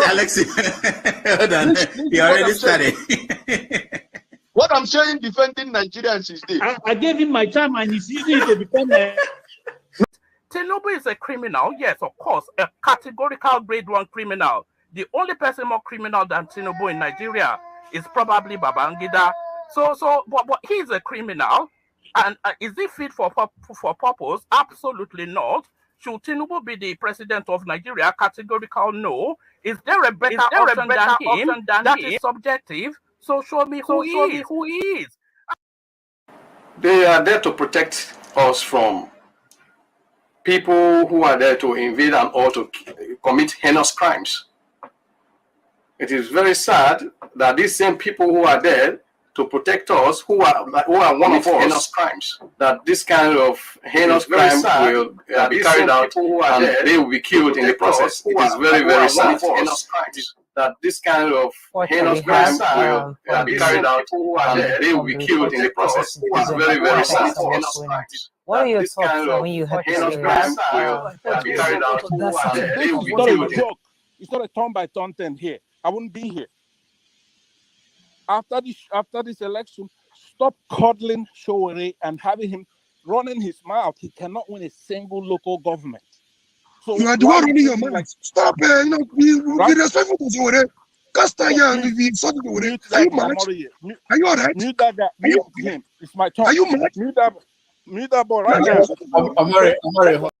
Alex, hold on. He already started. What I'm saying, defending Nigerians is this. I gave him my time and he's using it to become a... Tinubu is a criminal, yes, of course, a categorical grade 1 criminal. The only person more criminal than Tinubu in Nigeria is probably Babangida. But he's a criminal, and is he fit for purpose? Absolutely not. Should Tinubu be the president of Nigeria? Categorical no. Is there a better option than him? That is subjective. So show me who he is. They are there to protect us from people who are there to invade and or to commit heinous crimes. It is very sad that these same people who are there to protect us, who are one of us, heinous crimes, that this kind of heinous crime will be carried out and they will be killed in the process. It is very, very sad. Heinous crimes. That this kind of heinous crime will be carried out and they will be killed in the process. It is very, very sad. What are your thoughts when you heard heinous crime will be carried out and they will be killed? It's not a turn-by-turn thing here. I wouldn't be here. After this election, stop coddling Showore and having him running his mouth. He cannot win a single local government. So you are the one running your mouth. Like, stop, be respectful to Showore. Are you mad? Are you alright? Mute that guy. Mute him. It's my turn. Are you mad? Mute that boy right now. I'm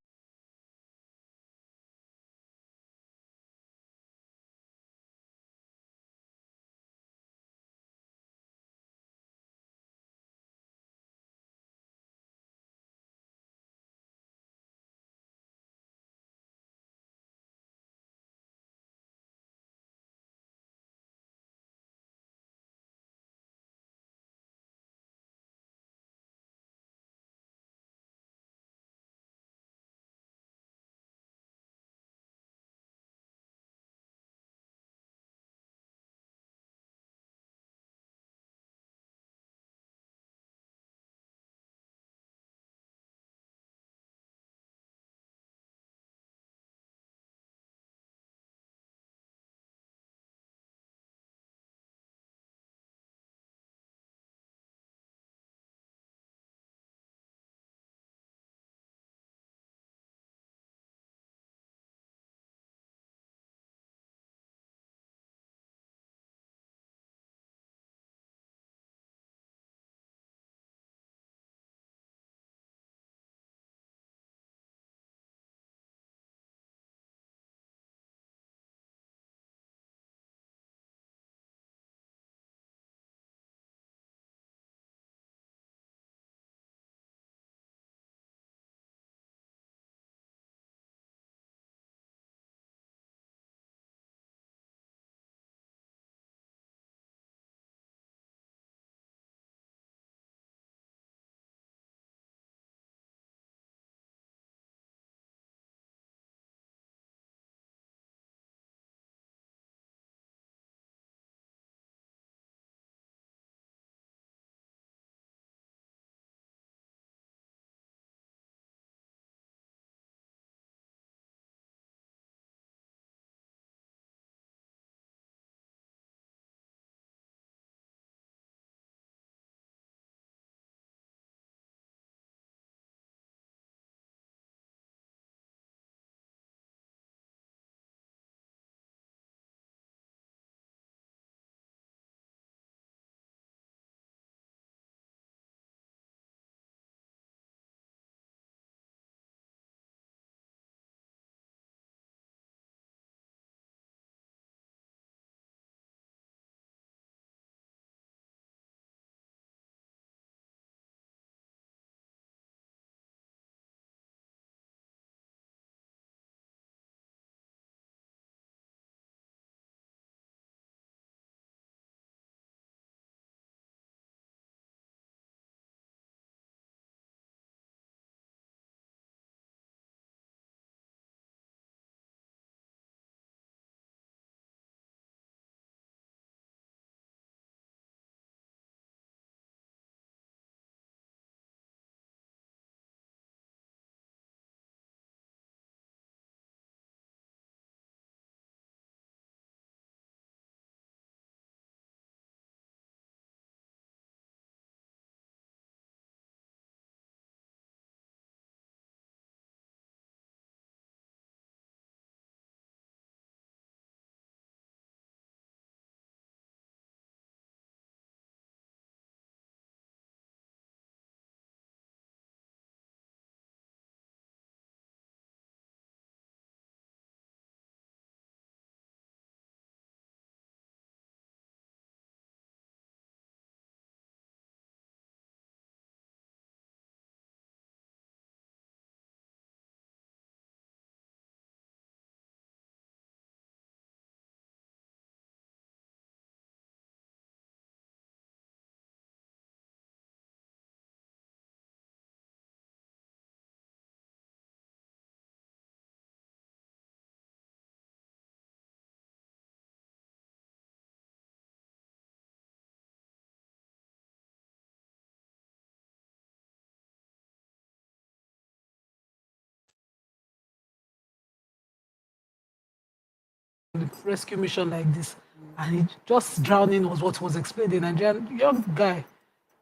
rescue mission like this, and he just drowning was what was explained. The Nigerian young guy,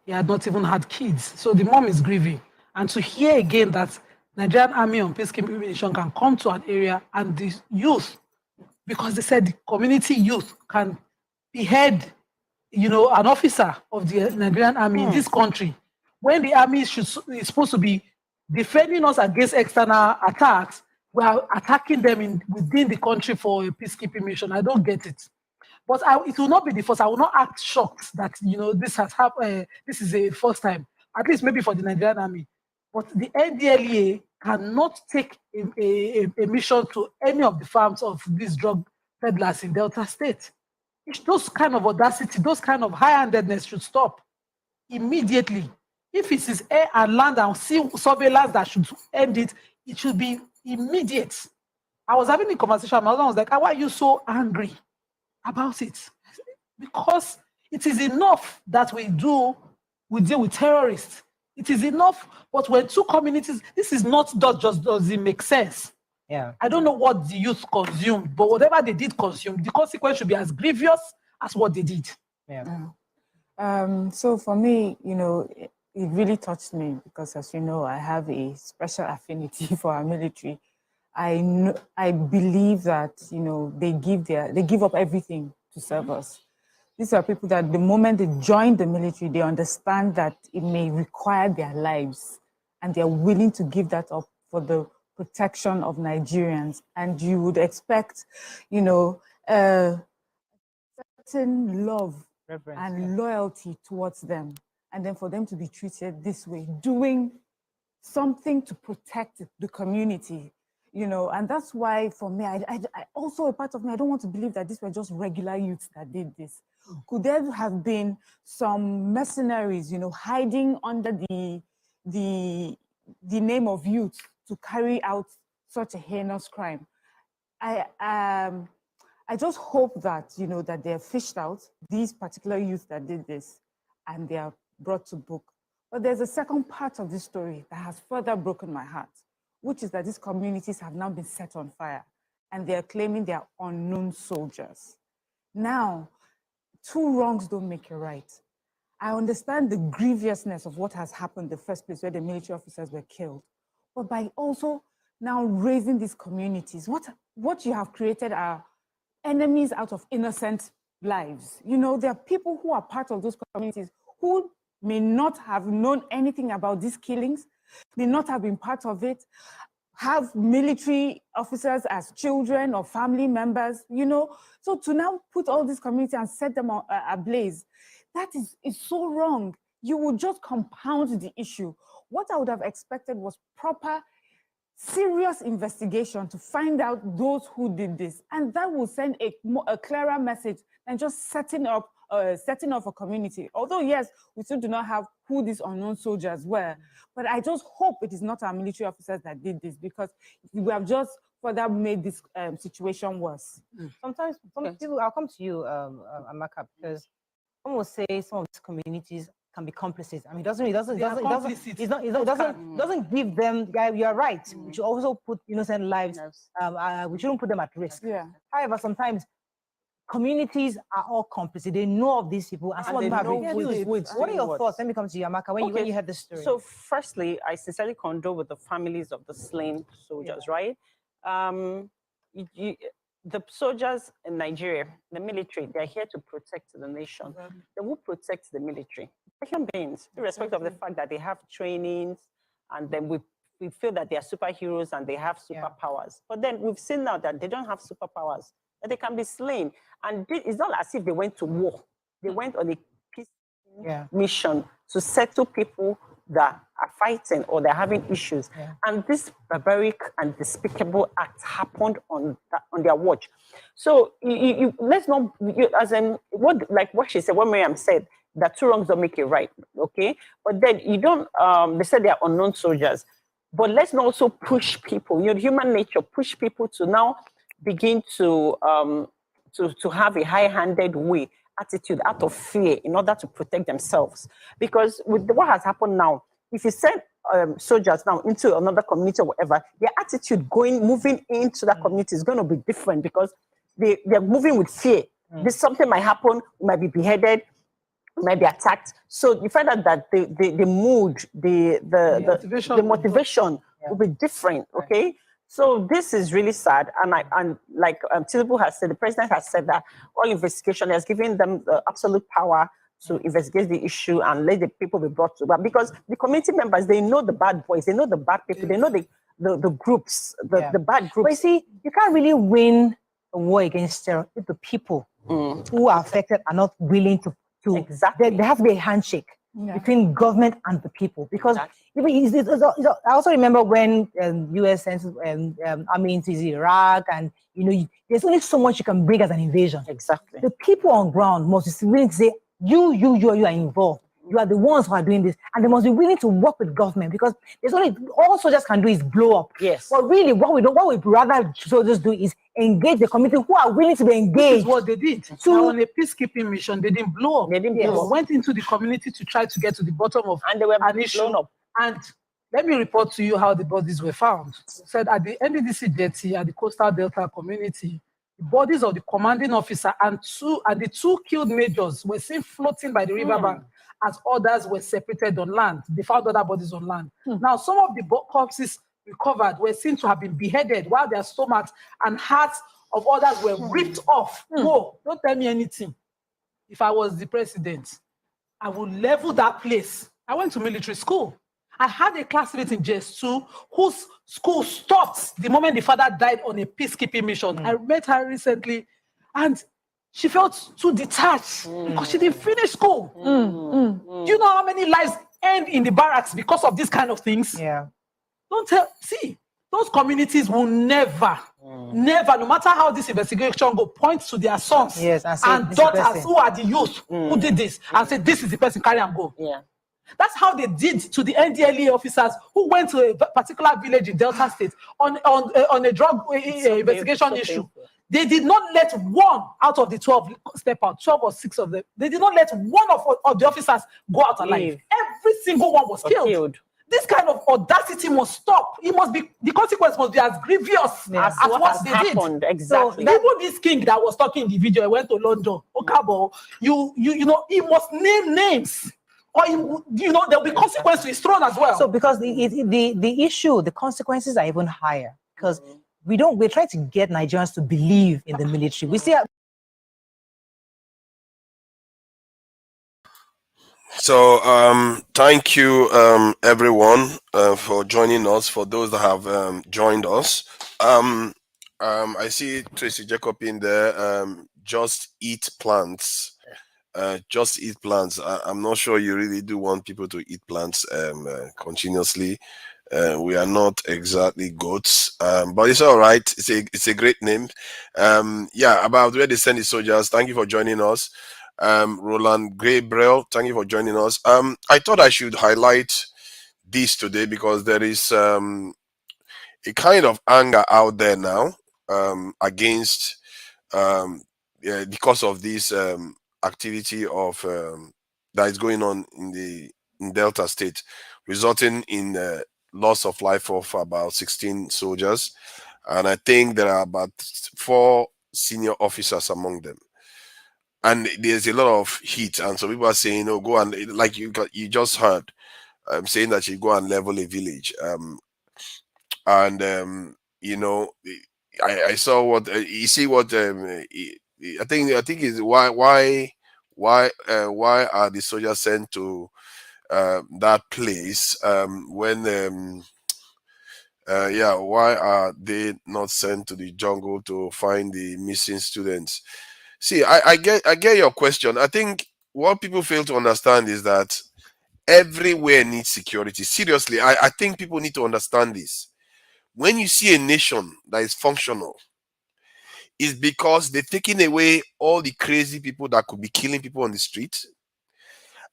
he had not even had kids, so the mom is grieving. And to hear again that Nigerian army on peacekeeping mission can come to an area and the youth, because they said the community youth can behead, an officer of the Nigerian army in this country, when the army is supposed to be defending us against external attacks, we are attacking them within the country for a peacekeeping mission. I don't get it. But it will not be the first. I will not act shocked that this has happened. This is a first time, at least maybe for the Nigerian army. But the NDLEA cannot take a mission to any of the farms of these drug peddlers in Delta State. Those kind of audacity, those kind of high-handedness should stop immediately. If it is air and land and sea surveillance that should end it, it should be immediate. I was having a conversation, my husband was like, why are you so angry about it? Because it is enough that we deal with terrorists. It is enough, but when two communities, this is not just doesn't make sense. Yeah. I don't know what the youth consumed, but whatever they did consume, the consequence should be as grievous as what they did. Yeah. So for me, it really touched me because, as you know, I have a special affinity for our military. I believe that they give up everything to serve us. These are people that the moment they join the military, they understand that it may require their lives, and they're willing to give that up for the protection of Nigerians. And you would expect, certain love and loyalty towards them, and then for them to be treated this way, doing something to protect the community, and that's why for me, I also a part of me, I don't want to believe that these were just regular youths that did this. Could there have been some mercenaries, hiding under the name of youth to carry out such a heinous crime? I just hope that, that they're fished out, these particular youth that did this, and they are brought to book. But there's a second part of this story that has further broken my heart, which is that these communities have now been set on fire, and they're claiming they are unknown soldiers. Now, two wrongs don't make a right. I understand the grievousness of what has happened in the first place, where the military officers were killed. But by also now raising these communities, what you have created are enemies out of innocent lives. There are people who are part of those communities who may not have known anything about these killings, may not have been part of it, have military officers as children or family members, So to now put all these communities and set them ablaze, that is so wrong. You would just compound the issue. What I would have expected was proper, serious investigation to find out those who did this. And that will send a clearer message than just setting up a community. Although, yes, we still do not have who these unknown soldiers were. But I just hope it is not our military officers that did this, because we have just further made this situation worse. Sometimes people, I'll come to you, Amaka, because some will say some of these communities can be complicit. I mean, it doesn't give them, you're right. We should also put innocent lives, we shouldn't put them at risk. Yeah. However, sometimes communities are all complicit. They know of these people, and some of them have been used. What are your thoughts? Let me come to you, Amaka, when you heard this story. So firstly, I sincerely condole with the families of the slain soldiers, right? The soldiers in Nigeria, the military, they're here to protect the nation. They will protect the military. Human beings, irrespective of the fact that they have trainings, and then we feel that they are superheroes and they have superpowers. But then we've seen now that they don't have superpowers, that they can be slain. And it's not as if they went to war. They went on a peace mission to settle people that are fighting or they're having issues. And this barbaric and despicable act happened on their watch. So let's not, like what she said, what Miriam said, that two wrongs don't make it right, okay? But then you don't, they said they are unknown soldiers. But let's not also push people, human nature, push people to now begin to have a high-handed attitude out of fear in order to protect themselves. Because with what has happened now, if you send soldiers now into another community or whatever, their attitude moving into that community is going to be different, because they're moving with fear. This something might happen, we might be beheaded, we might be attacked. So you find out that the mood, the motivation will be different. Okay. So this is really sad, and like Tinubu has said, the president has said that all investigation has given them the absolute power to investigate the issue and let the people be brought to that, because the community members, they know the bad boys, they know the bad people, they know the groups, the bad groups. But you see, you can't really win a war against terror if the people who are affected are not willing to exactly. There has to be a handshake between government and the people, because I also remember when U.S. sent army into Iraq, and there's only so much you can bring as an invasion. Exactly. The people on ground must be willing to say, you are involved. You are the ones who are doing this, and they must be willing to work with government, because there's only all soldiers can do is blow up. Yes. But really, what we'd rather soldiers do is engage the community who are willing to be engaged. This is what they did. So on a peacekeeping mission, they didn't blow up. They didn't blow up. Went into the community to try to get to the bottom of and they were an issue. blown up. And let me report to you how the bodies were found. Said at the NDDC jetty at the Coastal Delta community, the bodies of the commanding officer and the two killed majors were seen floating by the riverbank, as others were separated on land. They found other bodies on land. Now, some of the corpses recovered were seen to have been beheaded, while their stomachs and hearts of others were ripped off. No, don't tell me anything. If I was the president, I would level that place. I went to military school. I had a classmate in JS2 whose school stopped the moment the father died on a peacekeeping mission. I met her recently, and she felt too detached because she didn't finish school. Do you know how many lives end in the barracks because of these kind of things? Yeah. See, those communities will never, no matter how this investigation go, point to their sons and daughters who are the youth who did this, and say, this is the person, carry and go. Yeah. That's how they did to the NDLA officers who went to a particular village in Delta State on a drug investigation issue. They did not let one out of the 12 step out, 12 or 6 of them. They did not let one of the officers go out alive. Every single one was killed. This kind of audacity must stop. It must be, the consequence must be as grievous as what they happened. did. Exactly. So even this king that was talking in the video, I went to London, Okabo, you know, he must name names. Or there'll be consequences to his throne as well. So because the issue, the consequences are even higher, because we're trying to get Nigerians to believe in the military. We see. So thank you everyone for joining us. For those that have joined us, I see Tracy Jacob in there. Just eat plants. Just eat plants. I'm not sure you really do want people to eat plants continuously. We are not exactly goats, but it's all right. It's a great name. Yeah, about where they send the soldiers. Thank you for joining us. Roland Gabriel, thank you for joining us. I thought I should highlight this today because there is a kind of anger out there now against because of this activity of that is going on in Delta State, resulting in loss of life of about 16 soldiers, and I think there are about 4 senior officers among them. And there's a lot of heat, and so people are saying, "Oh, go and like you just heard, saying that you go and level a village." You know, I saw what you see. What I think is why are the soldiers sent to that place when why are they not sent to the jungle to find the missing students? See, I get your question. I think what people fail to understand is that everywhere needs security. Seriously, I think people need to understand this. When you see a nation that is functional, it's because they're taking away all the crazy people that could be killing people on the street,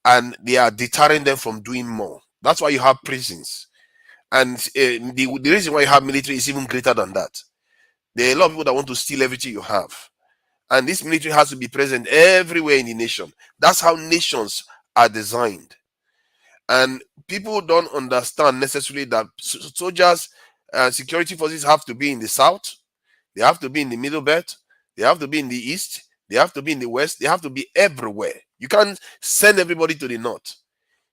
and they are deterring them from doing more. That's why you have prisons. And the reason why you have military is even greater than that. There are a lot of people that want to steal everything you have. And this military has to be present everywhere in the nation. That's how nations are designed. And people don't understand necessarily that soldiers and security forces have to be in the south. They have to be in the middle belt. They have to be in the east. They have to be in the west. They have to be everywhere. You can't send everybody to the north.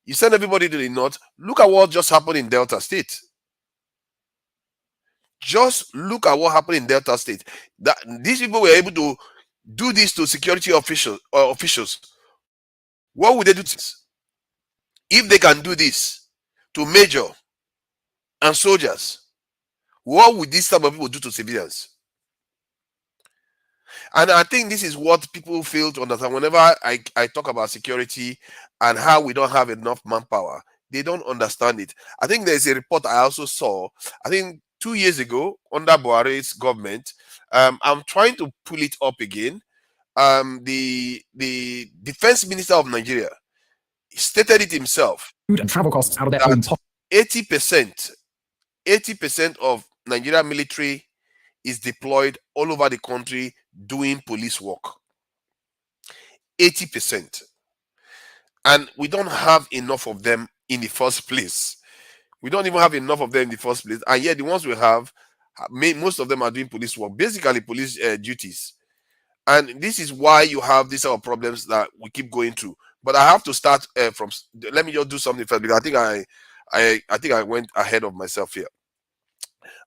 You send everybody to the north. Look at what just happened in Delta State. Just look at what happened in Delta State. That these people were able to do this to security officials. What would they do if they can do this to major and soldiers? What would this type of people do to civilians? And I think this is what people fail to understand. Whenever I talk about security and how we don't have enough manpower, they don't understand it. I think there's a report I also saw, I think 2 years ago, under Buhari's government. I'm trying to pull it up again. The defense minister of Nigeria stated it himself. Food and travel costs out of their own pocket. 80% of Nigeria military is deployed all over the country doing police work. 80%. And we don't have enough of them in the first place. We don't even have enough of them in the first place. And yet the ones we have, most of them are doing police work, basically police duties. And this is why you have these sort of problems that we keep going through. But I have to start from. Let me just do something first, because I think I went ahead of myself here.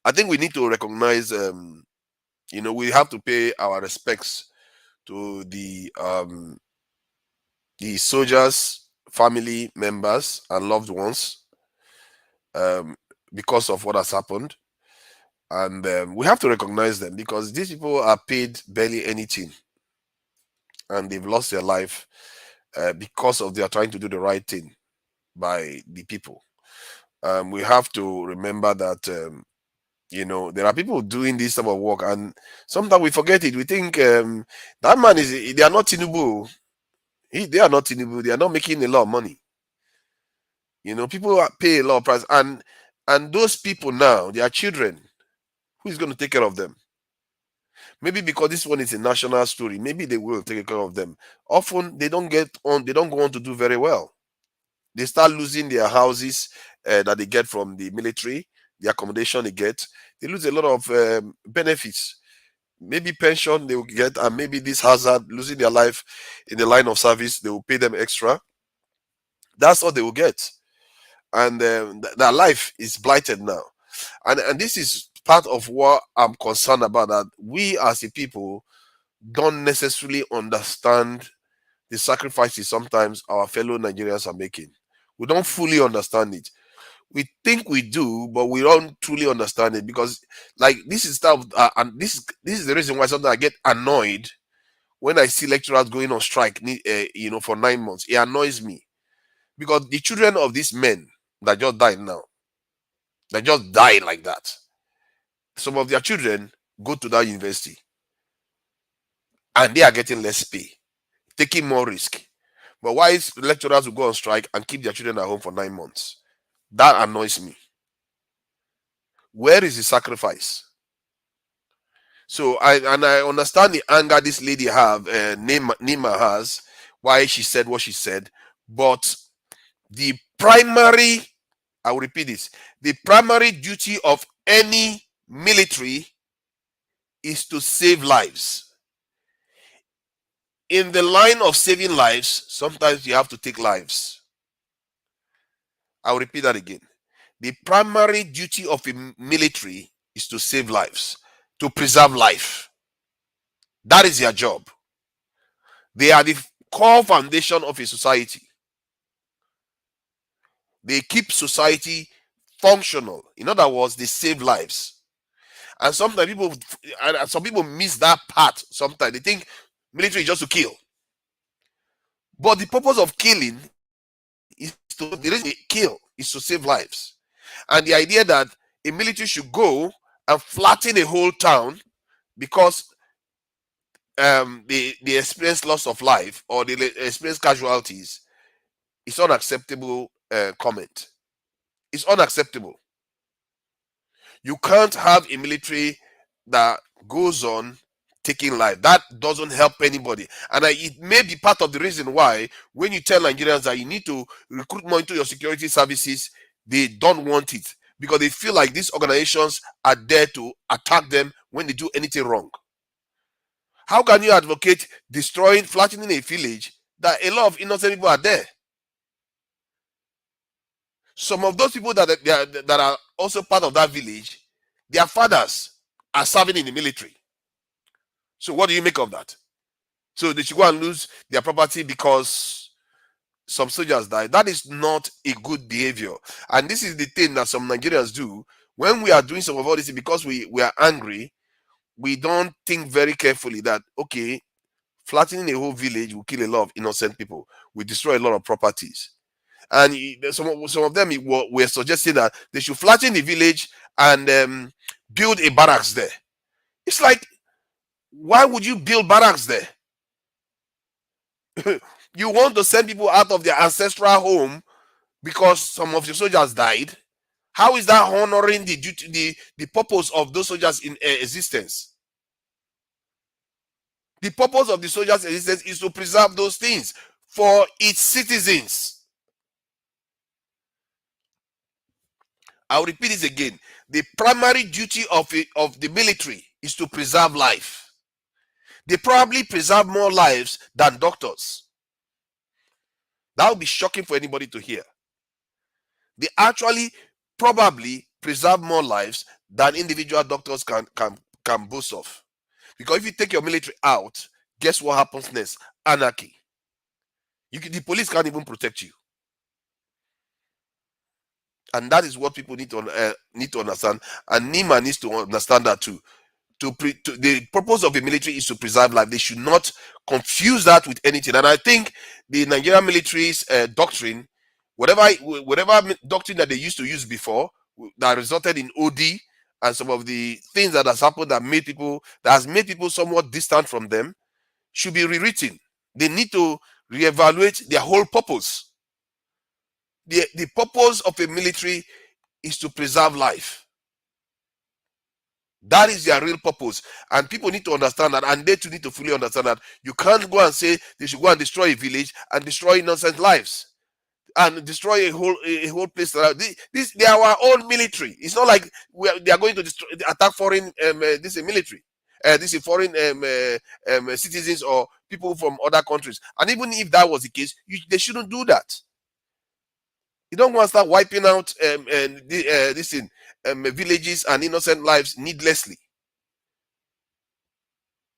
I think we need to recognize, we have to pay our respects to the soldiers, family members, and loved ones, because of what has happened. And we have to recognize them, because these people are paid barely anything, and they've lost their life because of they are trying to do the right thing by the people. We have to remember that there are people doing this type of work, and sometimes we forget it. We think that man they are not Tinubu. They are not Tinubu. They are not making a lot of money. People pay a lot of price, and those people now, their children, who is going to take care of them? Maybe because this one is a national story, maybe they will take care of them. Often they don't go on to do very well. They start losing their houses that they get from the military, the accommodation they get. They lose a lot of benefits. Maybe pension they will get, and maybe this hazard, losing their life in the line of service, they will pay them extra. That's all they will get. And their life is blighted now. And this is part of what I'm concerned about, that we as a people don't necessarily understand the sacrifices sometimes our fellow Nigerians are making. We don't fully understand it. We think we do, but we don't truly understand it, because this is stuff, and this is the reason why sometimes I get annoyed when I see lecturers going on strike, for 9 months. It annoys me, because the children of these men that just died now, that just died like that, some of their children go to that university, and they are getting less pay, taking more risk. But why lecturers will go on strike and keep their children at home for 9 months? That annoys me. Where is the sacrifice? So I understand the anger this lady Nyma has, why she said what she said. But I will repeat this, the primary duty of any military is to save lives. In the line of saving lives, sometimes you have to take lives. I'll repeat that again. The primary duty of a military is to save lives, to preserve life. That is their job. They are the core foundation of a society. They keep society functional. In other words, they save lives. And sometimes some people miss that part. Sometimes they think military is just to kill. But the purpose of killing is to save lives. And the idea that a military should go and flatten a whole town because they experience loss of life or they experience casualties is unacceptable comment. It's unacceptable. You can't have a military that goes on taking life. That doesn't help anybody. And it may be part of the reason why when you tell Nigerians that you need to recruit more into your security services, they don't want it, because they feel like these organizations are there to attack them when they do anything wrong. How can you advocate destroying, flattening a village that a lot of innocent people are there? Some of those people that are also part of that village, their fathers are serving in the military. So what do you make of that? So they should go and lose their property because some soldiers died. That is not a good behavior. And this is the thing that some Nigerians do. When we are doing some of all this, because we are angry, we don't think very carefully that, okay, flattening a whole village will kill a lot of innocent people. We destroy a lot of properties. And some of them were suggesting that they should flatten the village and build a barracks there. It's like, why would you build barracks there? You want to send people out of their ancestral home because some of your soldiers died? How is that honoring the purpose of those soldiers in existence? The purpose of the soldiers' existence is to preserve those things for its citizens. I'll repeat this again. The primary duty of the military is to preserve life. They probably preserve more lives than doctors. That would be shocking for anybody to hear. They actually probably preserve more lives than individual doctors can boast of. Because if you take your military out, guess what happens next? Anarchy. The police can't even protect you. And that is what people need to understand. And Nyma needs to understand that too. The purpose of the military is to preserve life. They should not confuse that with anything. And I think the Nigerian military's doctrine, whatever doctrine that they used to use before, that resulted in OD and some of the things that has happened that has made people somewhat distant from them, should be rewritten. They need to reevaluate their whole purpose. The purpose of a military is to preserve life. That is their real purpose. And people need to understand that, and they too need to fully understand that you can't go and say they should go and destroy a village and destroy innocent lives and destroy a whole place. They are our own military. It's not like they are going to attack foreign military. This is foreign citizens or people from other countries. And even if that was the case, they shouldn't do that. You don't want to start wiping out villages and innocent lives needlessly.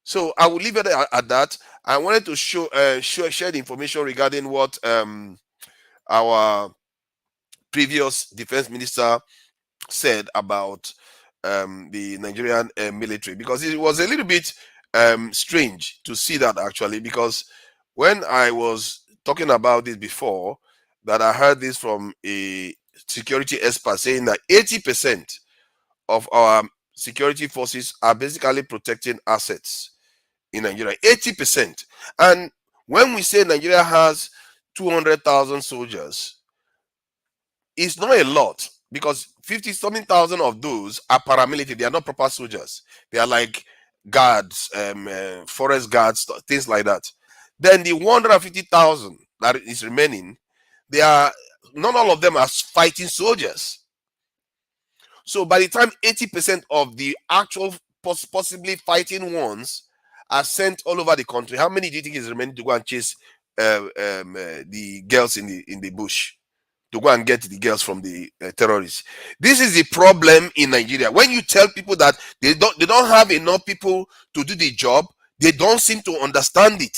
So I will leave it at that. I wanted to share the information regarding what our previous defense minister said about the Nigerian military, because it was a little bit strange to see that, actually, because when I was talking about this before, that I heard this from a security expert saying that 80% of our security forces are basically protecting assets in Nigeria. 80%. And when we say Nigeria has 200,000 soldiers, it's not a lot, because 50-something thousand of those are paramilitary. They are not proper soldiers. They are like guards, forest guards, things like that. Then the 150,000 that is remaining, not all of them are fighting soldiers. So by the time 80% of the actual possibly fighting ones are sent all over the country, how many do you think is remaining to go and chase the girls in the bush, to go and get the girls from the terrorists? This is the problem in Nigeria. When you tell people that they don't have enough people to do the job, they don't seem to understand it.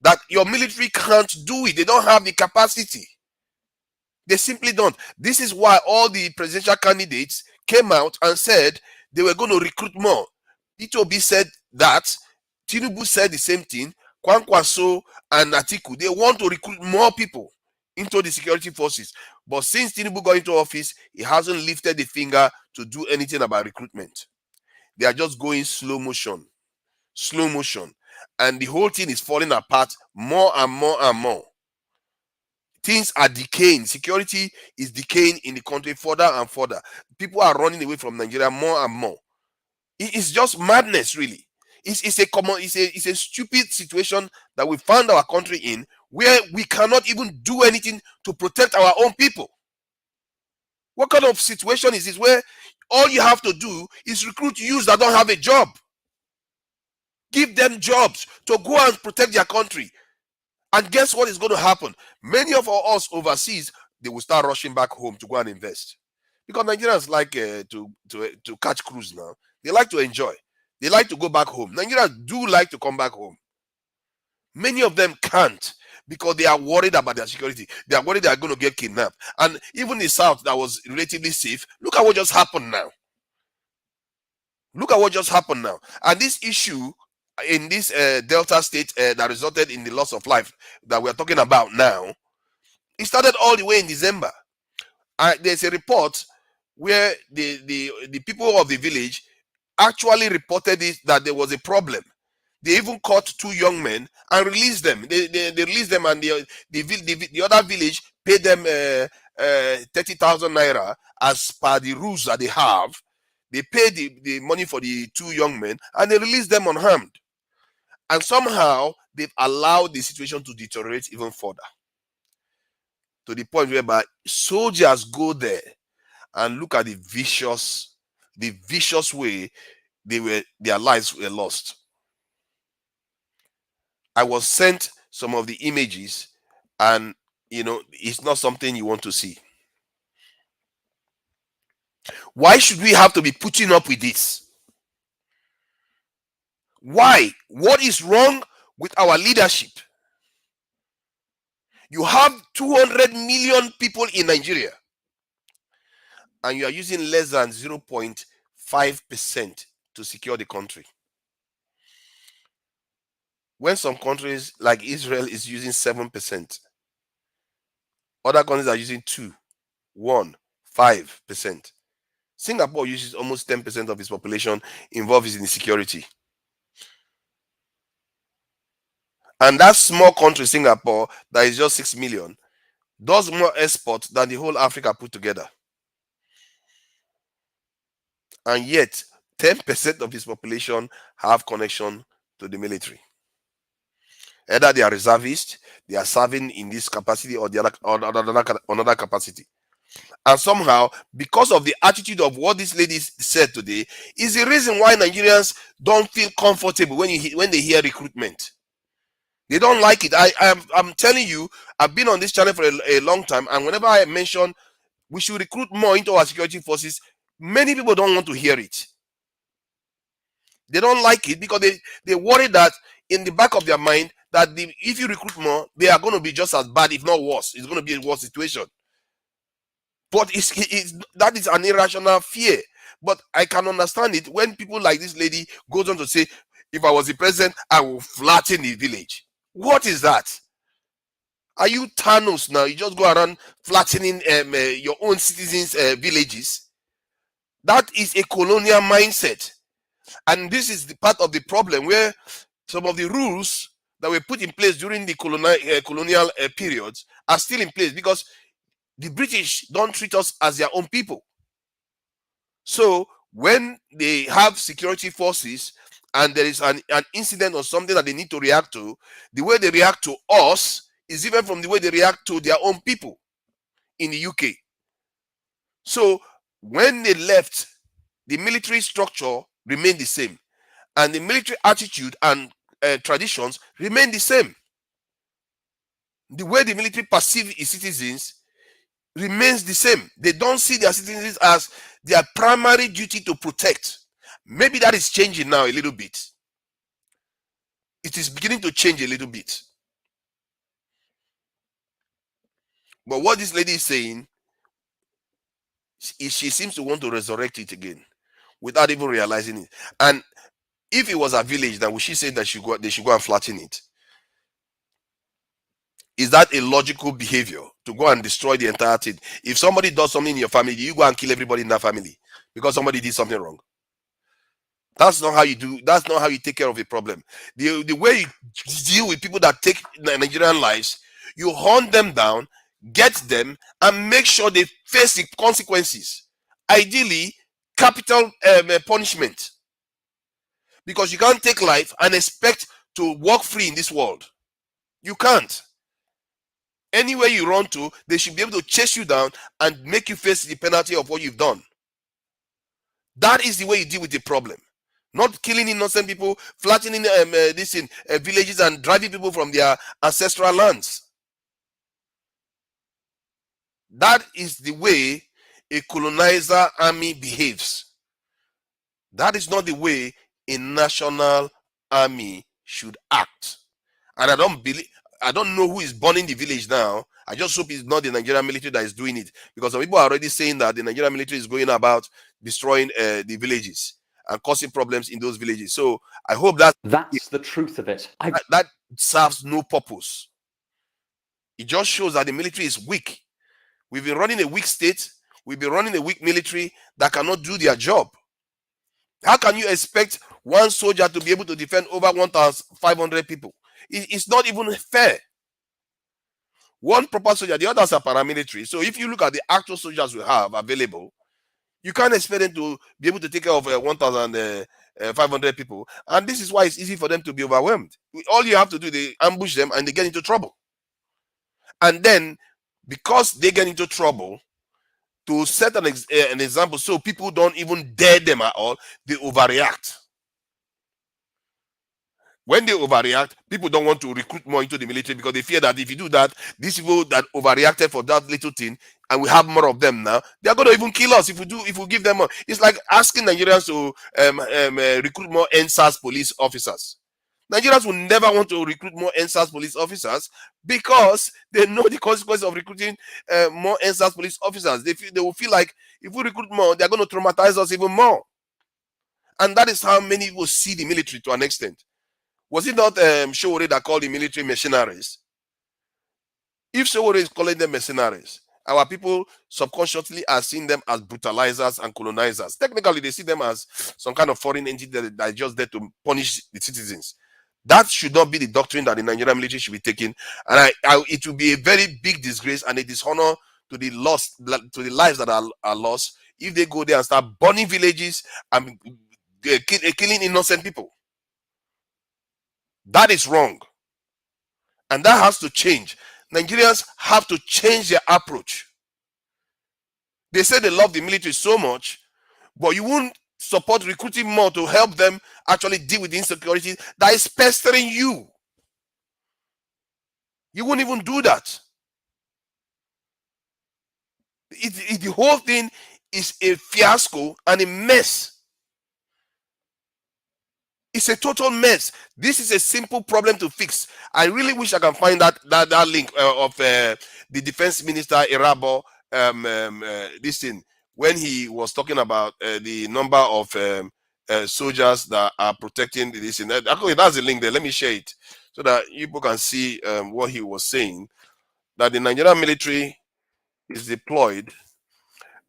That your military can't do it. They don't have the capacity. They simply don't. This is why all the presidential candidates came out and said they were going to recruit more. P2B said that. Tinubu said the same thing. Kwankwaso and Atiku, they want to recruit more people into the security forces. But since Tinubu got into office, he hasn't lifted a finger to do anything about recruitment. They are just going slow motion. And the whole thing is falling apart more and more and more. Things are decaying. Security is decaying in the country further and further. People are running away from Nigeria more and more. It's just madness, really. It's a stupid situation that we found our country in, where we cannot even do anything to protect our own people. What kind of situation is this, where all you have to do is recruit youths that don't have a job? Give them jobs to go and protect their country. And guess what is going to happen? Many of us overseas, they will start rushing back home to go and invest. Because Nigerians like to catch cruise now. They like to enjoy. They like to go back home. Nigerians do like to come back home. Many of them can't because they are worried about their security. They are worried they are going to get kidnapped. And even the South that was relatively safe, look at what just happened now. Look at what just happened now. And this issue in this Delta state that resulted in the loss of life that we are talking about now, it started all the way in December. There's a report where the people of the village actually reported that there was a problem. They even caught 2 young men and released them. They released them, and the other village paid them 30,000 naira as per the rules that they have. They paid the money for the 2 young men and they released them unharmed. And somehow they've allowed the situation to deteriorate even further, to the point whereby soldiers go there and look at the vicious way their lives were lost. I was sent some of the images, and it's not something you want to see. Why should we have to be putting up with this? Why? What is wrong with our leadership? You have 200 million people in Nigeria, and you are using less than 0.5% to secure the country. When some countries like Israel is using 7%, other countries are using 2, 1, 5%. Singapore uses almost 10% of its population involved in security. And that small country, Singapore, that is just 6 million, does more exports than the whole Africa put together. And yet, 10% of its population have connection to the military. Either they are reservists, they are serving in this capacity, or the another capacity. And somehow, because of the attitude of what this lady said today, is the reason why Nigerians don't feel comfortable when they hear recruitment. They don't like it. I'm telling you, I've been on this channel for a long time, and whenever I mention we should recruit more into our security forces, many people don't want to hear it. They don't like it because they worry that in the back of their mind that if you recruit more, they are going to be just as bad, if not worse. It's going to be a worse situation. But that is an irrational fear. But I can understand it when people like this lady goes on to say, if I was the president, I will flatten the village. What is that? Are you Thanos now? You just go around flattening your own citizens' villages? That is a colonial mindset. And this is the part of the problem where some of the rules that were put in place during the colonial periods are still in place because the British don't treat us as their own people. So when they have security forces and there is an incident or something that they need to react to, the way they react to us is different from the way they react to their own people in the UK. So when they left, the military structure remained the same, and the military attitude and traditions remain the same. The way the military perceive its citizens remains the same. They don't see their citizens as their primary duty to protect. Maybe that is changing now a little bit. It is beginning to change a little bit. But what this lady is saying is she seems to want to resurrect it again without even realizing it. And if it was a village, then would she say that they should go and flatten it? Is that a logical behavior to go and destroy the entire thing? If somebody does something in your family, you go and kill everybody in that family because somebody did something wrong. That's not how you do. That's not how you take care of a problem. The way you deal with people that take Nigerian lives, you hunt them down, get them, and make sure they face the consequences. Ideally, capital punishment. Because you can't take life and expect to walk free in this world. You can't. Anywhere you run to, they should be able to chase you down and make you face the penalty of what you've done. That is the way you deal with the problem. not killing innocent people, flattening this in villages and driving people from their ancestral lands. That is the way a colonizer army behaves. That is not the way a national army should act. And I don't know who is burning the village now. I just hope it's not the Nigerian military that is doing it, because some people are already saying that the Nigerian military is going about destroying the villages and causing problems in those villages. So I hope that's the truth of it. That serves no purpose. It just shows that the military is weak. We've been running a weak state. We've been running a weak military that cannot do their job. How can you expect one soldier to be able to defend over 1,500 people? It's not even fair. One proper soldier, the others are paramilitary. So if you look at the actual soldiers we have available, you can't expect them to be able to take care of 1,500 people. And this is why it's easy for them to be overwhelmed. All you have to do, they ambush them and they get into trouble. And then, because they get into trouble, to set an example so people don't even dare them at all, they overreact. When they overreact, people don't want to recruit more into the military because they fear that if you do that, these people that overreacted for that little thing, and we have more of them now, they're going to even kill us if we give them more. It's like asking Nigerians to recruit more NSAS police officers. Nigerians will never want to recruit more NSAS police officers because they know the consequence of recruiting more NSAS police officers. They will feel like if we recruit more, they're going to traumatize us even more. And that is how many people see the military to an extent. Was it not Showore that called the military mercenaries? If Showore is calling them mercenaries, our people subconsciously are seeing them as brutalizers and colonizers. Technically, they see them as some kind of foreign entity that is just there to punish the citizens. That should not be the doctrine that the Nigerian military should be taking. And it will be a very big disgrace and a dishonor to the lives that are lost if they go there and start burning villages and killing innocent people. That is wrong. And that has to change. Nigerians have to change their approach. They say they love the military so much, but you won't support recruiting more to help them actually deal with the insecurity that is pestering you. You won't even do that. The whole thing is a fiasco and a mess. It's a total mess. This is a simple problem to fix. I really wish I can find that link of the defense minister Irabo this thing when he was talking about the number of soldiers that are protecting this thing. Actually, that's the link there. Let me share it so that you people can see what he was saying. That the Nigerian military is deployed.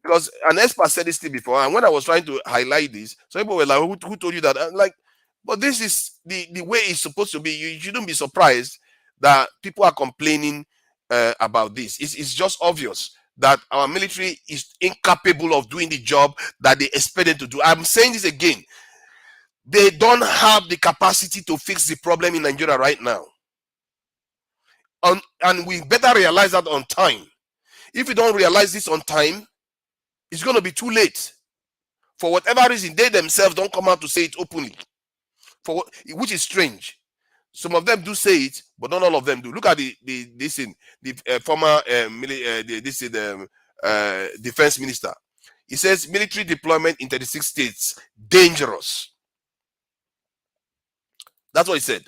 Because an expert said this thing before, and when I was trying to highlight this, some people were like, who told you that? I'm like, but this is the way it's supposed to be. You shouldn't be surprised that people are complaining about this. It's just obvious that our military is incapable of doing the job that they expect them to do. I'm saying this again. They don't have the capacity to fix the problem in Nigeria right now. And we better realize that on time. If we don't realize this on time, it's going to be too late. For whatever reason, they themselves don't come out to say it openly, which is strange. Some of them do say it, but not all of them do. Look at the former defense minister. He says military deployment in 36 states dangerous. That's what he said.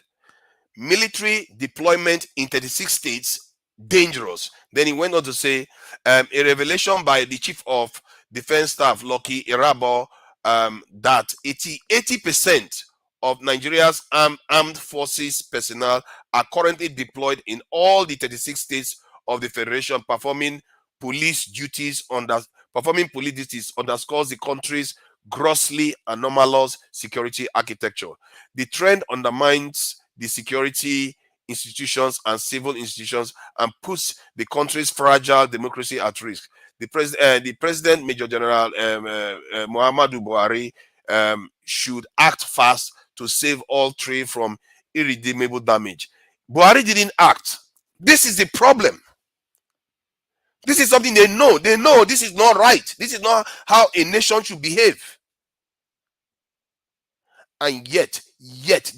Military deployment in 36 states dangerous. Then he went on to say a revelation by the chief of defense staff, Lucky Irabo, that 80% of Nigeria's armed forces personnel are currently deployed in all the 36 states of the Federation, performing police duties underscores the country's grossly anomalous security architecture. The trend undermines the security institutions and civil institutions and puts the country's fragile democracy at risk. The president, Major General Muhammadu Buhari, should act fast to save all three from irredeemable damage. Buhari didn't act. This is the problem. This is something they know. They know this is not right. This is not how a nation should behave. And yet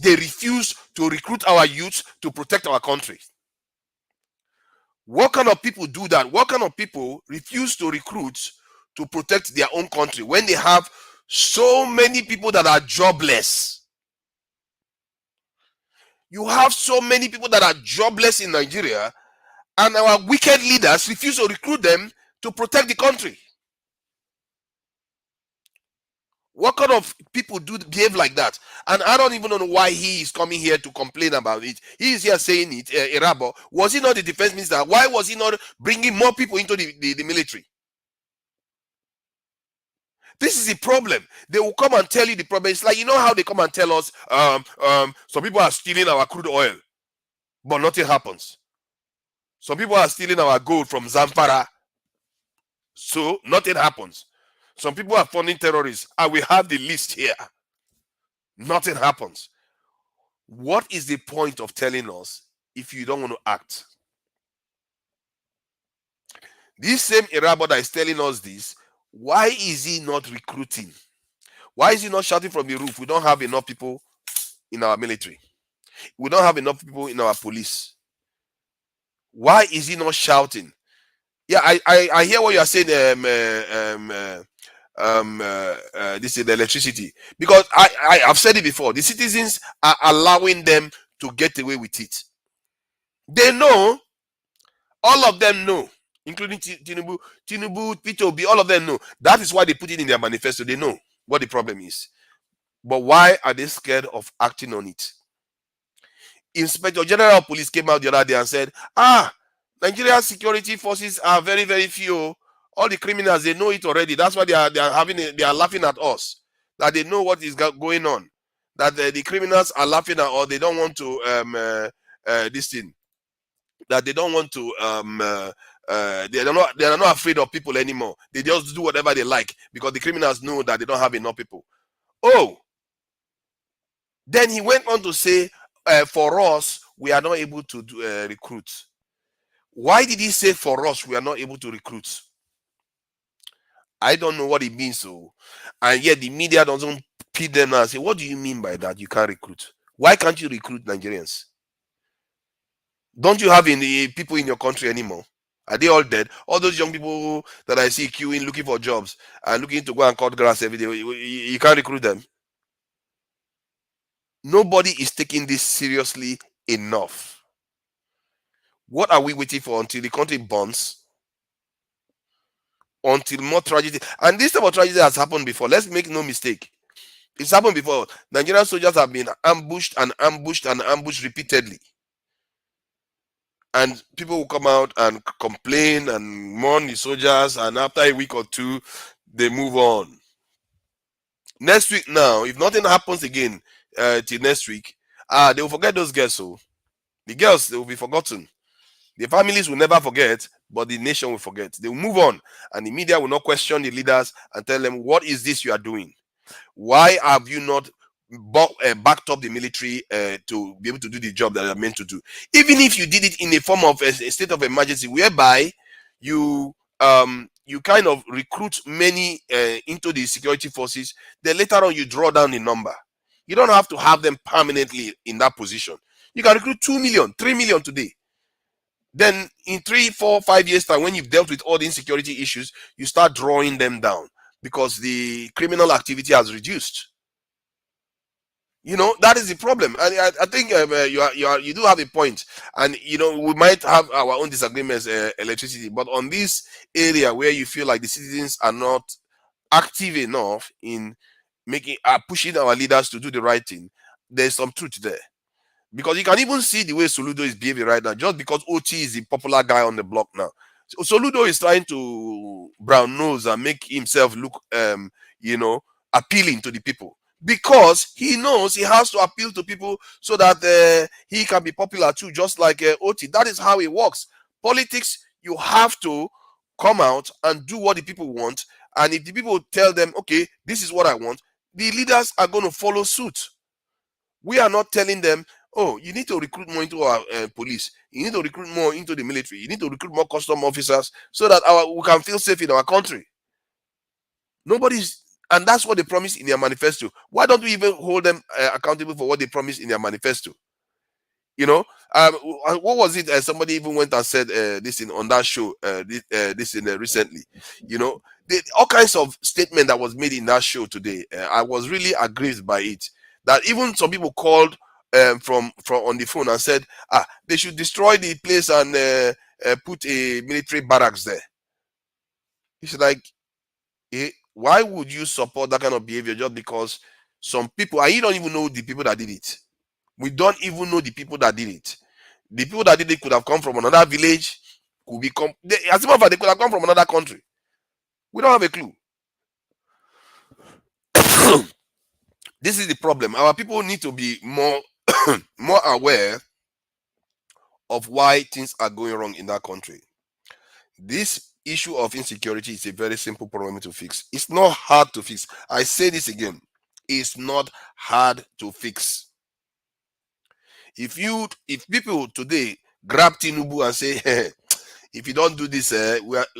they refuse to recruit our youth to protect our country. What kind of people do that? What kind of people refuse to recruit to protect their own country when they have so many people that are jobless? You have so many people that are jobless in Nigeria, and our wicked leaders refuse to recruit them to protect the country. What kind of people do behave like that? And I don't even know why he is coming here to complain about it. He is here saying it. Irabo, was he not the defense minister? Why was he not bringing more people into the military? This is the problem. They will come and tell you the problem. It's like, you know how they come and tell us, some people are stealing our crude oil, but nothing happens. Some people are stealing our gold from Zamfara, so nothing happens. Some people are funding terrorists, and we have the list here. Nothing happens. What is the point of telling us if you don't want to act? This same Irabo that is telling us this, why is he not recruiting? Why is he not shouting from the roof? We don't have enough people in our military. We don't have enough people in our police. Why is he not shouting? Yeah, I hear what you are saying. This is the electricity, because I've said it before. The citizens are allowing them to get away with it. They know. All of them know, including Tinubu, Peter Obi. All of them know. That is why they put it in their manifesto. They know what the problem is. But why are they scared of acting on it? Inspector General of Police came out the other day and said, Nigerian security forces are very, very few. All the criminals, they know it already. That's why they are laughing at us. That they know what is going on. That the criminals are laughing at, or they don't want to this thing. That they don't want to they are not afraid of people anymore. They just do whatever they like because the criminals know that they don't have enough people. Oh, then he went on to say, for us, we are not able to recruit. Why did he say for us we are not able to recruit? I don't know what it means. So, and yet the media doesn't pit them and say, what do you mean by that? You can't recruit. Why can't you recruit Nigerians? Don't you have any people in your country anymore? Are they all dead? All those young people that I see queuing, looking for jobs and looking to go and cut grass every day, you can't recruit them. Nobody is taking this seriously enough. What are we waiting for until the country burns? Until more tragedy? And this type of tragedy has happened before. Let's make no mistake. It's happened before. Nigerian soldiers have been ambushed and ambushed and ambushed repeatedly. And people will come out and complain and mourn the soldiers, and after a week or two, they move on. Next week now, if nothing happens again till next week, they will forget those girls. So the girls, they will be forgotten. The families will never forget, but the nation will forget. They will move on, and the media will not question the leaders and tell them, what is this you are doing? Why have you not backed up the military to be able to do the job that they are meant to do? Even if you did it in a form of a state of emergency, whereby you kind of recruit many into the security forces, then later on you draw down the number. You don't have to have them permanently in that position. You can recruit 2 million, 3 million today. Then in 3, 4, 5 years time, when you've dealt with all the insecurity issues, you start drawing them down because the criminal activity has reduced. You know, that is the problem. And I think you do have a point. And, you know, we might have our own disagreements, electricity, but on this area where you feel like the citizens are not active enough in pushing our leaders to do the right thing, there's some truth there. Because you can even see the way Soludo is behaving right now, just because OT is the popular guy on the block now. So Soludo is trying to brown nose and make himself look, appealing to the people. Because he knows he has to appeal to people so that he can be popular too, just like OT. That is how it works. Politics, you have to come out and do what the people want. And if the people tell them, okay, this is what I want, the leaders are going to follow suit. We are not telling them, oh, you need to recruit more into our police. You need to recruit more into the military. You need to recruit more custom officers so that we can feel safe in our country. Nobody's And that's what they promised in their manifesto. Why don't we even hold them accountable for what they promised in their manifesto? You know, what was it? Somebody even went and said this on that show. This in recently. You know, all kinds of statement that was made in that show today. I was really aggrieved by it. That even some people called from on the phone and said, they should destroy the place and put a military barracks there. It's like, why would you support that kind of behavior just because some people, and you don't even know the people that did it? We don't even know the people that did it. The people that did it could have come from another village, as a matter of fact, they could have come from another country. We don't have a clue. This is the problem. Our people need to be more more aware of why things are going wrong in that country. This issue of insecurity is a very simple problem to fix. It's not hard to fix. I say this again. It's not hard to fix. If people today grab Tinubu and say, hey, if you don't do this,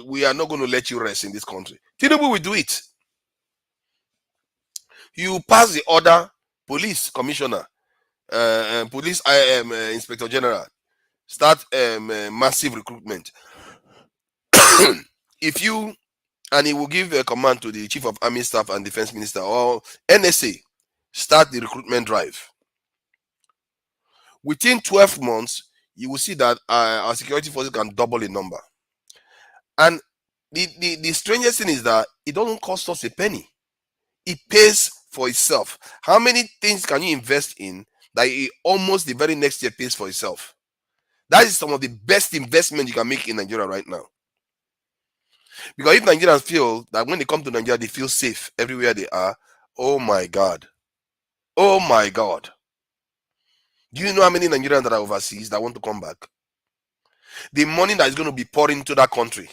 we are not going to let you rest in this country. Tinubu will do it. You pass the order, police commissioner, police inspector general, start massive recruitment. And he will give a command to the chief of army staff and defense minister or NSA, start the recruitment drive. Within 12 months, you will see that our security forces can double in number. And the strangest thing is that it doesn't cost us a penny. It pays for itself. How many things can you invest in that almost the very next year pays for itself? That is some of the best investment you can make in Nigeria right now. Because if Nigerians feel that when they come to Nigeria, they feel safe everywhere they are, oh my God. Oh my God. Do you know how many Nigerians that are overseas that want to come back? The money that is going to be poured into that country.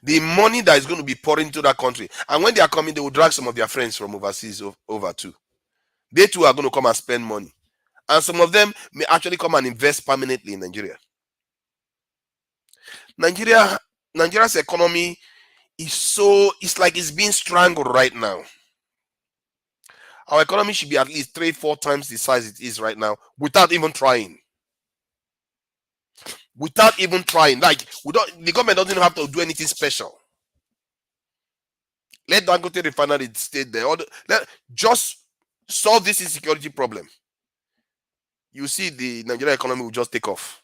The money that is going to be poured into that country. And when they are coming, they will drag some of their friends from overseas over too. They too are going to come and spend money. And some of them may actually come and invest permanently in Nigeria. Nigeria's economy it's like it's being strangled right now. Our economy should be at least 3-4 times the size it is right now without even trying. Without even trying. Like, the government doesn't have to do anything special. Let Dangote refinery stay there. Just solve this insecurity problem. You see the Nigerian economy will just take off.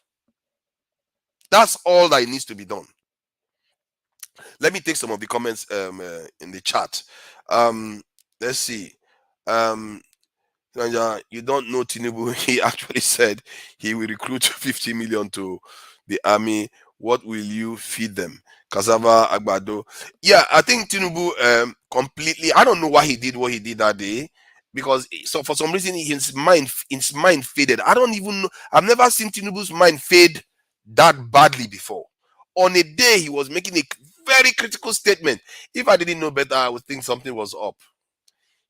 That's all that needs to be done. Let me take some of the comments in the chat. Let's see. You don't know Tinubu. He actually said he will recruit 50 million to the army. What will you feed them? Cassava, agbado. Yeah, I think Tinubu completely. I don't know why he did what he did that day, because for some reason his mind faded. I don't even know. I've never seen Tinubu's mind fade that badly before. On a day he was making a very critical statement. If I didn't know better, I would think something was up.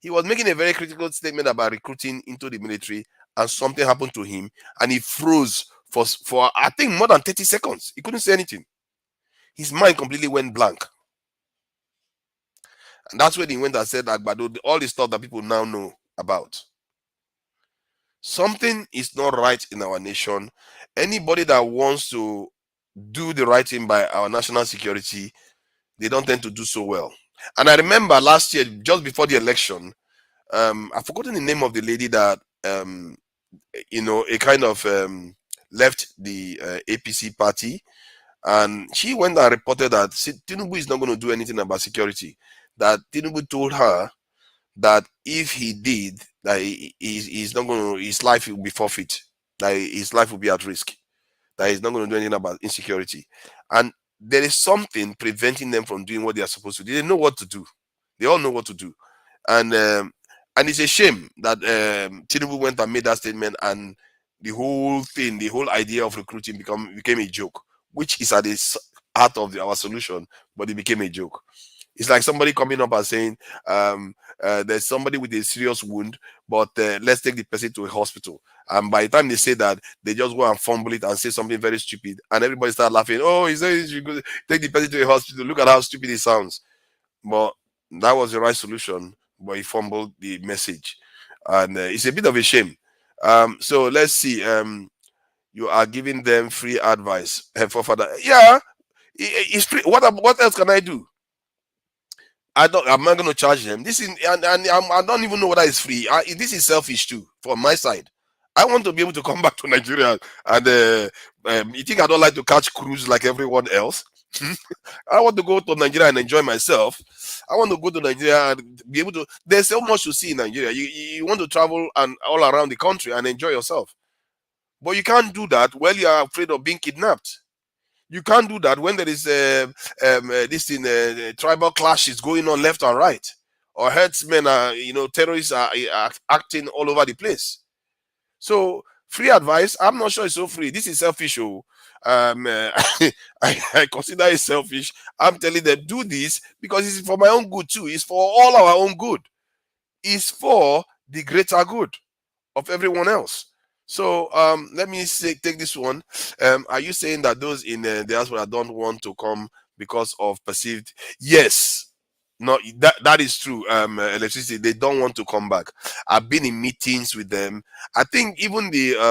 He was making a very critical statement about recruiting into the military, and something happened to him, and he froze for I think more than 30 seconds. He couldn't say anything. His mind completely went blank. And that's when he went and said Agbado, all the stuff that people now know about. Something is not right in our nation. Anybody that wants to do the right thing by our national security, they don't tend to do so well. And I remember last year, just before the election, I've forgotten the name of the lady that it kind of left the APC party, and she went and reported that Tinubu is not going to do anything about security. That Tinubu told her that if he did, that he's not going to, his life will be forfeit, that his life will be at risk, that he's not going to do anything about insecurity. And there is something preventing them from doing what they are supposed to do. They know what to do. They all know what to do. And it's a shame that Tinubu went and made that statement, and the whole thing, the whole idea of recruiting became a joke, which is at the heart of our solution, but it became a joke. It's like somebody coming up and saying, there's somebody with a serious wound, but let's take the person to a hospital. And by the time they say that, they just go and fumble it and say something very stupid, and everybody start laughing. Oh, he says you go take the person to a hospital. Look at how stupid it sounds. But that was the right solution, but he fumbled the message, and it's a bit of a shame. So let's see. You are giving them free advice for further. Yeah, it's free. What else can I do? I'm not going to charge them. This is, and I don't even know whether it's free. This is selfish too from my side. I want to be able to come back to Nigeria, and you think I don't like to catch cruise like everyone else? I want to go to Nigeria and enjoy myself. I want to go to Nigeria and be able to. There's so much to see in Nigeria. You want to travel and all around the country and enjoy yourself, but you can't do that while you are afraid of being kidnapped. You can't do that when there is this thing, tribal clashes going on left and right, or herdsmen are, terrorists are acting all over the place. So free advice, I'm not sure it's so free. This is selfish. I consider it selfish. I'm telling them do this because it's for my own good too. It's for all our own good. It's for the greater good of everyone else. So let me take this one. Are you saying that those in the diaspora don't want to come because of perceived? Yes. No, that is true. Electricity, they don't want to come back. I've been in meetings with them. I think even the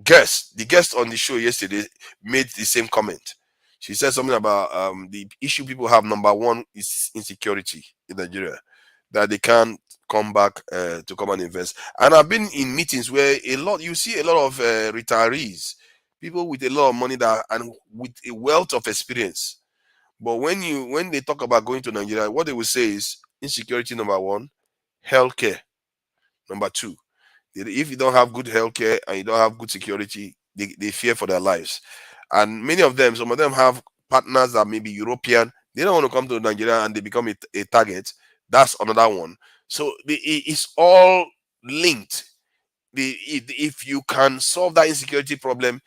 guest on the show yesterday made the same comment. She said something about the issue people have. Number one is insecurity in Nigeria, that they can't come back to come and invest. And I've been in meetings where you see a lot of retirees, people with a lot of money and with a wealth of experience. But when they talk about going to Nigeria, what they will say is insecurity number one, healthcare number two. If you don't have good healthcare and you don't have good security, they fear for their lives. And many of them, some of them have partners that may be European. They don't want to come to Nigeria and they become a target. That's another one. So it's all linked. If you can solve that insecurity problem,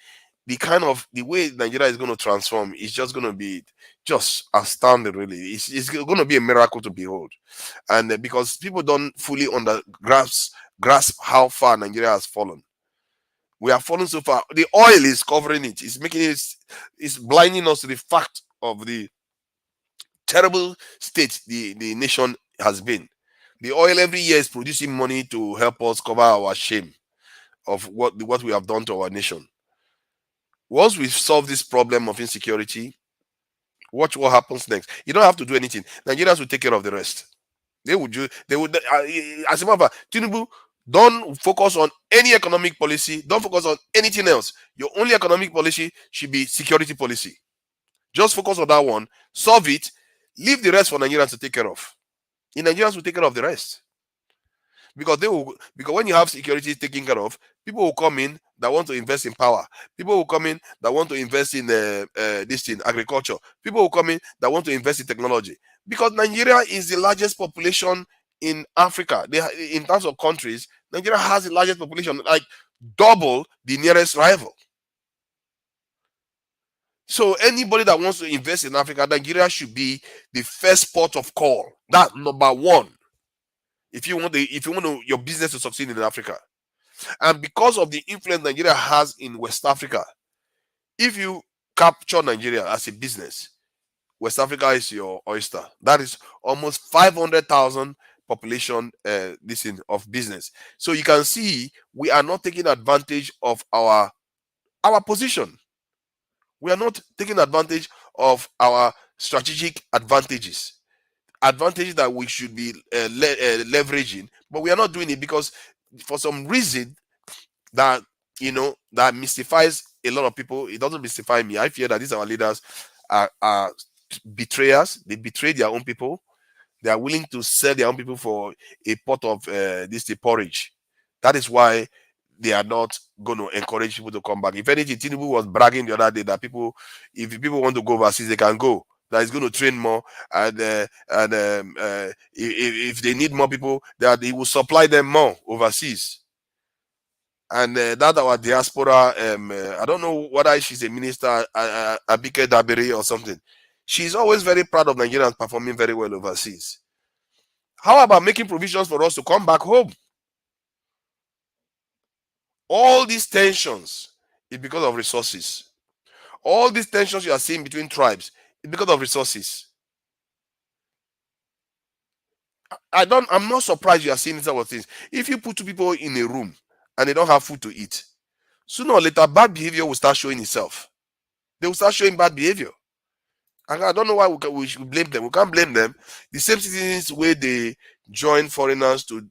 the way Nigeria is going to transform is just going to be just astounding. Really, it's going to be a miracle to behold, and because people don't fully grasp how far Nigeria has fallen. We have fallen so far. The oil is covering it. It's making it's blinding us to the fact of the terrible state the nation has been. The oil every year is producing money to help us cover our shame of what we have done to our nation. Once we solve this problem of insecurity, watch what happens next. You don't have to do anything. Nigerians will take care of the rest. They would do. They would. As a matter of fact, Tinubu, don't focus on any economic policy. Don't focus on anything else. Your only economic policy should be security policy. Just focus on that one. Solve it. Leave the rest for Nigerians to take care of. The Nigerians will take care of the rest. Because when you have security taken care of, people will come in that want to invest in power. People will come in that want to invest in this in agriculture. People will come in that want to invest in technology. Because Nigeria is the largest population in Africa. In terms of countries, Nigeria has the largest population, like double the nearest rival. So anybody that wants to invest in Africa, Nigeria should be the first port of call. That's number one. If you want your business to succeed in Africa. And because of the influence Nigeria has in West Africa, if you capture Nigeria as a business, West Africa is your oyster. That is almost 500,000 population of business. So you can see we are not taking advantage of our position. We are not taking advantage of our strategic advantages that we should be leveraging, but we are not doing it because for some reason that that mystifies a lot of people. It doesn't mystify me. I fear that these our leaders are betrayers. They betray their own people. They are willing to sell their own people for a pot of porridge. That is why they are not going to encourage people to come back. If anything, Tinubu was bragging the other day that if people want to go overseas, they can go. That is going to train more, and if they need more people, that he will supply them more overseas. And that our diaspora, I don't know whether she's a minister, Abike Dabiri or something. She's always very proud of Nigerians performing very well overseas. How about making provisions for us to come back home? All these tensions is because of resources. All these tensions you are seeing between tribes is because of resources. I'm not surprised you are seeing these of things. If you put two people in a room and they don't have food to eat, sooner or later bad behavior will start showing itself. They will start showing bad behavior. And I don't know why we should blame them. We can't blame them. The same citizens where they join foreigners to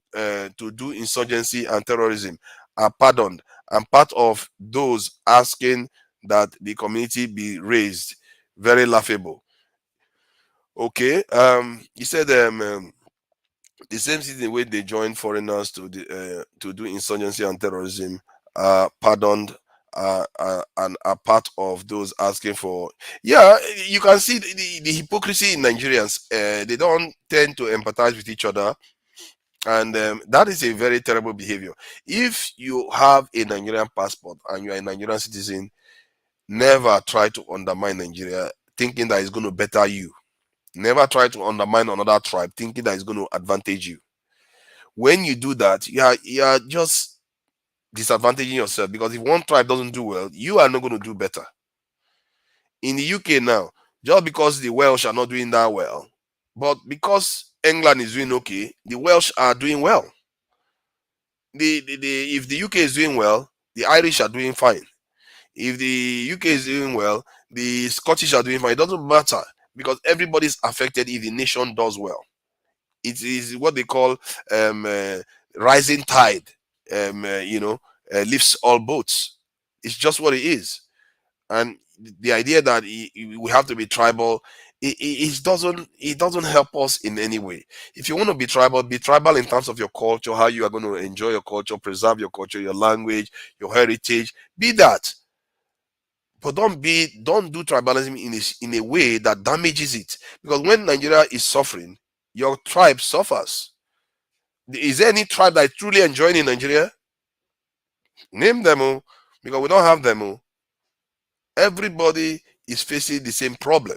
do insurgency and terrorism are pardoned, and part of those asking that the community be raised. Very laughable. Okay. He said the same citizen where they join foreigners to do insurgency and terrorism are pardoned, and are part of those asking for. Yeah, you can see the hypocrisy in Nigerians. They don't tend to empathize with each other, and that is a very terrible behavior. If you have a Nigerian passport and you are a Nigerian citizen, never try to undermine Nigeria thinking that it's going to better you. Never try to undermine another tribe thinking that it's going to advantage you. When you do that, you are just disadvantaging yourself, because if one tribe doesn't do well, you are not going to do better. In the UK now, just because the Welsh are not doing that well, but because England is doing okay, the Welsh are doing well. If the UK is doing well, the Irish are doing fine. If the UK is doing well, the Scottish are doing fine. It doesn't matter, because everybody's affected if the nation does well. It is what they call rising tide, lifts all boats. It's just what it is. And the idea that we have to be tribal, it doesn't help us in any way. If you want to be tribal in terms of your culture, how you are going to enjoy your culture, preserve your culture, your language, your heritage. Be that. But don't do tribalism in a way that damages it. Because when Nigeria is suffering, your tribe suffers. Is there any tribe that is truly enjoying in Nigeria? Name them all, because we don't have them all. Everybody is facing the same problem.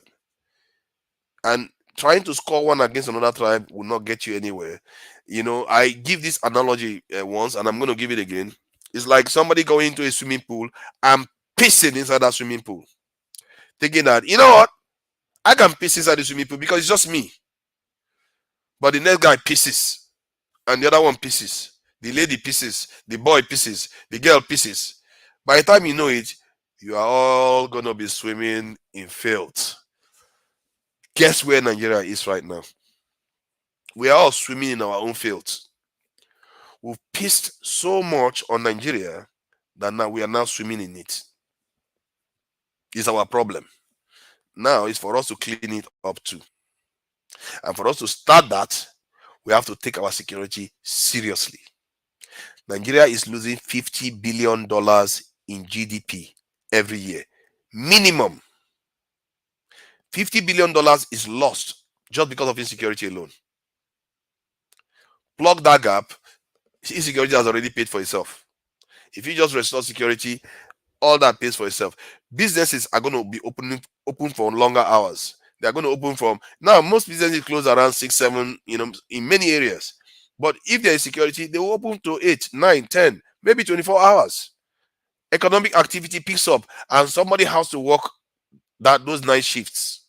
And trying to score one against another tribe will not get you anywhere. I give this analogy once, and I'm going to give it again. It's like somebody going into a swimming pool and pissing inside that swimming pool, thinking that, you know what, I can piss inside the swimming pool because it's just me. But the next guy pisses, and the other one pisses. The lady pisses, the boy pisses, the girl pisses. By the time you know it, you are all going to be swimming in filth. Guess where Nigeria is right now? We are all swimming in our own filth. We've pissed so much on Nigeria that now we are now swimming in it. It's our problem. Now it's for us to clean it up too. And for us to start that, we have to take our security seriously. Nigeria is losing $50 billion in GDP every year. Minimum. $50 billion is lost just because of insecurity alone. Plug that gap, insecurity has already paid for itself. If you just restore security, all that pays for itself. Businesses are going to be open for longer hours. They're going to open from now. Most businesses close around 6, 7, in many areas. But if there is security, they will open to 8, 9, 10, maybe 24 hours. Economic activity picks up, and somebody has to work those night shifts.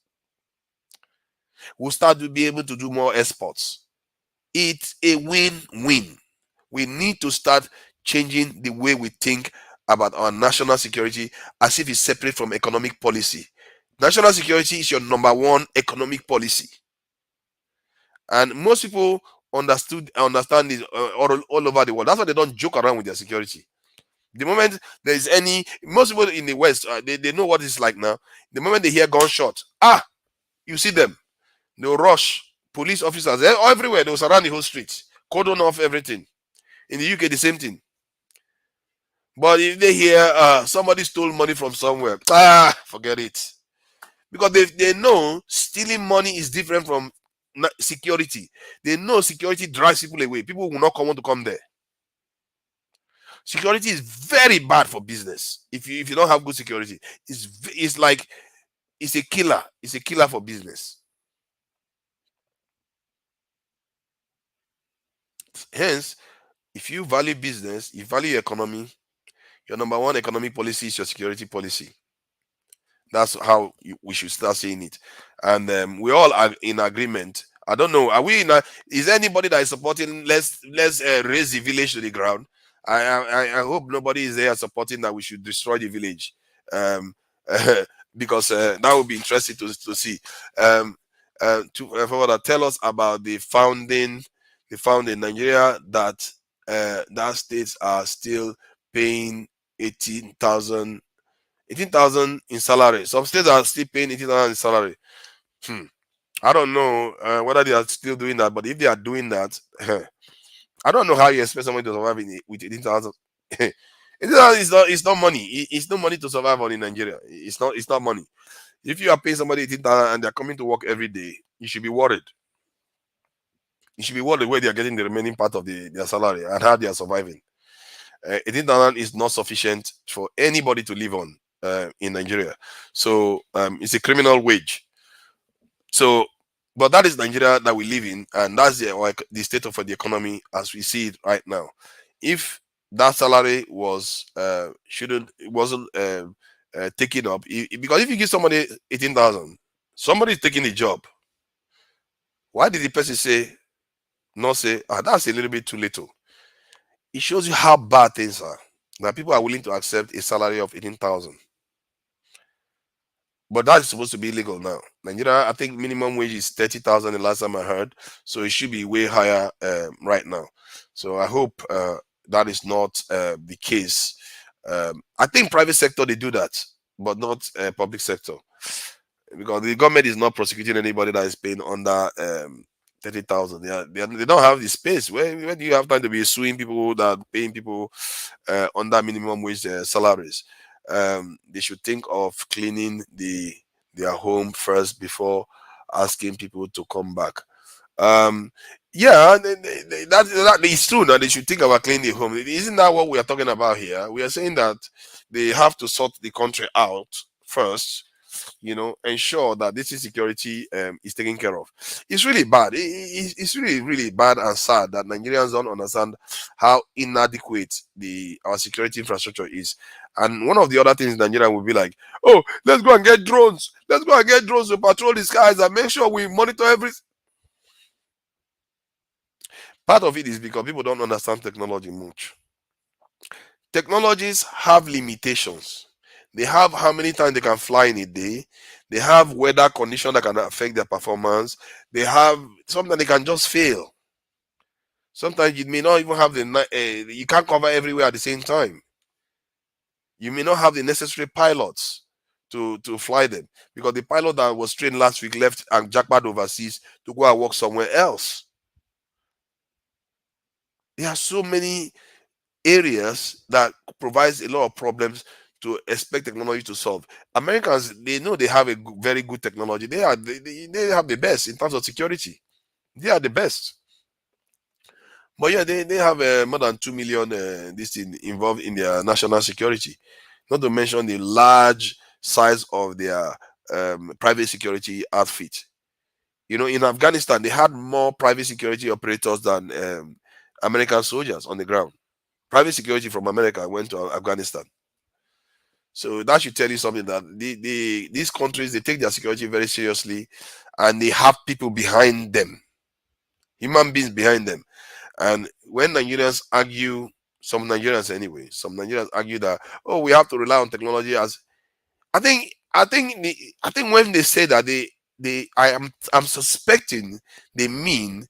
We'll start to be able to do more exports. It's a win-win. We need to start changing the way we think about our national security as if it's separate from economic policy. National security is your number one economic policy. And most people understand this all over the world. That's why they don't joke around with their security. The moment there is most people in the West, they know what it's like now. The moment they hear gunshot, you see them. They'll rush. Police officers, everywhere, they'll surround the whole street. Cordon off everything. In the UK, the same thing. But if they hear somebody stole money from somewhere, forget it. Because they know stealing money is different from security. They know security drives people away. People will not want to come there. Security is very bad for business. If you don't have good security, it's a killer. It's a killer for business. Hence, if you value business, you value your economy, your number one economic policy is your security policy. That's how we should start saying it. And we all are in agreement I don't know. Are we? Is there anybody that is supporting? Let's raise the village to the ground. I hope nobody is there supporting that we should destroy the village, because that would be interesting to see. Further, tell us about the founding Nigeria that that states are still paying 18,000 in salary. Some states are still paying 18,000 in salary. I don't know whether they are still doing that, but if they are doing that, I don't know how you expect somebody to survive with 18,000. 18,000 it's not money. It's no money to survive on in Nigeria. It's not money. If you are paying somebody 18,000 and they're coming to work every day, you should be worried. You should be worried where they are getting the remaining part of their salary and how they are surviving. 18,000 is not sufficient for anybody to live on in Nigeria. So it's a criminal wage. So, but that is Nigeria that we live in, and that's the state of the economy as we see it right now. If that salary wasn't taken up, because if you give somebody 18,000, somebody is taking the job. Why did the person say, that's a little bit too little? It shows you how bad things are. That people are willing to accept a salary of 18,000. But that is supposed to be illegal now. Nigeria, I think minimum wage is 30,000 the last time I heard. So it should be way higher right now. So I hope that is not the case. I think private sector, they do that, but not public sector. Because the government is not prosecuting anybody that is paying under 30,000. They don't have the space. Where do you have time to be suing people that are paying people under minimum wage salaries? They should think of cleaning their home first before asking people to come back. Yeah, that is true. Now they should think about cleaning the home. Isn't that what we are talking about here? We are saying that they have to sort the country out first, ensure that this insecurity is taken care of. It's really bad. It's really, really bad and sad that Nigerians don't understand how inadequate our security infrastructure is. And one of the other things Nigeria will be like, oh, let's go and get drones. Let's go and get drones to patrol the skies and make sure we monitor everything. Part of it is because people don't understand technology much. Technologies have limitations. They have how many times they can fly in a day. They have weather conditions that can affect their performance. They have sometimes they can just fail. Sometimes you may not even have you can't cover everywhere at the same time. You may not have the necessary pilots to fly them, because the pilot that was trained last week left and jackpot overseas to go and work somewhere else. There are so many areas that provides a lot of problems to expect technology to solve. Americans, they know they have a very good technology. They have the best in terms of security. They are the best. But yeah, they have more than 2 million this thing involved in their national security. Not to mention the large size of their private security outfit. In Afghanistan, they had more private security operators than American soldiers on the ground. Private security from America went to Afghanistan. So that should tell you something, that these countries, they take their security very seriously, and they have people behind them, human beings behind them. And when Nigerians argue, some Nigerians argue that, oh, we have to rely on technology as, I think when they say that, I'm suspecting they mean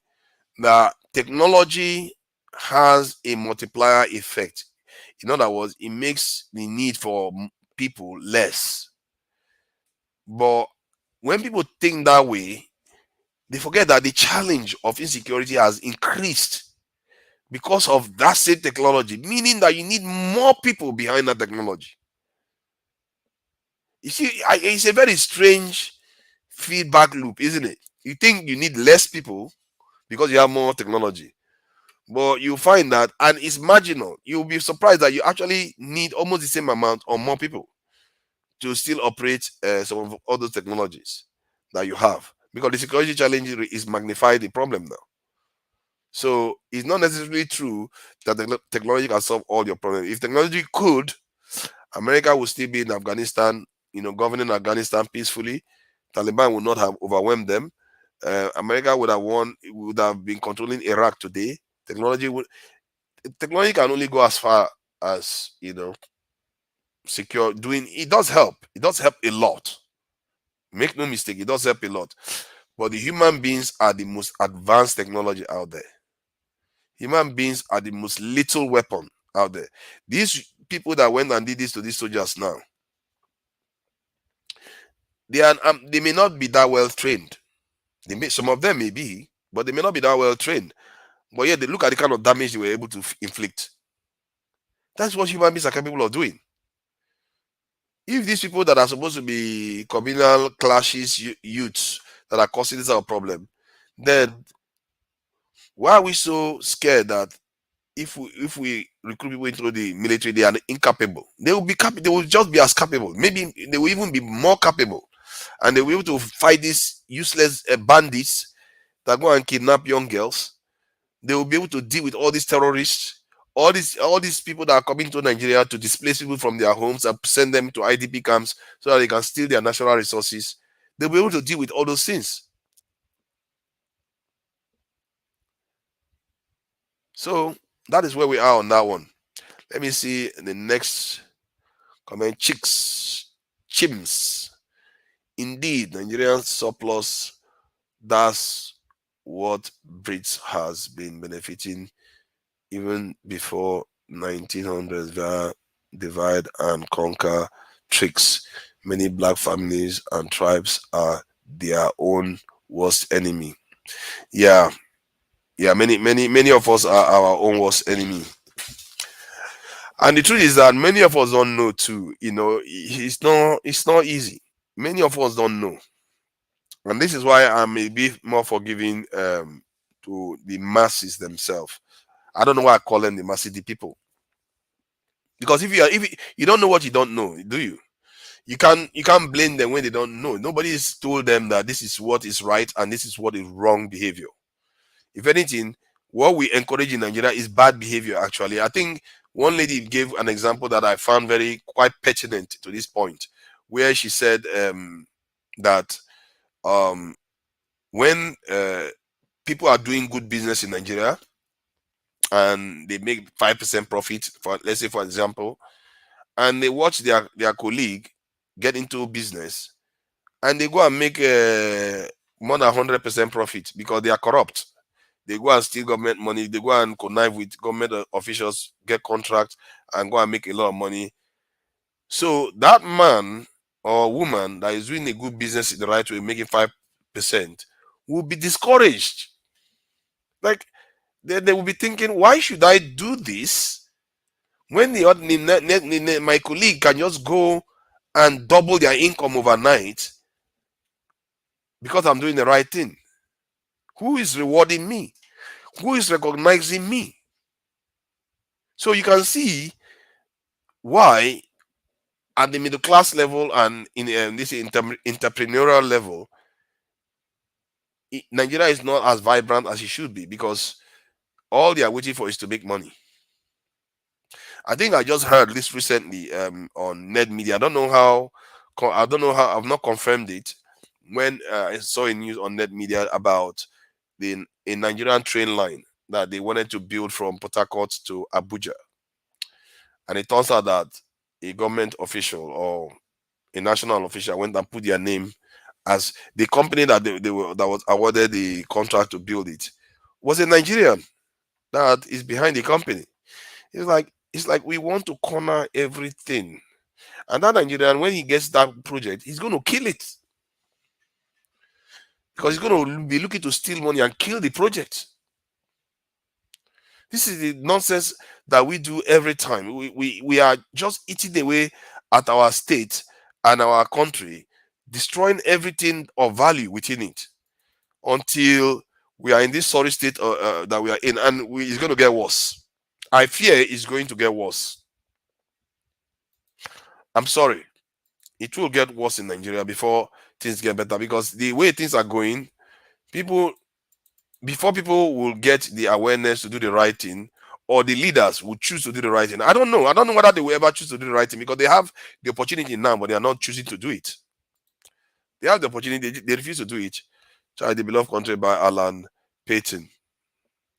that technology has a multiplier effect. In other words, it makes the need for people less. But when people think that way, they forget that the challenge of insecurity has increased because of that same technology, meaning that you need more people behind that technology. You see, it's a very strange feedback loop, isn't it? You think you need less people because you have more technology, but you find that, and it's marginal. You'll be surprised that you actually need almost the same amount or more people to still operate some of other technologies that you have, because the security challenge is magnified the problem now. So it's not necessarily true that the technology can solve all your problems. If technology could, America would still be in Afghanistan, governing Afghanistan peacefully. Taliban would not have overwhelmed them. America would have won, would have been controlling Iraq today. Technology can only go as far as, you know, secure doing. It does help. It does help a lot. Make no mistake, it does help a lot. But the human beings are the most advanced technology out there. Human beings are the most lethal weapon out there. These people that went and did this to these soldiers now, they may not be that well trained. Some of them may be, but they may not be that well trained. But yeah, they look at the kind of damage they were able to inflict. That's what human beings are capable of doing. If these people that are supposed to be communal clashes, youths that are causing this our problem, then why are we so scared that if we recruit people into the military, they are incapable? They will be they will just be as capable. Maybe they will even be more capable, and they will be able to fight these useless bandits that go and kidnap young girls. They will be able to deal with all these terrorists, all these people that are coming to Nigeria to displace people from their homes and send them to IDP camps so that they can steal their natural resources. They'll be able to deal with all those things. So that is where we are on that one. Let me see the next comment. Chimps. Indeed, Nigerian surplus. That's what Brits has been benefiting even before 1900s via divide and conquer tricks. Many black families and tribes are their own worst enemy. Yeah, many of us are our own worst enemy. And the truth is that many of us don't know too. You know, it's not easy. Many of us don't know. And this is why I'm a bit more forgiving to the masses themselves. I don't know why I call them the masses, the people. Because if you don't know what you don't know, do you? You can't blame them when they don't know. Nobody has told them that this is what is right and this is what is wrong behavior. If anything, what we encourage in Nigeria is bad behavior. Actually, I think one lady gave an example that I found quite pertinent to this point, where she said that when people are doing good business in Nigeria and they make 5% profit, for let's say for example, and they watch their colleague get into business and they go and make more than 100% profit because they are corrupt. They go and steal government money. They go and connive with government officials, get contracts, and go and make a lot of money. So that man or woman that is doing a good business in the right way, making 5%, will be discouraged. Like they will be thinking, why should I do this when my colleague can just go and double their income overnight because I'm doing the right thing? Who is rewarding me? Who is recognizing me? So you can see why at the middle class level and in this entrepreneurial level, Nigeria is not as vibrant as it should be, because all they are waiting for is to make money. I think I just heard this recently on net media. I don't know how. I've not confirmed it. When I saw a news on net media about a Nigerian train line that they wanted to build from Port Harcourt to Abuja, and it turns out that a government official or a national official went and put their name as the company that that was awarded the contract to build it was a Nigerian that is behind the company. It's like we want to corner everything. And that Nigerian, when he gets that project, he's going to kill it. Because he's going to be looking to steal money and kill the project. This is the nonsense that we do every time. We are just eating away at our state and our country, destroying everything of value within it, until we are in this sorry state that we are in, and it's going to get worse. I fear it's going to get worse. I'm sorry. It will get worse in Nigeria before things get better, because the way things are going, before people will get the awareness to do the right thing, or the leaders will choose to do the right thing. I don't know whether they will ever choose to do the right thing, because they have the opportunity now, but they are not choosing to do it. They have the opportunity, they refuse to do it. Child, the Beloved Country by Alan Payton.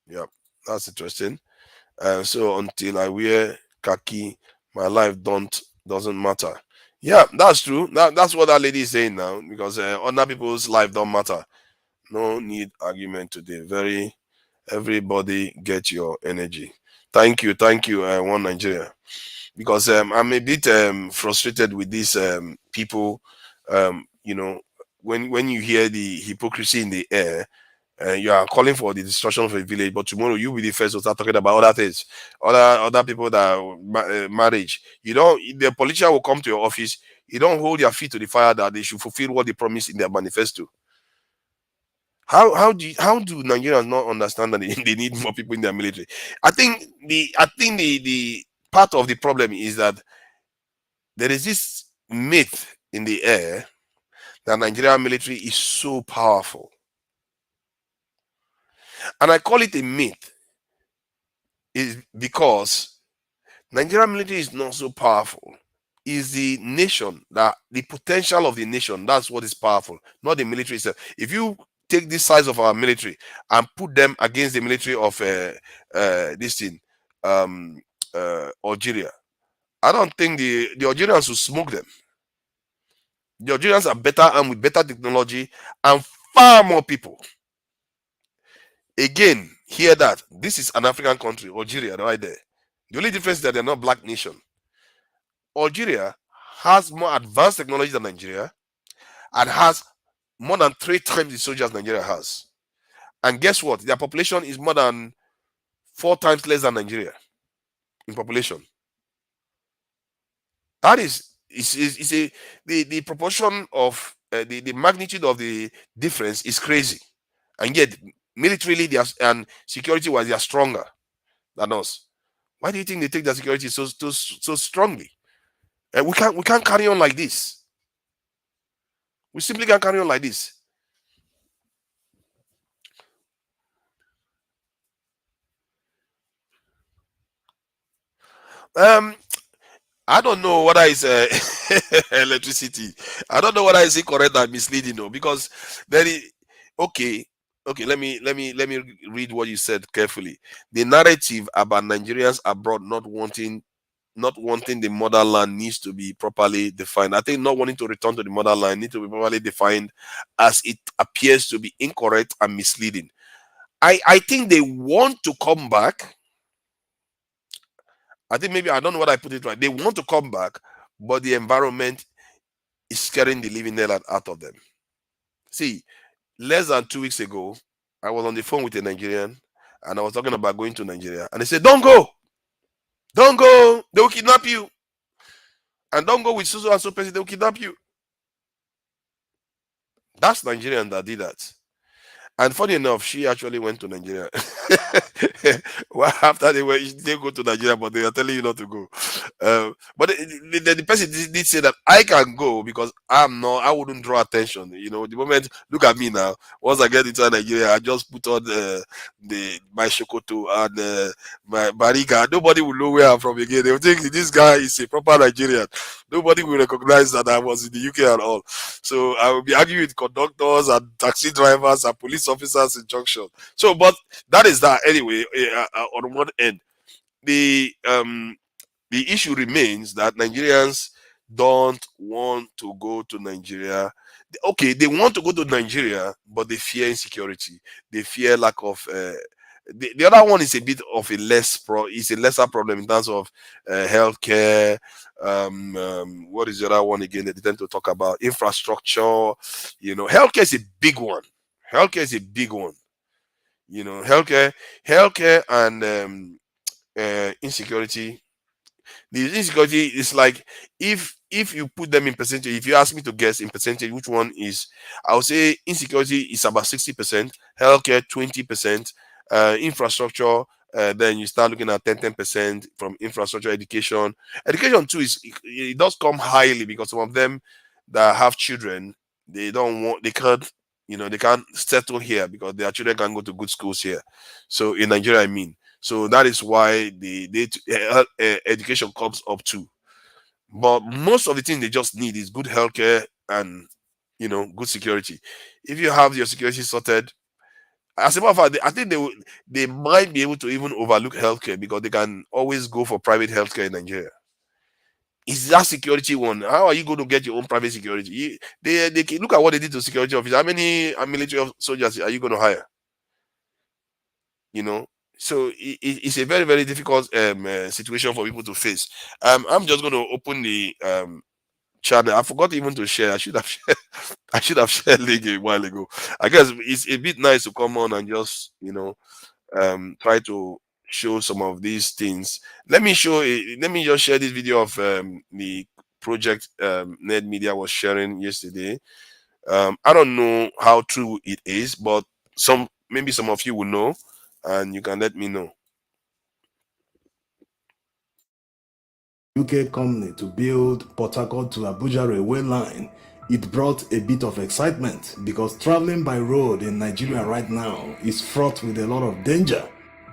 Yeah, that's interesting. So until I wear khaki, my life doesn't matter. Yeah, that's true. That's what that lady is saying now, because other people's life don't matter. No need argument today. Everybody get your energy. Thank you, One Nigeria. Because I'm a bit frustrated with these people. You know, when you hear the hypocrisy in the air, you are calling for the destruction of a village, but tomorrow you will be the first to start talking about other things, other people that marriage. You don't. The politician will come to your office. You don't hold your feet to the fire that they should fulfill what they promised in their manifesto. How do Nigerians not understand that they need more people in their military? I think the part of the problem is that there is this myth in the air that Nigerian military is so powerful, and I call it a myth is because Nigerian military is not so powerful. Is the nation, that the potential of the nation, that's what is powerful, not the military itself. If you take this size of our military and put them against the military of this thing, Algeria, I don't think the Algerians will smoke them. The Algerians are better and with better technology and far more people. Again, hear that this is an African country, Algeria, right there. The only difference is that they're not black nation. Algeria has more advanced technology than Nigeria and has more than 3 times the soldiers Nigeria has. And guess what? Their population is more than 4 times less than Nigeria in population. That is the proportion of the magnitude of the difference is crazy. And yet militarily and security wise they are stronger than us. Why do you think they take their security so strongly? We can't carry on like this. We simply can't carry on like this. I don't know whether it's electricity. I don't know whether it's incorrect and misleading, though, because there is okay. Let me read what you said carefully. The narrative about Nigerians abroad not wanting the motherland needs to be properly defined. I think not wanting to return to the motherland needs to be properly defined, as it appears to be incorrect and misleading. I think they want to come back. I think maybe I don't know what I put it right. They want to come back, but the environment is scaring the living hell out of them. See, less than 2 weeks ago, I was on the phone with a Nigerian and I was talking about going to Nigeria. And they said, Don't go. Don't go. They will kidnap you. And don't go with so and so person, they will kidnap you. That's Nigerian that did that. And funny enough, she actually went to Nigeria. Well, after they go to Nigeria, but they are telling you not to go. But the person did say that I can go because I wouldn't draw attention. The moment, look at me now. Once I get into Nigeria, I just put on my shokoto and my bariga. Nobody will know where I'm from again. They will think this guy is a proper Nigerian. Nobody will recognize that I was in the UK at all. So I will be arguing with conductors and taxi drivers and police officers in junction. So, but that is that anyway. On one end, the issue remains that Nigerians don't want to go to Nigeria. Okay, they want to go to Nigeria, but they fear insecurity. They fear lack of. The other one is a bit of a lesser problem in terms of healthcare. What is the other one again that they tend to talk about? Infrastructure. Healthcare is a big one. Healthcare and insecurity. The insecurity is like, if you put them in percentage, if you ask me to guess in percentage which one is, I would say insecurity is about 60%, healthcare 20%, infrastructure, then you start looking at 10% from infrastructure. Education too it does come highly, because some of them that have children, they can't settle here because their children can go to good schools here. So in Nigeria, I mean. So that is why the education comes up too. But most of the things they just need is good healthcare and good security. If you have your security sorted, as a matter of fact, I think they might be able to even overlook healthcare because they can always go for private healthcare in Nigeria. Is that security one? How are you going to get your own private security? They can look at what they did to security officers. How many military soldiers are you going to hire? So it's a very, very difficult situation for people to face. I'm just going to open the channel. I forgot even to share. I should have shared. I should have shared link a while ago. I guess it's a bit nice to come on and just try to show some of these things. Let me just share this video of the project Ned Media was sharing yesterday. I don't know how true it is, but maybe some of you will know, and you can let me know. UK company to build Port Harcourt to Abuja railway line, it brought a bit of excitement because traveling by road in Nigeria right now is fraught with a lot of danger.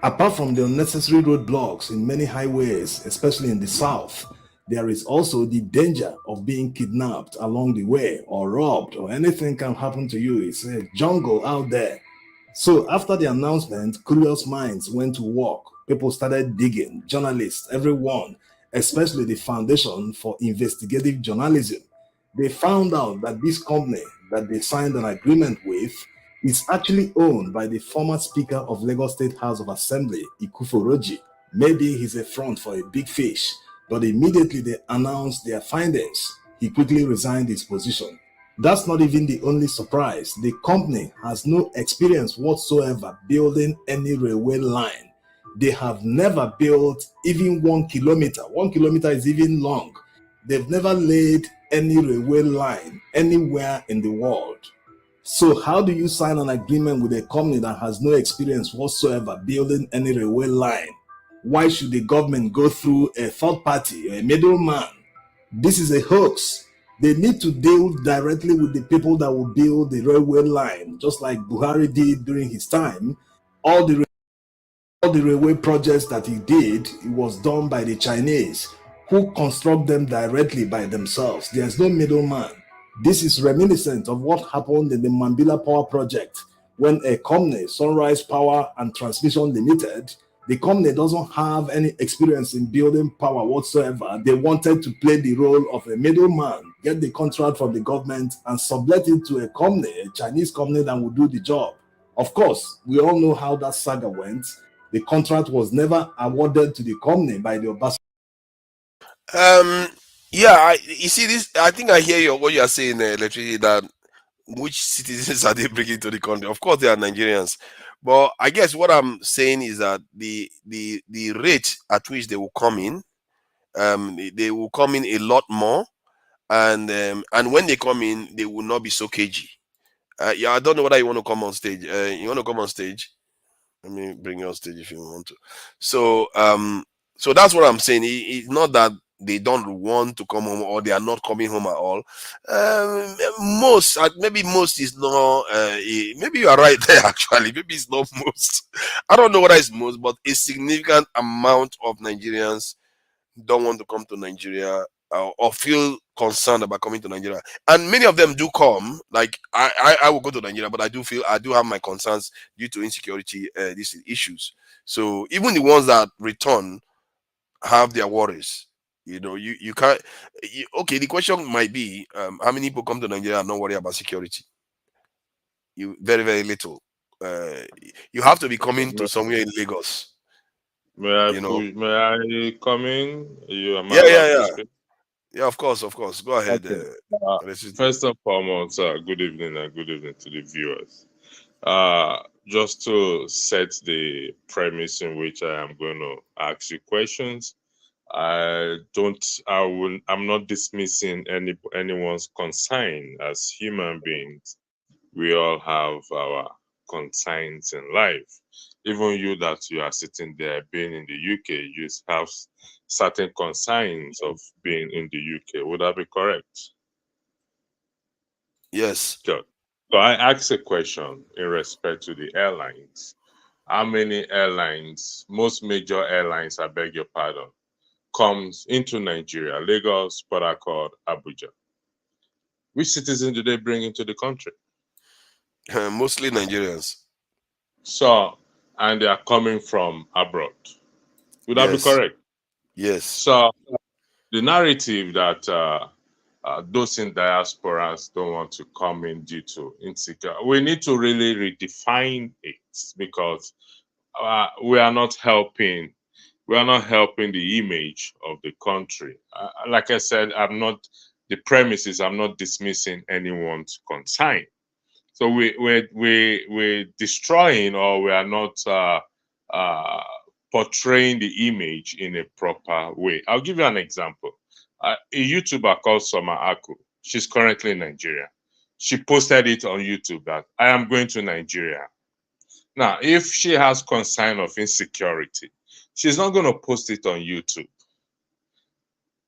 Apart from the unnecessary roadblocks in many highways, especially in the south, there is also the danger of being kidnapped along the way or robbed, or anything can happen to you. It's a jungle out there. So after the announcement, curious minds went to work. People started digging, journalists, everyone, especially the Foundation for Investigative Journalism. They found out that this company that they signed an agreement with is actually owned by the former Speaker of Lagos State House of Assembly, Ikuforoji. Maybe he's a front for a big fish, but immediately they announced their findings, he quickly resigned his position. That's not even the only surprise. The company has no experience whatsoever building any railway line. They have never built even 1 kilometer. 1 kilometer is even long. They've never laid any railway line anywhere in the world. So how do you sign an agreement with a company that has no experience whatsoever building any railway line? Why should the government go through a third party, a middleman? This is a hoax. They need to deal directly with the people that will build the railway line, just like Buhari did during his time. All the railway projects that he did, it was done by the Chinese, who construct them directly by themselves. There's no middleman. This is reminiscent of what happened in the Mambila Power Project, when a company, Sunrise Power and Transmission Limited, the company doesn't have any experience in building power whatsoever. They wanted to play the role of a middleman, get the contract from the government and sublet it to a company, a Chinese company that would do the job. Of course, we all know how that saga went. The contract was never awarded to the company by the Obasanjo. Yeah, you see this. I think I hear what you are saying, literally, that which citizens are they bringing to the country? Of course, they are Nigerians, but I guess what I'm saying is that the rate at which they will come in, they will come in a lot more, and when they come in, they will not be so cagey. Yeah, I don't know whether you want to come on stage. You want to come on stage? Let me bring you on stage if you want to. So that's what I'm saying. It's not that they don't want to come home or they are not coming home at all. Maybe most is not. Maybe you are right there. Actually, maybe it's not most. I don't know whether it's most, but a significant amount of Nigerians don't want to come to Nigeria or feel concerned about coming to Nigeria. And many of them do come. Like I will go to Nigeria, but I do have my concerns due to insecurity, these issues. So even the ones that return have their worries. You can't. Okay, the question might be, how many people come to Nigeria and not worry about security? You very, very little. You have to be coming to somewhere in Lagos. May I come in? Am I Yeah, allowed yeah, to yeah. speak? Yeah, of course, of course. Go ahead. Okay. First and foremost, good evening and good evening to the viewers. Just to set the premise in which I am going to ask you questions, I'm not dismissing anyone's concern as human beings. We all have our concerns in life. Even you that you are sitting there being in the UK, you have certain concerns of being in the UK. Would that be correct? Yes. Good. So I asked a question in respect to the airlines. How many airlines, most major airlines, I beg your pardon, comes into Nigeria, Lagos, Port Harcourt, Abuja? Which citizens do they bring into the country? Mostly Nigerians. So, and they are coming from abroad. Would that be Yes. correct? Yes. So, the narrative that those in diasporas don't want to come in due to insecurity, we need to really redefine it, because we are not helping. We are not helping the image of the country. Like I said, the premises. I'm not dismissing anyone's concern. So we're destroying, or we are not portraying the image in a proper way. I'll give you an example. A YouTuber called Soma Aku. She's currently in Nigeria. She posted it on YouTube that I am going to Nigeria. Now, if she has concern of insecurity, she's not going to post it on YouTube.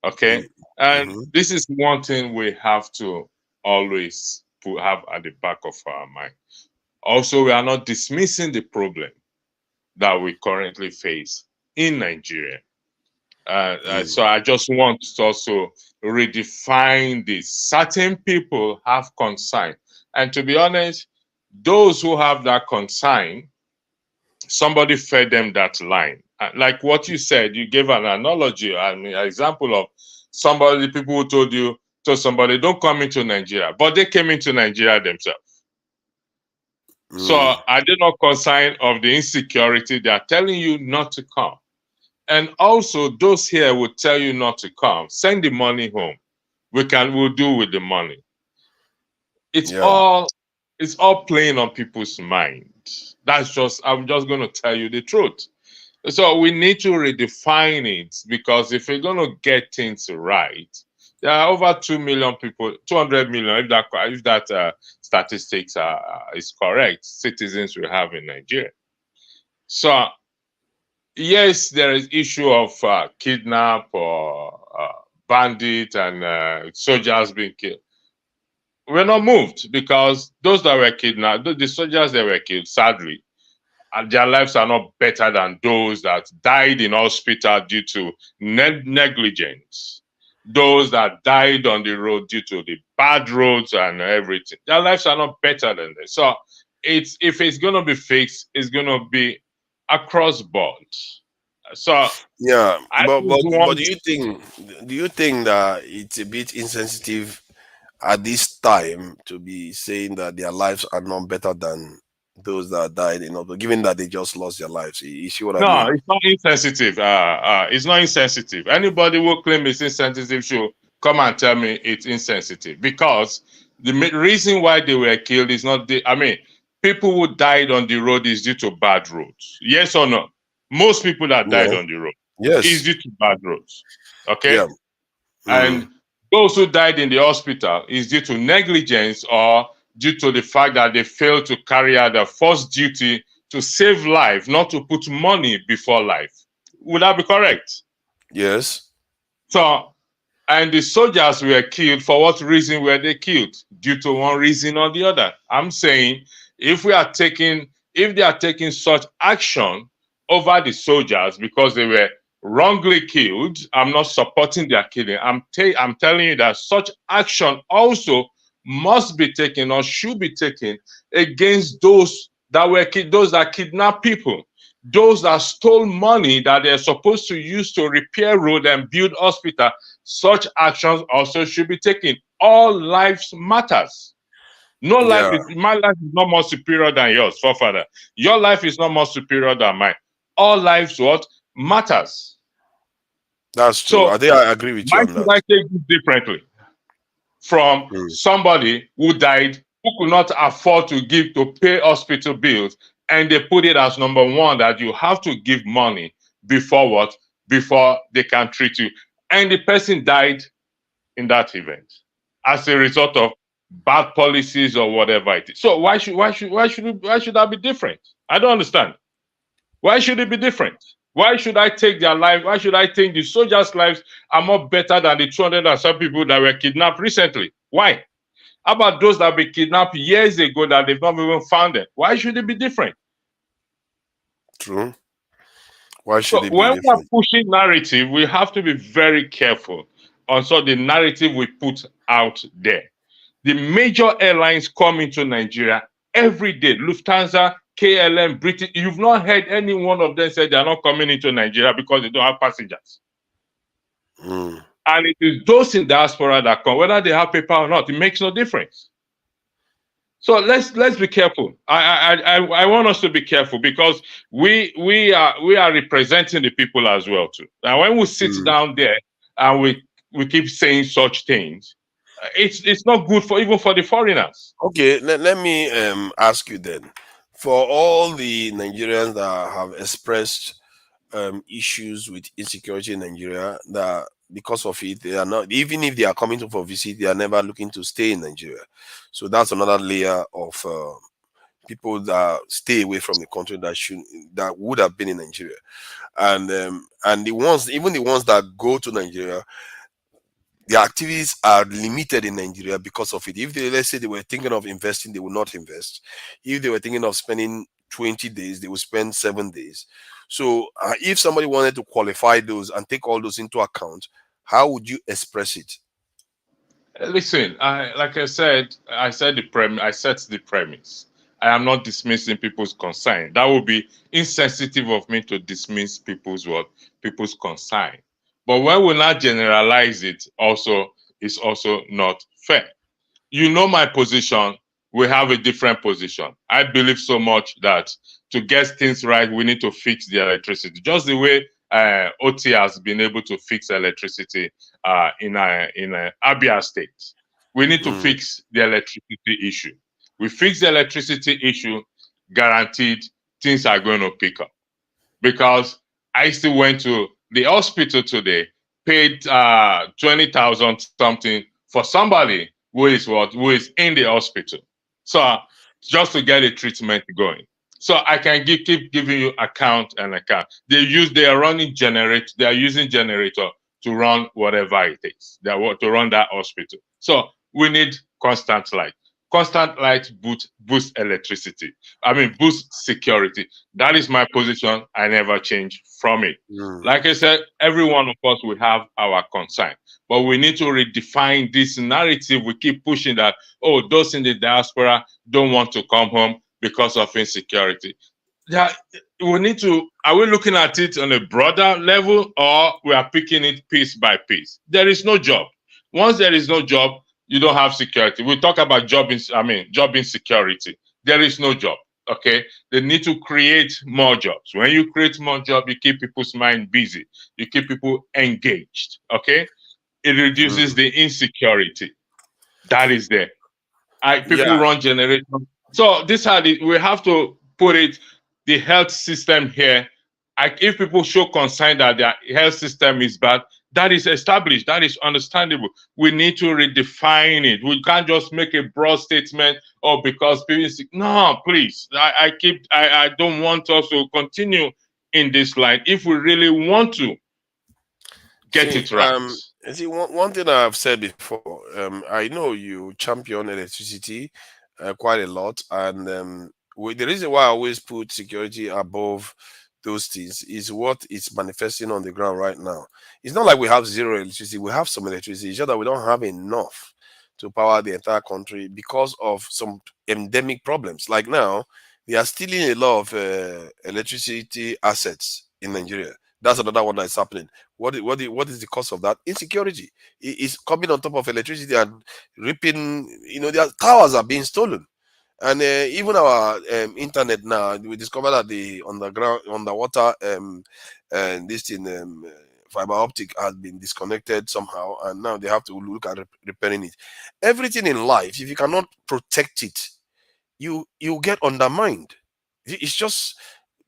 Okay? And this is one thing we have to always have at the back of our mind. Also, we are not dismissing the problem that we currently face in Nigeria. So I just want to also redefine this. Certain people have concern. And to be honest, those who have that concern, somebody fed them that line. Like what you said, you gave an analogy, an example of people who told somebody, don't come into Nigeria, but they came into Nigeria themselves. So are they not concerned of the insecurity? They are telling you not to come. And also those here will tell you not to come. Send the money home. We'll do with the money. It's all playing on people's mind. I'm just going to tell you the truth. So we need to redefine it, because if we're going to get things right, there are over 2 million people, 200 million, if that statistics is correct, citizens we have in Nigeria. So yes, there is issue of kidnap or bandit and soldiers being killed. We're not moved, because those that were kidnapped, the soldiers that were killed, sadly, and their lives are not better than those that died in hospital due to negligence. Those that died on the road due to the bad roads and everything. Their lives are not better than this. So if it's going to be fixed, it's going to be across board. So yeah, but do you think that it's a bit insensitive at this time to be saying that their lives are not better than those that died, given that they just lost their lives? You see what I mean? No, it's not insensitive. It's not insensitive. Anybody who claims it's insensitive should come and tell me it's insensitive, because the reason why they were killed is not people who died on the road is due to bad roads. Yes or no? Most people that died on the road is due to bad roads. Okay? Yeah. And those who died in the hospital is due to negligence or due to the fact that they failed to carry out their first duty to save life, not to put money before life. Would that be correct? Yes. So, and the soldiers were killed. For what reason were they killed? Due to one reason or the other. I'm saying if they are taking such action over the soldiers because they were wrongly killed, I'm not supporting their killing. I'm telling you that such action also must be taken or should be taken against those that kidnap people, those that stole money that they're supposed to use to repair road and build hospital. Such actions also should be taken. All lives matters. My life is not more superior than yours, forefather. Your life is not more superior than mine. All lives matters. That's true. I think I agree with you on that. Why should I take this differently from somebody who died, who could not afford to pay hospital bills, and they put it as number one that you have to give money before they can treat you, and the person died in that event as a result of bad policies or whatever it is. So why should that be different? I don't understand. Why should it be different? Why should I take their life? Why should I think the soldiers' lives are more better than the 200 and some people that were kidnapped recently? Why? How about those that were kidnapped years ago that they've not even found them? Why should it be different? True. Why should it be when different? we are pushing narrative, we have to be very careful on the narrative we put out there. The major airlines come into Nigeria every day. Lufthansa, KLM, British. You've not heard any one of them say they're not coming into Nigeria because they don't have passengers. And it is those in diaspora that come, whether they have paper or not, it makes no difference. So let's be careful. I want us to be careful because we are representing the people as well too. And when we sit down there and we keep saying such things, it's not good for even for the foreigners. Okay, let me ask you then, for all the Nigerians that have expressed issues with insecurity in Nigeria, that because of it they are not, even if they are coming to for visit, they are never looking to stay in Nigeria. So that's another layer of people that stay away from the country that would have been in Nigeria, and the ones, even the ones that go to Nigeria, the activities are limited in Nigeria because of it. If they, let's say they were thinking of investing, they will not invest. If they were thinking of spending 20 days, they will spend 7 days. So if somebody wanted to qualify those and take all those into account, how would you express it? Listen, like I said the premise. I set the premise. I am not dismissing people's concern. That would be insensitive of me to dismiss people's concern. But when we not generalize it, it's also not fair. You know my position. We have a different position. I believe so much that to get things right, we need to fix the electricity. Just the way OT has been able to fix electricity in Abia State. We need to fix the electricity issue. We fix the electricity issue, guaranteed things are going to pick up. Because I still went to the hospital today, paid 20,000 something for somebody who is in the hospital. So just to get a treatment going. So I can keep giving you account. They are running generator, they are using generator to run whatever it is. They want to run that hospital. So we need constant light. Constant light boost electricity. Boost security. That is my position. I never change from it. Like I said, every one of us will have our concern, but we need to redefine this narrative. We keep pushing that, oh, those in the diaspora don't want to come home because of insecurity. We need to, are we looking at it on a broader level, or we are picking it piece by piece? There is no job. Once there is no job, you don't have security. We talk about job insecurity. There is no job. Okay, they need to create more jobs. When you create more jobs, you keep people's mind busy. You keep people engaged. Okay, it reduces the insecurity that is there. People run generation. So we have to put it. The health system here. If people show concern that their health system is bad, that is established. That is understandable. We need to redefine it. We can't just make a broad statement, oh, because people sick. No, please. I don't want us to continue in this line if we really want to get it right. See, one thing I've said before, I know you champion electricity quite a lot, and the reason why I always put security above those things is what is manifesting on the ground right now. It's not like we have zero electricity. We have some electricity. It's just that we don't have enough to power the entire country because of some endemic problems. Like now, they are stealing a lot of electricity assets in Nigeria. That's another one that's happening. What is the cause of that? Insecurity. It's coming on top of electricity and ripping. Their towers are being stolen. And even our internet now, we discovered that the underwater this thing, fiber optic has been disconnected somehow, and now they have to look at repairing it. Everything in life, if you cannot protect it, you get undermined. It's just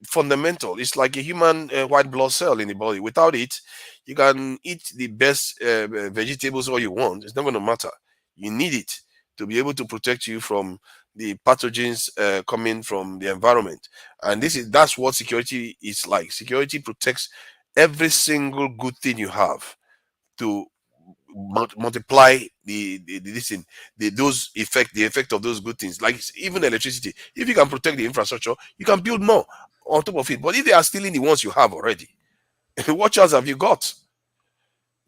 fundamental. It's like a human white blood cell in the body. Without it, you can eat the best vegetables all you want. It's not going to matter. You need it to be able to protect you from the pathogens coming from the environment. And that's what security is like. Security protects every single good thing you have to multiply the effect of those good things. Like even electricity. If you can protect the infrastructure, you can build more on top of it. But if they are stealing the ones you have already, what chance have you got?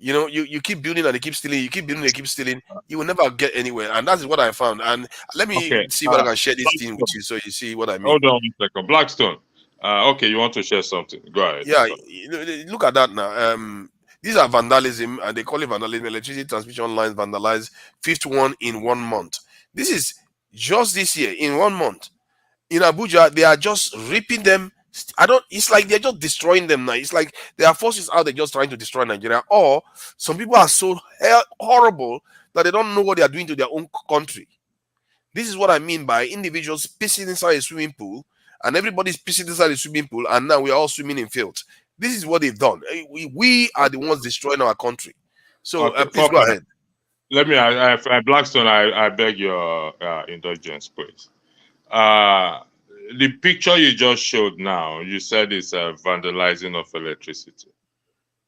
You know, you keep building and they keep stealing, you keep building, they keep stealing, you will never get anywhere. And that's what I found. And let me Okay. see what I can share this thing with Blackstone. you so you see what I mean. Hold on 1 second. Blackstone. Okay, you want to share something? Go ahead. Yeah, look at that now. These are vandalism, and they call it vandalism. Electricity transmission lines vandalized, fifth one in 1 month. This is just this year in 1 month. In Abuja, they are just ripping them. I don't. It's like they're just destroying them now. It's like there are forces out there just trying to destroy Nigeria. Or some people are so horrible that they don't know what they are doing to their own country. This is what I mean by individuals pissing inside a swimming pool, and everybody's pissing inside the swimming pool, and now we are all swimming in filth. This is what they've done. We are the ones destroying our country. So Okay, please go ahead. Let me, Blackstone, I beg your indulgence, please. The picture you just showed now, you said it's vandalizing of electricity,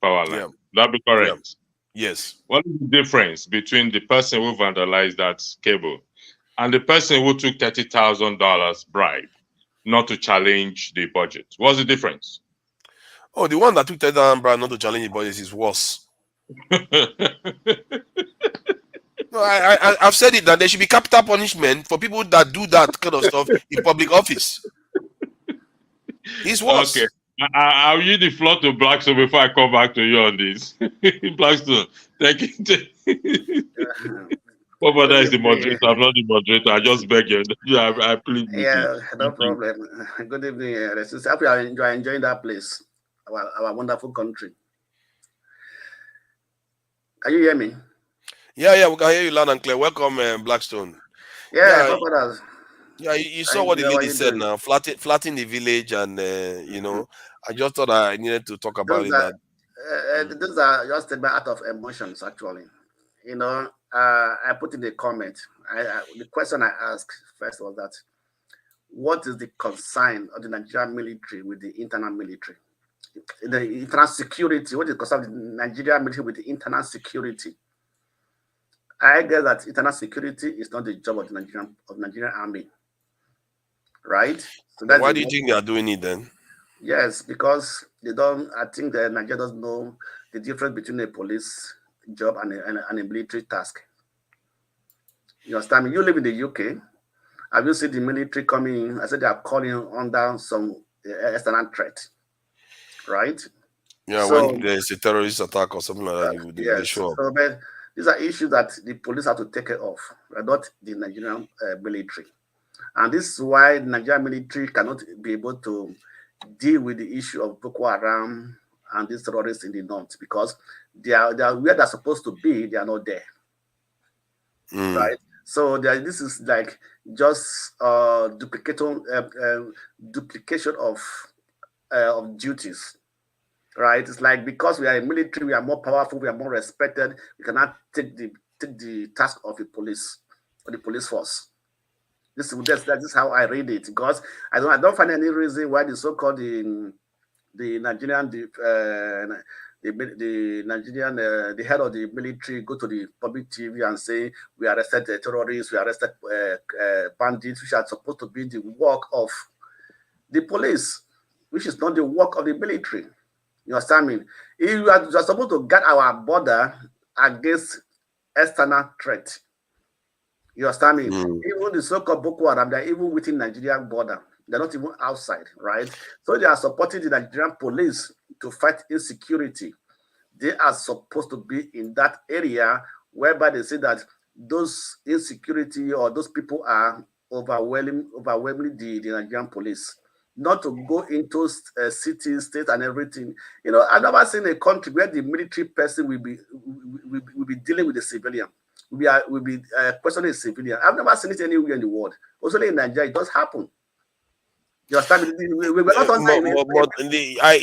power line. That be correct? Yeah. Yes. What is the difference between the person who vandalized that cable and the person who took $30,000 bribe not to challenge the budget? What's the difference? Oh, the one that took $30,000 bribe not to challenge the budget is worse. No, I've said it that there should be capital punishment for people that do that kind of stuff in public office. It's worse. Okay. I'll use the floor to Blackstone before I come back to you on this. Blackstone, thank you. What is the moderator? I'm not the moderator. I just beg you. I plead with you. Yeah, no problem. Good evening. Happy you are enjoying that place, our wonderful country. Can you hear me? Yeah, we can hear you loud and clear. Welcome, Blackstone. Yeah, you saw what the lady said now. Flatten the village, and you know, I just thought I needed to talk about Those are just out of emotions, actually. You know, I put in the comment. The question I asked first was that, what is the concern of the Nigerian military with the internal military? The internal security, what is the concern of the Nigerian military with the internal security? I guess that internal security is not the job of the Nigerian army, right? So why do you think they are doing it then? Yes, because they don't. I think that Nigeria doesn't know the difference between a police job and a military task. You understand me? You live in the UK. Have you seen the military coming in? I said they are calling under some external threat, right? Yeah, so, when there's a terrorist attack or something like that, they show up. So, but these are issues that the police have to take care of, not the Nigerian military. And this is why the Nigerian military cannot be able to deal with the issue of Boko Haram and these terrorists in the north, because they are where they're supposed to be, they are not there. Right? So this is like just duplication of duties. Right? It's like, because we are a military, we are more powerful, we are more respected, we cannot take the task of the police or the police force. This is how I read it, because I don't find any reason why the so-called the Nigerian the head of the military go to the public TV and say we arrested terrorists, we arrested bandits, which are supposed to be the work of the police, which is not the work of the military. You understand me? If you are supposed to guard our border against external threat. You understand me? Even the so-called Boko Haram, they're even within Nigerian border. They're not even outside, right? So they are supporting the Nigerian police to fight insecurity. They are supposed to be in that area whereby they say that those insecurity or those people are overwhelming the Nigerian police. Not to go into cities, states, and everything. You know, I've never seen a country where the military person will be dealing with a civilian. Will be questioning a civilian. I've never seen it anywhere in the world. Also in Nigeria, it does happen. You understand?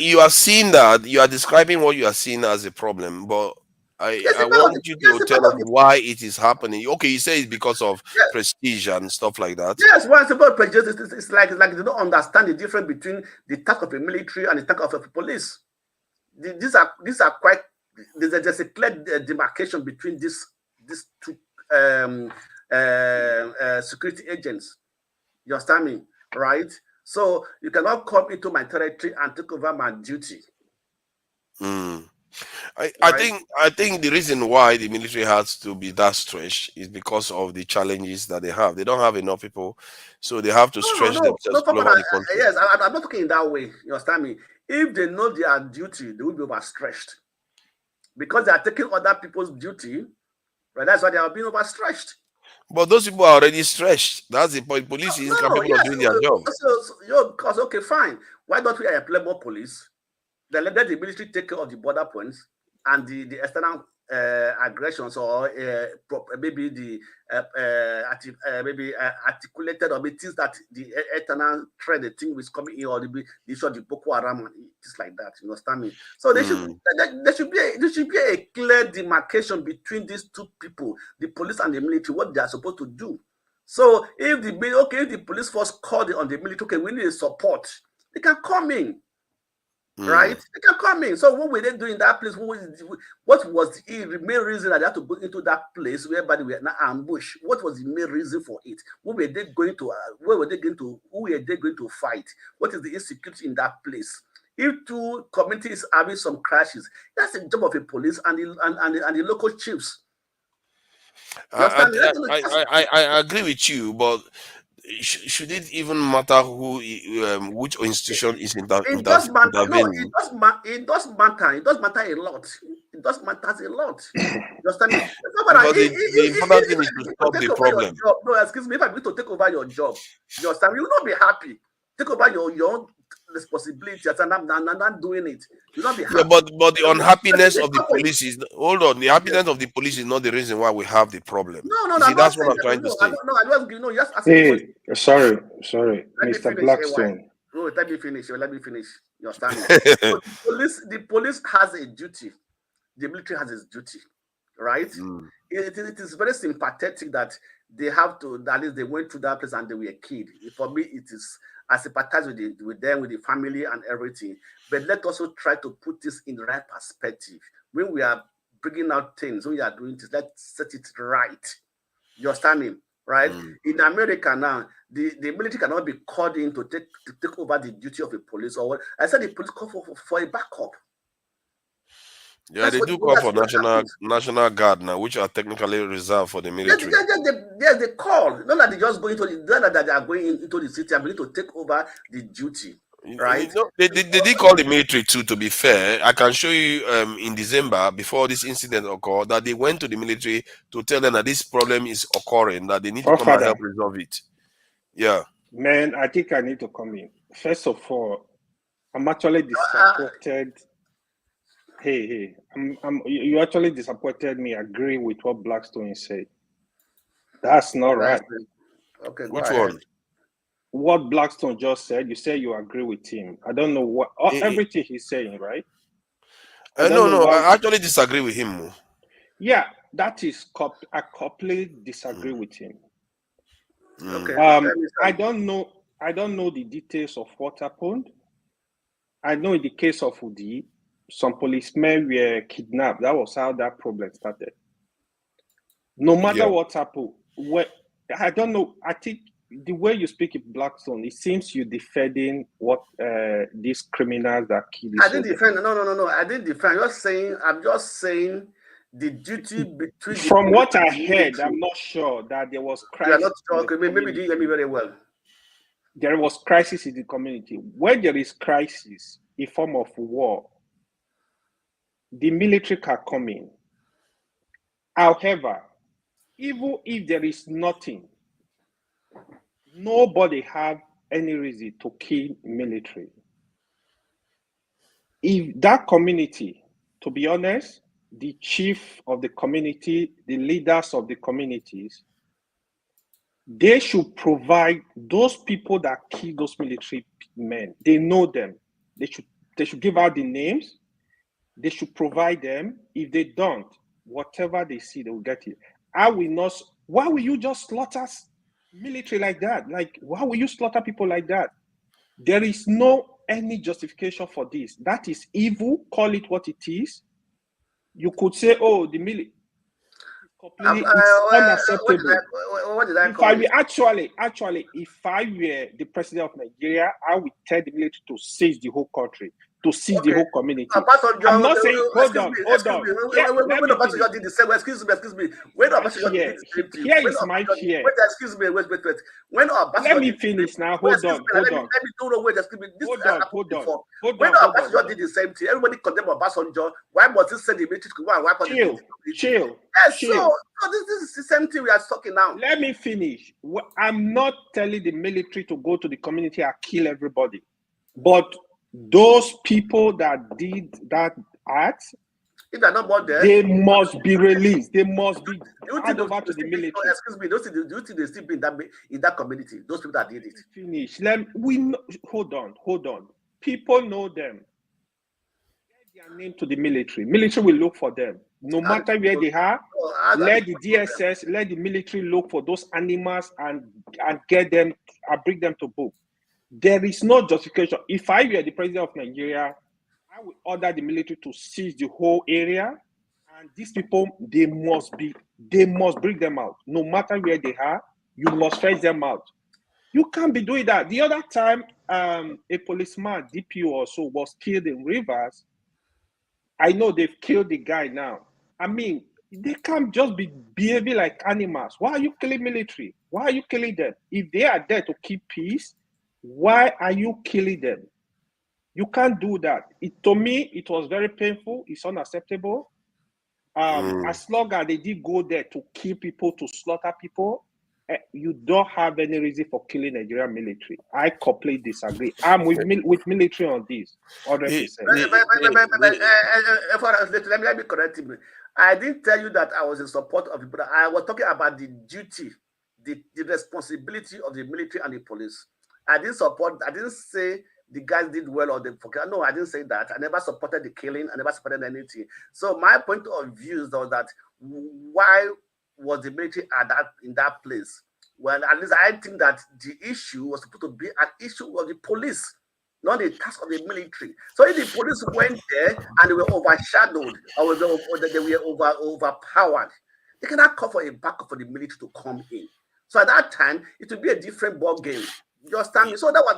You are seeing that, you are describing what you are seeing as a problem, but I want you to tell us why it is happening. Okay, you say it's because of prestige and stuff like that. Yes, well, it's about prejudice. It's like they don't understand the difference between the task of a military and the task of a police. These are quite. There's a clear demarcation between these two security agents. You understand me, right? So you cannot come into my territory and take over my duty. I think the reason why the military has to be that stretched is because of the challenges that they have. They don't have enough people, so they have to stretch themselves all over the country. Yes, I'm not talking in that way. You understand me? If they know their duty, they will be overstretched because they are taking other people's duty. Right? That's why they are being overstretched. But those people are already stretched. That's the point. Police is incapable of doing their job. Because okay, fine. Why don't we employ more police? Then let the military take care of the border points and the external aggressions, or maybe the articulated or things that the external threat, the thing is coming in, or the issue of the Boko Haram and things like that. You understand me? So there should be a clear demarcation between these two people, the police and the military, what they are supposed to do. So if the police force called on the military, okay, we need support, they can come in. Right? They can come in. So what were they doing in that place? What was the main reason that they had to go into that place whereby they were not ambushed? What was the main reason for it? What were they going to? Where were they going to? Who were they going to fight? What is the insecurity in that place? If two communities are having some crashes, that's the job of the police and the local chiefs. I agree with you, but should it even matter who, which institution is intervening? It does matter. No, it does matter. It does matter a lot. It does matter a lot. You understand me? The important thing is to stop the problem. No, excuse me. If I'm going to take over your job, you understand? You will not be happy. Take over your own responsibility, and I'm not doing it. You will not be happy. Yeah, but the unhappiness of the police is, hold on. The happiness of the police is not the reason why we have the problem. No, see, that's what I'm trying to say. Hey, sorry, Mr. Blackstone. No, let me finish. You understand me? So the police has a duty. The military has its duty, right? It is very sympathetic that they have to, at least they went through that place and they were killed. For me, it is, I sympathize with them, with the family and everything. But let's also try to put this in the right perspective. When we are bringing out things, when we are doing this, let's set it right. You understand me? Right? In America now, the military cannot be called in to take over the duty of the police, or what I said the police call for a backup. Yeah, they do call for national guard now, which are technically reserved for the military. Yes, they call. Not that they just go into not that they are going into the city and need to take over the duty. Right? They did call the military too, to be fair. I can show you in December, before this incident occurred, that they went to the military to tell them that this problem is occurring, that they need to come and help resolve it. Yeah. Man, I think I need to come in. First of all, I'm actually disappointed. You actually disappointed me. Agree with what Blackstone said. That's not right. Okay, which one? What Blackstone just said. You say you agree with him. I don't know what everything he's saying, right? No, I actually disagree with him. Yeah, that is. I completely disagree with him. Okay. I don't know the details of what happened. I know in the case of Udi, some policemen were kidnapped. That was how that problem started. No matter what happened, I don't know. I think the way you speak in Blackstone, it seems you're defending what these criminals that killed. I didn't defend. No. I didn't defend. I'm just saying the duty between. From what I heard, I'm not sure that there was crisis. You are not sure. Maybe you didn't hear me very well. There was crisis in the community. Where there is crisis, a form of war, the military can come in. However, even if there is nothing, nobody have any reason to kill military. If that community, to be honest, the chief of the community, the leaders of the communities, they should provide those people that kill those military men. They know them. They should give out the names. They should provide them. If they don't, whatever they see, they will get it. Why will you just slaughter military like that? Like, why will you slaughter people like that? There is no any justification for this. That is evil. Call it what it is. You could say, oh, the military. It's unacceptable. What did I call it? Actually, if I were the president of Nigeria, I would tell the military to seize the whole country, to seize the whole community. Obasanjo, I'm not saying, hold on. When Obasanjo did the same, excuse me. When Obasanjo did the same thing, here is my fear. Wait, excuse me, wait. When Obasanjo let me finish now. Hold on. Let me do wait, excuse me. This happened before. When Obasanjo did the same thing, everybody condemned Obasanjo. Why must he send the military to go and wipe out the military? Chill. Yes, so this is the same thing we are talking now. Let me finish. I'm not telling the military to go to the community and kill everybody, but those people that did that act, if they're not more there, they must be released. They must be handed over to the military. Excuse me, do you think they still be in that community? Those people that did it. Finish. Hold on. People know them. Get their name to the military. Military will look for them. No matter where they are, let the DSS, let the military look for those animals and get them and bring them to book. There is no justification. If I were the president of Nigeria, I would order the military to seize the whole area, and these people, they must bring them out. No matter where they are, you must fetch them out. You can't be doing that. The other time, a policeman, DPO or so, was killed in Rivers. I know they've killed the guy now. I mean, they can't just be behaving like animals. Why are you killing military? Why are you killing them? If they are there to keep peace, why are you killing them? You can't do that. To me, it was very painful. It's unacceptable. As long as they did go there to kill people, to slaughter people, you don't have any reason for killing Nigerian military. I completely disagree. I'm with military on this. 100%. Let me correct you. I didn't tell you that I was in support of people. I was talking about the duty, the responsibility of the military and the police. I didn't say the guys did well or they forget. No, I didn't say that. I never supported the killing. I never supported anything. So my point of view is that why was the military in that place? Well, at least I think that the issue was supposed to be an issue of the police, not the task of the military. So if the police went there and they were overshadowed or they were overpowered, they cannot call for a backup for the military to come in. So at that time, it would be a different ball game. You understand me? So that was.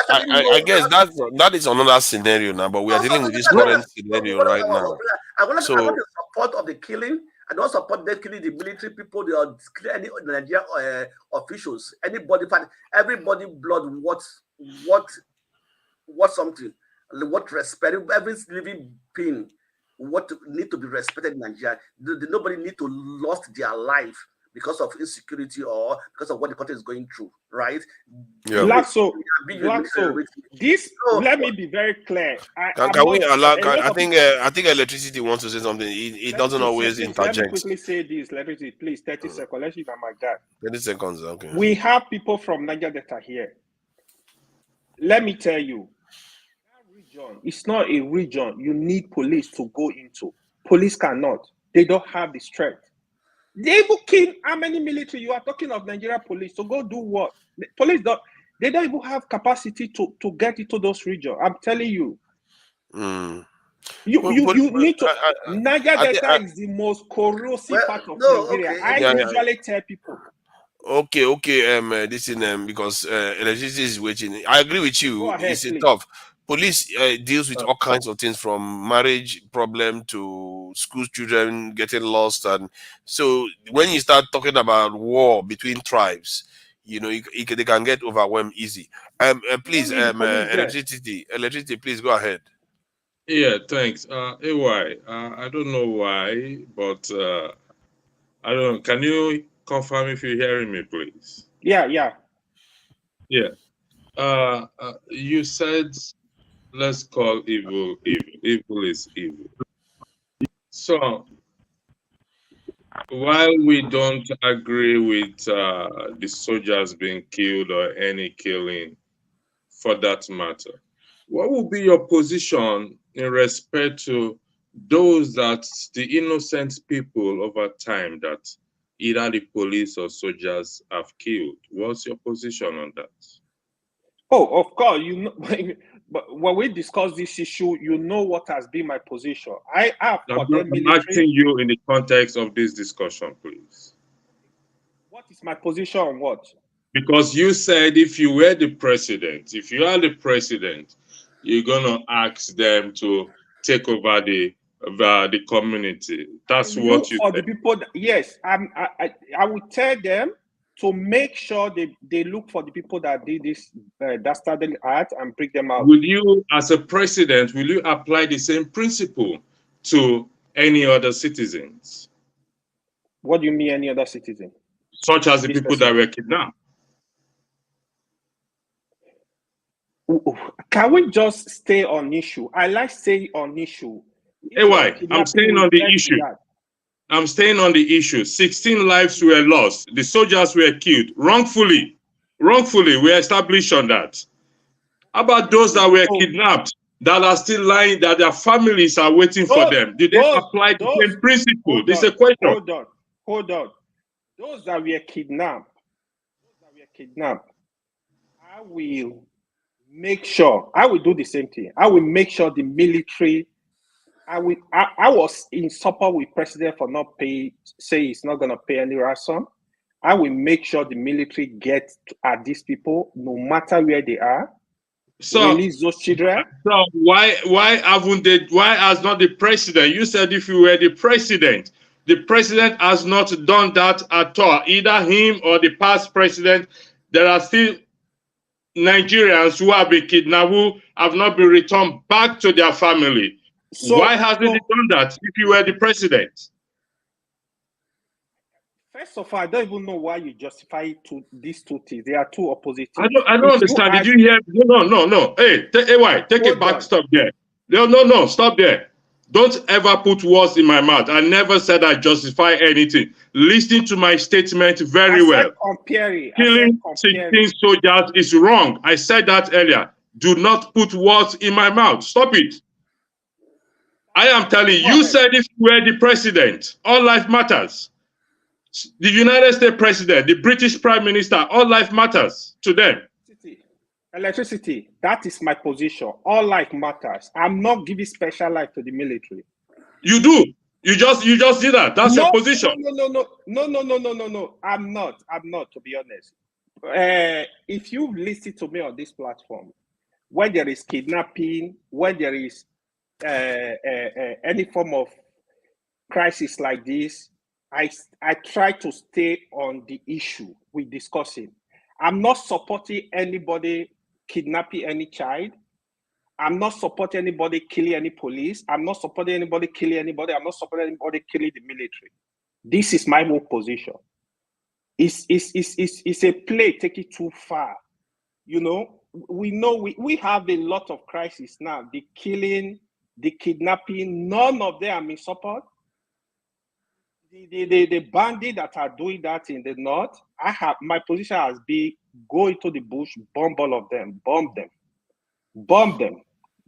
I guess that is another scenario now, but we are dealing with this current scenario right now. I want the support of the killing. I don't support them killing the military people. They are killing any Nigerian officials. Everybody blood. What something? What respect? Every living being. What need to be respected in Nigeria? Nobody need to lost their life because of insecurity or because of what the country is going through, right? Yeah. Blackso, let me be very clear. I think electricity wants to say something. It doesn't always interject. Let me quickly say this. Electricity, please, 30 seconds. Let's leave my guy. 30 seconds, okay. We have people from Niger Delta here. Let me tell you, that region, it's not a region you need police to go into. Police cannot. They don't have the strength. They even kill how many military? You are talking of Nigeria police to go do what? The police don't even have capacity to get into those regions. I'm telling you. You need to. Niger Delta is the most corrosive part of Nigeria. Okay. I usually tell people. Okay. This in because electricity is waiting. I agree with you. Go ahead, it's tough. Police deals with all kinds of things, from marriage problem to school children getting lost, and so when you start talking about war between tribes, they can get overwhelmed easy. Please, electricity, please go ahead. Yeah, thanks. AY, I don't know why, but I don't know. Can you confirm if you're hearing me, please? Yeah. You said, let's call evil evil. Evil is evil. So, while we don't agree with the soldiers being killed or any killing for that matter, what would be your position in respect to those that the innocent people over time that either the police or soldiers have killed? What's your position on that? Oh, of course, but when we discuss this issue, you know what has been my position. I'm asking you in the context of this discussion, please. What is my position on what? Because you said if you were the president, if you are the president, you're gonna ask them to take over the community. That's Look what you for said. the people. Yes, I will tell them to make sure they look for the people that did this dastardly act and bring them out. Will you, as a president, will you apply the same principle to any other citizens? What do you mean, any other citizen? Such as the people that were kidnapped. Can we just stay on issue? I like staying on issue. Why? I'm staying on the issue. I'm staying on the issue. 16 lives were lost. The soldiers were killed wrongfully. Wrongfully, we established on that. How about those that were kidnapped, that are still lying, that their families are waiting for them? Did they apply the same principle? This is a question. Hold on. Those that were kidnapped, I will make sure, I will do the same thing. I will make sure the military, I was in support with president for not pay, say he's not going to pay any ransom. I will make sure the military gets at these people, no matter where they are. So release those children. So why has not the president? You said if you were the president has not done that at all. Either him or the past president. There are still Nigerians who have been kidnapped, who have not been returned back to their family. So, why hasn't he done that if you were the president? First of all, I don't even know why you justify these two things. They are two opposite things. I don't understand. Did you hear? No. Hey, take it back. Stop there. No. Stop there. Don't ever put words in my mouth. I never said I justify anything. Listen to my statement very well. Killing 16 soldiers is wrong. I said that earlier. Do not put words in my mouth. Stop it. I am telling you, you said if you were the president, all life matters. The United States president, the British prime minister, all life matters to them. Electricity, that is my position. All life matters. I'm not giving special life to the military. You do. You just did that. That's your position. No. I'm not, to be honest. If you listen to me on this platform, when there is kidnapping, when there is any form of crisis like this, I try to stay on the issue we're discussing. I'm not supporting anybody kidnapping any child. I'm not supporting anybody killing any police. I'm not supporting anybody killing anybody. I'm not supporting anybody killing the military. This is my own position. It's a play take it too far. You know we have a lot of crises now. The killing, the kidnapping, none of them are in support. The bandits that are doing that in the north, my position has been go into the bush, bomb all of them, bomb them.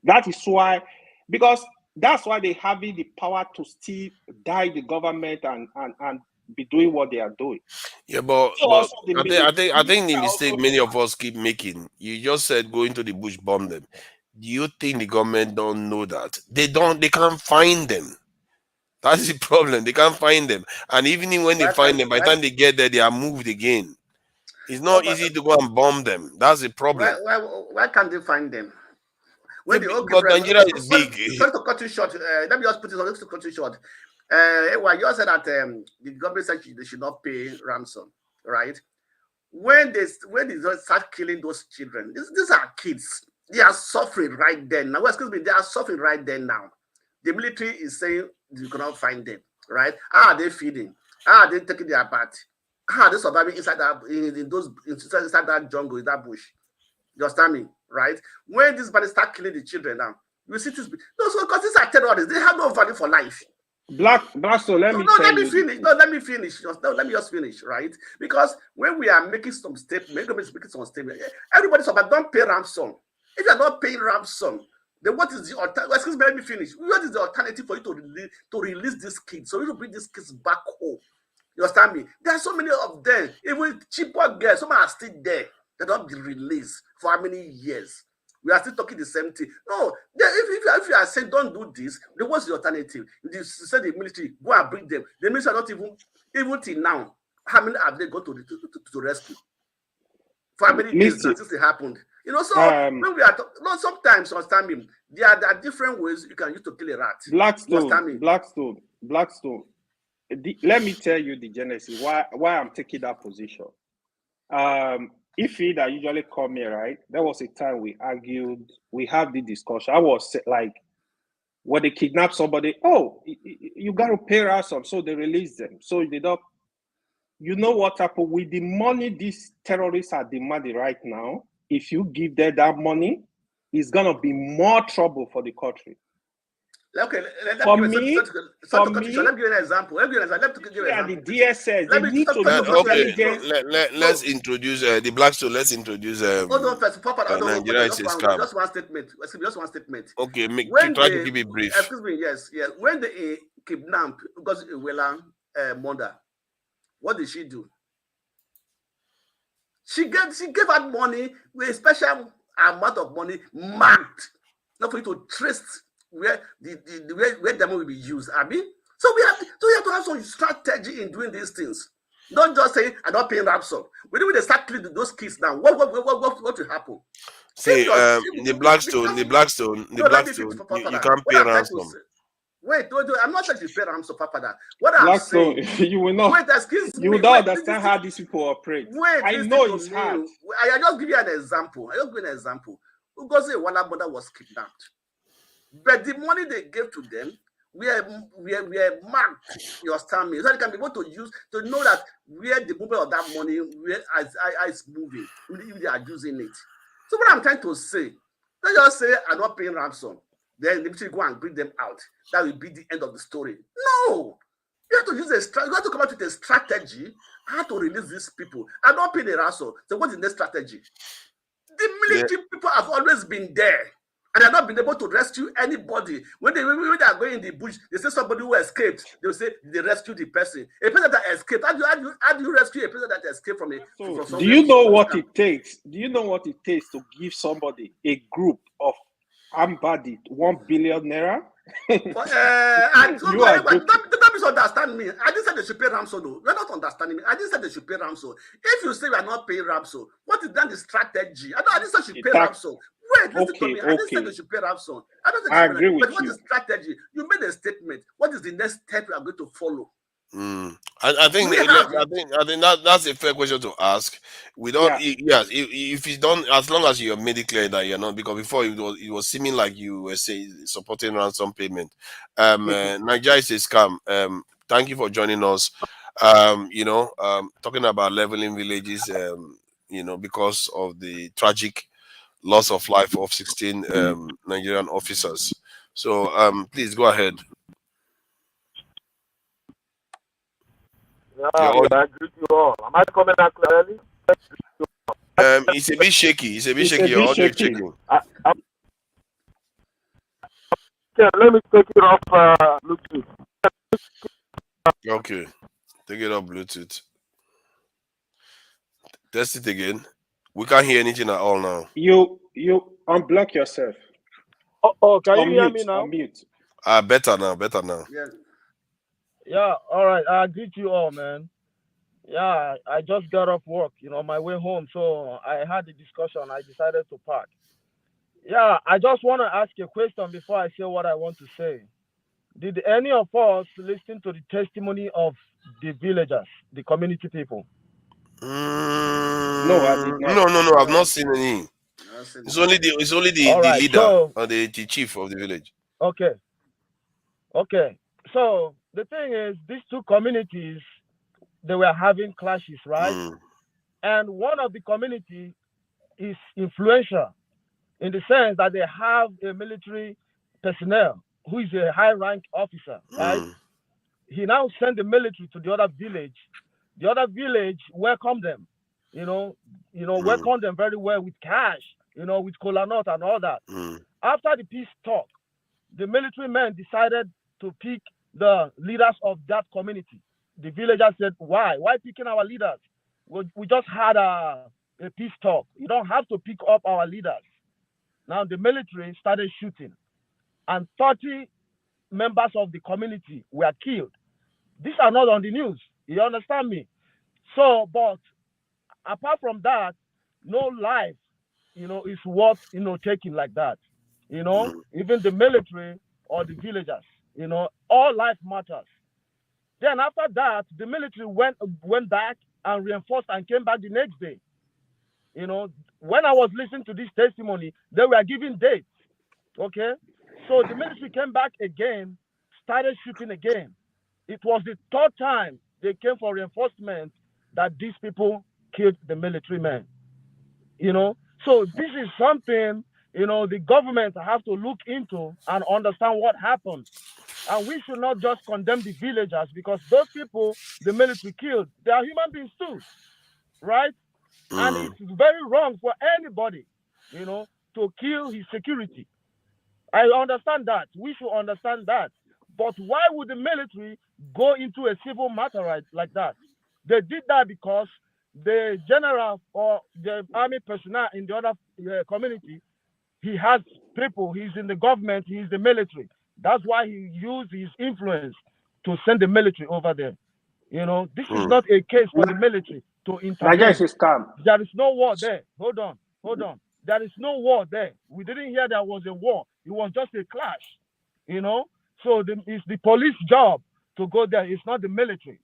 That is why, because that's why they have the power to still die the government and be doing what they are doing. Yeah, but I think the mistake many of us keep making. You just said go into the bush, bomb them. Do you think the government don't know that? They can't find them. That's the problem. They can't find them. And even when they find them, by the time they get there, they are moved again. It's not easy to go and bomb them. That's the problem. Why can't they find them? When because Nigeria is big. Sorry to cut you short. Let me just put it on to cut you short. You said that the government said they should not pay ransom, right? When they start killing those children, these are kids. They are suffering right then. Now, excuse me, they are suffering right then now. The military is saying you cannot find them, right? How are they feeding? How are they taking their bath? How are they surviving inside that inside that jungle, in that bush? You understand me, right? When these bodies start killing the children now, you see this. No, so because these are terrorists, they have no value for life. Black, so let me finish. Let me finish. Let me just finish, right? Because when we are making some statements, everybody survive. Don't pay ransom. If you are not paying ransom, then what is the alternative? Excuse me, let me finish. What is the alternative for you to release these kids? So you to bring these kids back home. You understand me? There are so many of them, even cheaper girls, some are still there. They don't be released for how many years? We are still talking the same thing. No, if you are saying don't do this, then what's the alternative? You say the military, go and bring them. The military are not even till now. How many have they gone to rescue? For how many days since it happened? You know, so when we are sometimes understand me, there are different ways you can use to kill a rat. Blackstone. Let me tell you the genesis why I'm taking that position. If that usually come here, right? There was a time we argued, we had the discussion. I was like, when they kidnap somebody, you got to pay ransom, so they release them. So they don't. You know what happened with the money these terrorists are demanding right now? If you give them that money, it's gonna be more trouble for the country. Okay, let me give you an example. Let me give you an example. The DSS, they need to use let's introduce the Blackstone. Let's introduce. Hold on first, Nigeria is a scam. Just one statement. Just one statement. Okay, try to keep it brief. Excuse me. Yes. When they kidnapped because Wela mother, what did she do? She gave out money with a special amount of money marked, not for you to trace where where the money will be used. I mean, so we have to have some strategy in doing these things. Don't just say I don't pay ransom. When they start killing those kids now, what will happen? See, the Blackstone, you can't pay ransom. Wait, I'm not saying you pay ransom, Papa. What I'm saying, you will not. Wait, excuse me. You will not understand how these people operate. Wait, I know it's hard. I just give you an example. Because one mother was kidnapped, but the money they gave to them, we are marked. You understand me? So they can be able to use to know that where the movement of that money where is moving, if they are using it. So what I'm trying to say, don't just say I'm not paying ransom. Then the military go and bring them out. That will be the end of the story. No, you have to use you have to come up with a strategy how to release these people. I'm not paying a ransom. So what's the next strategy? The military people have always been there, and they've not been able to rescue anybody. When they are going in the bush, they say somebody who escaped. They will say they rescue the person. A person that escaped. How do you rescue a person that escaped from do you know what it takes? Do you know what it takes to give somebody a group of armed-bodied 1 billion naira? Don't misunderstand me. I didn't say they should pay ransom. Though. You're not understanding me. I didn't say they should pay ransom. If you say we are not paying ransom, what is then the strategy? I didn't say they should pay ransom. Wait, listen to me. I didn't say they should pay ransom. I agree with you. But what is strategy? You made a statement. What is the next step we are going to follow? I think that's a fair question to ask. We don't. If you don't, as long as you have made it clear that you're not, because before it was seeming like you were saying supporting ransom payment. Nigeria is a scam. Thank you for joining us. Talking about leveling villages. Because of the tragic loss of life of 16 Nigerian officers. So please go ahead. I greet you all. Am I coming out clearly? It's a bit shaky. Your audio checking. Let me take it off Bluetooth. Okay, take it off Bluetooth. Test it again. We can't hear anything at all now. You unblock yourself. Oh, can you hear me now? Unmute. Better now. Yeah, all right. I greet you all, man. Yeah, I just got off work, on my way home. So I had a discussion. I decided to park. Yeah, I just want to ask a question before I say what I want to say. Did any of us listen to the testimony of the villagers, the community people? No, I did not. No. I've not seen any. It's only the leader or the chief of the village. Okay. So the thing is, these two communities, they were having clashes, right? And one of the community is influential in the sense that they have a military personnel who is a high-rank officer, right? He now sent the military to the other village. The other village welcomed them, welcomed them very well with cash, with kola nut and all that. After the peace talk, the military men decided to pick the leaders of that community. The villagers said, why picking our leaders? We just had a peace talk. You don't have to pick up our leaders. Now the military started shooting, and 30 members of the community were killed. These are not on the news. You understand me? So, but apart from that, no life, is worth, taking like that. Even the military or the villagers, all life matters. Then after that, the military went back and reinforced and came back the next day. When I was listening to this testimony, they were giving dates. Okay? So the military came back again, started shooting again. It was the third time they came for reinforcement that these people killed the military men. So this is something, the government have to look into and understand what happened. And we should not just condemn the villagers, because those people the military killed, they are human beings too, right? And it's very wrong for anybody, to kill his security. I understand that. We should understand that. But why would the military go into a civil matter like that? They did that because the general or the army personnel in the other community, he has people, he's in the government, he's the military. That's why he used his influence to send the military over there. This is not a case for the military to intervene. Nigeria is calm. There is no war there. Hold on. There is no war there. We didn't hear there was a war. It was just a clash. So it's the police job to go there. It's not the military.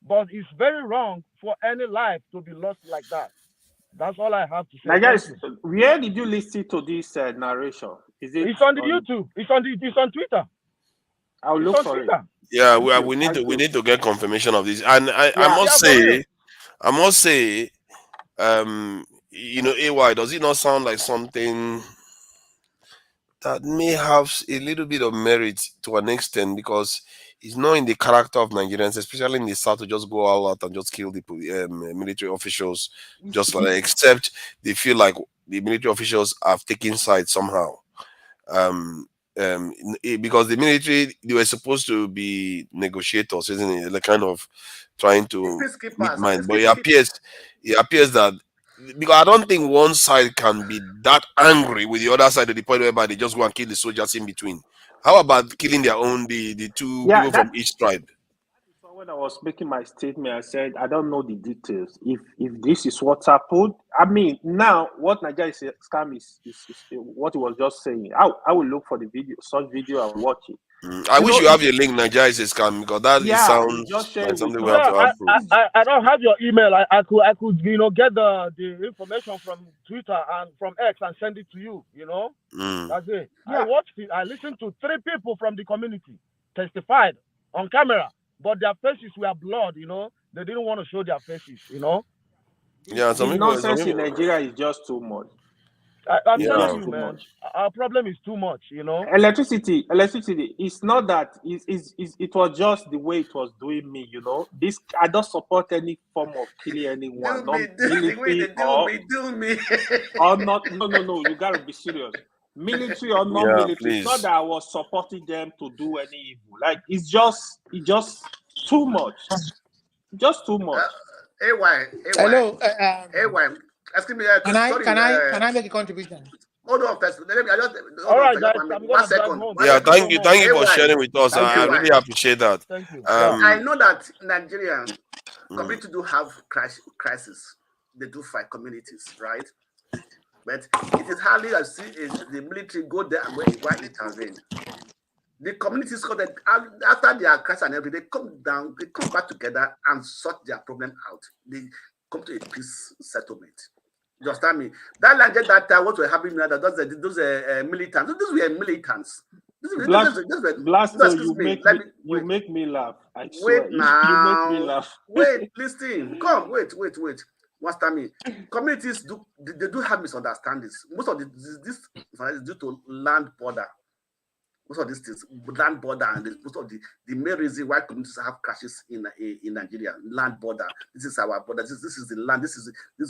But it's very wrong for any life to be lost like that. That's all I have to say. Nigeria, where did you listen to this narration? It's on the YouTube. It's on Twitter. I'll look for it. Yeah, we need to get confirmation of this. And I must say, AY, does it not sound like something that may have a little bit of merit to an extent, because it's not in the character of Nigerians, especially in the South, to just go all out and just kill the military officials, just like, except they feel like the military officials have taken sides somehow. Because the military, they were supposed to be negotiators, isn't it? Like, kind of trying to meet mind. But it appears that, because I don't think one side can be that angry with the other side to the point whereby they just go and kill the soldiers in between. How about killing their own, the two people from each tribe? When I was making my statement, I said I don't know the details. If this is what happened, I mean, now what Nigeria is scam is what he was just saying. I will look for the video, such video, and watch it. I wish you have your link. Nigeria is a scam, because that sounds like something we have to have proof. I don't have your email. I could get the information from Twitter and from X and send it to you. That's it. I watched it. I listened to 3 people from the community testified on camera, but their faces were blurred. They didn't want to show their faces. Yeah, the nonsense in Nigeria is just too much. I'm telling you, man. Our problem is too much. Electricity. It's not that. It was just the way it was doing me. This, I don't support any form of killing anyone. Not military or not. No. You gotta be serious. Military or non-military. It's not that I was supporting them to do any evil. Like, it's just too much. Just too much. AY. Hello. AY. Excuse me. Can I make a contribution? Hold on first. All right, guys. One second. Thank you for sharing with us. I really appreciate that. Thank you. I know that Nigerian community do have crisis. They do fight communities, right? But it is hardly as if the military go there and intervene. The communities called that after their crisis and everything, they come back together and sort their problem out. They come to a peace settlement. You understand me? That language that what were happening now, those militants. Those were militants. You make me laugh. I swear. Wait now. You make me laugh. Wait, listen. Come, wait. What's that mean? Communities do have misunderstandings. Most of this is due to land border. Most of these things, land border, and most of the main reason why communities have crashes in Nigeria, land border. This is our border. This is the land. This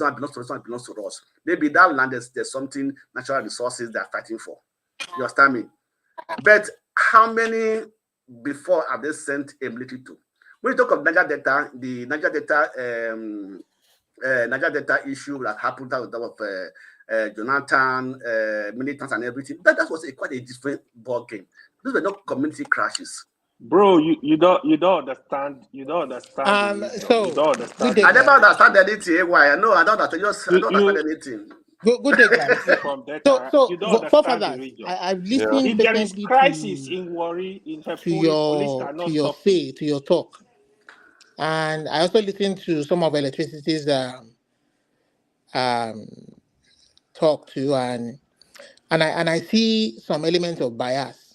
one belongs to us. This one belongs to us. Maybe that land there's something, natural resources they're fighting for. You understand me? But how many before have they sent a military to? When you talk of Niger Delta, the Niger Delta issue that happened that was Jonathan, militants and everything. That was quite a different ball game. Those were not community crashes. Bro, you don't understand. You don't understand. So you don't understand. I never understand anything. Why? No, I don't understand. I don't understand anything. Good day, guys. From that, So you don't understand the region. I've listened If there is patiently crisis in Warri, in her police cannot stop it. to your talk, and I also listened to some of electricity's um, talk too, and I see some elements of bias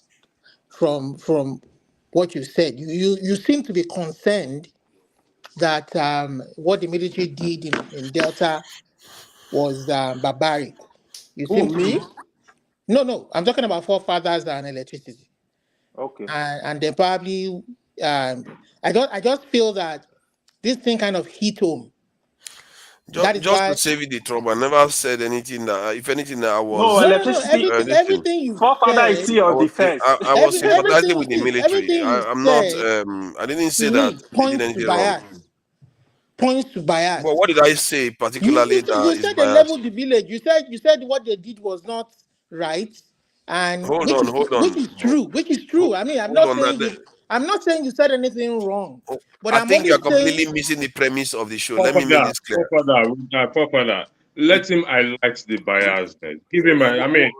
from what you said. You seem to be concerned that what the military did in Delta was barbaric. You Who, seem to be me? no. I'm talking about forefathers and electricity, Okay. and then probably I just feel that this thing kind of hit home. That is Just to why. save you the trouble, I never said anything that, if anything, that I No, was. No. electricity. Everything you Forefather is said. still on defense. I was sympathizing Everything. with the See, military. everything you I'm not. said I didn't to say that me they did points to anything wrong. bias. Points to bias. But what did I say particularly that You is said they biased? leveled the village. You said what they did was not right, and Hold on. which is true. Which is true. I mean, Hold on. I'm not saying you said anything wrong, but I I'm think you only are completely saying. missing the premise of the show. Let me make this clear. Forefather, let him highlight the biasness. Give him I mean,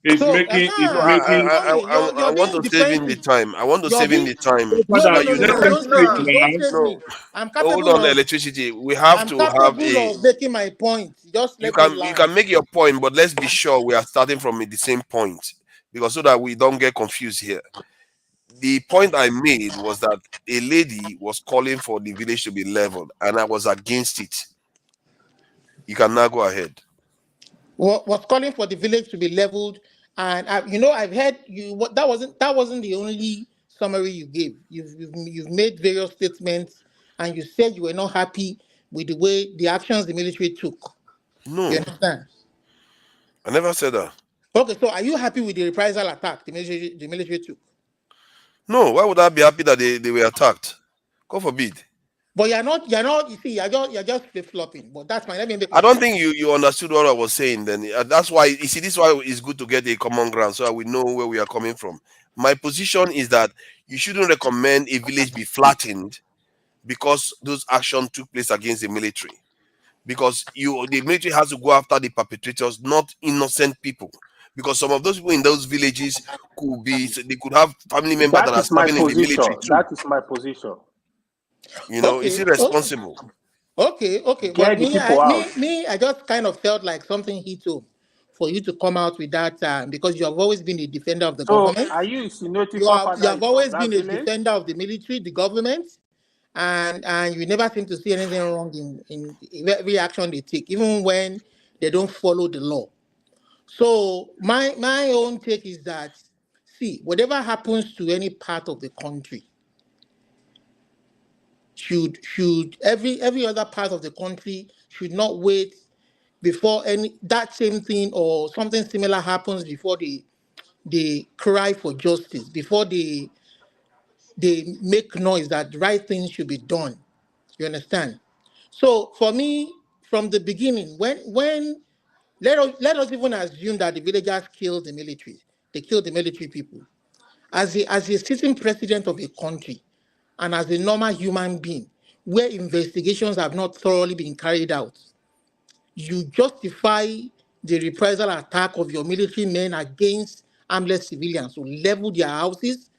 it's So, making I want to save him the time. I want to save him the time so that you know. Don't save me. Don't save No, me. I'm hold capable on, of. electricity. We have I'm to have capable a. of making my point. Just You let me can land. make your point, but let's be sure we are starting from the same point, because so that we don't get confused here. The point I made was that a lady was calling for the village to be leveled, and I was against it. You can now go ahead. Was calling for the village to be leveled, and I've heard you. That wasn't the only summary you gave. You've made various statements, and you said you were not happy with the way the actions the military took. No, You understand? I never said that. Okay, so are you happy with the reprisal attack the military took? No, why would I be happy that they were attacked? God forbid. But you're not. You see, you're just flip flopping. But that's fine. Let me make. I don't think you understood what I was saying. Then that's why you see. This is why it's good to get a common ground so that we know where we are coming from. My position is that you shouldn't recommend a village be flattened because those actions took place against the military. Because the military has to go after the perpetrators, not innocent people. Because some of those people in those villages they could have family members that That are is my serving in the position. military too. That is my position. It's irresponsible. Okay. But Get the people out. I just kind of felt like something hit home for you to come out with that because you have always been a defender of the So, government. are you insinuating You have forefather is always from been that a village? defender of the military, the government, and you never seem to see anything wrong in every action they take, even when they don't follow the law. So my own take is that, see, whatever happens to any part of the country, should every other part of the country should not wait before that same thing or something similar happens before they cry for justice, before they make noise that the right thing should be done. You understand? So for me, from the beginning, when let us even assume that the villagers killed the military, they killed the military people. As a sitting president of a country, and as a normal human being, where investigations have not thoroughly been carried out, you justify the reprisal attack of your military men against armless civilians who level their houses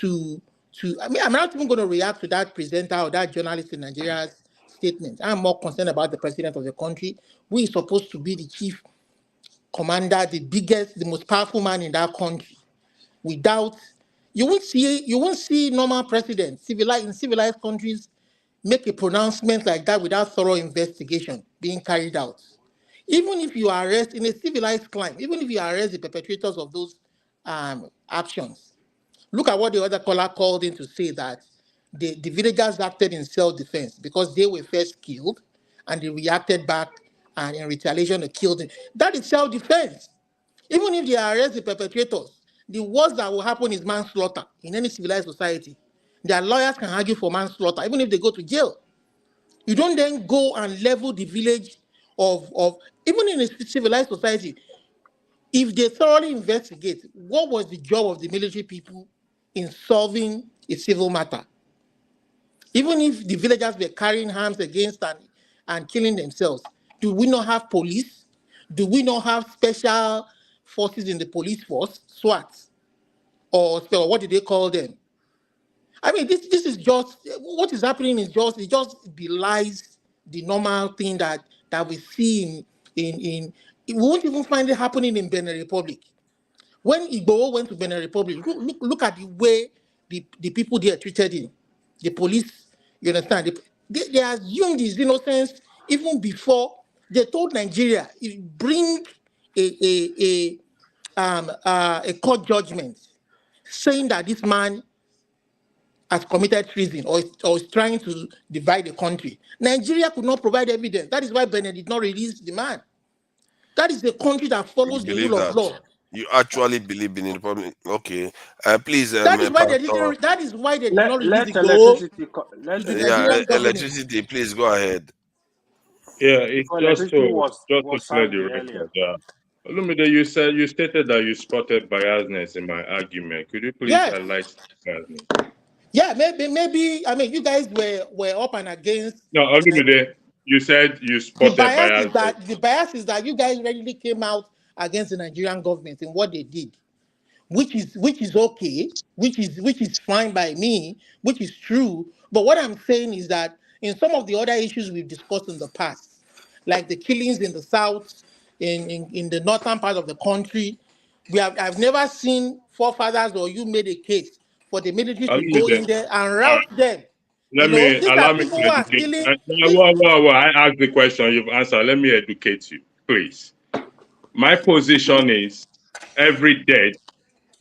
I mean, I'm not even going to react to that presenter or that journalist in Nigeria's statement. I'm more concerned about the president of the country, who is supposed to be the chief commander, the biggest, the most powerful man in that country. Without you won't see normal presidents in civilized countries make a pronouncement like that without thorough investigation being carried out. Even if you arrest in a civilized climate, even if you arrest the perpetrators of those actions, look at what the other caller called in to say that the villagers acted in self-defense because they were first killed and they reacted back and in retaliation they killed them. That is self-defense. Even if they arrest the perpetrators, the worst that will happen is manslaughter in any civilized society. Their lawyers can argue for manslaughter, even if they go to jail. You don't then go and level the village of even in a civilized society. If they thoroughly investigate, what was the job of the military people in solving a civil matter? Even if the villagers were carrying arms against and killing themselves, do we not have police? Do we not have special forces in the police force, SWAT, or what did they call them? I mean, this is just what is happening is just it just belies the normal thing that we see in we won't even find it happening in Benin Republic. When Igbo went to Benin Republic, look at the way the people there treated him. The police, you understand? They assumed his innocence even before they told Nigeria bring a court judgment saying that this man has committed treason or is trying to divide the country. Nigeria could not provide evidence. That is why Benin did not release the man. That is a country that follows the Believe rule of that. law. You actually believe in the Republic. Okay. Please, That is why they Pastor, didn't. That is why they did not release Let the gold electricity to the yeah, Nigerian government. electricity, please go ahead. Yeah, it's because just electricity to was clear the savvy earlier. record. Olumide, you stated that you spotted biasness in my argument. Could you please Yes. highlight biasness? Yeah, maybe. I mean, you guys were up and against. No, Olumide, you said you spotted biasness. The bias is that you guys readily came out against the Nigerian government and what they did, which is okay, which is fine by me, which is true. But what I'm saying is that in some of the other issues we've discussed in the past, like the killings in the south, in the northern part of the country, I've never seen forefathers or you made a case for the military to go in Olumide, there and rout them. These allow are me people to who are educate. killing. I asked the question, you've answered. Let me educate you, please. My position is every death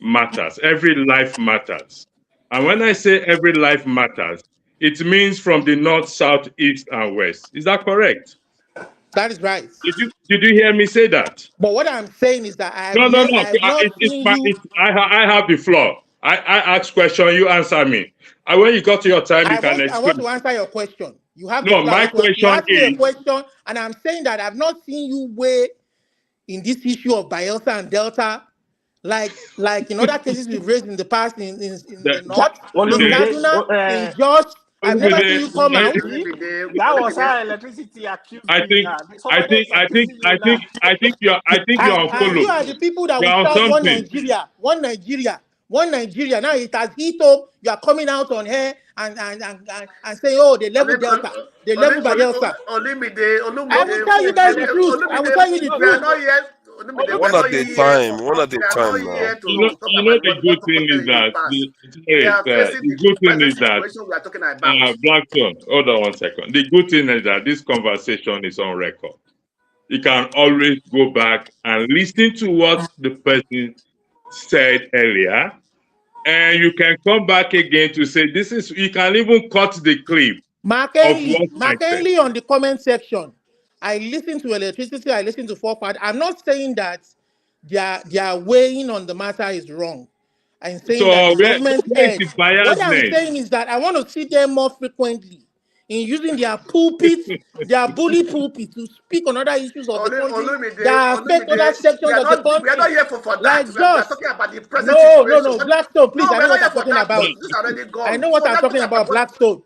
matters, every life matters. And when I say every life matters, it means from the north, south, east, and west. Is that correct? That is right. Did you hear me say that? But what I'm saying is that I have No. not seen you. I have the floor. I ask question, you answer me. And when you got to your time, you can I want explain. to answer your question. You have the No, floor. my You question asked me a is, question, and I'm saying that I've not seen you weigh in this issue of Bielsa and Delta, like in other cases we've raised in the past in the north, in Kaduna, in Jos. I've never seen you come out. That was how electricity accused I me. think you're on And you follow. are the people that You're will on shout one something. Nigeria, one Nigeria, one Nigeria. Now it has hit home. You are coming out on here and saying, oh, they level Delta, they level Bielsa. I will tell you guys the truth. I will tell you the We are truth. not yet. One at a time. One at a time now. You know the good thing is that the good thing is that Blackstone. Hold on 1 second. The good thing is that this conversation is on record. You can always go back and listen to what the person said earlier, and you can come back again to say this is. You can even cut the clip Mark of what I said. Henley on the comment section. I listen to electricity. I listen to forward. I'm not saying that their weighing on the matter is wrong. I'm saying that the government where is the what I'm biasness? saying is that I want to see them more frequently in using their pulpits, their bully pulpit to speak on other issues of the country that affect other sections of the country. We are not here for that. Like We are just talking about the present no, situation. Blackstone, please. I No, we know are what not I'm here for talking that. about. This is already gone. I know what So I'm let's talking talk about, Blackstone.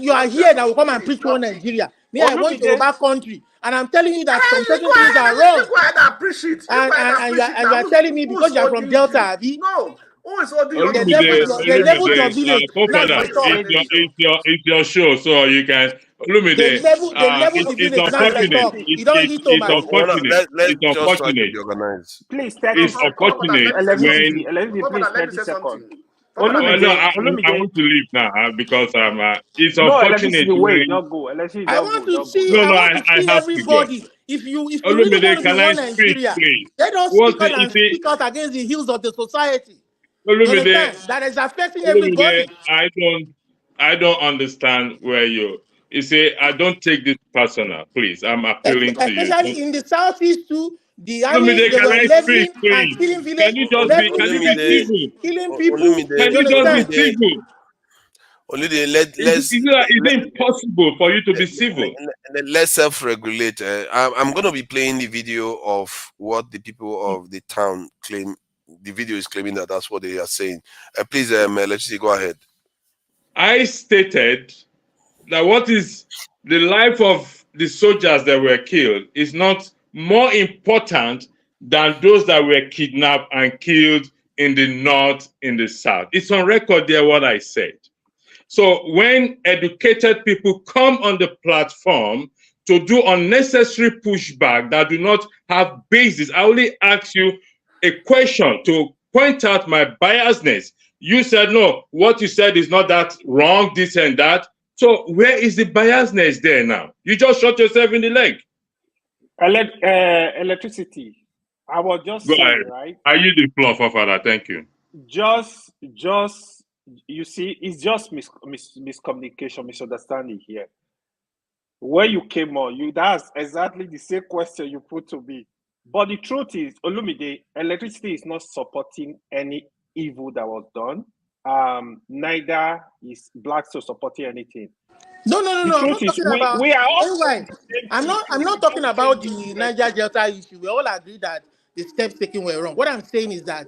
You are here that will come and preach one Nigeria. Me, I want Yoruba country, and I'm telling you that some certain things are wrong. Go ahead and preach it. And you are telling me because you are from Delta, Abi? No. Who is holding you? They leveled your village. Now you talk. It's your show, so you can. They leveled the It's village. Now you unfortunate. talk. You don't hit too much. Let's It's just try to unfortunate. be organized. Please, It's unfortunate when. please, 30 seconds. No, I want to leave now because it's unfortunate when. I want to see I have to go. everybody. If you really want to be can I one speak, Nigeria, please? let us speak out and speak out against the ills of the society. You understand? That is affecting everybody. I don't understand where you say I don't take this personal, please. I'm appealing to you. Especially in the southeast too, the army they can were I leveling speak, please? and killing village, Can you just be civil? killing people. Can you just be civil? Is it impossible for you to be civil? Let's self-regulate. I'm going to be playing the video of what the people of the town claim. The video is claiming that that's what they are saying. Please, let's see. Go ahead. I stated that what is the life of the soldiers that were killed is not more important than those that were kidnapped and killed in the north, in the south. It's on record there what I said. So when educated people come on the platform to do unnecessary pushback that do not have basis, I only ask you a question to point out my biasness. You said, no, what you said is not that wrong, this and that. So where is the biasness there now? You just shot yourself in the leg. Electricity. I was just saying, right? I use the floor, Father. Thank you. Just, you see, it's just miscommunication, misunderstanding here. Where you came on, that's exactly the same question you put to me. But the truth is, Olumide, electricity is not supporting any evil that was done. Neither is Blackstone supporting anything. No. The I'm truth not is, talking about. we are all Anyway, I'm not talking about the Niger Delta issue. We all agree that the steps taken were wrong. What I'm saying is that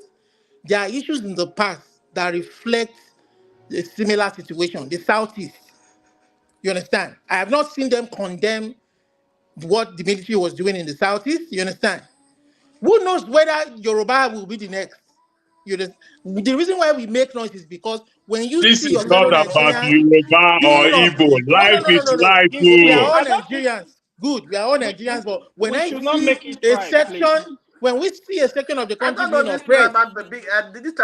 there are issues in the past that reflect a similar situation. The Southeast. You understand? I have not seen them condemn what the military was doing in the Southeast. You understand? Who knows whether Yoruba will be the next? The reason why we make noise is because when you This see is your not fellow about Nigerians Yoruba or giving up, Igbo. Life is no. life. We are all I don't think Nigerians. Good, we are all Nigerians. But when we I should not see make it a right, please. section, when we see a section of the I country don't know being this oppressed, tribal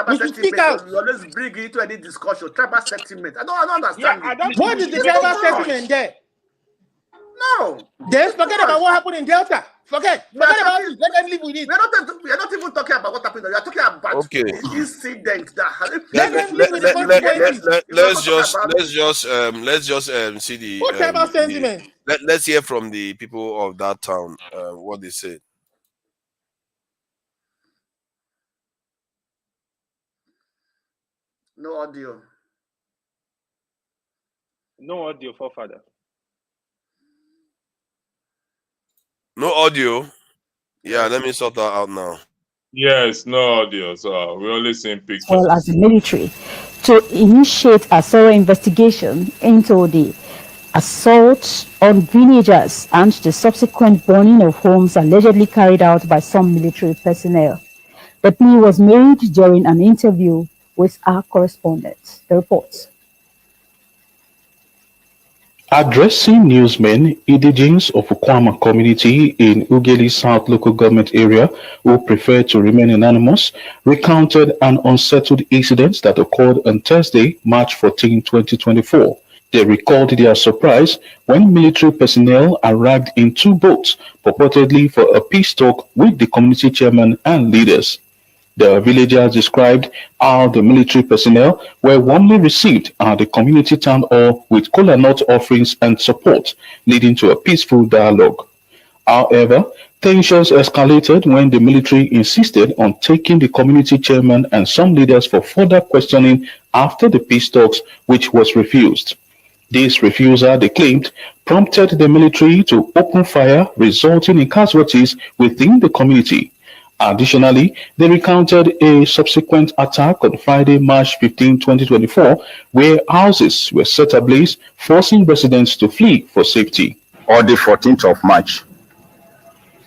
we should speak sentiment. out. You always bring it into any discussion. Tribal sentiment. I don't Yeah, understand I it. don't think What we is the should make tribal it right. sentiment there? No. Then forget about what happened in Delta. Forget about it. Let them live with it. We are not even talking about what happened. We are talking about Okay. the incident that Let them live with the consequences. Let's just see the What tribal sentiment? let's hear from the people of that town what they say. No audio. No audio, forefather. No audio. Yeah, let me sort that out now. Yes, no audio. So we're only seeing pictures. Well, as the military to initiate a thorough investigation into the assault on villagers and the subsequent burning of homes allegedly carried out by some military personnel. The plea was made during an interview with our correspondent. The reports. Addressing newsmen, indigenes of Ukwama community in Ugeli South local government area who prefer to remain anonymous recounted an unsettled incident that occurred on Thursday, March 14, 2024. They recalled their surprise when military personnel arrived in 2 boats purportedly for a peace talk with the community chairman and leaders. The villagers described how the military personnel were warmly received at the community town hall with kola nut offerings and support, leading to a peaceful dialogue. However, tensions escalated when the military insisted on taking the community chairman and some leaders for further questioning after the peace talks, which was refused. This refusal, they claimed, prompted the military to open fire, resulting in casualties within the community. Additionally, they recounted a subsequent attack on Friday, March 15, 2024, where houses were set ablaze, forcing residents to flee for safety. On the 14th of March,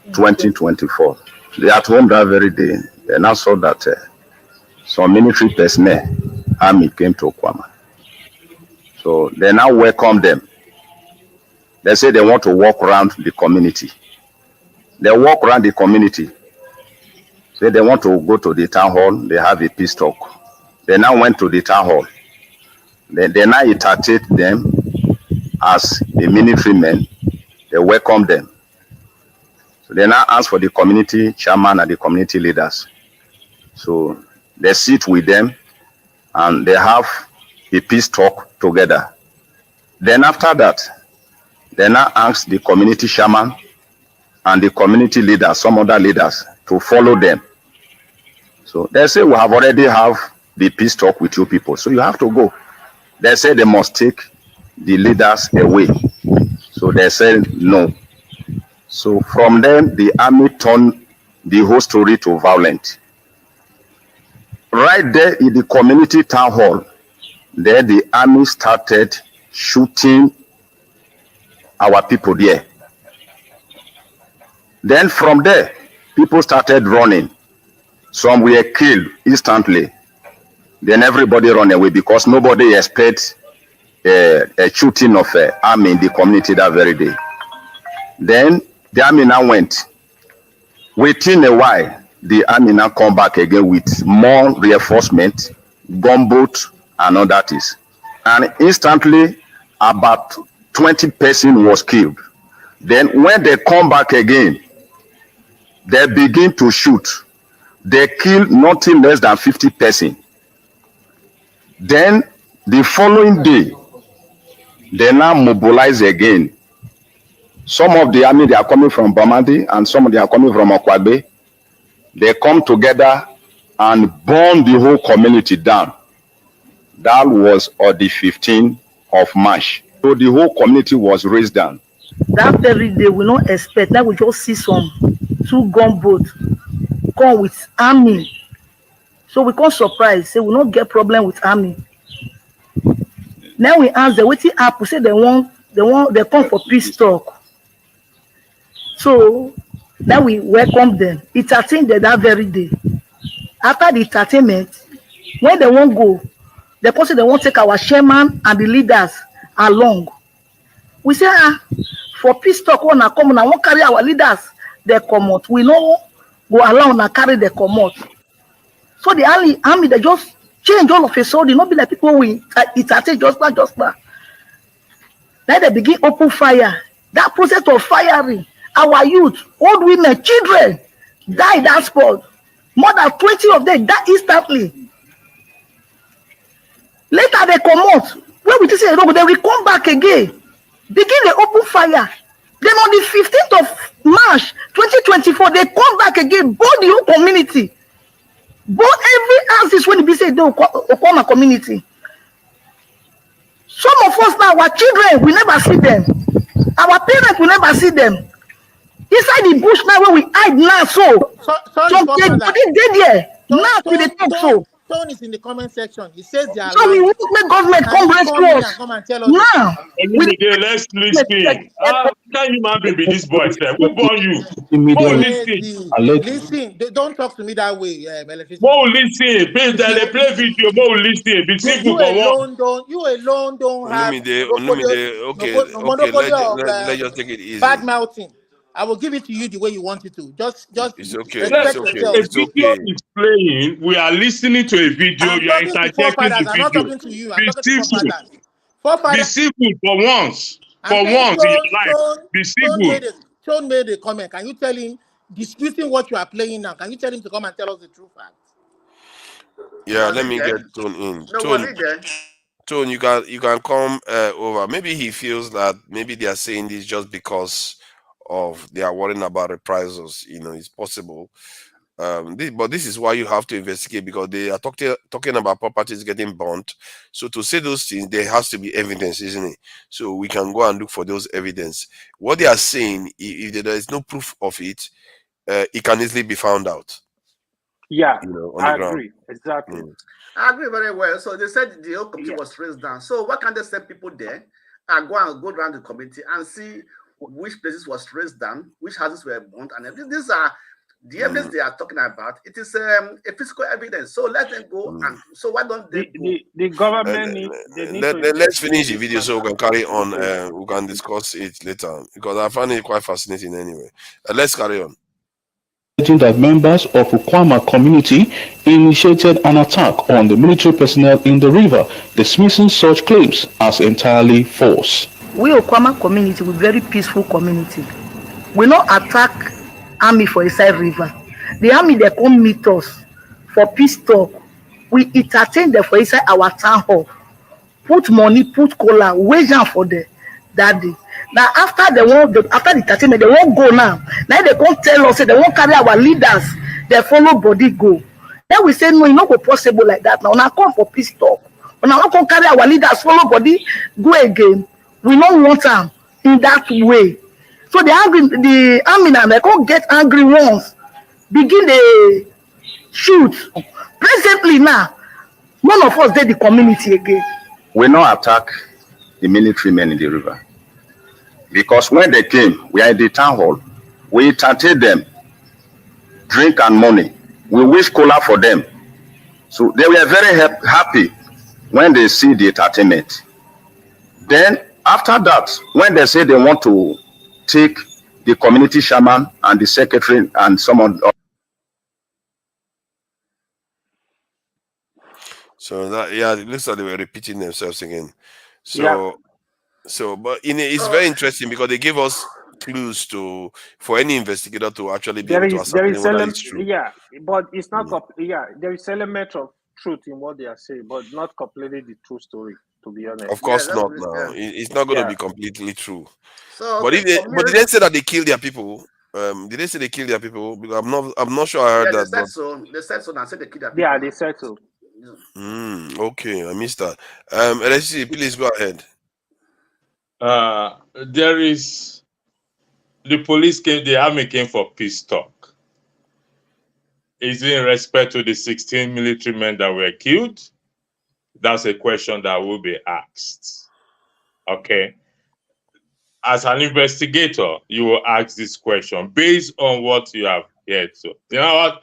2024, they at home that very day, they now saw that some military personnel, army came to Ukwama. So they now welcome them. They say they want to walk around the community. They walk around the community. Say they want to go to the town hall, they have a peace talk. They now went to the town hall. They now entertained them as the military men. They welcomed them. So they now asked for the community chairman and the community leaders. So they sit with them and they have a peace talk together. Then after that, they now asked the community chairman and the community leaders, some other leaders, to follow them. So they say, we have already have the peace talk with you people, so you have to go. They say they must take the leaders away. So they said no. So from then, the army turned the whole story to violent. Right there in the community town hall, there the army started shooting our people there. Then from there, people started running. Some were killed instantly. Then everybody ran away because nobody expected a shooting of army in the community that very day. Then the army now went. Within a while, the army now come back again with more reinforcement, gunboat, and all that is. And instantly, about 20 persons was killed. Then when they come back again, they begin to shoot. They kill nothing less than 50 persons. Then the following day, they now mobilize again. Some of the army, they are coming from Bamandi, and some of them are coming from Okwabe. They come together and burn the whole community down. That was on the 15th of March. So the whole community was raised down. That very day, we don't expect. Now we just see some 2 gunboats come with army. So we can't surprise. Say we don't get problem with army. Now we ask them, what happen? Say they come for peace talk. So now we welcome them. It's a thing that very day. After the entertainment, when they won't go, they say they won't take our chairman and the leaders along. We say, for peace talk, when I come, I won't carry our leaders. They come out. We know go allow and carry the come out. So the army they just change all of a sudden. Not be like people we entertain just now. Then they begin open fire. That process of firing, our youth, old women, children die that spot. More than 20 of them die instantly. Later they come out. When we say they will come back again. Begin the open fire. Then on the 15th of March 2024, they come back again, burn the whole community. Burn every house is when we say they will come a community. Some of us now, our children, we never see them. Our parents will never see them. Inside the bush now where we hide now, so they there. Now to the top so. Tone is in the comment section. He says they are. So we won't make government come rescue us. Come and tell us. Now. Let's listen. Can you man be this boy? Who born you? Listen, don't talk to me that way. Mo listen. They play video. Mo listen. Be simple for one. You alone don't have. Okay. Let's just take it easy. Bad mouthing. I will give it to you the way you want it to. Just it's okay. It's video is playing. We are listening to a video. You are interjecting the video. I'm not talking to you. I'm talking to forefathers. Be simple for once. For once in your life. Be simple. Tone made a comment. Can you tell him, disputing what you are playing now, can you tell him to come and tell us the true facts? Yeah, let me get Tone in. Tone, you can come over. Maybe he feels that maybe they are saying this just because of they are worrying about reprisals. It's possible. But this is why you have to investigate, because they are talking about properties getting burnt. So to say those things, there has to be evidence, isn't it? So we can go and look for those evidence. What they are saying, if there is no proof of it, it can easily be found out. Yeah, on I the ground. agree. Exactly. I agree very well. So they said the whole committee was raised down. So why can't they send people there and go around the committee and see which places was raised down, which houses were burnt, and these are the evidence they are talking about. It is a physical evidence. So let them go. And so why don't they the government let's finish the video so we can carry on. We can discuss it later, because I find it quite fascinating anyway. Let's carry on. That members of Ukwama community initiated an attack on the military personnel in the river, dismissing such claims as entirely false. We Ukwama community, we very peaceful community. We not attack army for inside river. The army they come meet us for peace talk. We entertain them for inside our town hall. Put money, put cola, wage down for them that day. Now after the entertainment, they won't go now. Now they can't tell us, they won't carry our leaders, they follow body go. Then we say no, it's not possible like that. Now I come for peace talk. When I can't carry our leaders, follow body, go again. We don't want them in that way. So the army now, they can't get angry once. Begin the shoot. Presently now, none of us did the community again. We not attack the military men in the river. Because when they came, we are in the town hall. We entertain them, drink and money. We wish cola for them. So they were very happy when they see the entertainment. Then after that, when they say they want to take the community chairman and the secretary and some of So that, yeah, it looks like they were repeating themselves again. Yeah. But it's very interesting because they give us clues for any investigator to actually be able to There ascertain is whether it's true. yeah, but it's not there is element of truth in what they are saying, but not completely the true story, to be honest. Of course not. Now it's not going to be completely true. So, But did they say that they killed their people? Did they say they killed their people? Because I'm not sure I heard that. They said so. Now said they killed their people. Yeah, they said so. Okay, I missed that. LSC, please go ahead. There is the army came for peace talk. Is it in respect to the 16 military men that were killed? That's a question that will be asked. Okay. As an investigator, you will ask this question based on what you have heard. So, you know what?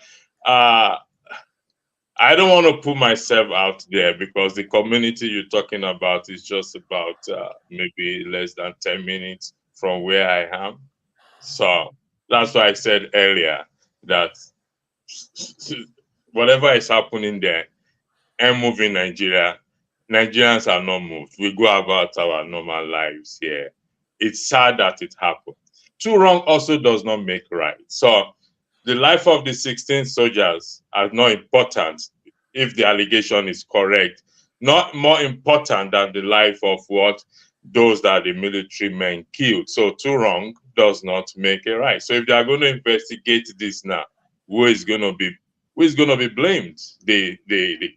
I don't want to put myself out there because the community you're talking about is just about maybe less than 10 minutes from where I am. So that's why I said earlier that whatever is happening there and moving Nigeria, Nigerians are not moved. We go about our normal lives here. It's sad that it happened. Too wrong also does not make right. So the life of the 16 soldiers are not important if the allegation is correct. Not more important than the life of those that the military men killed. So too wrong does not make it right. So if they are going to investigate this now, who is going to be blamed? The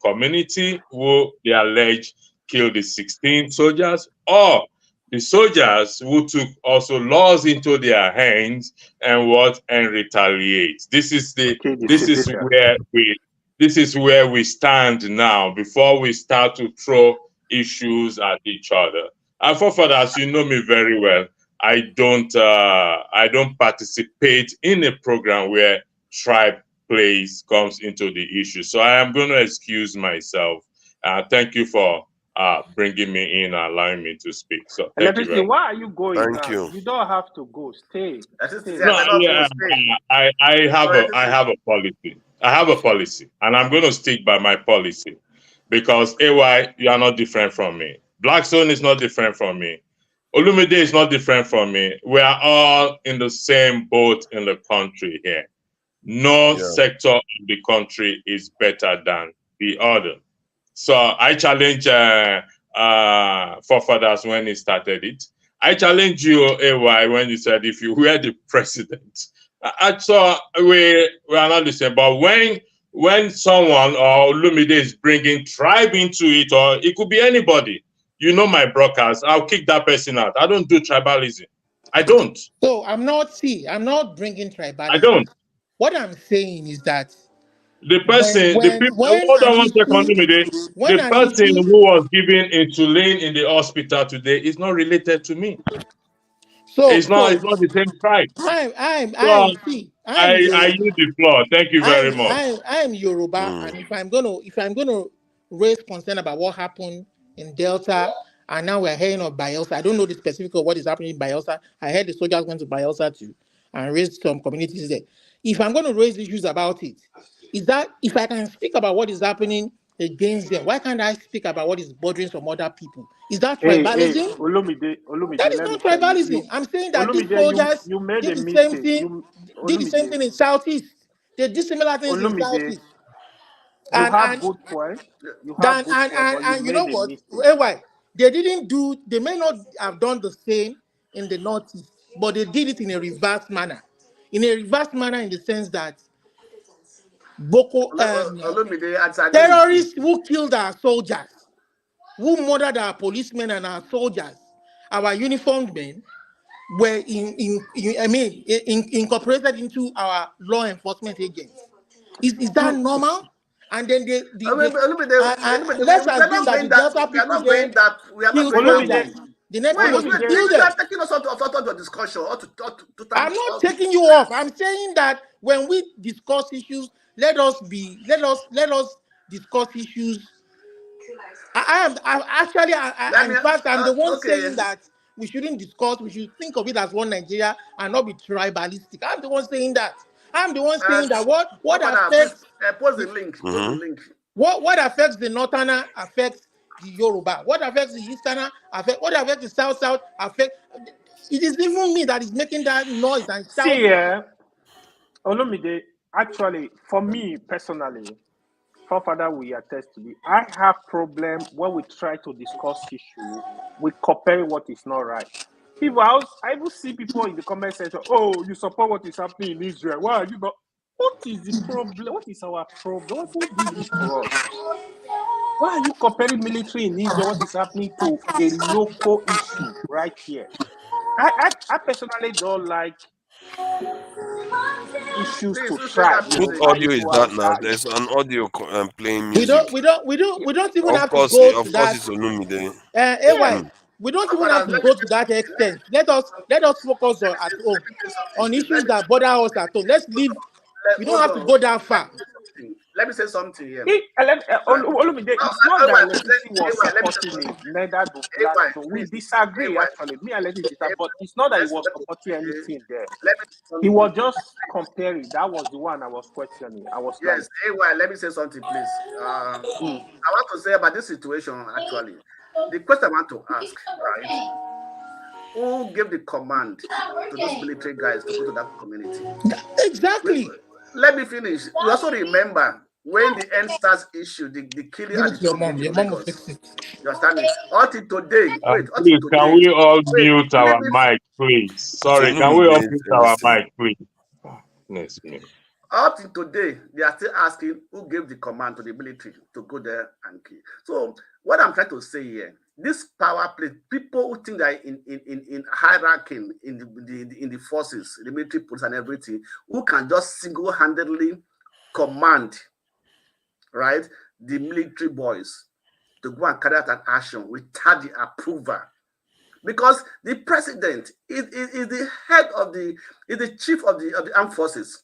community who they allege killed the 16 soldiers, or the soldiers who took also laws into their hands and retaliate. This is where we stand now before we start to throw issues at each other. And forefathers, you know me very well. I don't participate in a program where tribe comes into the issue. So I am going to excuse myself. Thank you for bringing me in and allowing me to speak. So thank you very much. Why are you going Thank now? You don't have to go. Stay. I have a policy. I have a policy, and I'm going to stick by my policy because AY, you are not different from me. Blackstone is not different from me. Olumide is not different from me. We are all in the same boat in the country here. No sector of the country is better than the other. So I challenge forefathers when he started it. I challenge you, AY, when you said if you were the president. So we are not the same. But when someone or Olumide is bringing tribe into it, or it could be anybody, you know my broadcast, I'll kick that person out. I don't do tribalism. I don't. So I'm not bringing tribalism. I don't. What I'm saying is that the person, hold on one second, the person who was given insulin in the hospital today is not related to me. So it's not the same tribe. I use the floor. Thank you very much. I am Yoruba, and if I'm gonna raise concern about what happened in Delta, and now we're hearing of Bayelsa. I don't know the specific of what is happening in Bayelsa. I heard the soldiers went to Bayelsa too and raised some communities there. If I'm going to raise issues about it, is that if I can speak about what is happening against them, why can't I speak about what is bothering some other people? Is that tribalism? Olumide, that is not tribalism. I'm saying that these soldiers did the same thing. Did the same thing in Southeast. They did similar things in Southeast. You have good points. And you know what? Anyway, they may not have done the same in the Northeast, but they did it in a reverse manner. In a reverse manner, in the sense that terrorists who killed our soldiers, who murdered our policemen and our soldiers, our uniformed men, were incorporated into our law enforcement agents. Is that normal? And then let's assume that the Delta people there killed soldiers. The next Wait, thing was you to kill are them. taking us out of the discussion or to I'm not taking you off. I'm saying that when we discuss issues, let us discuss issues. In fact, I'm the one saying that we shouldn't discuss. We should think of it as one Nigeria and not be tribalistic. I'm the one saying that. I'm the one saying that what affects post the link. Post the link. What affects the northerner affects the Yoruba. What affects the easterner affects what affects the south affect. It is even me that is making that noise and shouting. See, Olumide, actually, for me personally, Forefather will attest to it. I have problem when we try to discuss issue, we compare what is not right. People, I even see people in the comment section, oh, you support what is happening in Israel. Why are you not? What is the problem? What is our problem? Who did this to us? Why are you comparing military in Israel, what is happening, to a local issue right here? I personally don't like issues to tribe. Whose audio is that now? There's an audio playing We music. don't even Of have to course, go to that. it's Olumide. AY, we don't even have to go to that extent. Let us focus on at home on issues that bother us at home. Let's leave. We don't have to go that far. Let me say something here. Olumide, it's not that electricity was supporting it, neither do Black. So we disagree, actually. Me and Electricity, but it's not that he was supporting anything there. He was just comparing. That was the one I was questioning. I was yes, AY, let me say something, please. I want to say about this situation, actually. The question I want to ask, right? Who gave the command to those military guys to go to that community? Exactly. Let me finish. You also remember when the NSTARS issue, the killing at the your toll mom. gate Your in mom will Lagos. fix it. You understand me? Until today, Please, can we all mute our mic, please? Sorry, can we all mute our mic, please? Next minute. Up to today, they are still asking who gave the command to the military to go there and kill. So what I'm trying to say here, this power play, people who think that in hierarchy, in the forces, the military police and everything, who can just single-handedly command, right, the military boys to go and carry out an action without the approval. Because the president is the head of is the chief of the armed forces.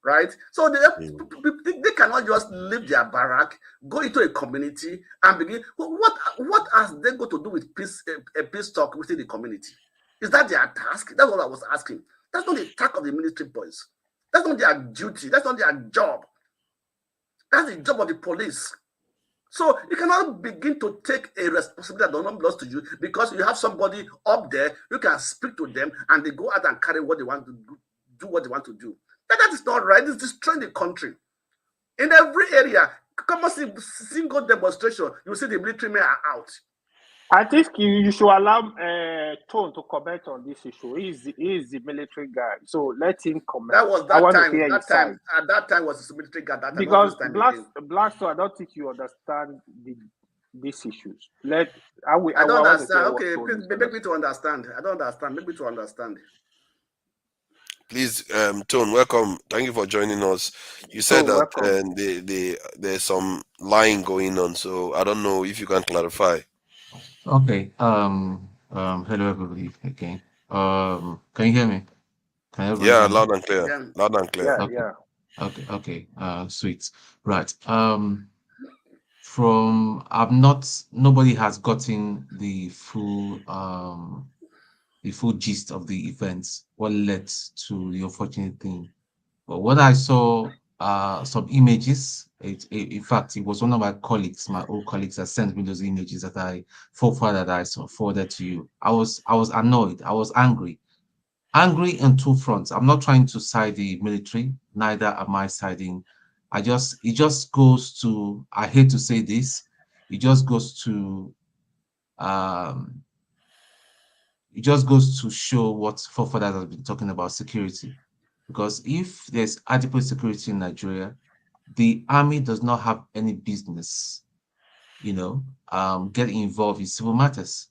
Right, so they cannot just leave their barrack, go into a community, and begin. What has they got to do with peace talk within the community? Is that their task? That's what I was asking. That's not the task of the military boys. That's not their duty. That's not their job. That's the job of the police. So you cannot begin to take a responsibility that does not belong to you because you have somebody up there. You can speak to them, and they go out and carry what they want to do what they want to do. That is not right. It's destroying the country. In every area, come on, single demonstration, you see the military men are out. I think you should allow Tone to comment on this issue. He is the military guy, so let him comment. That was that time. At that time was the military guy. That because Black, so I don't think you understand these issues. I don't understand. Okay, please make me to understand. I don't understand. Make me to understand. Please, Tone, welcome. Thank you for joining us. You said that there's some lying going on, so I don't know if you can clarify. Okay. Hello everybody again. Can you hear me? Yeah, loud and clear. Yeah. Loud and clear. Okay. Sweet. Right. Nobody has gotten the full gist of the events, what led to the unfortunate thing. But what I saw, some images. In fact, it was one of my colleagues, my old colleagues, that sent me those images that I forwarded to you. I was annoyed. I was angry. Angry on two fronts. I'm not trying to side the military. Neither am I siding. It just goes to. I hate to say this. It just goes to. It just goes to show what forefathers have been talking about security. Because if there's adequate security in Nigeria, the army does not have any business, getting involved in civil matters.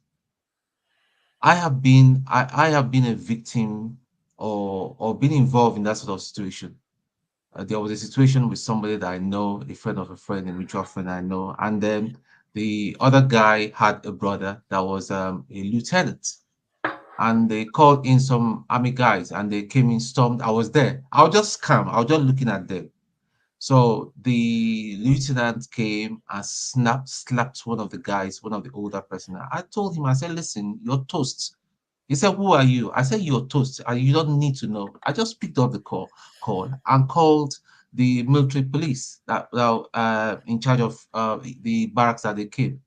I have been a victim or been involved in that sort of situation. There was a situation with somebody that I know, a friend of a friend, a mutual friend I know, and then The other guy had a brother that was a lieutenant, and they called in some army guys, and they came in, stormed. I was there. I was just calm. I was just looking at them. So the lieutenant came and slapped one of the guys, one of the older person. I told him, I said, listen, you're toast. He said, who are you? I said, you're toast. And you don't need to know. I just picked up the call and called the military police that in charge of the barracks that they came.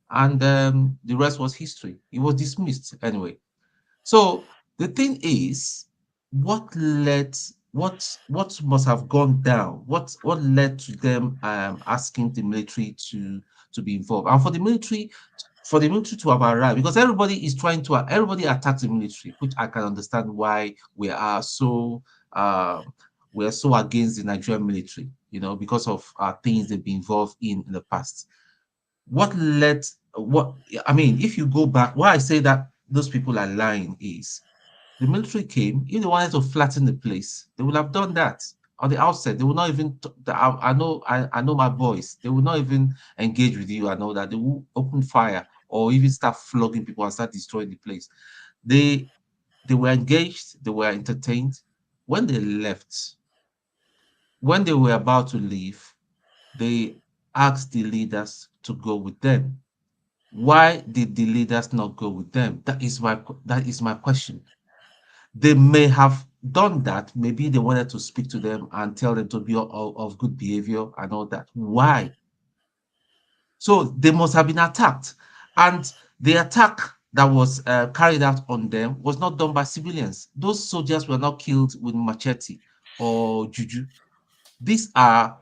And the rest was history. He was dismissed anyway. So the thing is, what must have gone down? What led to them asking the military to be involved, and for the military to have arrived, because everybody attacks the military, which I can understand why we are so against the Nigerian military, because of things they've been involved in the past. If you go back, why I say that those people are lying is the military came. If they wanted to flatten the place, they would have done that on the outset. They will not even. I know my boys. They will not even engage with you. I know that they will open fire or even start flogging people and start destroying the place. They were engaged. They were entertained. When they left, when they were about to leave, they asked the leaders to go with them. Why did the leaders not go with them? That is my question. They may have done that. Maybe they wanted to speak to them and tell them to be of good behavior and all that. Why? So they must have been attacked. And the attack that was carried out on them was not done by civilians. Those soldiers were not killed with machete or juju. These are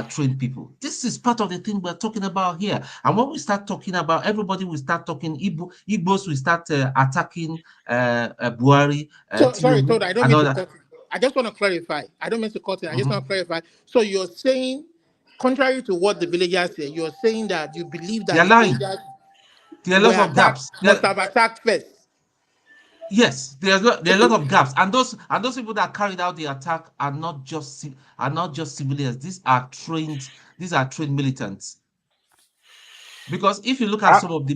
trained people. This is part of the thing we're talking about here. And when we start talking about, everybody will start talking. Igbos will start attacking Buhari. Sorry, Todd, I don't mean to that. cut it. I just want to clarify. I don't mean to cut it. I just want to Mm-hmm. clarify. So you're saying, contrary to what the villagers say, you're saying that you believe that They're the lying. soldiers There are lots of gaps. must have attacked first. Yes, there are a lot of gaps, and those people that carried out the attack are not just civilians. These are trained militants. Because if you look at some of the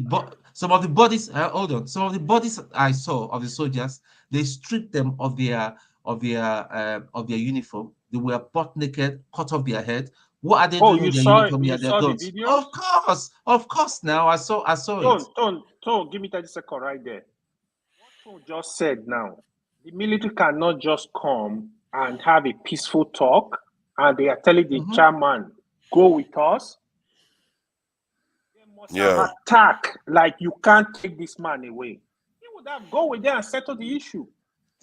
bodies, hold on, some of the bodies I saw of the soldiers, they stripped them of their uniform. They were butt naked, cut off their head. What are they doing with their uniform? You saw guns. the video? Of course. Now I saw it. Tone, give me 30 seconds right there. What Tone just said now, the military cannot just come and have a peaceful talk, and they are telling the chairman, go with us. They must have attack, like you can't take this man away. He would have go with them and settle the issue.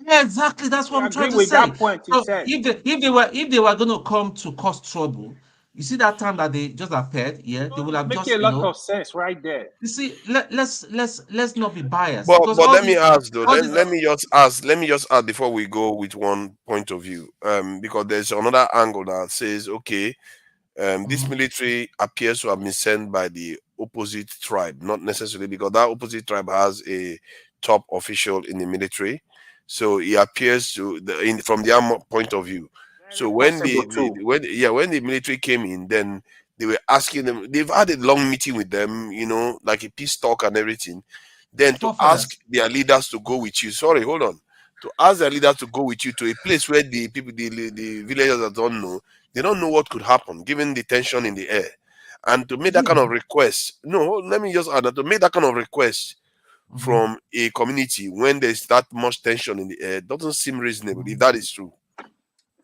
Yeah, exactly. That's what I'm trying to say. That point he said. If they were going to come to cause trouble, you see that time that they just appeared, they would have make just a lot of sense right there. You see, let's not be biased. But let me ask though. Let me just add before we go with one point of view. Because there's another angle that says, okay, this military appears to have been sent by the opposite tribe, not necessarily because that opposite tribe has a top official in the military. So it appears to from their point of view. So when the military came in, then they were asking them. They've had a long meeting with them, like a peace talk and everything. Then to ask their leaders to go with you. Sorry, hold on. To ask their leaders to go with you to a place where the people, the villagers that don't know, they don't know what could happen given the tension in the air, and to make that kind of request. No, let me just add that to make that kind of request from a community when there's that much tension in the air doesn't seem reasonable, if that is true.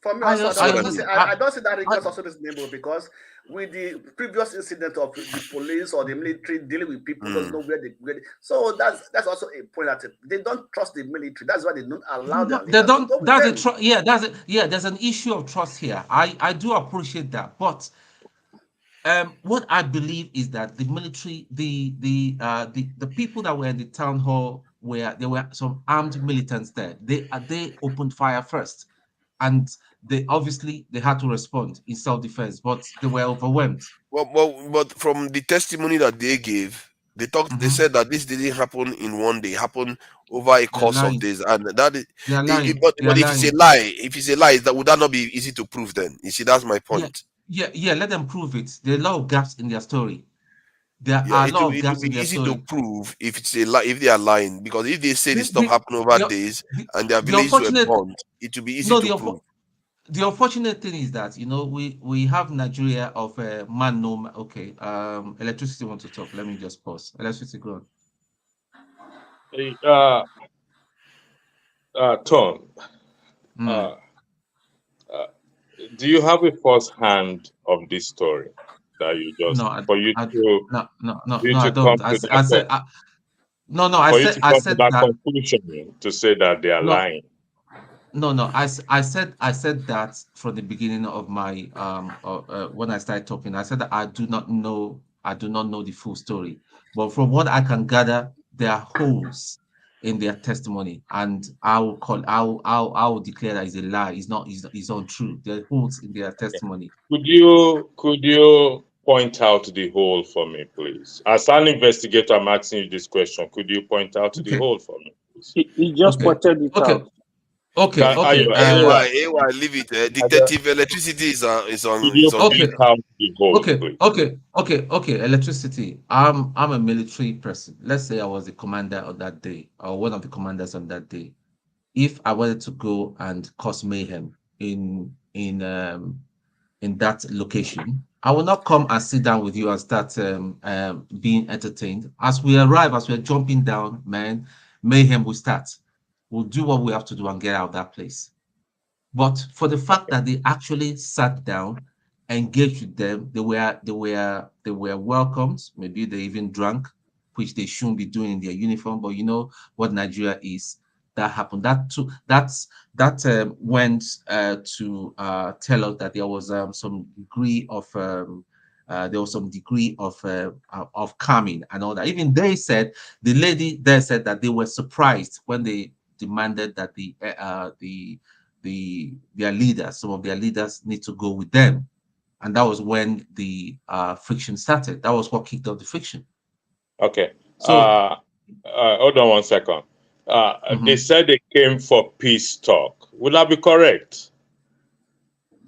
For me, also, I don't see that request also reasonable, because with the previous incident of the police or the military dealing with people doesn't know where they so that's also a point that they don't trust the military. That's why they don't allow them. They don't. There's an issue of trust here. I do appreciate that, but what I believe is that the military, the people that were in the town hall, there were some armed militants there. They opened fire first, and they had to respond in self-defense, but they were overwhelmed. But from the testimony that they gave, they said that this didn't happen in one day. It happened over a course of days, and that is. But if it's a lie, would that not be easy to prove? Then you see, that's my point. Yeah. Let them prove it. There are a lot of gaps in their story. There Yeah, are a it lot will, of it will gaps in be their easy to story. prove if it's a lie, if they are lying, because if they say the stuff The, happened over the, days and their the villages were unfortunate burned, it will be easy no to prove. the unfortunate thing is that we have Nigeria of man no man. Okay, electricity want to talk. Let me just pause. Electricity, go on. Tom, do you have a first hand of this story that you just No, for you to I come don't. to I that said I for you to come to said that that conclusion to say that they are no. lying? No. I said that from the beginning of my when I started talking. I said that I do not know the full story, but from what I can gather, there are holes in their testimony, and I will declare that is a lie. It's untrue. There are holes in their testimony. Could you point out the hole for me, please? As an investigator, I'm asking you this question. Could you point out the hole for me, please? He just pointed it out. Okay. AY, leave it. Detective Electricity is Could you on point out the hole, please? Okay. Electricity. I'm a military person. Let's say I was the commander on that day, or one of the commanders on that day. If I wanted to go and cause mayhem in that location, I will not come and sit down with you and start being entertained. As we're jumping down, man, mayhem will start. We'll do what we have to do and get out of that place. But for the fact that they actually sat down, engaged with them, they were welcomed. Maybe they even drank, which they shouldn't be doing in their uniform. But you know what Nigeria is. That happened. That went to tell us that there was some degree of calming and all that. Even they said, the lady there said that they were surprised when they demanded that their leaders, some of their leaders, need to go with them, and that was when the friction started. That was what kicked off the friction. Okay. So hold on 1 second. They said they came for peace talk. Would that be correct?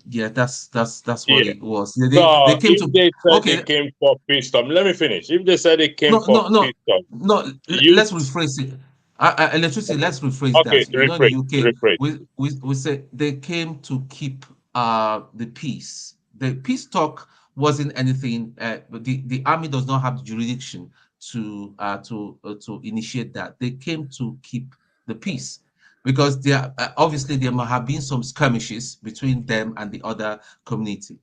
Yeah, that's what it was. They So came if to they said they came for peace talk, let me finish. If they said they came for peace talk, let's rephrase it. Electricity, let's rephrase that. You know, in the UK, we say they came to keep the peace. The peace talk wasn't anything. The army does not have the jurisdiction to initiate that. They came to keep the peace, because there obviously there might have been some skirmishes between them and the other community.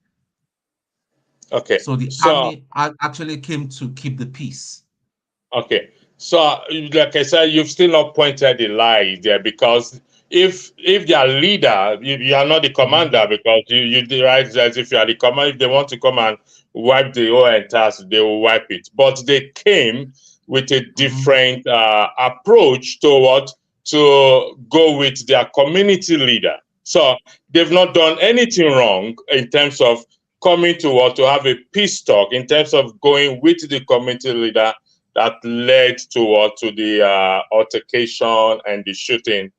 Okay. So the army actually came to keep the peace. Okay. So, like I said, you've still not pointed the lie there, because if their leader, you are not the commander, because you right as if you are the commander. If they want to come and wipe the whole entire, they will wipe it. But they came with a different approach to go with their community leader. So they've not done anything wrong in terms of coming to have a peace talk, in terms of going with the community leader that led to the altercation and the shooting.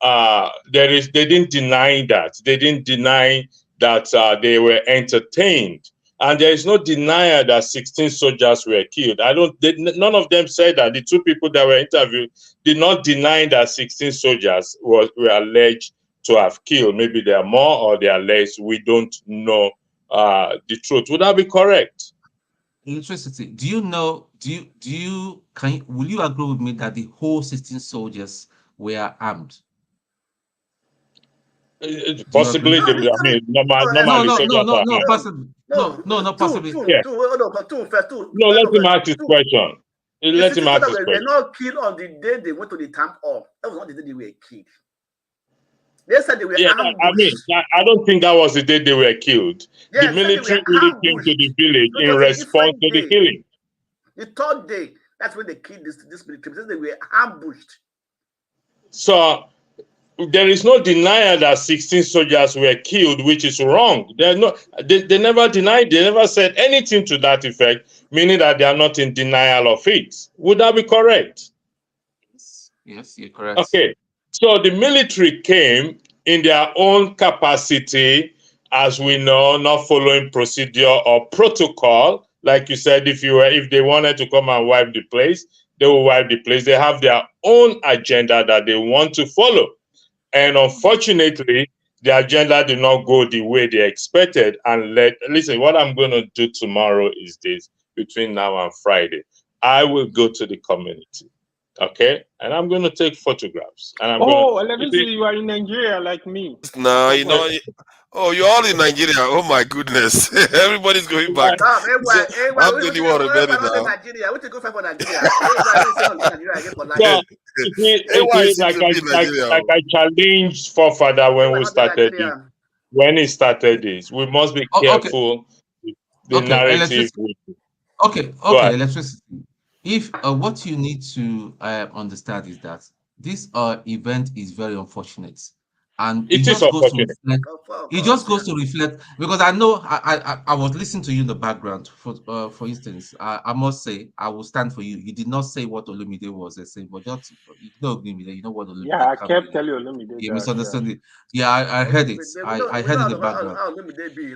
They didn't deny that. They didn't deny that they were entertained. And there is no denial that 16 soldiers were killed. None of them said that. The two people that were interviewed did not deny that 16 soldiers were alleged to have killed. Maybe there are more, or they are less. We don't know the truth. Would that be correct? Electricity. Will you agree with me that the whole 16 soldiers were armed? Possibly, normally soldiers are armed. Possibly. No, not possibly. No, let him ask his question. Let him ask his question. They're not killed on the day they went to the camp hall. That was not the day they were killed. They said they were ambushed. I don't think that was the day they were killed. Yeah, the military really came to the village in response to the killing. The third day, that's when they killed this military. They were ambushed. So there is no denial that 16 soldiers were killed, which is wrong. They never denied. They never said anything to that effect, meaning that they are not in denial of it. Would that be correct? Yes, you're correct. Okay. So the military came in their own capacity, as we know, not following procedure or protocol. Like you said, if they wanted to come and wipe the place, they will wipe the place. They have their own agenda that they want to follow. And unfortunately, the agenda did not go the way they expected. And listen, what I'm going to do tomorrow is this, between now and Friday. I will go to the community, okay? And I'm going to take photographs. And I'm electricity, you are in Nigeria like me. No, you know. Oh, you're all in Nigeria. Oh my goodness. Everybody's going back. So, I'm the only one remaining now. Nigeria. We take go for Nigeria. Nigeria again for life. Yeah, like I challenged forefather when we started this. When he started this, we must be careful with the narrative. Okay, electricity. If what you need to understand is that this event is very unfortunate, and it just goes to reflect. It just goes to reflect, because I know I was listening to you in the background. For instance, I must say I will stand for you. You did not say what Olumide was saying, but just you know Olumide, you know what Olumide. Yeah, I kept telling Olumide. You misunderstood it. Yeah, I heard it. I heard in the background.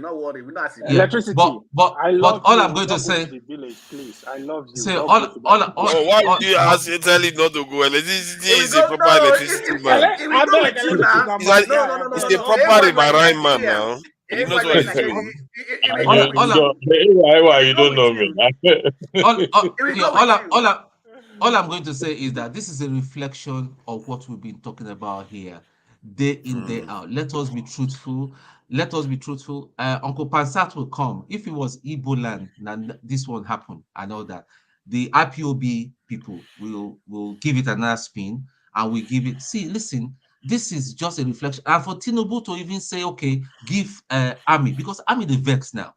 Not worry, we not Yeah, electricity. But I love all you. I'm going to say, the village, please. I love you. say Don't all. Why would you ask tell him not to go? Electricity is a proper electricity man. He's a proper riverine man now. He knows what he's doing. You don't know me. All I'm going to say is that this is a reflection of what we've been talking about here, day in, day out. Let us be truthful. Let us be truthful. Uncle Pansat will come. If it was Igbo land, then this won't happen. I know that. The IPOB people will give it another spin, and we give it. See, listen, this is just a reflection. And for Tinubu to even say, okay, give army, because army the vex now.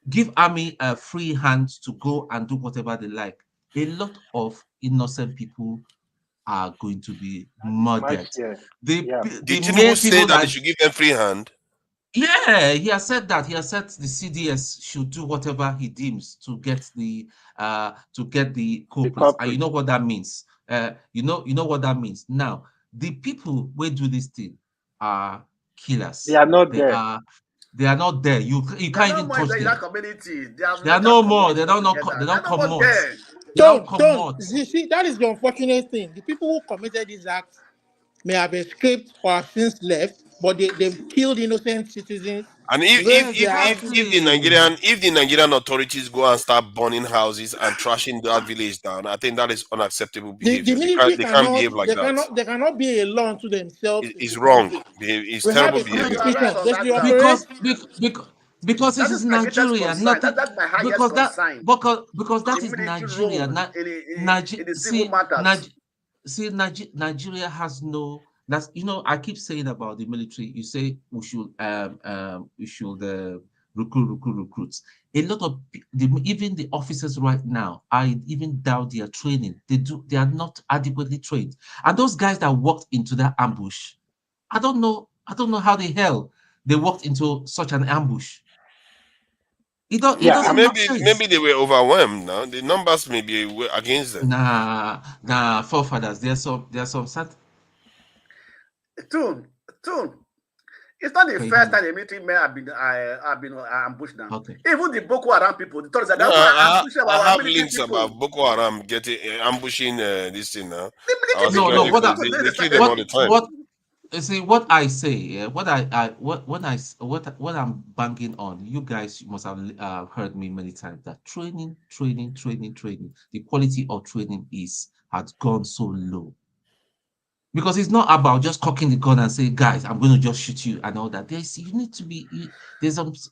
Give army a free hand to go and do whatever they like. A lot of innocent people are going to be murdered. Did Tinubu say that they should give them free hand? Yeah, he has said that. He has said the CDS should do whatever he deems to get the culprits. And you know what that means. You know what that means. Now, the people who do this thing are killers. They are not there. They are not there. You can't even touch them. Community. They are no more. They don't come out. Don't. See, that is the unfortunate thing. The people who committed these acts may have escaped or have since left, but they've killed innocent citizens. And if the Nigerian authorities go and start burning houses and trashing that village down, I think that is unacceptable behavior. The military they can't behave like that. They cannot be a law unto themselves. It's wrong. It's terrible behavior. Because it is Nigeria, not because that is Nigeria. See, Nigeria has no. That's I keep saying about the military. You say we should recruits. A lot of even the officers right now, I even doubt their training. They are not adequately trained. And those guys that walked into that ambush, I don't know how the hell they walked into such an ambush. Maybe they were overwhelmed now. The numbers may be against them. Nah, forefathers. There's some sad. Tune. It's not the first time the military men have been ambushed now. Okay. Even the Boko Haram people, the terrorists, I have links about Boko Haram getting ambushing this thing now. They kill them all the time. See what I say, what I'm banking on. You guys must have heard me many times that training. The quality of training has gone so low. Because it's not about just cocking the gun and saying, guys, I'm going to just shoot you and all that. There's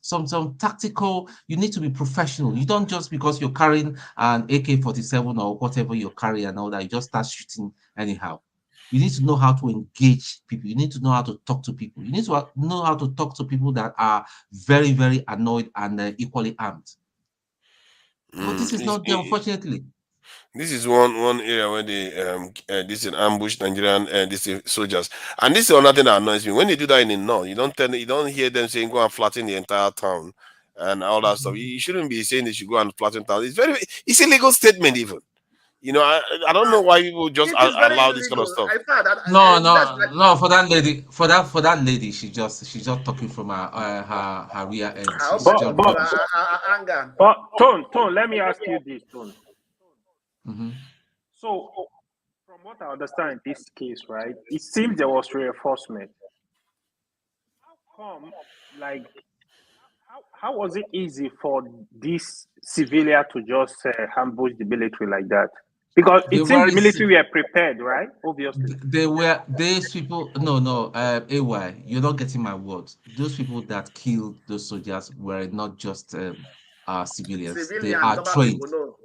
some tactical, you need to be professional. You don't just because you're carrying an AK-47 or whatever you're carrying and all that, you just start shooting anyhow. You need to know how to engage people. You need to know how to talk to people. You need to know how to talk to people that are very, very annoyed and equally armed. But this is not there, unfortunately. This is one area where they this is ambush Nigerian soldiers, and this is another thing that annoys me. When they do that in the north, you don't hear them saying go and flatten the entire town and all that stuff. You shouldn't be saying they should go and flatten town. It's a legal statement even. You know, I don't know why people just It is very allow this kind of illegal. stuff. I thought that No, that's no, like no. For that lady, for that lady, she's just talking from her rear end. She's But just but rubbish. anger. but Tone, let me ask you this, Tone. Hmm. So from what I understand in this case, right, it seems there was reinforcement. Come, like, how was it easy for this civilian to just ambush the military like that? Because They it seems the weren't. military were prepared, right? Obviously. They were these people. No, no. AY, you're not getting my words. Those people that killed those soldiers were not just civilians. They Civilian, are normal trained. people know.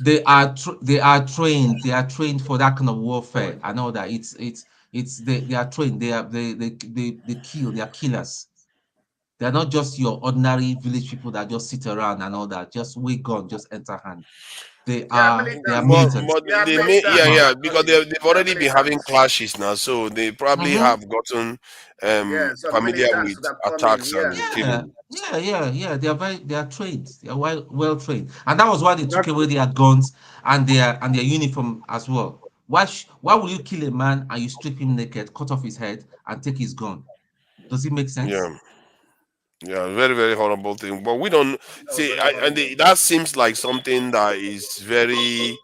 They are trained. They are trained for that kind of warfare. I know that it's they are trained. They kill. They are killers. They are not just your ordinary village people that just sit around and all that. Just wait gun, just enter hand. They are They are militants. militants. But They are they may, yeah, militants, Uh-huh. yeah, because actually. they've They are already been having militants. clashes now, so they probably Mm-hmm. have gotten Yeah, some familiar militants with that come in. attacks Yeah. and Yeah, killing. yeah. They are trained. They are well trained, and that was why they took Exactly. away their guns and their uniform as well. Why will you kill a man and you strip him naked, cut off his head, and take his gun? Does it make sense? Yeah. Yeah, very, very horrible thing. But we don't That was see, very horrible. that seems like something that is very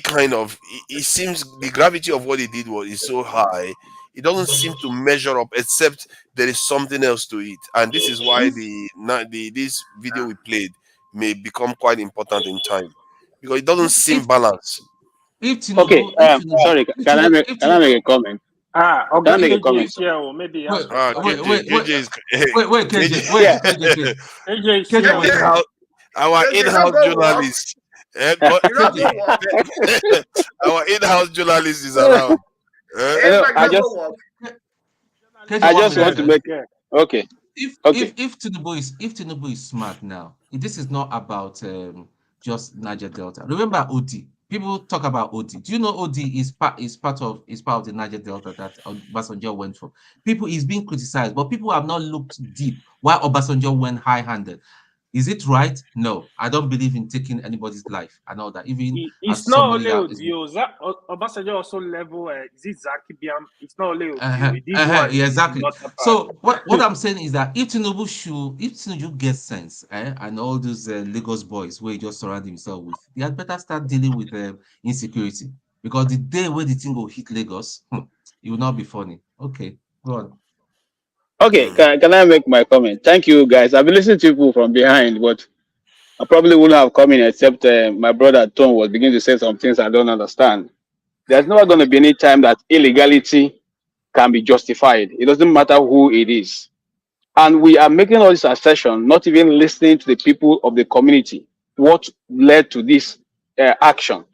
kind of. It seems the gravity of what he did is so high. It doesn't seem to measure up, except there is something else to it, and this is why this video we played may become quite important in time because it doesn't seem If balanced. Okay, sorry, If can I Tinubu, make a comment? Can I Okay, make a AJ comment? is here, or maybe he has wait, to Ah, speak wait, something. KJ, wait, wait, KJ is KJ, KJ. wait, Yeah. AJ is KJ, here. wait, KJ, Our KJ, in-house don't go work. journalist, You don't KJ, go work. our in-house journalist is around. Eh? No, AJ, you don't go work. KJ, I one just minute, want to sir. make okay, okay. If Tinubu is smart now, this is not about just Niger Delta. Remember OD. People talk about OD. Do you know OD is part of the Niger Delta that Obasanjo went for? People is being criticized, but people have not looked deep. Why Obasanjo went high-handed? Is it right? No, I don't believe in taking anybody's life and all that. Even It's as not somebody only that is Odio. Obasanjo also level. Is it Zaki Biam? It's not only Odio. He did one yeah, in the exactly. northern part. So what I'm saying is that if Tinubu gets sense, and all those Lagos boys where he just surround himself with, they had better start dealing with insecurity because the day when the thing will hit Lagos, it will not be funny. Okay, go on. Okay, can I make my comment? Thank you, guys. I've been listening to people from behind, but I probably wouldn't have come in except my brother Tom was beginning to say some things I don't understand. There's never going to be any time that illegality can be justified. It doesn't matter who it is. And we are making all this assertion, not even listening to the people of the community, what led to this action.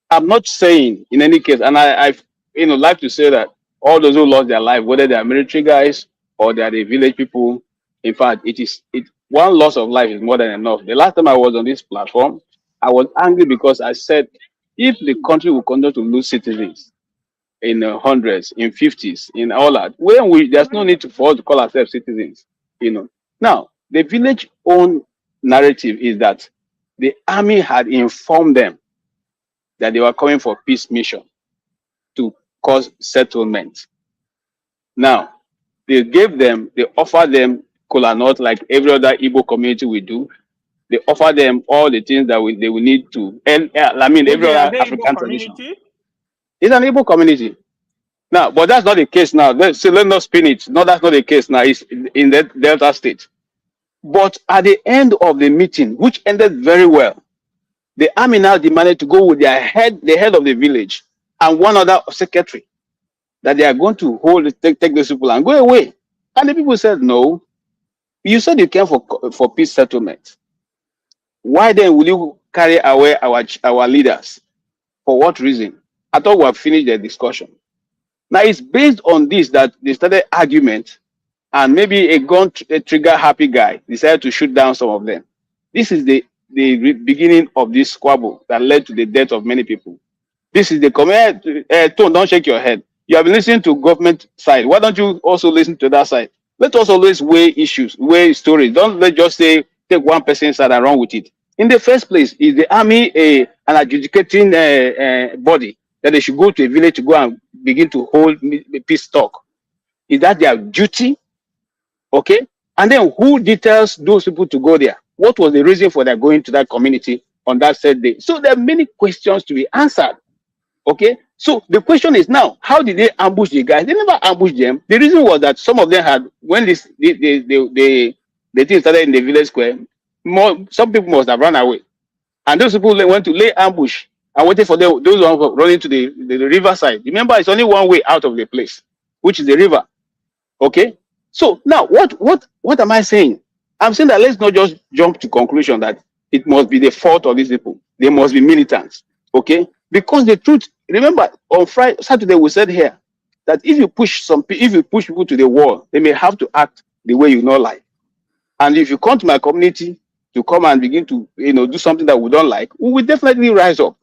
I'm not saying in any case, and I like to say that all those who lost their life, whether they are military guys or they are the village people, in fact, one loss of life is more than enough. The last time I was on this platform, I was angry because I said, if the country will continue to lose citizens in the hundreds, in fifties, in all that, there's no need for us to call ourselves citizens. Now the village own narrative is that the army had informed them that they were coming for peace mission to cause settlement. Now, they offered them kola nut like every other Igbo community will do. They offer them all the things that they will need to, and every AJ, are other they Igbo African tradition. community? It's an Igbo community. Now, but that's not the case now. Let's not spin it. No, that's not the case now. It's in the Delta State. But at the end of the meeting, which ended very well, the army now demanded to go with the head of the village, and one other secretary, that they are going to take those people and go away. And the people said, no, you said you came for peace settlement. Why then will you carry away our leaders? For what reason? I thought we have finished the discussion. Now it's based on this that they started argument, and maybe a trigger happy guy decided to shoot down some of them. This is the beginning of this squabble that led to the death of many people. This is the comment. Tone, don't shake your head. You have been listening to government side. Why don't you also listen to that side? Let us always weigh issues, weigh stories. Don't let just say take one person's side and run with it. In the first place, is the army an adjudicating body that they should go to a village to go and begin to hold peace talk? Is that their duty? Okay. And then who details those people to go there? What was the reason for their going to that community on that said day? So there are many questions to be answered. Okay. So the question is now, how did they ambush the guys? They never ambushed them. The reason was that some of them had, when this the thing started in the village square, some people must have run away. And those people went to lay ambush and waited for those ones running to the riverside. Remember, it's only one way out of the place, which is the river. Okay. So now what am I saying? I'm saying that let's not just jump to conclusion that it must be the fault of these people. They must be militants. Okay. Because the truth, remember on Saturday we said here that if you push people to the wall, they may have to act the way you not like. And if you come to my community to come and begin to do something that we don't like, we will definitely rise up.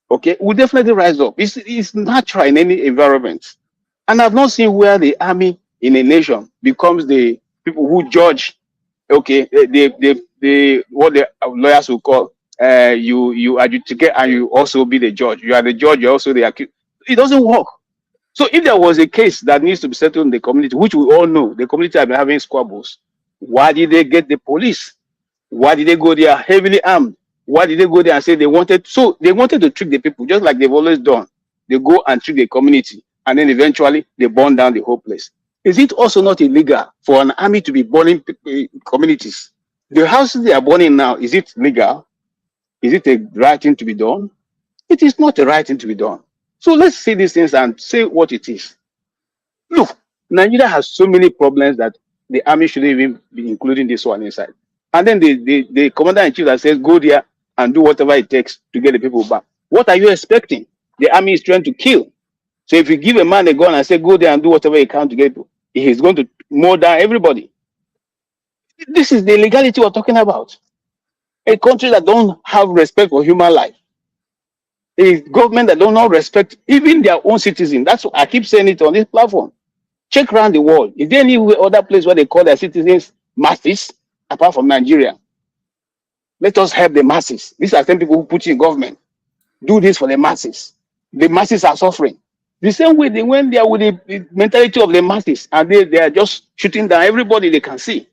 Okay, we'll definitely rise up. It's natural in any environment. And I've not seen where the army in a nation becomes the people who judge. Okay, the what the lawyers will call you adjudicate and you also be the judge. You are the judge, you're also the accused. It doesn't work. So if there was a case that needs to be settled in the community, which we all know, the community have been having squabbles, why did they get the police? Why did they go there heavily armed? Why did they go there and say they wanted to trick the people, just like they've always done? They go and trick the community, and then eventually they burn down the whole place. Is it also not illegal for an army to be burning communities? The houses they are burning now, is it legal? Is it a right thing to be done? It is not a right thing to be done. So let's see these things and say what it is. Look, Nigeria has so many problems that the army shouldn't even be including this one inside. And then the commander-in-chief that says, go there and do whatever it takes to get the people back. What are you expecting? The army is trying to kill. So if you give a man a gun and say, go there and do whatever you can to get people, he's going to mow down everybody. This is the legality we're talking about. A country that don't have respect for human life. A government that don't not respect even their own citizens. That's what I keep saying it on this platform. Check around the world. Is there any other place where they call their citizens masses apart from Nigeria? Let us help the masses. These are the same people who put you in government. Do this for the masses. The masses are suffering. The same way they went there with the mentality of the masses and they are just shooting down everybody they can see.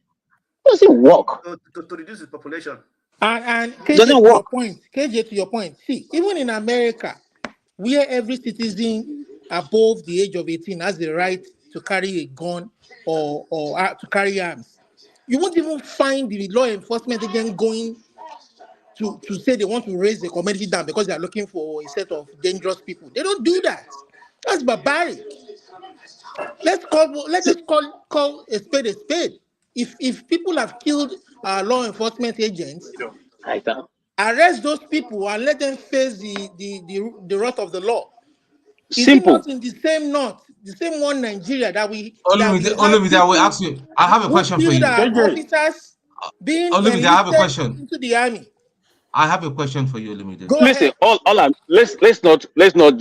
Does it work? To reduce the population. And Doesn't work. KJ, to your point, see, even in America, where every citizen above the age of 18 has the right to carry a gun or to carry arms, you won't even find the law enforcement agent going to say they want to raise the community down because they are looking for a set of dangerous people. They don't do that. That's barbaric. Let's just call a spade a spade. If people have killed law enforcement agents, arrest those people and let them face the wrath of the law. Is it not in the same one Nigeria that we have I will ask you. I have a question for you. Officers being enlisted into the army. I have a question for you, Olumide. Listen, let's not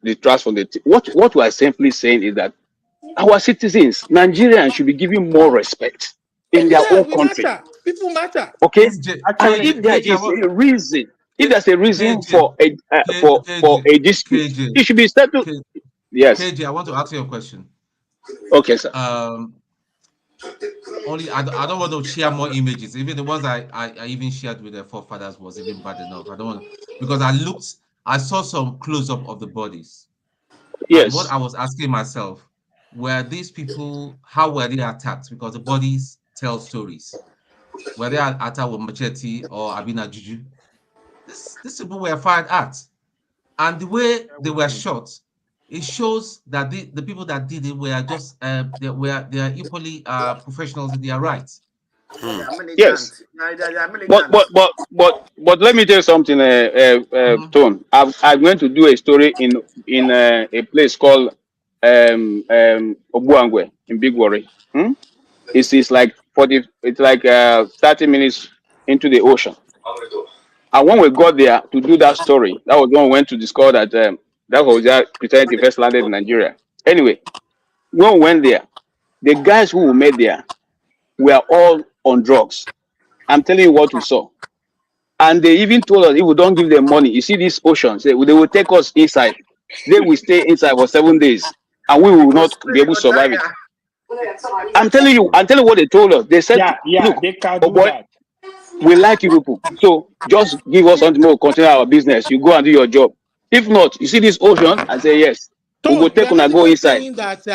detract from the what we are simply saying is that our citizens, Nigerians, should be given more respect in their own country. People matter. Okay, and if there is a reason, if there's a reason for a dispute, it should be settled. Yes. KJ, I want to ask you a question. Okay, sir. Only I don't want to share more images. Even the ones I even shared with their forefathers was even bad enough. I don't want because I saw some close-up of the bodies. Yes. And what I was asking myself, were these people, how were they attacked? Because the bodies tell stories. Were they attacked with machete or Abina Juju? These people were fired at. And the way they were shot, it shows that the people that did it were just they are equally professionals in their rights. Yes, but let me tell you something, Tone. I'm going to do a story in a place called Obuangwe in Big Worry. It's like 30 minutes into the ocean. And when we got there to do that story, that was when we went to discover that that was Christianity first landed in Nigeria. Anyway, when we went there, the guys who we met there were all on drugs. I'm telling you what we saw. And they even told us if we don't give them money, you see these oceans, they will take us inside. They will stay inside for 7 days, and we will not be able to survive it. I'm telling you what they told us. They said, look, they can oh do boy, that. we like you people. So just give us something more, continue our business. You go and do your job. If not, you see this ocean, I say yes. We go Tone, you take are and not go even inside. saying that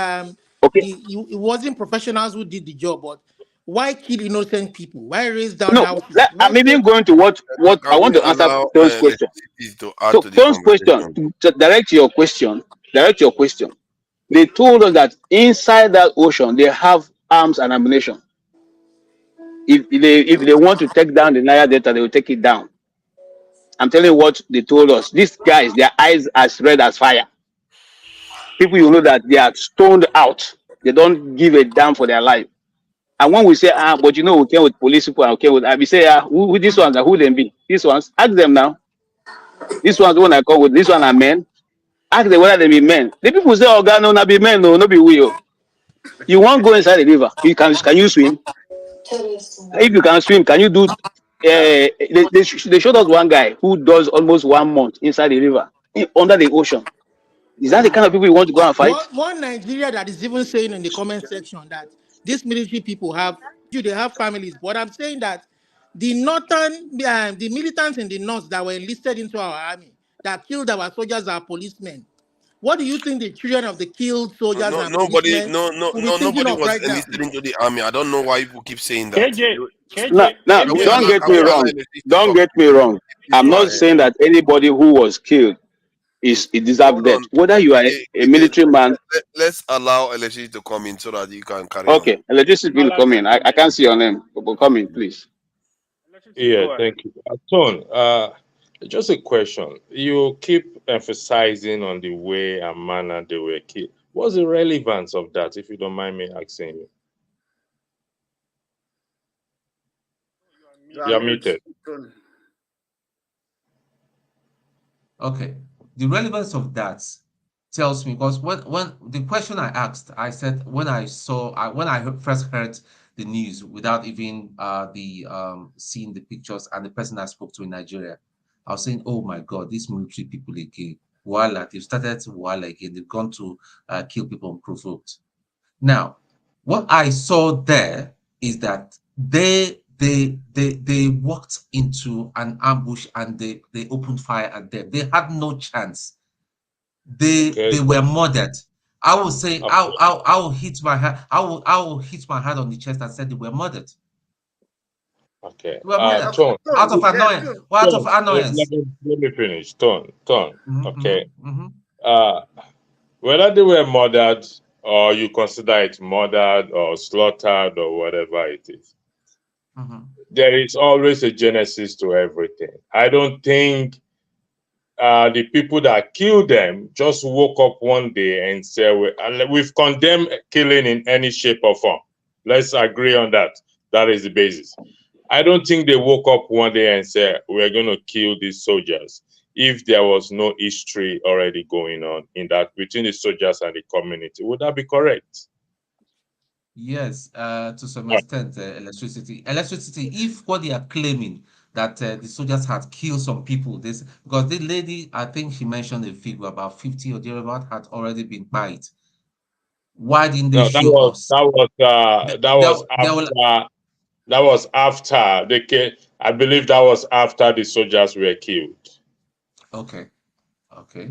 Okay. it wasn't professionals who did the job, but why kill innocent people? Why raise down No, houses? Why I'm even take? going to what I Can want we to answer allow Tone's question. to add So to the Tone's question, conversation? to direct your question, they told us that inside that ocean they have arms and ammunition. If they want to take down the Nile Delta, they will take it down. I'm telling you what they told us. These guys, their eyes as red as fire. People, you know that they are stoned out. They don't give a damn for their life. And when we say, but you know, we came with police people and we came with, we say, who these ones are, who them be? These ones, ask them now. These ones, when I come with, this one are men. Ask them whether they be men. The people say, oh, God, no, not be men, no be we. You won't go inside the river. Can you swim? If you can swim, can you do? They showed us one guy who does almost 1 month inside the river, under the ocean. Is that the kind of people you want to go and fight? One Nigeria that is even saying in the comment section that these military people they have families, but I'm saying that the northern, the militants in the north that were enlisted into our army that killed our soldiers, our policemen. What do you think the children of the killed soldiers and policemen will be thinking Nobody of was right now? enlisted into the army. I don't know why people keep saying that. Now, don't get me wrong. Don't get me wrong. I'm not saying that anybody who was killed it deserves death. Whether you are a military man. Let's allow electricity to come in so that you can carry on. Okay, electricity will come in. I can't see your name, but come in, please. Yeah, thank you. Tone, just a question. You keep emphasizing on the way and manner they were killed. What's the relevance of that, if you don't mind me asking you? You're muted. Okay. The relevance of that tells me, because when the question I asked, I said when I first heard the news without even seeing the pictures and the person I spoke to in Nigeria, I was saying, oh my God, these military people again, voila, they've started voila again, they've gone to kill people unprovoked. Now, what I saw there is that they walked into an ambush and they opened fire at them. They had no chance. They were murdered. I will say I will hit my hand. I will hit my hand on the chest and said they were murdered. Okay. They were murdered Tone, out of annoyance. Out of annoyance. Let me finish. Tone. Okay. Mm-hmm. Whether they were murdered or you consider it murdered or slaughtered or whatever it is, there is always a genesis to everything. I don't think the people that killed them just woke up one day and said, we've condemned killing in any shape or form. Let's agree on that. That is the basis. I don't think they woke up one day and said, we're going to kill these soldiers, if there was no history already going on in that between the soldiers and the community. Would that be correct? Yes, to some extent, electricity. If what they are claiming that the soldiers had killed some people, because the lady, I think she mentioned a figure about 50 or thereabout had already been buried. Why didn't they show us? That was after they came. I believe that was after the soldiers were killed. Okay.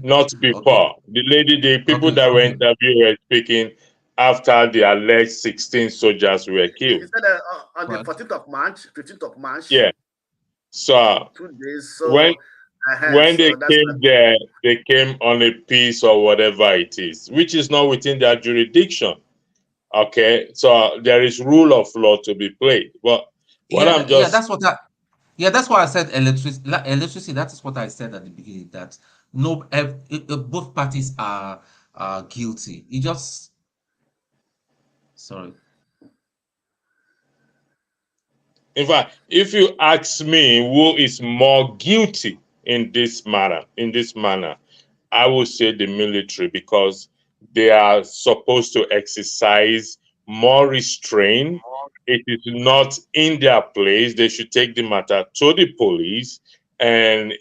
Not before. The people that were interviewed were speaking after the alleged 16 soldiers were killed. He said on the 14th of March, 15th of March. Yeah. So 2 days. So when they came there, they came on a peace or whatever it is, which is not within their jurisdiction. Okay, so there is rule of law to be played. But that's why I said electricity. That is what I said at the beginning. That both parties are guilty. Sorry. In fact, if you ask me who is more guilty in this manner, I would say the military, because they are supposed to exercise more restraint it is not in their place. They should take the matter to the police, and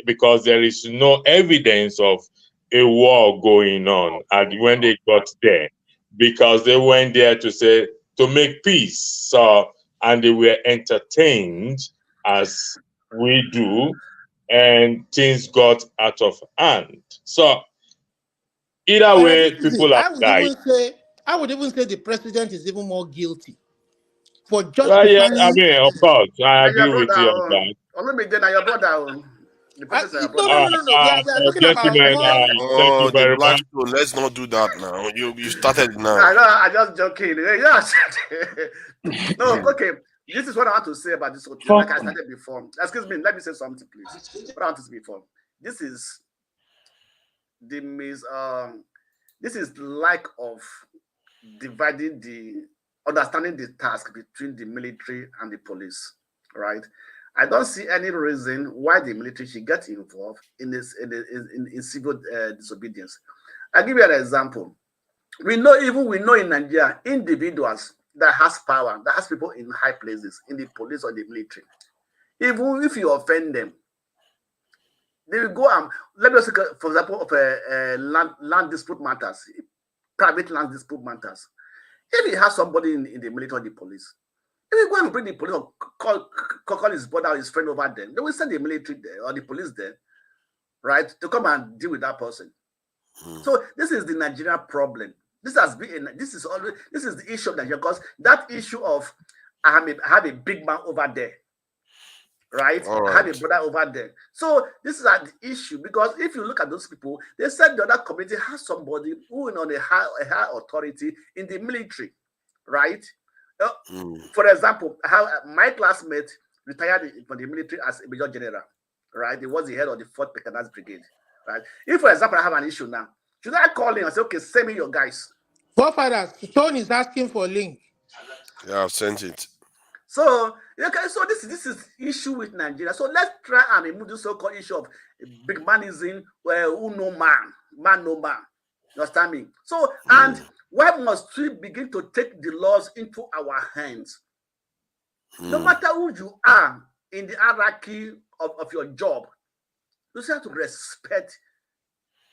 because there is no evidence of a war going on, and when they got there, because they went there to make peace, so and they were entertained as we do, and things got out of hand. So either way, See, people have died. I would even say the president is even more guilty for Well, yeah, I justifying. mean, of course, I And your agree with you on brother, that. only then your brother, the person your No, brother. no, no, no, no. We are talking about Gentlemen, small. thank you Oh, the very much. Blackstone. Let's not do that now. You started it now. I just joking. Yes. No, okay. This is what I want to say about this whole thing. Like I started before. Excuse me, let me say something, please. What I want to say before. This is the this is lack of dividing understanding the task between the military and the police, right? I don't see any reason why the military should get involved in civil disobedience. I'll give you an example. We know in Nigeria, individuals that has power, that has people in high places, in the police or the military, even if you offend them, they will go and, let me say, for example, of land dispute matters, private land dispute matters. If he has somebody in the military or the police, if he go and bring the police or call his brother or his friend over there, they will send the military there or the police there, right, to come and deal with that person. So this is the Nigerian problem. This is the issue of Nigeria, because that issue of I have a big man over there, right? I have a brother over there. So this is the issue, because if you look at those people, they said the other community has somebody who is on a high authority in the military, right? For example, my classmate retired from the military as a major general, right? He was the head of the 4th Mechanized Brigade, right? If, for example, I have an issue now, should I call him and say, okay, send me your guys? Forefathers, Tone is asking for a link. Yeah, I've sent it. So, okay, so this is issue with Nigeria. So let's try and remove the so-called issue of big manism, where who no man no man. You understand me? So, and why must we begin to take the laws into our hands? No matter who you are in the hierarchy of your job, you still have to respect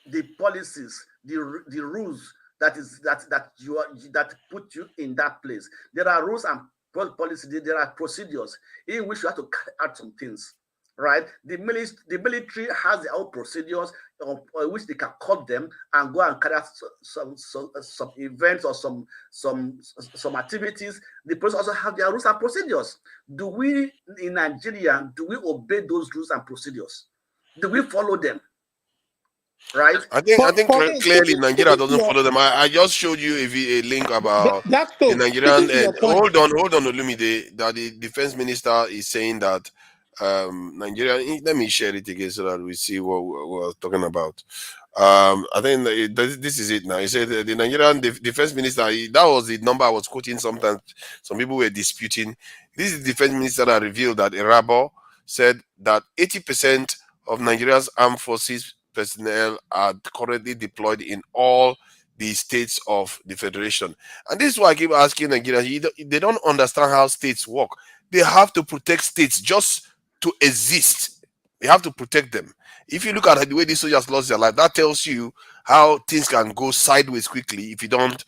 the policies, the rules that put you in that place. There are rules and policies, there are procedures in which you have to carry out some things, right? The military has their own procedures which they can call them and go and carry out some events or some activities. The police also have their rules and procedures. Do we in Nigeria, do we obey those rules and procedures? Do we follow them? Right? I think clearly Nigeria doesn't follow them. I just showed you a link about the Nigerian. Hold on, Olumide. That the defense minister is saying that Nigeria. Let me share it again so that we see what we're talking about. I think this is it now. He said the Nigerian defense minister. That was the number I was quoting. Sometimes some people were disputing. This is the defense minister that revealed that Irabo said that 80% of Nigeria's armed forces personnel are currently deployed in all the states of the federation. And this is why I keep asking Nigerians, they don't understand how states work. They have to protect states just to exist. They have to protect them. If you look at the way these soldiers lost their life, that tells you how things can go sideways quickly if you don't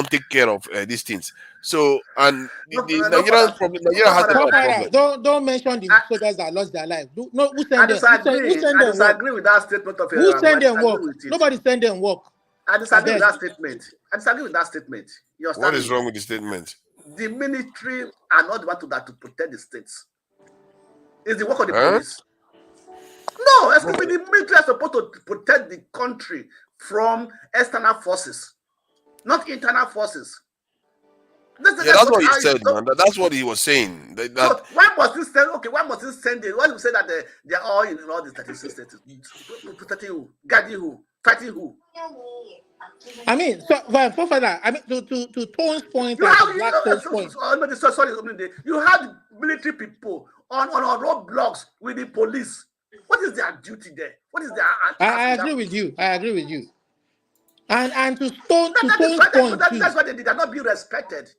take care of these things. So, and Nigeria has a problem. Don't mention the soldiers that lost their life. Who I sent them? disagree. I disagree with that statement of Who sent them work? Nobody sent them work. I disagree with that statement. I disagree with that statement. You understand? What is wrong with the statement? The military are not the one to protect the states. It's the work of the police. No, excuse me, the military are supposed to protect the country from external forces, not internal forces. That's what he said, man. That's what he was saying. So why must he send? Okay, why must he send it? Why you say that they are all in all the 36 states? Protecting who? Guarding who? Fighting who? I mean, so Forefather, I mean, to Tone's point, you have military people on roadblocks with the police. What is their duty there? What is their? I agree with you. And to Stone's point, that's why they are not being respected.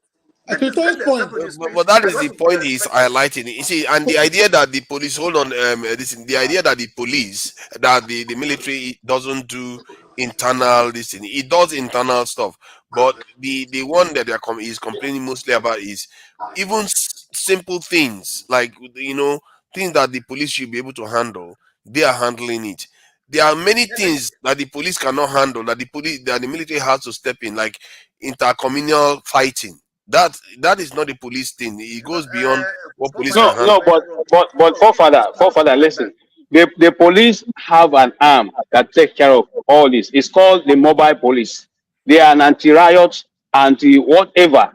To Stone's point, but that is the point he's highlighting. You see, and the idea that the police, hold on, the idea that the police, that the military doesn't do internal this thing, it does internal stuff. But the one that is complaining mostly about is even simple things like, you know, things that the police should be able to handle. They are handling it. There are many things that the police cannot handle that the military has to step in, like intercommunal fighting. That is not a police thing. It goes beyond what police can handle. But forefather, listen. The police have an arm that takes care of all this. It's called the mobile police. They are an anti-riot, anti-whatever.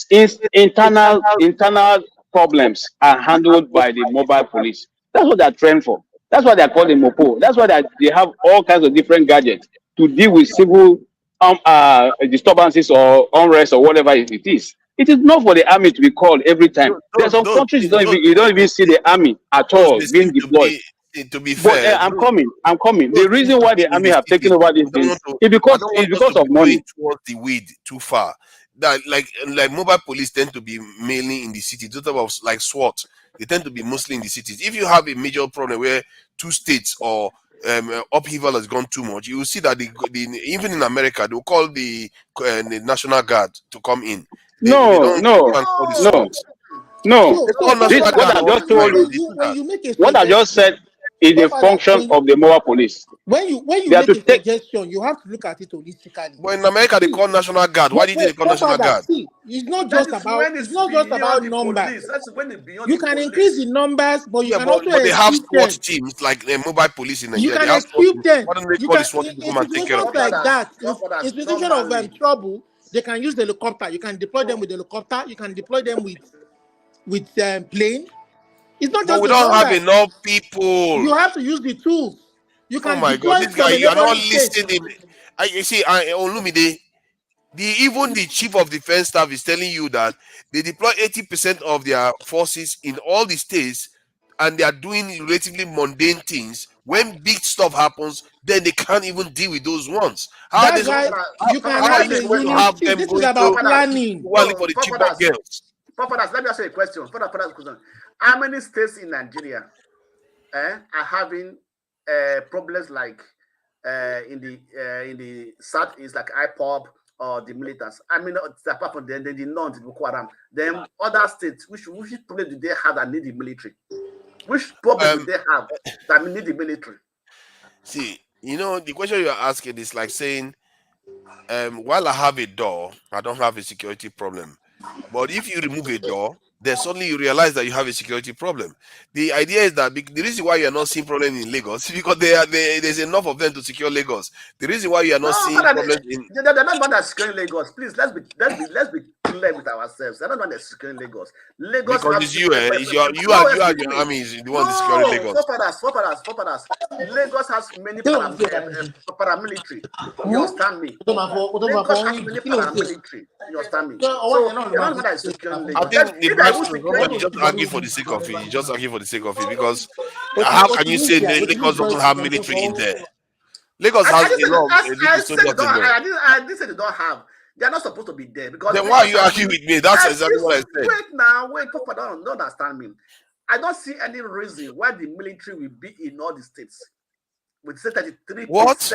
Internal problems are handled by the mobile police. That's what they're trained for. That's why they're called the MOPO. That's why they have all kinds of different gadgets to deal with civil disturbances or unrest or whatever it is. It is not for the army to be called every time. There's some countries you don't even see the army at all being deployed. To be fair, I'm coming. The reason why the army have taken over these things is because of money. Towards the weed too far. That like mobile police tend to be mainly in the city. Sort of like SWAT, they tend to be mostly in the cities. If you have a major problem where two states or upheaval has gone too much, you will see that even in America they'll call the National Guard to come in. No. What I just said is a function of the mobile police. When you make a suggestion, you have to look at it holistically. But in America, they call National Guard. Why did they call National Guard? See, it's not just about numbers. You can increase the numbers, but you can also they have SWAT teams like mobile police in Nigeria. You can equip them. Why don't they call the SWAT team to come and take care of like that? In situation of trouble, they can use the helicopter. You can deploy them with the helicopter. You can deploy them with plane. It's not just. But we don't have enough people. You have to use the tools. You can. Oh my God! This guy, you are not listening. You see, Olumide, even the chief of defense staff is telling you that they deploy 80% of their forces in all the states, and they are doing relatively mundane things. When big stuff happens, then they can't even deal with those ones. How you can have a unit. This is about planning. For the cheaper girls. Let me ask you a question. How many states in Nigeria are having problems like in the southeast, like IPOB or the militants? I mean, apart from the north, the Boko Haram. Then other states, which problem do they have that need the military? Which problem do they have that need the military? See, the question you are asking is like saying, while I have a door, I don't have a security problem. But if you remove a door, then suddenly you realize that you have a security problem. The idea is that the reason why you are not seeing problems in Lagos is because there's enough of them to secure Lagos. The reason why you are not seeing problems they're not about securing Lagos. Please, let's be clear with ourselves. They're not about securing Lagos. Because it's you and your army is the one securing Lagos. Foreigners. Lagos has many paramilitary. You understand me? Lagos has many paramilitary. You understand me? So they're not about securing Lagos. I think the nobody just argue for the sake of it. You just argue for the sake of it because how can you say Lagos doesn't have military in there? Lagos has a lot of soldiers in there. I didn't say they don't have. They are not supposed to be there because. Then why are you arguing with me? That's exactly what I said. Wait, Papa, don't understand me. I don't see any reason why the military will be in all the states. We say 33%. What?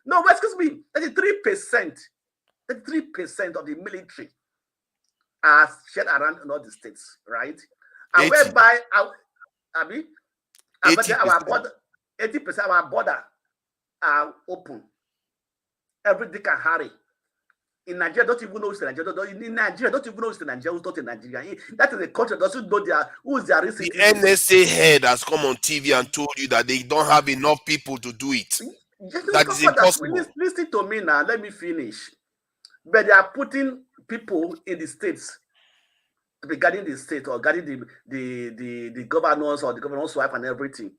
No, excuse me. 33%. 33% of the military are shared around in all the states, right? And 80. whereby our border, 80% of our border are open. Everything can hurry. In Nigeria, don't even know it's Nigeria. In Nigeria, don't even know it's Nigeria. Who's not in Nigeria? That is a country that doesn't know who is their risk. The NSA head has come on TV and told you that they don't have enough people to do it. That is impossible. Listen to me now. Let me finish. But they are putting people in the states regarding the state or regarding the governors or the governor's wife and everything.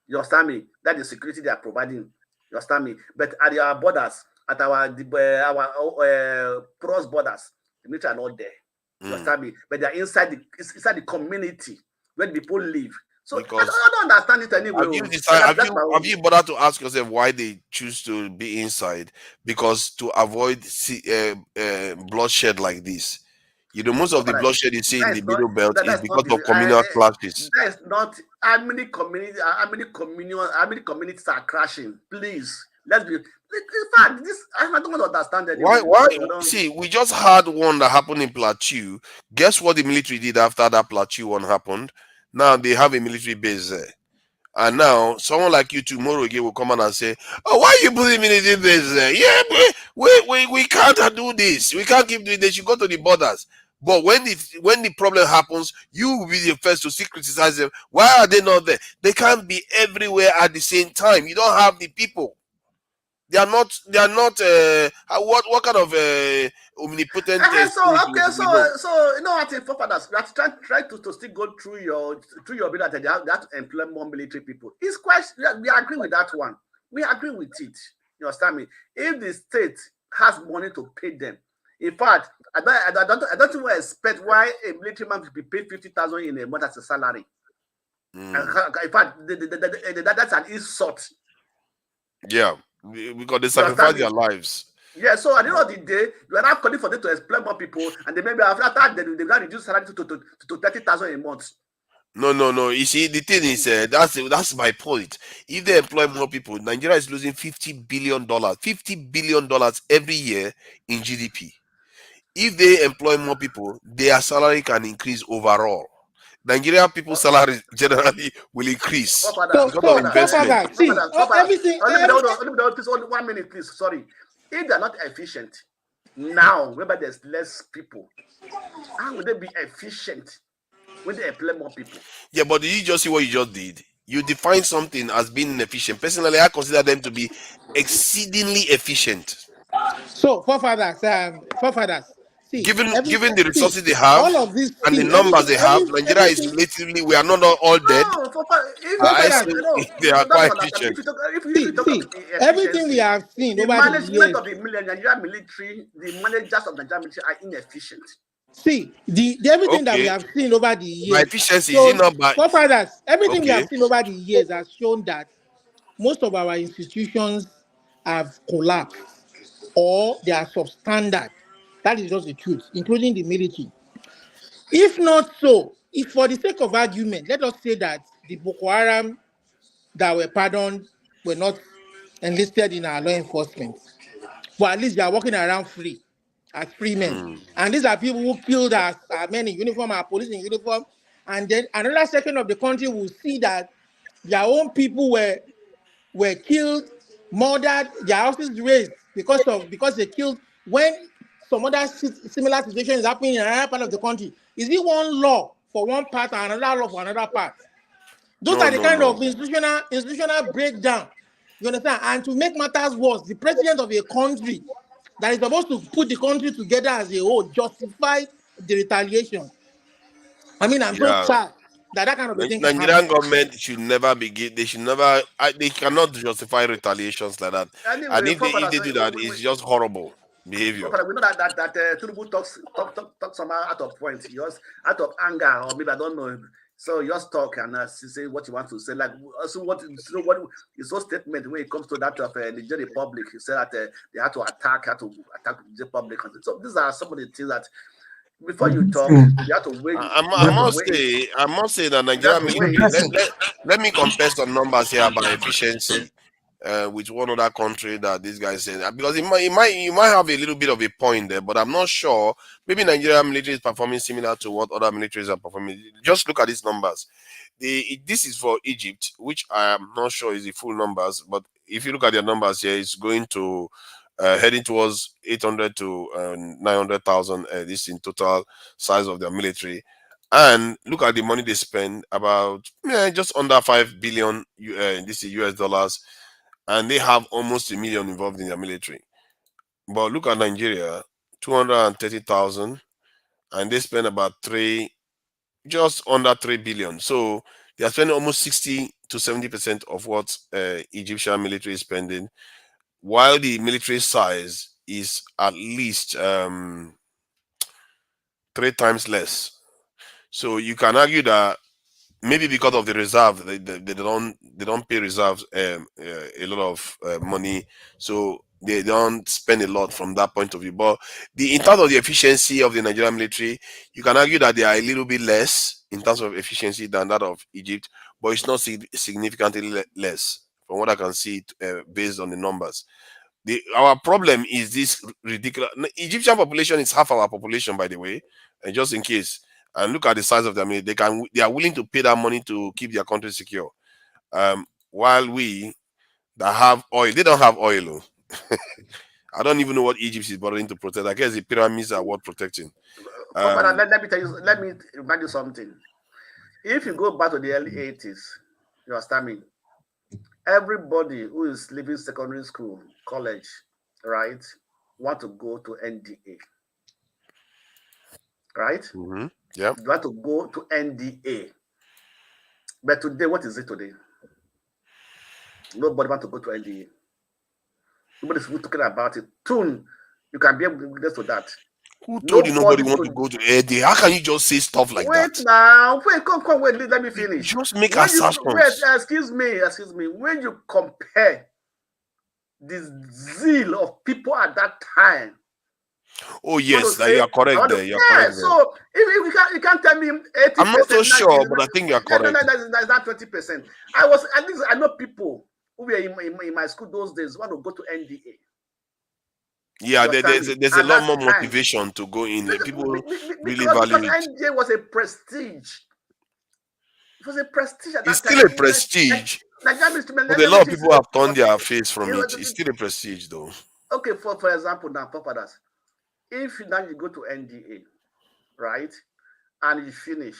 You understand me? That is security they are providing. You understand me? But at our borders, at our cross borders, the military are not there. You understand me? But they are inside the community where people live. So because I don't understand it anyway. Have you bothered to ask yourself why they choose to be inside? Because to avoid bloodshed like this. Most of the bloodshed you see in the middle belt is because of communal clashes. That is not how many communities are crashing. Please, let's be. In fact, this I don't understand anyway. Why? See, we just had one that happened in Plateau. Guess what the military did after that Plateau one happened? Now they have a military base there. And now someone like you tomorrow again will come on and say, "Oh, why are you putting military base there? Yeah, we can't do this. We can't keep doing this. You go to the borders." But when the problem happens, you will be the first to criticize them. Why are they not there? They can't be everywhere at the same time. You don't have the people. They are not. What kind of omnipotent? So you know what, forefathers, we are trying to still go through your bill that they have to employ more military people. It's quite. We agree with that one. We agree with it. You understand me? If the state has money to pay them, in fact, I don't even expect why a military man should be paid 50,000 in a month as a salary. In fact, that's an insult. Yeah, because they sacrifice their lives. Yeah, so at the end of the day, you are not calling for them to employ more people, and then maybe after that, they will reduce salary to 30,000 a month. No. You see, the thing is, that's my point. If they employ more people, Nigeria is losing $50 billion every year in GDP. If they employ more people, their salary can increase overall. Nigerian people's salary generally will increase because of investment. Everything. Hold on, 1 minute, please. Sorry. If they're not efficient now, maybe there's less people, how would they be efficient when they employ more people? Yeah, but did you just see what you just did? You define something as being inefficient. Personally, I consider them to be exceedingly efficient. So, forefathers, see, given the resources they have all of this, and the numbers they have, Nigeria is relatively, we are not all dead. They are quite efficient. Everything we have seen over the years, of the Nigerian military, the managers of the Nigerian military are inefficient. See, the everything that we have seen over the years. My efficiency is not bad. Forefathers, everything we have seen over the years has shown that most of our institutions have collapsed or they are substandard. That is just the truth, including the military. If not so, if for the sake of argument, let us say that the Boko Haram that were pardoned were not enlisted in our law enforcement, but at least they are walking around free, as free men. And these are people who killed our men in uniform, our police in uniform. And then another section of the country will see that their own people were killed, murdered, their houses razed because they killed. When some other similar situation is happening in another part of the country, is it one law for one part and another law for another part? Those are the kind of institutional breakdown. You understand? And to make matters worse, the president of a country that is supposed to put the country together as a whole justify the retaliation. I mean, I'm so sad that kind of a thing. Nigerian government should never begin. They should never. They cannot justify retaliations like that. Anyway, and if they do that, it's just horrible behavior. We know that Tinubu talks somehow out of point, just out of anger, or maybe I don't know. So you just talk and say what you want to say. Like also what his whole statement when it comes to that of the Niger Republic, he said that they had to attack the Republic. So these are some of the things that before you talk, you have to wait. I must say that Nigeria. Let me compare some numbers here about efficiency with one other country that this guy said, because you might have a little bit of a point there, but I'm not sure. Maybe Nigeria military is performing similar to what other militaries are performing. Just look at these numbers. This is for Egypt, which I am not sure is the full numbers, but if you look at their numbers here, it's going to heading towards 800 to 900,000. This in total size of their military. And look at the money they spend, about just under 5 billion this is US dollars, and they have almost 1 million involved in their military. But look at Nigeria, 230,000, and they spend about just under 3 billion. So they are spending almost 60 to 70% of what Egyptian military is spending, while the military size is at least 3 times less. So you can argue that maybe because of the reserve, they don't pay reserves a lot of money, so they don't spend a lot from that point of view. But in terms of the efficiency of the Nigerian military, you can argue that they are a little bit less in terms of efficiency than that of Egypt, but it's not significantly less from what I can see based on the numbers. Our problem is this ridiculous. Egyptian population is half our population, by the way, and just in case. And look at the size of their military. They are willing to pay that money to keep their country secure. While we that have oil, they don't have oil. I don't even know what Egypt is bothering to protect. I guess the pyramids are worth protecting. Let me tell you. Let me remind you something. If you go back to the early 80s, you understand me? Everybody who is leaving secondary school, college, right, want to go to NDA. Right? Mm-hmm. Yeah. You want to go to NDA. But today, what is it today? Nobody want to go to NDA. Nobody's talking about it. Soon, you can be able to that. Who told you nobody want to go to NDA? How can you just say stuff like that? Wait now. Wait, come, wait. Let me finish. Just make assumptions. Excuse me. When you compare the zeal of people at that time. Oh yes, you are correct there. You are correct. So if you can't tell me 80%. I'm not so sure, but I think you are correct. That's not 20%. At least I know people who were in my school those days want to go to NDA. Yeah, there's a lot more motivation to go in. People really value it. Because NDA was a prestige. It was a prestige at that time. It's still a prestige. But a lot of people have turned their face from it. It's still a prestige, though. Okay, for example, now, Papadas, if now you go to NDA, right, and you finish,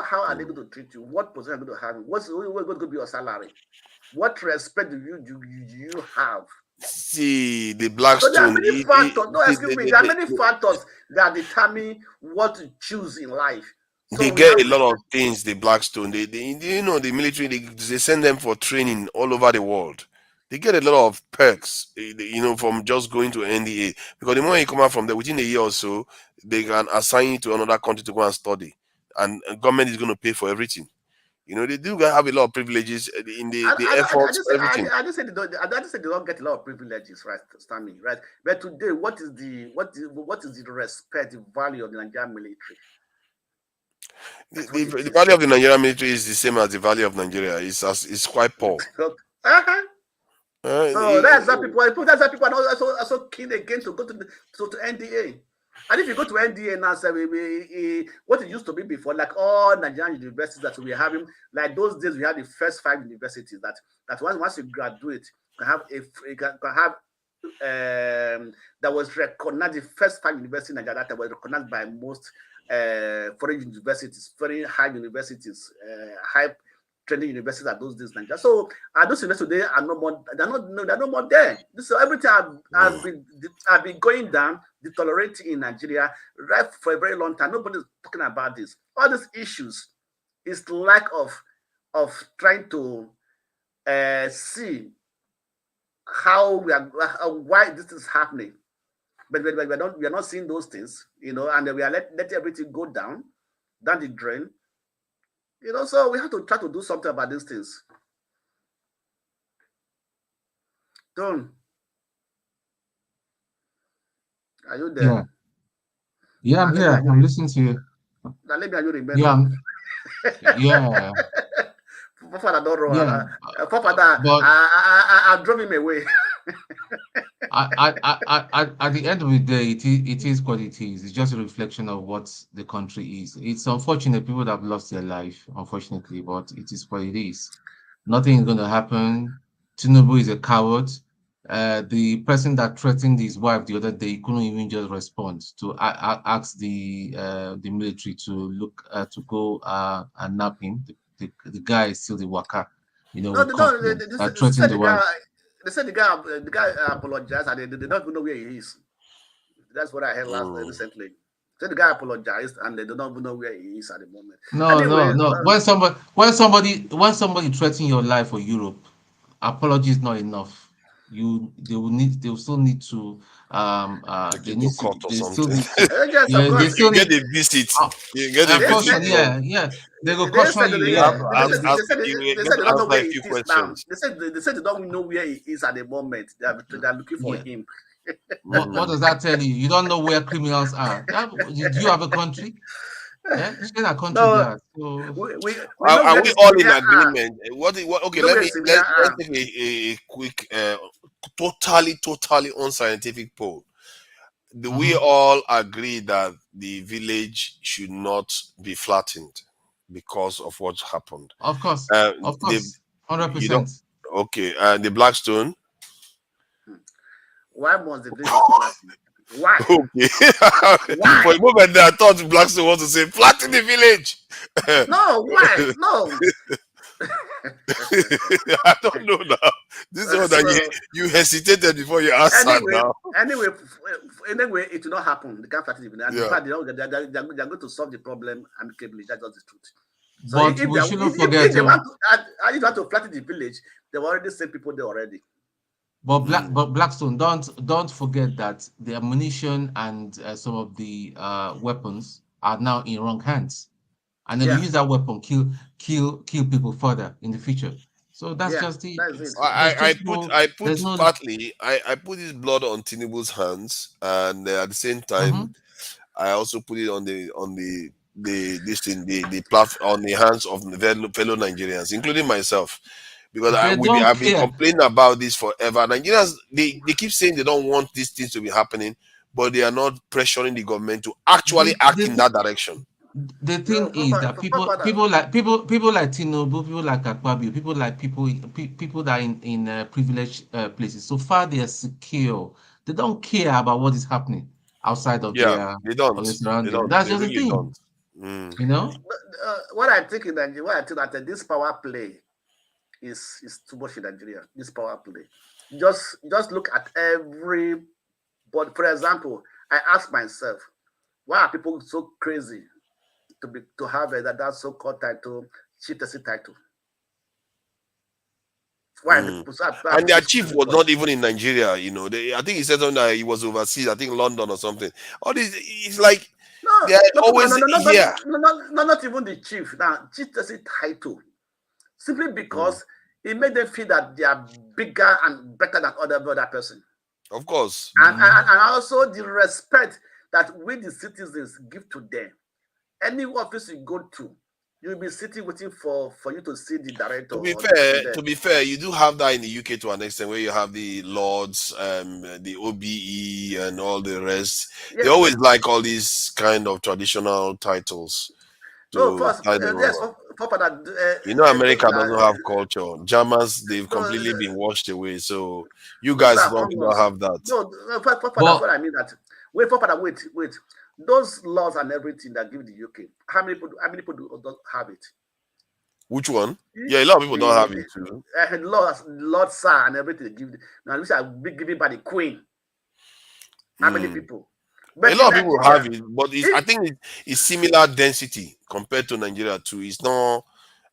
how are they going to treat you? What position are you going to have? What's going to be your salary? What respect do you have? See, the Blackstone. So there are many factors. No, excuse me. There are many factors that determine what to choose in life. So they get a lot of things. The Blackstone. They the military. They send them for training all over the world. They get a lot of perks, from just going to NDA. Because the moment you come out from there, within a year or so, they can assign you to another country to go and study, and government is going to pay for everything. They do have a lot of privileges in the efforts, everything. I just said they don't get a lot of privileges, right, Stanley, right? But today, what is the respect, the value of the Nigerian military? The value of the Nigerian military is the same as the value of Nigeria. It's quite poor. So that's why people are also keen again to go to NDA. And if you go to NDA now, what it used to be before, like all Nigerian universities that we are having, like those days we had the first 5 universities that once you graduate, you can have that was recognized, the first 5 universities in Nigeria that were recognized by most foreign universities, very high universities, high training universities at those days in Nigeria. So those universities today are no more. They're no more there. So everything has been going down, deteriorating in Nigeria right for a very long time. Nobody's talking about this. All these issues is the lack of trying to see how why this is happening. But we are not seeing those things, and we are letting everything go down the drain. So we have to try to do something about these things. Don, are you there? Yeah, I'm here. I'm listening to you. Now let me you remember. Yeah. Papa don't roll. Papa, I drove him away. At the end of the day, it is what it is. It's just a reflection of what the country is. It's unfortunate people that have lost their life, unfortunately, but it is what it is. Nothing is going to happen. Tinubu is a coward. The person that threatened his wife the other day couldn't even just respond to ask the military to go and nap him. The guy is still the worker, that threatened the wife. They said the guy apologized and they don't even know where he is. That's what I heard recently. So the guy apologized and they don't even know where he is at the moment. No. When somebody threatens your life for Europe, apology is not enough. they will still need to take you to court or they still something. need to Yes, of they course. still You need get a visit. You get a visit caution, from. yeah. They go They caution said you, they, You have yeah. to they, They, said, they, ask. they, said, You they get said they to don't know answer where a it few is now. questions. They said they don't know where he is at the moment. They are looking for yeah. him. What does that tell you? You don't know where criminals are. Do you have a country? Yeah, share that country No, there. So we know Are where we the all in civilian are. agreement? What? We Okay, know where the civilian let's are. take a quick, totally unscientific poll. Do we all agree that the village should not be flattened because of what happened? of course, The you don't 100%. okay. The Blackstone. Why must the village be flattened? Why? Okay. Why? For a moment there, I thought Blackstone wants to say flatten the village. No, why? No. I don't know now. This is all that So you hesitated before you answered anyway, now. anyway, it will not happen. They can't flatten the village. And in Yeah. fact, they're going to solve the problem amicably. That's just the truth. So But we shouldn't forget if they to. want to if they want to flatten the village, they've already sent people there already. But Blackstone, don't forget that the ammunition and some of the weapons are now in wrong hands, and then Yeah. use that weapon kill people further in the future. So that's Yeah, just the that is it. I put there's no. partly I put his blood on Tinubu's hands, and at the same time Mhm. I also put it on the this thing the platform on the hands of the fellow Nigerians, including myself, because They don't I've been care. complaining about this forever. Nigerians they keep saying they don't want these things to be happening, but they are not pressuring the government to actually act in that direction. The No, thing is that people like Tinubu, people like Akpabio, people that are in privileged places. So far, they are secure. They don't care about what is happening outside of Yeah, their they don't. They surrounding. don't. That's They just the really thing, don't. Mm. you know. what I think in Nigeria, what I think that this power play is too much in Nigeria. This power play. Just look at every. But for example, I ask myself, why are people so crazy to have that so-called title, chieftaincy title? Why are Mm. people so And their people so chief crazy was for it? not even in Nigeria, I think he said something that he was overseas, I think London or something. All this, it's like No, they're no, always no, no, no, no, here. no, no, no, not even the chief. Now, chieftaincy title, simply Mm. because it made them feel that they are bigger and better than other person. Of course. And also the respect that we the citizens give to them. Any office you go to, you'll be sitting waiting for you to see the director or the person there. To be fair, you do have that in the UK to an extent, where you have the Lords, the OBE, and all the rest. They Yes, always like all these kind of traditional titles no, to first, tie them yes, over. for that, those America doesn't that, have culture. Germans, they've no, completely been washed away. So you those guys are don't hummus. have that. No, for that's But what I mean. That wait. Those laws and everything that give the UK, how many people don't have it? Which one? Yeah, a lot of people don't have The it too. Lord Sir and everything they give. Now which are given by the Queen. How many Mm. people? A But in lot of people have Nigeria, it, but I if think it's similar density compared to Nigeria too. It's not.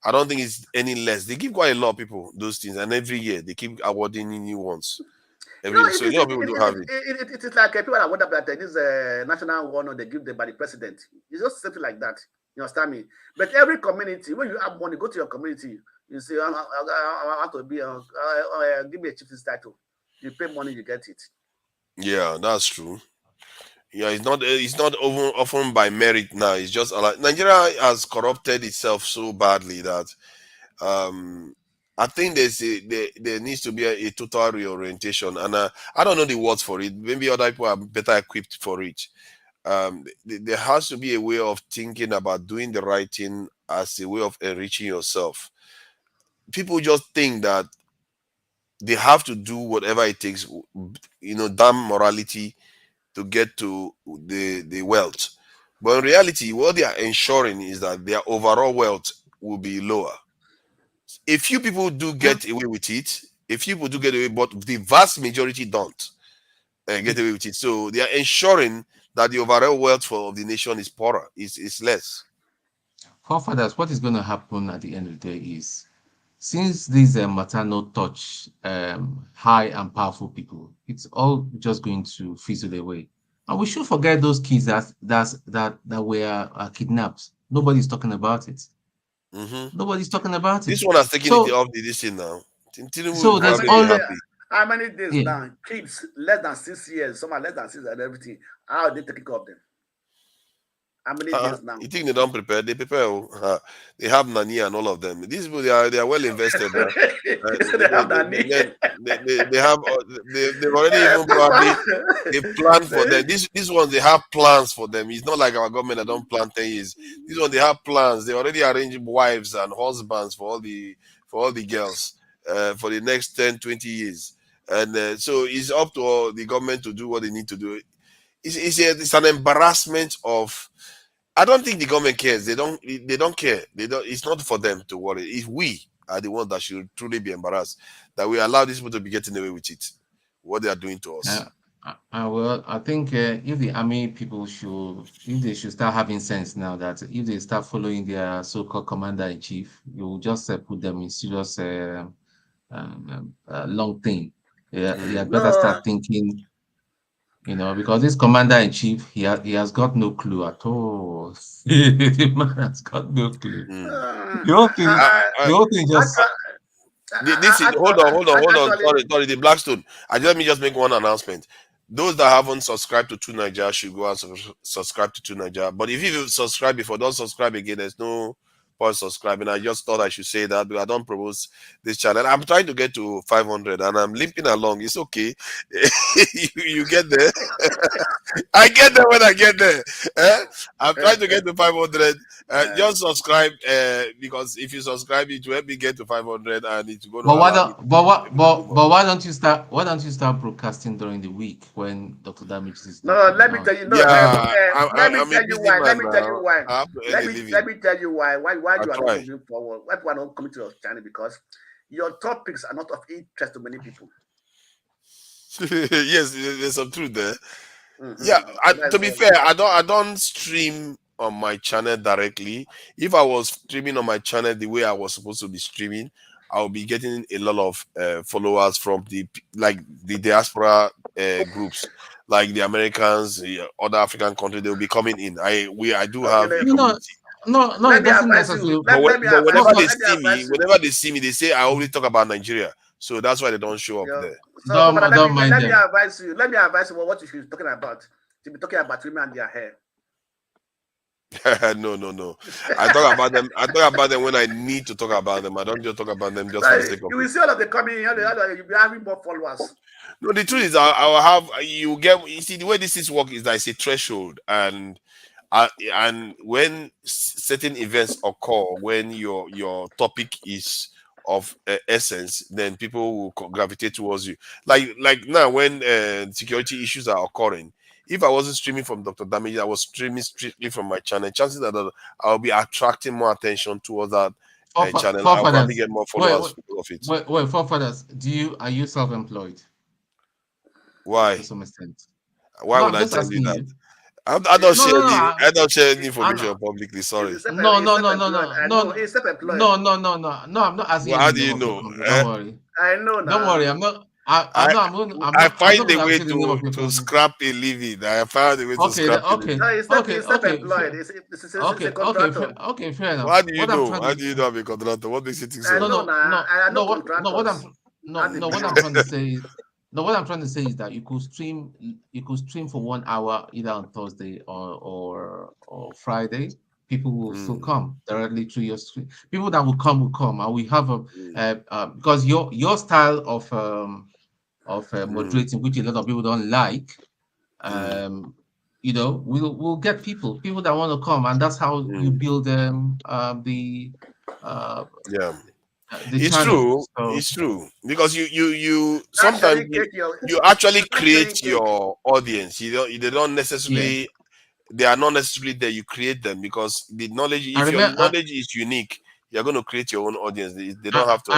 I don't think it's any less. They give quite a lot of people those things, and every year they keep awarding new ones. Every year, it so a is lot of people do have it. it is like people that wonder that this national honor they give them by the president. It's just something like that. You understand me? But every community, when you have money, go to your community. You say, I want to be, give me a chief's title. You pay money, you get it. Yeah, that's true. Yeah, it's not often by merit now. It's just like Nigeria has corrupted itself so badly that um I think there needs to be a total reorientation, and I don't know the words for it. Maybe other people are better equipped for it. There has to be a way of thinking about doing the right thing as a way of enriching yourself. People just think that they have to do whatever it takes, damn morality to get to the wealth. But in reality, what they are ensuring is that their overall wealth will be lower. A few people do yeah, get away with it. A few people do get away, but the vast majority don't get away with it. So they are ensuring that the overall wealth of the nation is poorer, is less. forefathers, what is going to happen at the end of the day is since these maternal touch high and powerful people, it's all just going to fizzle away. And we should forget those kids that were kidnapped. Nobody's talking about it. Nobody's talking about it. This one has taken it off this thing now. Tinubu will there's probably be happy. How many days Yeah. now? Kids less than 6 years, some are less than 6 and everything. How are they taking care of them? How many days now? You think they don't prepare? They prepare. They have Nani and all of them. These people, they are well invested. They have Nani. They have. They've already even probably they planned for them. These ones they have plans for them. It's not like our government that don't plan 10 years. These ones they have plans. They already arrange wives and husbands for all the girls for the next 10, 20 years. And so it's up to the government to do what they need to do. It's an embarrassment of. I don't think the government cares. They don't care. It's not for them to worry. If we are the ones that should truly be embarrassed that we allow these people to be getting away with it, what they are doing to us. Well, I think if the army people should start having sense now that if they start following their so-called commander-in-chief, you will just put them in serious long thing. They better start thinking. Because this commander-in-chief, he has got no clue at all. The man has got no clue. The whole thing just. Hold on. Sorry, the Blackstone. Let me just make one announcement. Those that haven't subscribed to True Nigeria should go and subscribe to True Nigeria. But if you subscribe before, don't subscribe again. There's no point subscribing. I just thought I should say that because I don't promote this channel. I'm trying to get to 500 and I'm limping along. It's okay. you get there. I get there when I get there. I'm trying to get to 500. Just subscribe because if you subscribe, it will help me get to 500 and it's going to. But why don't you start? Why don't you start broadcasting during the week when Dr. Damages is? No, let me tell you. No, let me tell you why. Let me tell you why. Let me tell you why. Why you are not moving forward? Why you are not coming to your channel? Because your topics are not of interest to many people. Yes, there's some truth there. Yeah, to be fair, I don't stream on my channel directly. If I was streaming on my channel the way I was supposed to be streaming, I'll be getting a lot of followers from the diaspora groups, like the Americans, the other African countries. They'll be coming in. I do have a community. No, it doesn't necessarily. But whenever they see me, they say I only talk about Nigeria. So that's why they don't show up there. So don't mind them. Let me advise you what you should be talking about. To be talking about women and their hair. No. I talk about them when I need to talk about them. I don't just talk about them just for the sake of it. You will see all of the coming. You'll be having more followers. No, the truth is, I will have you get. You see, the way this is work is that it's a threshold, and when certain events occur, when your topic is of essence, then people will gravitate towards you. Like now, when security issues are occurring. If I wasn't streaming from Dr. Damage, I was streaming strictly from my channel. Chances are that I'll be attracting more attention towards that channel. I'll probably get more followers because of it. Wait, forefathers, are you self-employed? Why? To some extent. Why would I tell you that? I don't share any information publicly. Sorry. No. He's self-employed. No. I'm not asking. Well, how do you know? Don't worry. I know now. Don't worry. I'm not. I find a way to scrap a living. I found a way to scrap a living. No, he's self-employed. He's a contractor. Okay, fair enough. How do you know? How do you know I'm a contractor? What makes you think so? What I'm trying to say is. No, what I'm trying to say is that you could stream for 1 hour either on Thursday or Friday. People will still come directly through your stream. People that will come, and we have because your style of moderating, which a lot of people don't like, we'll get people that want to come, and that's how you build it's true. It's true because you sometimes you actually create your audience. They don't necessarily. They are not necessarily there. You create them because the knowledge. If your knowledge is unique, you're going to create your own audience. They don't have to.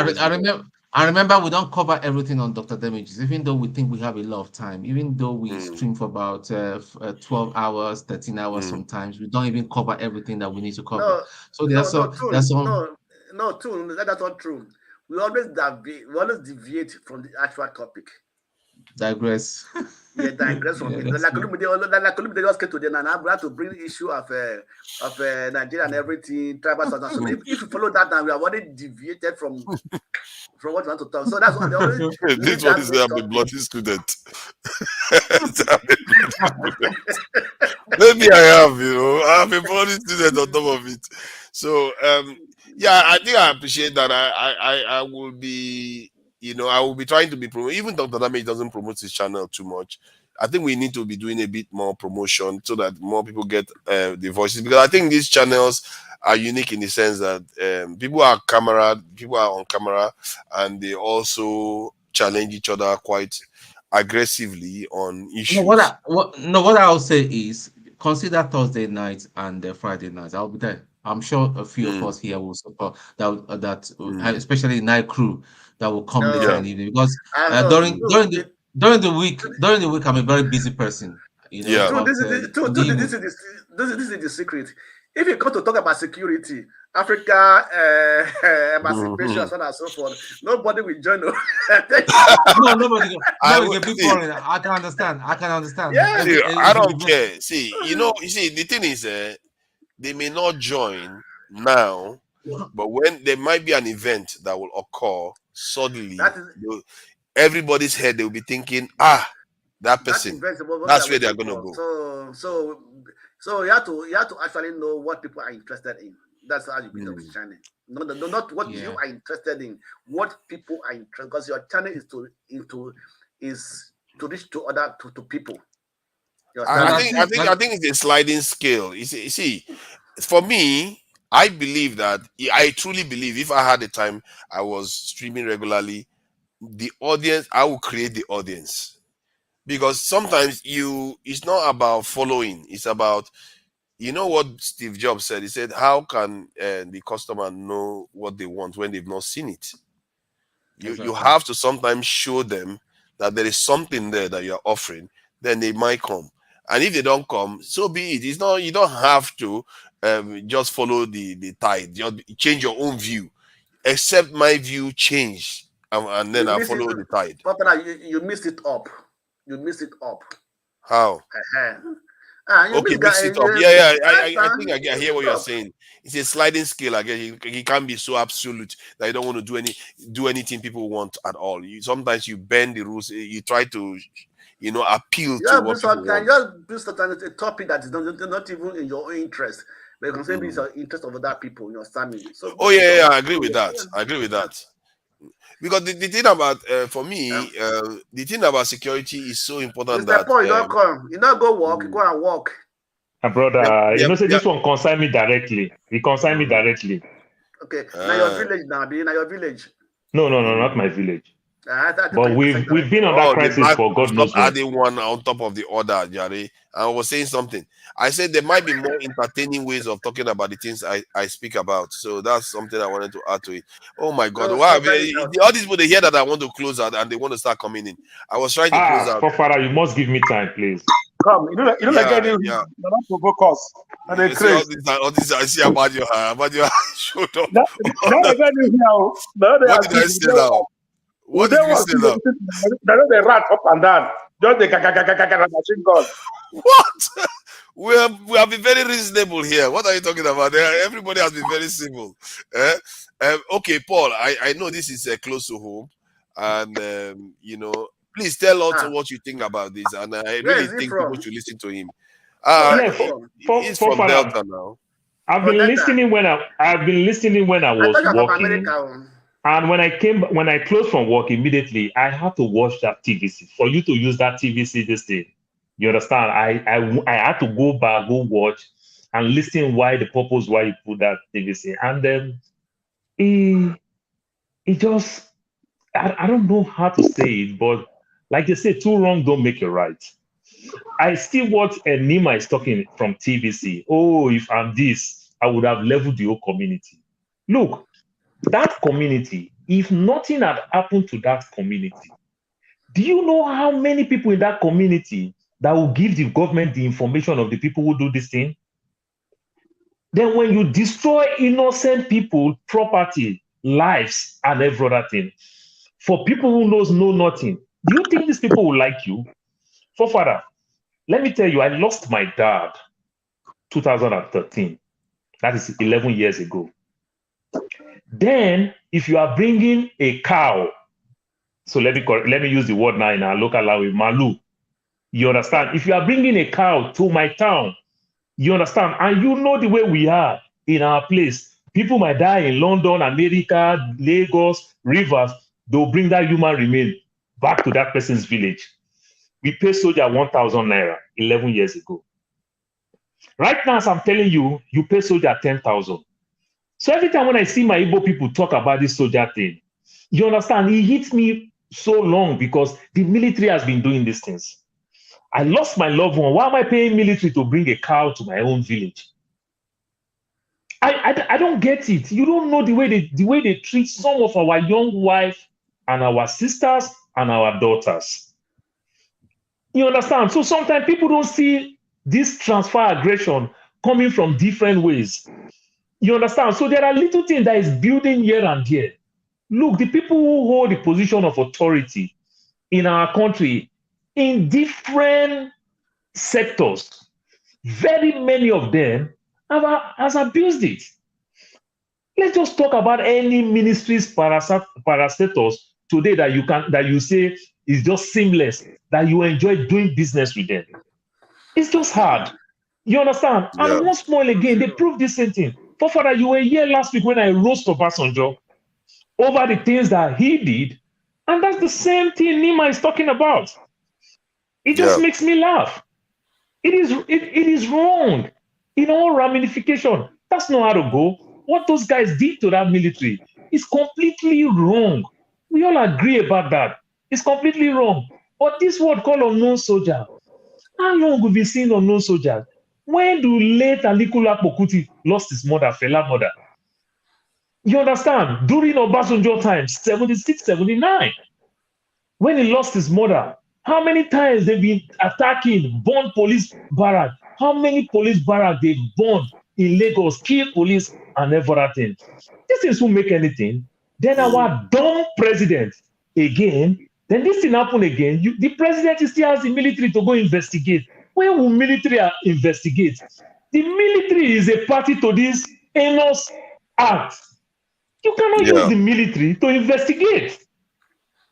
I remember we don't cover everything on Dr. Damages, even though we think we have a lot of time. Even though we stream for about 12 hours, 13 hours sometimes, we don't even cover everything that we need to cover. No, that's not true. we always deviate from the actual topic. Digress. Yeah, digress from it. Like they just came to the now we have to bring the issue of Nigeria and everything, tribal stuff. So if you follow that, now we have already deviated from what we want to talk. So that's what they always this one is I'm a bloody student. Maybe I have, I'm a bloody student on top of it. So yeah, I think I appreciate that. I will be, I will be trying to be promote. Even Dr. Damage doesn't promote his channel too much. I think we need to be doing a bit more promotion so that more people get the voices, because I think these channels are unique in the sense that people are on camera, and they also challenge each other quite aggressively on issues. No, what I'll say is consider Thursday night and Friday night. I'll be there. I'm sure a few of us here will support that, especially night crew that will come later in the evening, because during the week I'm a very busy person. This is the secret. If you come to talk about security, Africa, emancipation, so on and so forth, nobody will join. No, nobody. I can understand. Yeah, see, I don't care. See, the thing is, they may not join now, but when there might be an event that will occur suddenly, everybody's head, they will be thinking, that person. That's where they're gonna go. So you have to actually know what people are interested in. That's how you build up the channel. No, not what you are interested in. What people are interested, because your channel is to reach to people. I think it's a sliding scale. You see, for me, I believe that I truly believe if I had the time, I was streaming regularly. The audience, I will create the audience, because sometimes it's not about following, it's about, what Steve Jobs said. He said, how can the customer know what they want when they've not seen it? You have to sometimes show them that there is something there that you're offering, then they might come. And if they don't come, so be it. It's not, you don't have to just follow the tide. You change your own view, except my view changed. And then I follow the tide. Papa, you missed it up. You missed it up. How? Okay, mix it up. Yeah. I think I hear what you're saying. It's a sliding scale. I guess he can't be so absolute that you don't want to do anything people want at all. Sometimes you bend the rules. You try to, appeal to what people want. Just build a topic that is not even in your own interest, but you can say it's the interest of other people in your family. So I agree with that. Because the thing about for me, the thing about security is so important that you don't come, you don't go walk, you go and walk. My brother, this one concern me directly. It concern me directly. Okay, now your village now, now your village. No, not my village. But we've been on that crisis for God knows when. Adding one on top of the other, Jare. I was saying something. I said there might be more entertaining ways of talking about the things I speak about. So that's something I wanted to add to it. Oh my God! All these people, they hear that I want to close out and they want to start coming in. I was trying to close out. Father, you must give me time, please. Come, you don't provoke us. All this I see about your showed up. What did I say now? What did you say now? They rat up and down. Just the machine gun. What? We have been very reasonable here. What are you talking about? Everybody has been very civil. Okay, Paul, I know this is close to home. And, please tell us what you think about this. And I really think people should listen to him. He's from Delta now. I've been listening when I was working. And when I closed from work immediately, I had to watch that TVC. For you to use that TVC this day, you understand? I had to go back, go watch, and listen why you put that TVC. And then it just, I don't know how to say it, but like they say, two wrong don't make a right. I still watch Nyma is talking from TVC. Oh, if I'm this, I would have leveled the whole community. Look, that community, if nothing had happened to that community, do you know how many people in that community that will give the government the information of the people who do this thing? Then when you destroy innocent people property, lives, and every other thing. For people who know nothing, do you think these people will like you? Forefather, let me tell you, I lost my dad 2013. That is 11 years ago. Then, if you are bringing a cow, so let me use the word now in our local language, malu. You understand? If you are bringing a cow to my town, you understand? And you know the way we are in our place. People might die in London, America, Lagos, Rivers. They'll bring that human remain back to that person's village. We pay soldier 1,000 naira 11 years ago. Right now, as I'm telling you, you pay soldier 10,000. So every time when I see my Igbo people talk about this soldier thing, you understand, it hits me so long because the military has been doing these things. I lost my loved one. Why am I paying military to bring a cow to my own village? I don't get it. You don't know the way they treat some of our young wives and our sisters and our daughters. You understand? So sometimes people don't see this transfer aggression coming from different ways. You understand? So there are little things that is building here and there. Look, the people who hold the position of authority in our country in different sectors, very many of them has abused it. Let's just talk about any ministry's parastatals today that you say is just seamless, that you enjoy doing business with them. It's just hard. You understand? Yeah. And once more again, they prove the same thing. Father, you were here last week when I roast Obasanjo over the things that he did, and that's the same thing Nyma is talking about. It just makes me laugh. It is wrong in all ramification. That's not how to go. What those guys did to that military is completely wrong. We all agree about that. It's completely wrong. But this word called unknown soldier, how long have we seen unknown soldiers? When do late Alikula Pokuti lost his mother, Fela mother? You understand? During Obasanjo times, 76, 79, when he lost his mother, how many times they've been attacking, burned police barracks? How many police barracks they've burned in Lagos, killed police and everything? These things won't make anything. Then our dumb president, again, then this thing happen again. The president still has the military to go investigate. When will military investigate? The military is a party to this heinous act. You cannot use the military to investigate.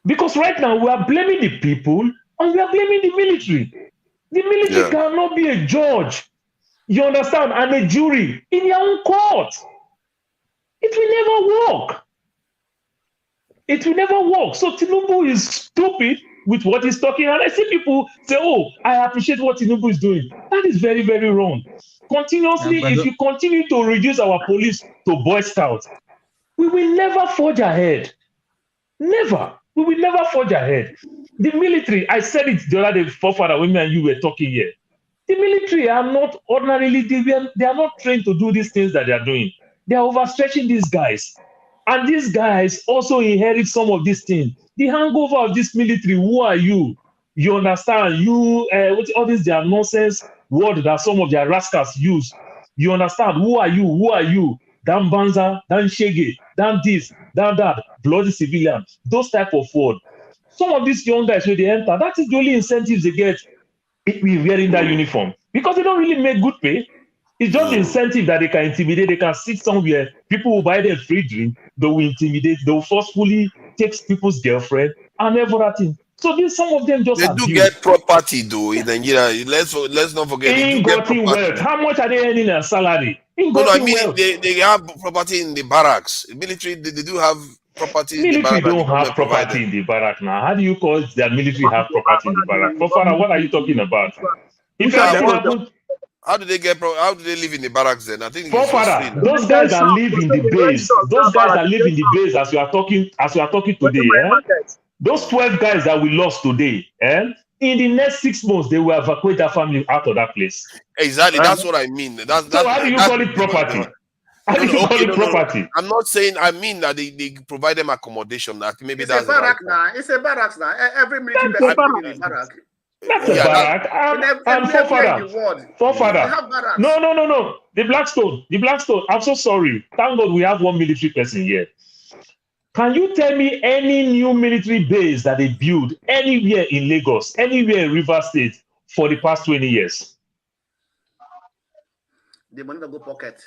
Because right now we are blaming the people and we are blaming the military. The military cannot be a judge, you understand, and a jury in their own court. It will never work. It will never work. So Tinubu is stupid with what he's talking. And I see people say, oh, I appreciate what Tinubu is doing. That is very, very wrong. Continuously, if you continue to reduce our police to Boy Scouts, we will never forge ahead. Never. We will never forge ahead. The military, I said it the other day, Forefather, when me and you were talking here. The military are not ordinarily, they are not trained to do these things that they are doing. They are overstretching these guys. And these guys also inherit some of these things. The hangover of this military, who are you? You understand? You, all these their nonsense word that some of their rascals use. You understand? Who are you? Who are you? Dan Banza, Dan Shege, Dan this, Dan that, bloody civilian. Those type of word. Some of these young guys, when they enter, that is the only incentives they get in wearing that uniform. Because they don't really make good pay. It's just the incentive that they can intimidate. They can sit somewhere. People will buy them free drink. They will intimidate. They will forcefully take people's girlfriend and everything. So some of them just do get property though in Nigeria. Let's not forget they do get property. Wealth. How much are they earning their salary? No, I mean they have property in the barracks. Military they do have property in the barracks. Military don't have property in the barrack now. How do you call it that military have property in the barrack? Father, what are you talking about? If anything happens, how do they live in the barracks then? I think Forefather, those guys that live in the base, as you are talking today, those 12 guys that we lost today, in the next 6 months, they will evacuate their family out of that place. Exactly, that's what I mean. So how do you call it property? How do you call it property? I'm not saying, I mean that they provide them accommodation. That maybe it's that's a barrack now. It's a barracks now. Every military person in a barrack. That's a barrack. And forefather. No. The Blackstone. I'm so sorry. Thank God we have one military person here. Can you tell me any new military base that they build anywhere in Lagos, anywhere in River State for the past 20 years? The money don't go pocket.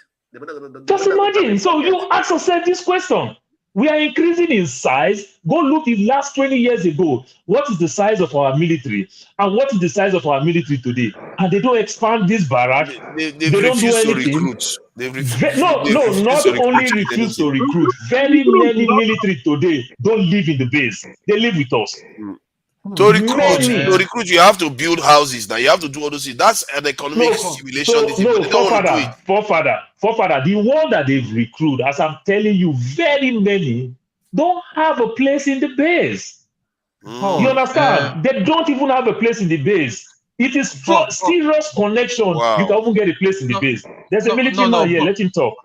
Just imagine. So you ask yourself this question. We are increasing in size. Go look the last 20 years ago. What is the size of our military? And what is the size of our military today? And they don't expand this barrack. They've They don't do refused to anything. recruit. They've No, refused not to recruit only refuse to anything. recruit. Very many military today don't live in the base. They live with us. To recruit, Many. you have to build houses. Now you have to do all those things. That's an economic stimulation. They don't want to do it. Forefather, the one that they've recruited, as I'm telling you, very many don't have a place in the base. You understand? They don't even have a place in the base. It is serious connection. Wow. You can even get a place in the base. There's a military man here. Let him talk.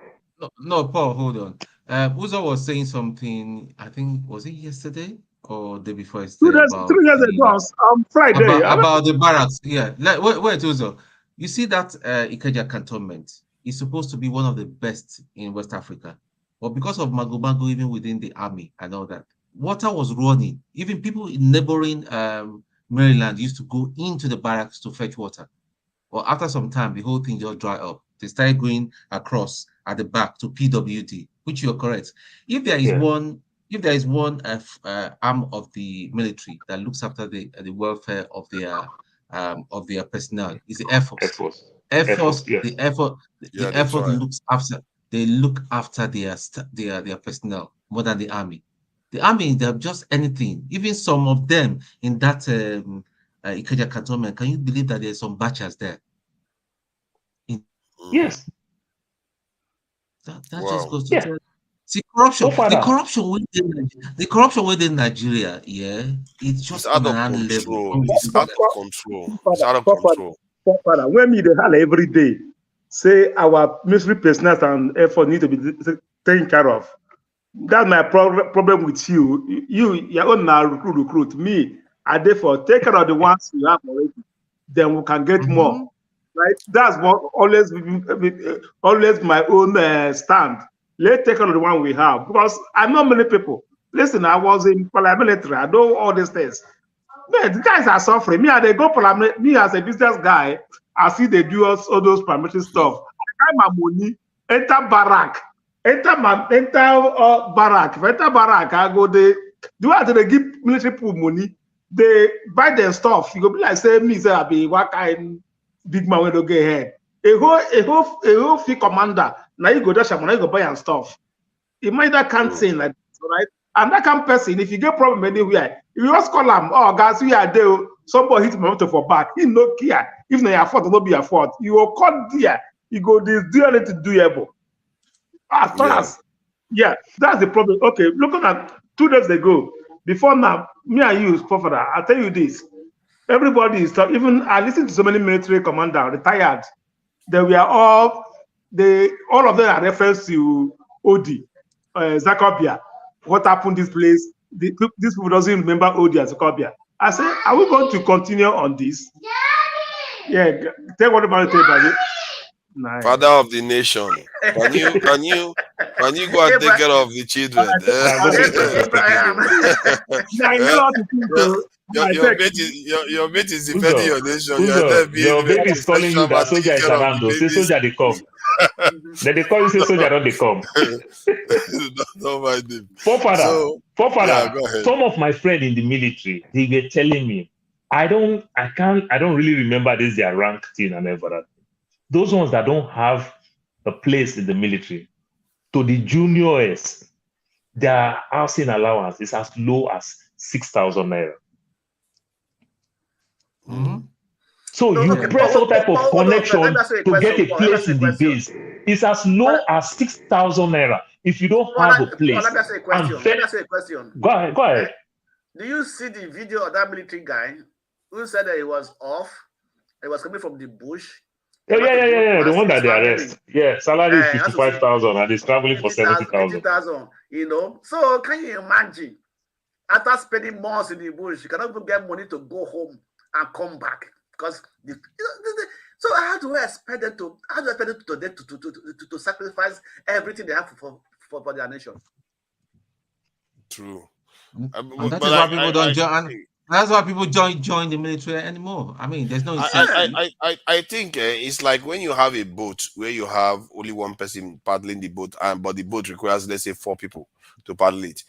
No, Paul, hold on. Uzo was saying something, I think, was it yesterday or the day before yesterday? 3 years ago, on Friday. About the barracks. Yeah. Wait, Uzo. You see that Ikeja cantonment is supposed to be one of the best in West Africa. But because of Magomago, even within the army and all that, water was running. Even people in neighboring Maryland used to go into the barracks to fetch water. But after some time, the whole thing just dried up. They started going across at the back to PWD, which you're correct. If there is one arm of the military that looks after the welfare of their personnel, is the Air Force. Air Force look after their personnel more than the army. The army, they're just anything. Even some of them in that Ikeja cantonment, can you believe that there's some bachas there? Yes. That just goes to tell. See, corruption. The corruption within Nigeria, it's just on an level. It's out of control. It's out of control. When we have every day, say our military personnel and effort need to be taken care of. That's my problem with you. Your own now recruit. Me, I therefore take care of the ones you have already. Then we can get more. Right? That's what always my own stand. Let's take care of the one we have, because I know many people. Listen, I was in paramilitary. I know all these things. Man, the guys are suffering. Me, they go paramilitary. Me as a business guy, I see they do all those paramilitary stuff. I buy my money, enter barrack, barrack. If I enter barrack, I go they give military people money. They buy their stuff. You go be like say me say I be what kind big man when they get ahead. A whole field commander. Now you go dash now you go buy and stuff. It might that can't say like this, right? And that kind of person, if you get problem anywhere, you just call them. Oh, guys, we are there. Somebody hit my motor for back. He no care. If not your fault, it will be your fault. You will call there. You go this do anything doable. As far as that's the problem. Okay, looking at 2 days ago, before now, me and you, Father, I'll tell you this. Everybody is talking. Even I listened to so many military commanders retired. They were all of them are reference to OD, Zakobia. What happened this place? These people doesn't remember OD as Zakobia. I said, are we going to continue on this? Yeah, tell what about it. Nice. Father of the nation, can you go and take care of the children? Your mate is defending your nation. Your baby is calling you that soldier is around. Say soldier they come. Then they call you say soldier don't they come. Don't mind him. Forefather, some of my friends in the military, they were telling me, I don't really remember this their rank thing and everything. Those ones that don't have a place in the military, to the juniors, their housing allowance is as low as 6,000 naira. So you press all type of connection to get a place in the base. It's as low as 6,000 naira if you don't have a place. Let me ask you a question. Go ahead. Do you see the video of that military guy who said that he was off? He was coming from the bush. Yeah. The one that they arrest. Yeah, salary is 55,000 and he's traveling for 70,000. You know, so can you imagine? After spending months in the bush, you cannot even get money to go home and come back because so how do I expect them to sacrifice everything they have for their nation? True. And that is why people don't join. That's why people join the military anymore. I mean, there's no incentive. I think it's like when you have a boat where you have only one person paddling the boat, but the boat requires, let's say, 4 people to paddle it.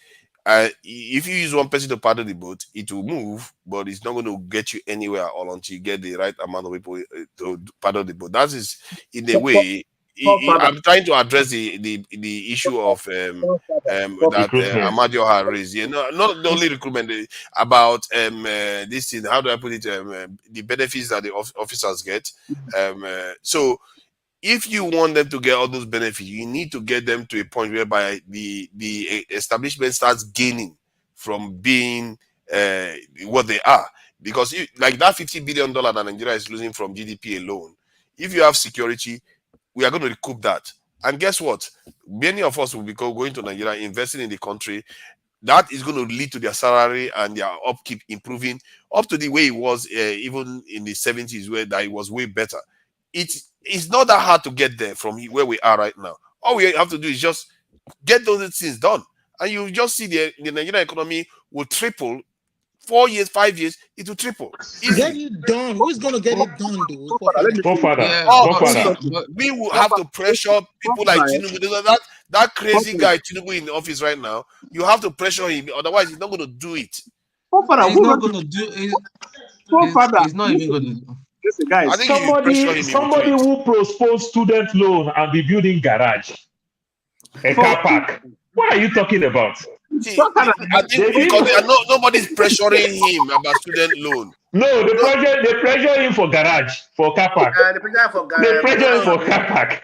If you use one person to paddle the boat, it will move, but it's not going to get you anywhere all until you get the right amount of people to paddle the boat. That is, in a way, I'm trying to address the issue of that Amadio had raised. You know, not the only recruitment about this thing. How do I put it? The benefits that the officers get. So if you want them to get all those benefits, you need to get them to a point whereby the establishment starts gaining from being what they are. Because like that $50 billion that Nigeria is losing from GDP alone, if you have security, we are going to recoup that. And guess what? Many of us will be going to Nigeria, investing in the country. That is going to lead to their salary and their upkeep improving up to the way it was even in the 70s, where that it was way better. It's not that hard to get there from where we are right now. All we have to do is just get those things done, and you just see the Nigerian economy will triple. 4 years, 5 years, it will triple. Get it done. Who's going to get it done, though? We will have to pressure people like Tinubu. That crazy guy Tinubu in the office right now. You have to pressure him, otherwise he's not going to do it. He's not going to do it. He's not even going to do. Listen, guys, somebody who postpones student loan and be building garage, a car park. What are you talking about? See, I think because nobody's pressuring him about student loan. No, they pressure him for garage, for car park. They pressure him for car park.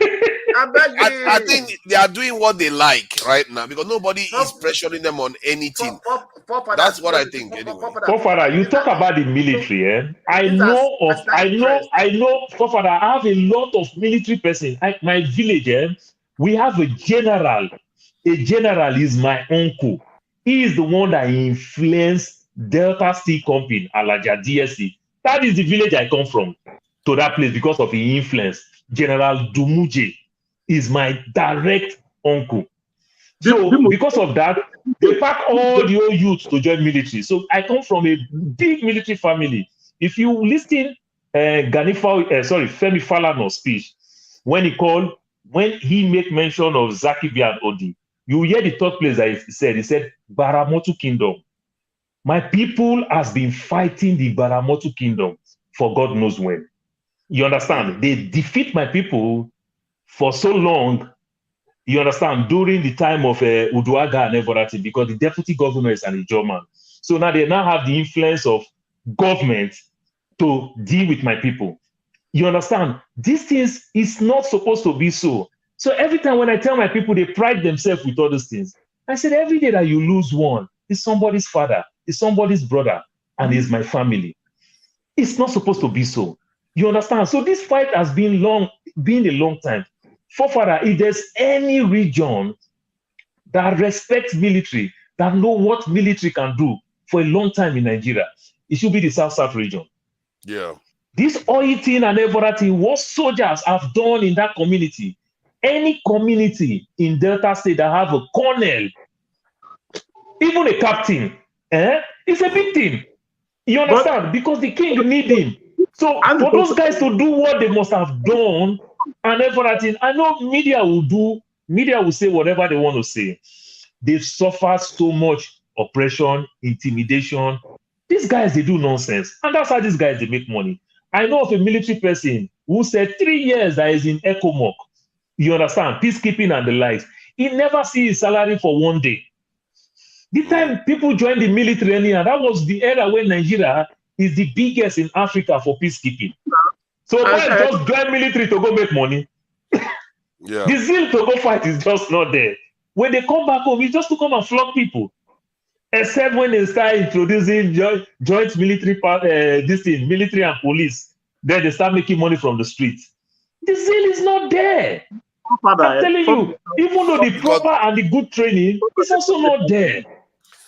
I think they are doing what they like right now because nobody is pressuring them on anything. That's what I think. Anyway, Fofara, you talk about the military. I know. Fofara, I have a lot of military person. My village, we have a general. A general is my uncle. He is the one that influenced Delta Steel Company, Alaja DSC. That is the village I come from to that place because of the influence. General Dumuje is my direct uncle. So because of that, they pack all the old youths to join military. So I come from a big military family. If you listen Femi Falana's speech, when he make mention of Zaki and Odi, you hear the third place that he said, Baramotu Kingdom. My people has been fighting the Baramotu Kingdom for God knows when. You understand? They defeat my people for so long, you understand, during the time of Uduaga and everything, because the deputy governor is an German. So now they have the influence of government to deal with my people. You understand? These things is not supposed to be so. So every time when I tell my people, they pride themselves with all these things. I said, every day that you lose one, is somebody's father, is somebody's brother, and is my family. It's not supposed to be so. You understand? So this fight has been a long time. Fofara, if there's any region that respects military, that know what military can do for a long time in Nigeria, it should be the South region. Yeah. This oil thing and everything, what soldiers have done in that community, any community in Delta State that have a colonel, even a captain, it's a big thing. You understand? Because the king need him. So for those guys to do what they must have done and everything, I know media will say whatever they want to say. They've suffered so much oppression, intimidation. These guys, they do nonsense. And that's how these guys, they make money. I know of a military person who said 3 years that is in ECOMOC. You understand? Peacekeeping and the likes. He never see his salary for 1 day. The time people joined the military, anyhow, that was the era when Nigeria is the biggest in Africa for peacekeeping. So why just join military to go make money? Yeah. The zeal to go fight is just not there. When they come back home, it's just to come and flog people. Except when they start introducing joint military military and police, then they start making money from the streets. The zeal is not there. I'm telling you, even though the proper and the good training is also not there.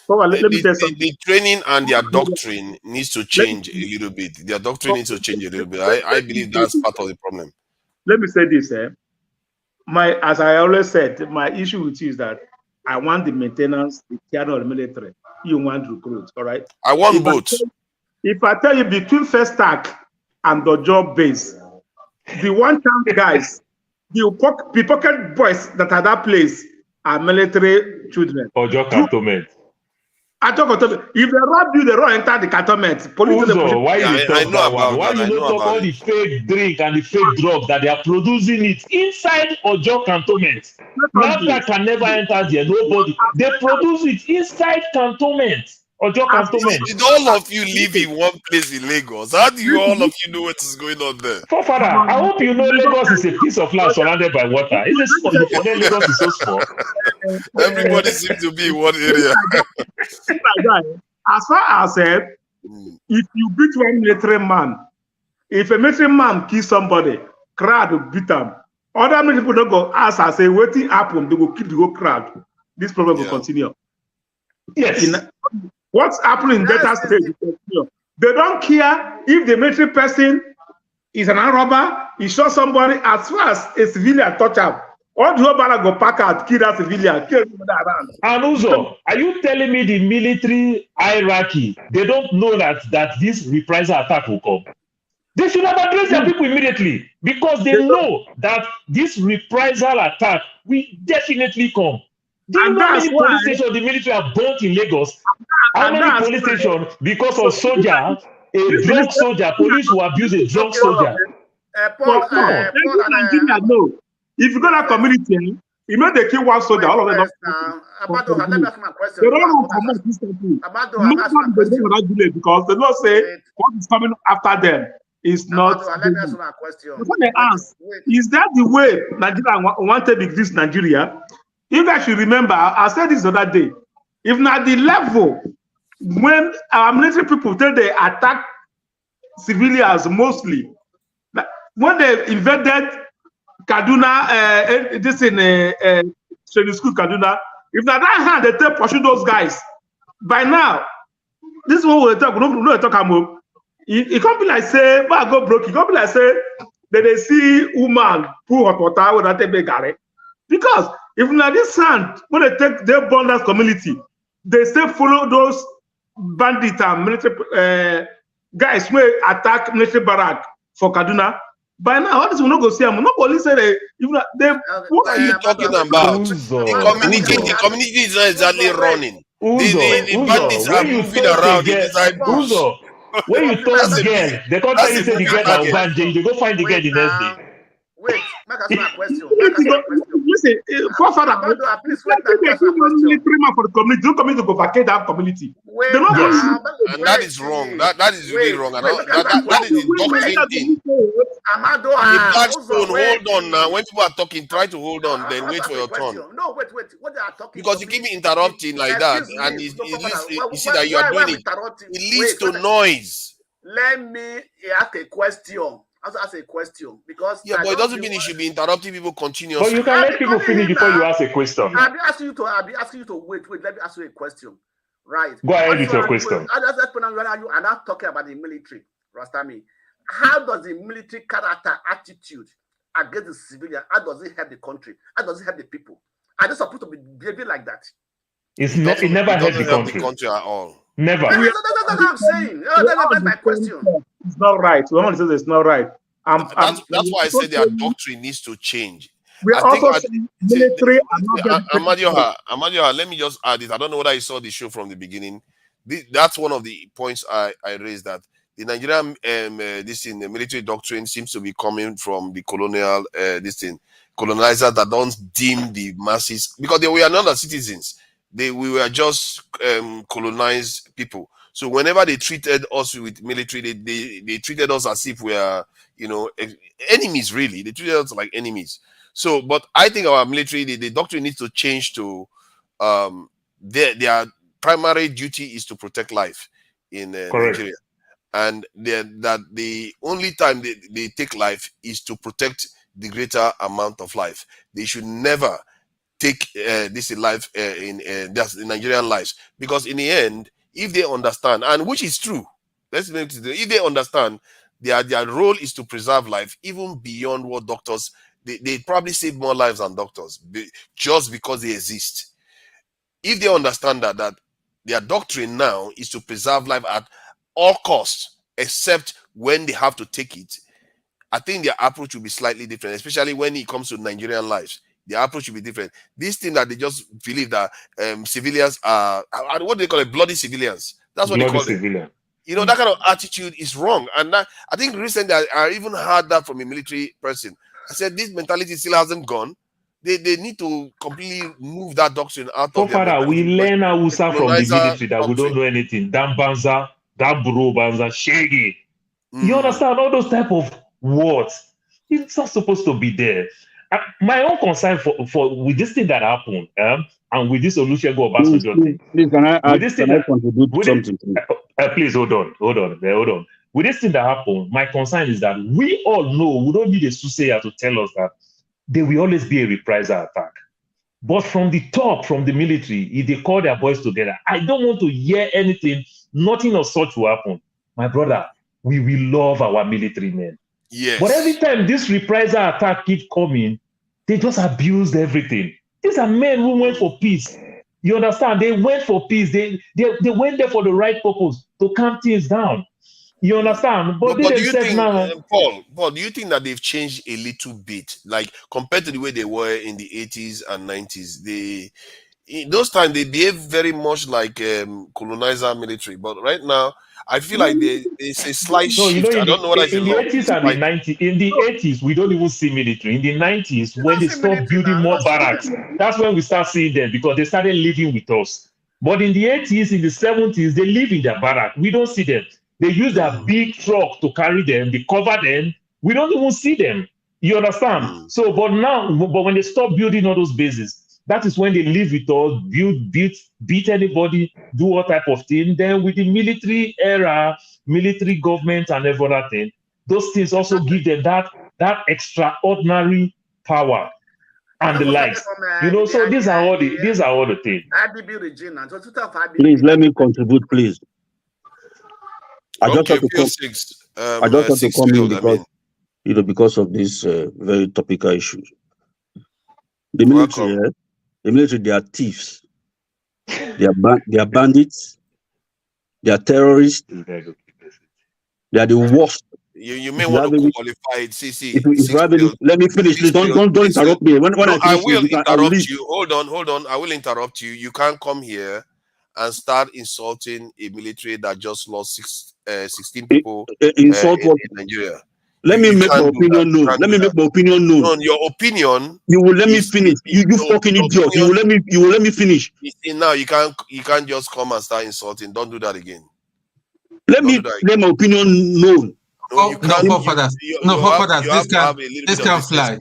The training and their doctrine needs to change a little bit. Their doctrine needs to change a little bit. I believe that's part of the problem. Let me say this. As I always said, my issue with you is that I want the maintenance, the care of the military. You want recruits, all right? I want both. If I tell you between first stack and the job base, the one-time guys, the pocket boys that are that place are military children. Or your cantonment. I talk about if they rob you, they run enter the cantonment. Police. Uzo, why Yeah, you talk that one? Why you know not talk all the fake drink and the fake drugs that they are producing it inside Ojo cantonment? NAFTA can never enter there. Nobody. They produce it inside cantonment. Ojo cantonment. Did all of you live in one place in Lagos? How do you all of you know what is going on there? Father, I hope you know Lagos is a piece of land surrounded by water. Is it small? You forget Lagos is so small. Everybody seems to be in one area. As far as if you beat one military man, if a military man kills somebody, crowd will beat them. Other military people don't go ask and say, what happened? They will keep the whole crowd. This problem will continue. Yes. What's happening in Delta State will continue. They don't care if the military person is an armed robber, he shot somebody, as far as a civilian touch up. All the whole banner go pack out, kill that civilian, kill that around. And also, are you telling me the military hierarchy, they don't know that this reprisal attack will come? They should have addressed their people immediately because they know that this reprisal attack will definitely come. Do you know how many police stations the military have burnt in Lagos? How many police stations because of soldier, a drunk soldier, police who abuse a drunk soldier? If you go to that community, you know they kill one soldier, all of them. Let me ask my question. They don't want to come instantly. Because they don't say what is coming after them is not. Let me ask my question. Before they ask, is that the way Nigeria wanted to exist Nigeria? If I should remember, I said this the other day. If not the level when our military people tell they attack civilians mostly, when they invaded Kaduna, this in training school Kaduna, if na that hand they take pursue those guys, by now, this is what we talk. We don't talk about. It can't be like say, but I go broke. It can't be like say that they see woman pour hot water when I take big garret. Because if na this hand when they take their bonders community, they still follow those bandits and military guys who attack military barrack for Kaduna. By now, all this will not go see them. No police say what are you talking about? The community is not exactly running. The bandits are moving around inside bush. When you touch girl, they can't tell you say the girl now Banje. You go find the girl the next day. Wait, make us my question. Listen, forefather, please wait. Military man for the community. Don't come in to go vacate that community. And that is wrong. That is really wrong. That is the doctrine thing. The Blackstone, hold on now. When people are talking, try to hold on, then wait for your turn. No, wait. What they are talking because you keep interrupting like that, and you see that you are doing it. It leads to noise. Let me ask a question. Ask a question because but it doesn't mean you should be interrupting people continuously. But you can let people finish before you ask a question. I'll be asking you to wait. Let me ask you a question. Right. Go ahead with your question. I'm not talking about the military, Rastami. How does the military character attitude against the civilian? How does it help the country? How does it help the people? Are they supposed to be behaving like that? It never helped the country at all. Never. That's what I'm saying. That's my question. It's not right. Someone says it's not right. That's why I said their doctrine needs to change. We're also saying military Amadioha, let me just add it. I don't know whether you saw the show from the beginning. That's one of the points I raised, that the Nigerian the military doctrine seems to be coming from the colonial colonizers that don't deem the masses, because they were not citizens. We were just colonized people. So whenever they treated us with military, they treated us as if we are, enemies, really. They treated us like enemies. So, but I think our military, the doctrine needs to change to their primary duty is to protect life in Nigeria. And that the only time they take life is to protect the greater amount of life. They should never take this in life in Nigerian lives, because in the end, if they understand, and which is true, if they understand their role is to preserve life, even beyond what doctors, they probably save more lives than doctors just because they exist. if they understand that their doctrine now is to preserve life at all costs, except when they have to take it, I think their approach will be slightly different, especially when it comes to Nigerian lives. The approach will be different. This thing that they just believe that civilians are, what do they call it? Bloody civilians. That's what they call it. You know, that kind of attitude is wrong. And that, I think recently I even heard that from a military person. I said, this mentality still hasn't gone. They need to completely move that doctrine out of their Father, we learn Hausa from the military that we doctrine. don't know anything. Dambanza, Daburo Banza, Shege. You understand all those type of words? It's not supposed to be there. My own concern for with this thing that happened, and with this Olusegun Obasanjo thing. Please, can I contribute something? Please hold on. With this thing that happened, my concern is that we all know, we don't need a soothsayer to tell us that there will always be a reprisal attack. But from the top, from the military, if they call their boys together, I don't want to hear anything, nothing of such will happen. My brother, we will love our military men. Yes. But every time this reprisal attack keeps coming, they just abused everything. These are men who went for peace. You understand? They went for peace. They went there for the right purpose, to calm things down. You understand? But do you think, Paul, do you think that they've changed a little bit? Like, compared to the way they were in the 80s and 90s, in those times they behaved very much like colonizer military. But right now, I feel like there's a slight shift. I don't know what I feel. In the 80s and the 90s, in the 80s, we don't even see military. In the 90s, when they stopped building more barracks, that's when we start seeing them, because they started living with us. But in the 80s, in the 70s, they live in their barrack. We don't see them. They use their big truck to carry them. They cover them. We don't even see them. You understand? So, but when they stop building all those bases, that is when they live with us, beat anybody, do all type of thing. Then with the military era, military government and everything, those things also give them that extraordinary power and the likes. You know, so these are all the things. Please let me contribute, please. I just okay, have to come in because because of this very topical issue. The military, they are thieves. They are bandits. They are terrorists. They are the worst. You may want to qualify it. Let me finish. Please don't interrupt me. When I will interrupt you. Hold on. I will interrupt you. You can't come here and start insulting a military that just lost 16 people in Nigeria. Let me make my opinion known. No, your opinion. You will let me finish. You fucking idiot. You will let me finish. You see, now you can't just come and start insulting. Don't do that again. Let me let my opinion known. No, you can't. No, this can fly.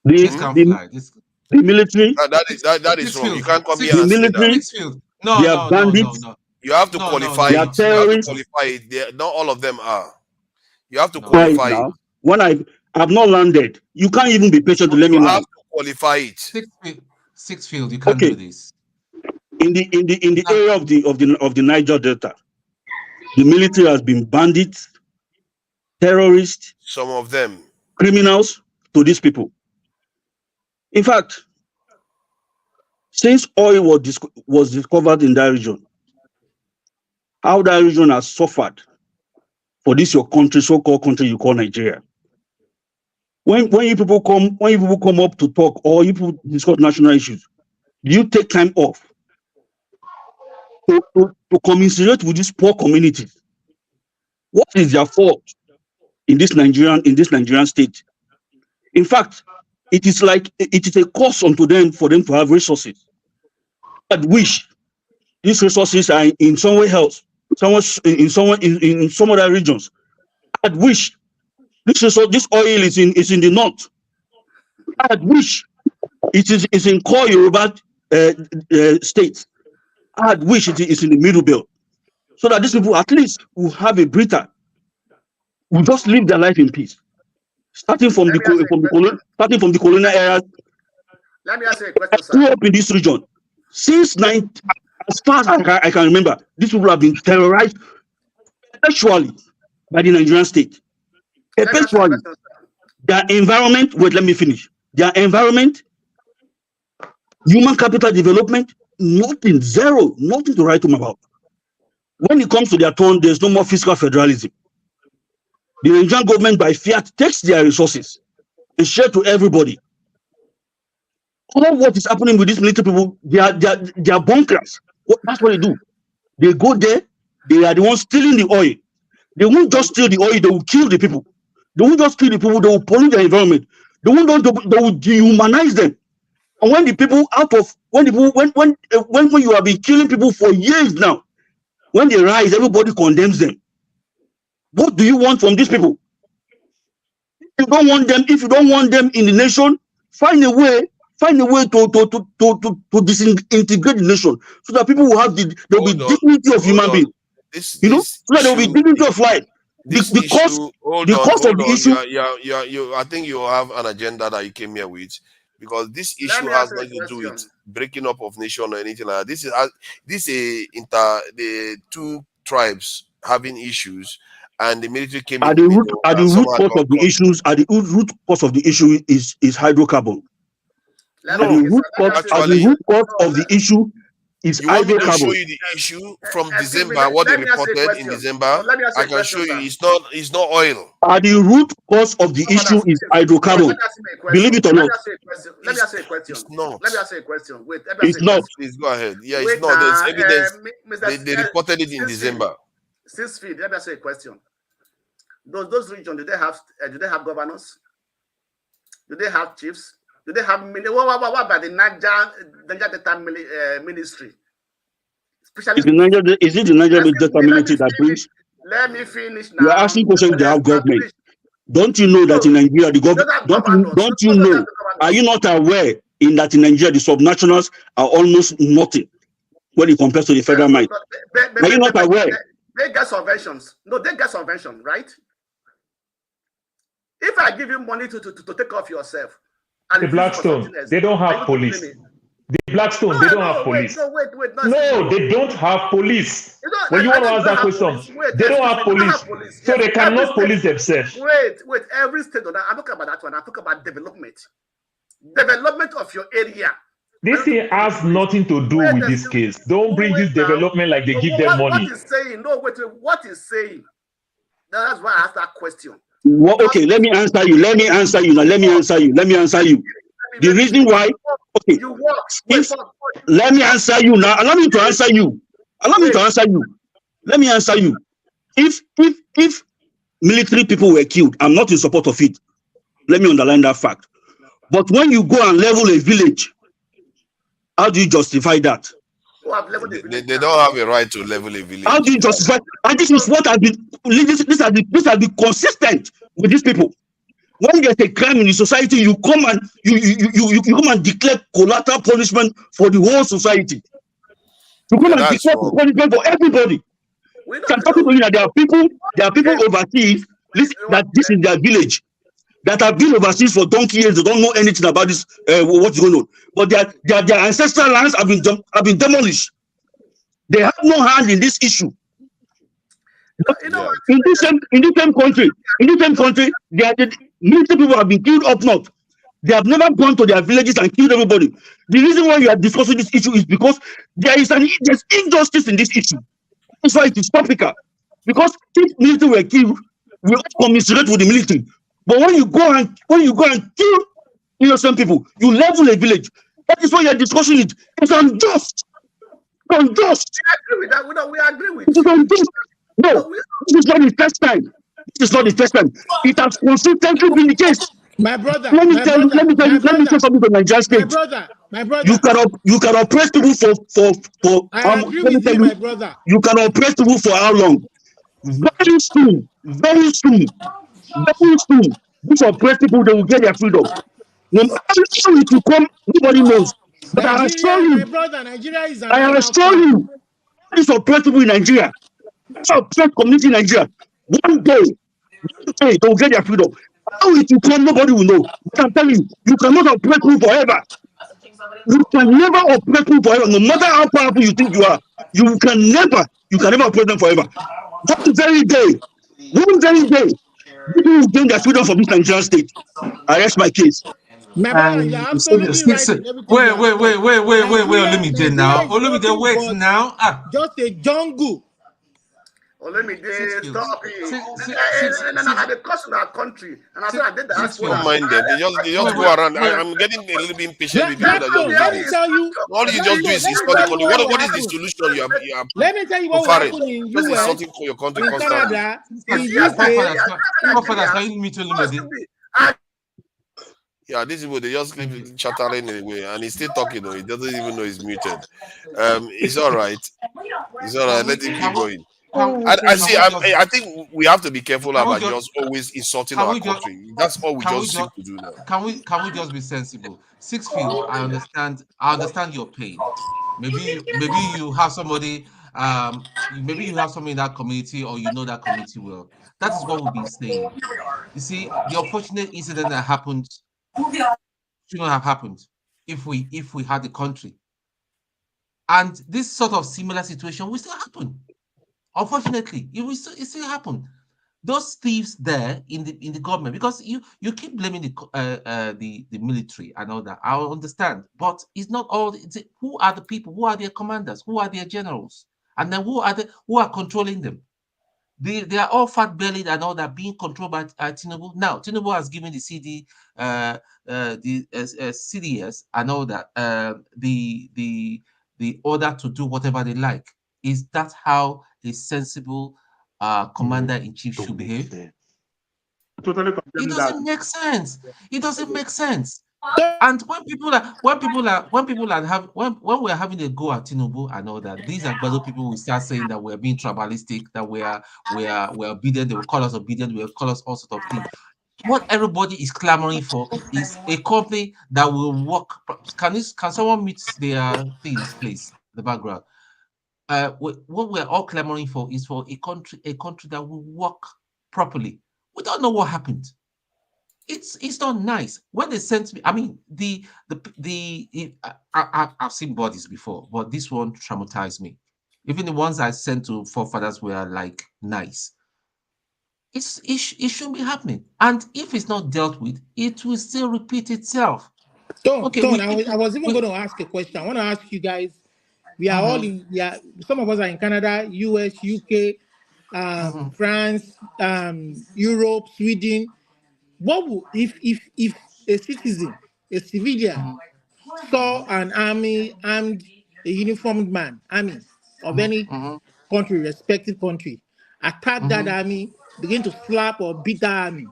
The military. That is wrong. You can't come here and say that. They are bandits. You have to qualify it. You have to qualify it. Not all of them are. You have to qualify it. When I've not landed, you can't even be patient to let me land. You have to qualify it. Sixth field, you can't do this. In the area of the Niger Delta, the military has been bandits, terrorists, some of them criminals to these people. In fact, since oil was discovered in that region, how that region has suffered for this your country, so-called country you call Nigeria. When you people come up to talk or you people discuss national issues, do you take time off to commiserate with these poor communities? What is their fault in this Nigerian state? In fact, it is a cost unto them for them to have resources. I wish these resources are in somewhere else, in some other regions. I wish this oil is in the north. I wish it is in core Yoruba states. I wish it is in the middle belt, so that these people at least will have a breather, will just live their life in peace. Starting from the colonial era. Let me ask you a question, sir. Grew up in this region since as far as I can remember, these people have been terrorized perpetually by the Nigerian state. Perpetually. Their environment, wait, let me finish. Their environment, human capital development, nothing, zero, nothing to write home about. When it comes to their turn, there's no more fiscal federalism. The Nigerian government, by fiat, takes their resources and share to everybody. All what is happening with these military people, they are bunkers. That's what they do. They go there, they are the ones stealing the oil. They won't just steal the oil, they will kill the people. They won't just kill the people, they will pollute the environment. They will dehumanize them. And when the people when you have been killing people for years now, when they rise, everybody condemns them. What do you want from these people? If you don't want them in the nation, find a way to disintegrate the nation so that people will have the dignity of human being. So that there will be dignity of life. I think you have an agenda that you came here with, because this issue has nothing to do with breaking up of nation or anything like that. This is the two tribes having issues, and the military came in. The root cause of the issue is hydrocarbon. The root cause of the issue is you want me to hydrocarbon. show you the issue from December, what they reported in December? I can show you it's not oil. The root cause of the issue is hydrocarbon. Believe it or not. Let me ask you a question. It's not. Let me ask you a question. Wait, it's not. Please go ahead. Yeah, it's not. There's evidence. They reported it in December. 6 feet. Let me ask you a question. Those regions, do they have governors? Do they have chiefs? Do they have what about the Niger Delta ministry? Is it the Niger Delta military that brings? Let me finish now. You are asking questions if they have government. Don't you know that in Nigeria the government? Don't you know? Are you not aware that in Nigeria the subnationals are almost nothing when it compares to the federal mind? Are you not aware? They get subventions. No, they get subvention, right? If I give you money to take off yourself, the Blackstone, they don't have police. The Blackstone, they don't have police. No, they don't have police. When you want to ask that question, they don't have police. So they cannot police themselves. Wait, every state, I'm talking about that one. I'm talking about development. Development of your area. This thing has nothing to do with this case. Don't bring this development like they give them money. What is saying? No, wait, what is saying? That's why I asked that question. Okay, let me answer you. Let me answer you. The reason why, okay, let me answer you now. Allow me to answer you. Let me answer you. If military people were killed, I'm not in support of it. Let me underline that fact. But when you go and level a village, how do you justify that? They don't have a right to level a village. How do you justify? And this is what has been. This has been consistent with these people. When there's a crime in the society, you come and you come and declare collateral punishment for the whole society. You come and declare punishment for everybody. I'm talking to you that there are people overseas that this is their village, that have been overseas for donkey years. They don't know anything about this, what's going on. But their ancestral lands have been demolished. They have no hand in this issue. In this same country, the military people have been killed up north. They have never gone to their villages and killed everybody. The reason why we are discussing this issue is because there's injustice in this issue. That's why it is topical. Because if military were killed, we all commiserate with the military. But when you go and kill innocent people, you level a village. That is why you are discussing it. It's unjust. We agree with that. We agree with it. It's unjust. No, this is not the first time. It has consistently been the case. My brother. Let me say something to Nigeria State. My brother. You can oppress people for I agree with you, my brother. You can oppress people for how long? Very soon. These oppressed people, they will get their freedom. No matter how it will come, nobody knows. But I assure you, my brother, Nigeria is I assure you, these oppressed people in Nigeria, this oppressed community in Nigeria, one day they will get their freedom. How it will come, nobody will know. But I'm telling you, you cannot oppress people forever. You can never oppress people forever. No matter how powerful you think you are, you can never oppress them forever. One very day, people will gain their freedom from this Nigerian state. I rest my case. My brother, you're You see, absolutely six. right in everything you have said. Olumide Nigeria now. is Olumide, nothing wait but now. just a jungle. Let me Six fields. stop it. Six. And the cost in our country. And I said, I did the Six diaspora. Don't fields. mind them. They just go around. I'm getting a little bit impatient with people that just Blackstone, do let me this. tell you. All you just do Blackstone, is let me insult the tell you country. what will What is the happen. solution you are Let me tell you what will preferring? happen in Just US, insulting your country in constantly. Canada, You in see, as UK. Forefathers, can you meet Olumide? Yeah, these people they just keep chattering anyway, and he's still talking. Though he doesn't even know he's muted. It's all right. It's all right. Can we? Let him keep Can we? going. Can, I see. can we just? I think we have to be careful Can we about just? just always insulting Can our we just? country. That's all we Can we just seem just? to do now. Can we just be sensible? Six field. I understand. I understand your pain. Maybe you have somebody. Maybe you have somebody in that community, or you know that community well. That is what we've been saying. You see, the unfortunate incident that happened should not have happened if we had the country. And this sort of similar situation will still happen. Unfortunately, it still happen. Those thieves there in the government, because you keep blaming the military and all that. I understand, but it's not all. Who are the people? Who are their commanders? Who are their generals? And then who are controlling them? They are all fat bellied and all that, being controlled by Tinubu. Now Tinubu has given the CDS and all that the order to do whatever they like. Is that how a sensible commander in chief should behave? Totally It condemn that. doesn't make sense. It doesn't make sense. And when we're having a go at Tinubu and all that, these are better people will start saying that we're being tribalistic, that we're obedient, they will call us obedient, they will call us all sorts of things. What everybody is clamoring for is a company that will work. Can someone meet their things, please? The background. What we're all clamoring for is for a country that will work properly. We don't know what happened. It's not nice when they sent me. I mean, I've seen bodies before, but this one traumatized me. Even the ones I sent to forefathers were like nice. It shouldn't be happening, and if it's not dealt with, it will still repeat itself. Okay, I was even going to ask a question. I want to ask you guys. We are all in. Some of us are in Canada, US, UK, France, Europe, Sweden. What would if a citizen, a civilian, saw an armed, a uniformed man, army of any country, respective country, attack that army, begin to slap or beat that army?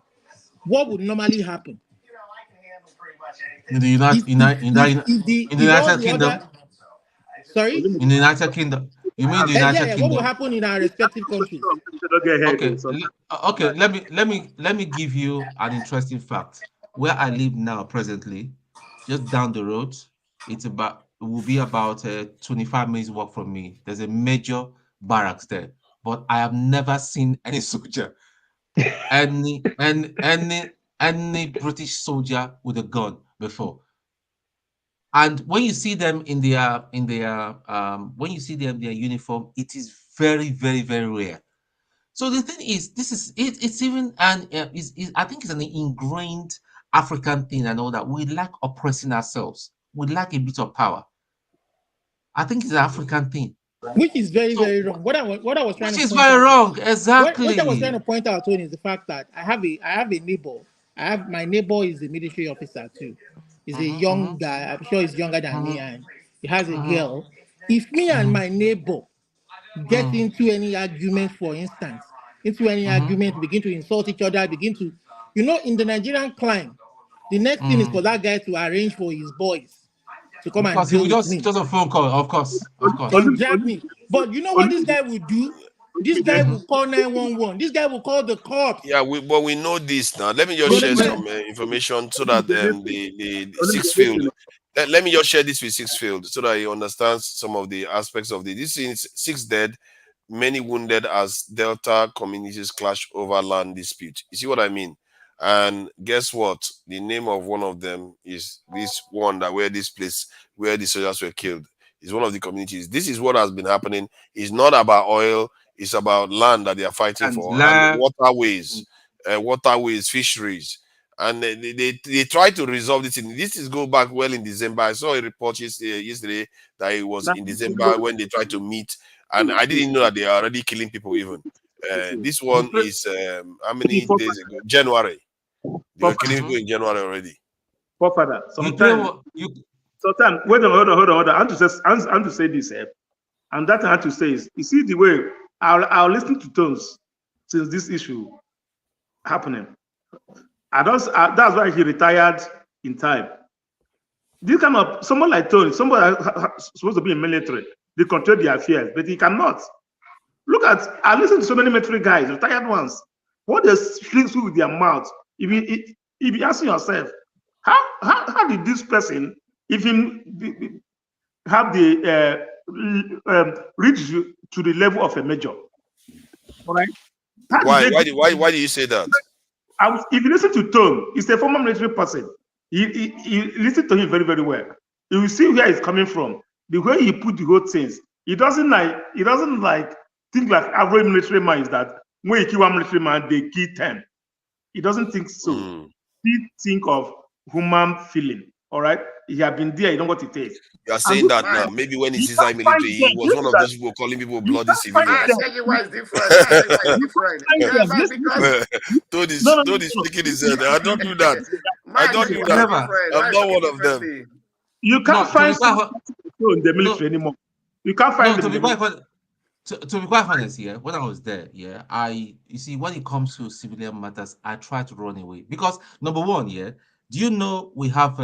What would normally happen? In the United Kingdom. Sorry? In the United Kingdom. You mean the United Yeah. Kingdom? What will happen in our respective countries? Okay. Let me give you an interesting fact. Where I live now, presently, just down the road, it will be about 25 minutes walk from me. There's a major barracks there, but I have never seen any soldier, any British soldier with a gun before. And when you see them in their when you see them in their uniform, it is very, very, very rare. So the thing is, it's even I think it's an ingrained African thing and all that. We like oppressing ourselves. We like a bit of power. I think it's an African thing. Which is very, very wrong. What I was trying to Which is point very out, wrong, exactly. What I was trying to point out, Tony, is the fact that I have a neighbor. My neighbor is a military officer too. He's a young guy. I'm sure he's younger than me, and he has a girl. If me and my neighbor get into any argument, for instance, begin to insult each other, begin to, in the Nigerian climb, the next thing is for that guy to arrange for his boys to come and Because he deal will with me. just a phone call, of course. And drag me. But you know what this guy would do? This guy will call 911. This guy will call the cops. Yeah, but we know this now. Let me just share some information so that the sixth field. Let me just share this with sixth field so that he understands some of the aspects of this is six dead, many wounded as Delta communities clash over land dispute. You see what I mean? And guess what? The name of one of them is this one that where this place where the soldiers were killed is one of the communities. This is what has been happening. It's not about oil. It's about land that they are fighting for and waterways, fisheries. and they try to resolve this. This is go back well in December. I saw a report yesterday that it was in December when they tried to meet, and I didn't know that they are already killing people even. This one is how many days ago? January. They were killing people in January already. Father, sometimes wait on, hold on. I want to say this, and that I have to say is, you see the way I'll listen to Tones since this issue happening. That's why he retired in time. This kind of someone like Tony, somebody supposed to be in military, they control the affairs, but he cannot. Look at, I listen to so many military guys, retired ones, what they speak with their mouth. If you ask yourself, how did this person even have the reach to the level of a major? All right. Why do you say that? If you listen to Tone, he's a former military person. You listen to him very, very well. You will see where he's coming from. The way he put the whole things, he doesn't like think like average military man is that when you kill one military man, they kill 10. He doesn't think so. He think of human feeling. All right, he have been there. You know what it is. You are saying that now. Maybe when he's inside military, he was one of those people calling people bloody civilians. I tell you why it's different. Tony speaking his head. I don't do that. I don't do that. I'm not one of them. You can't find in the military anymore. You can't find to be quite honest, when I was there, you see, when it comes to civilian matters, I try to run away because number one, do you know we have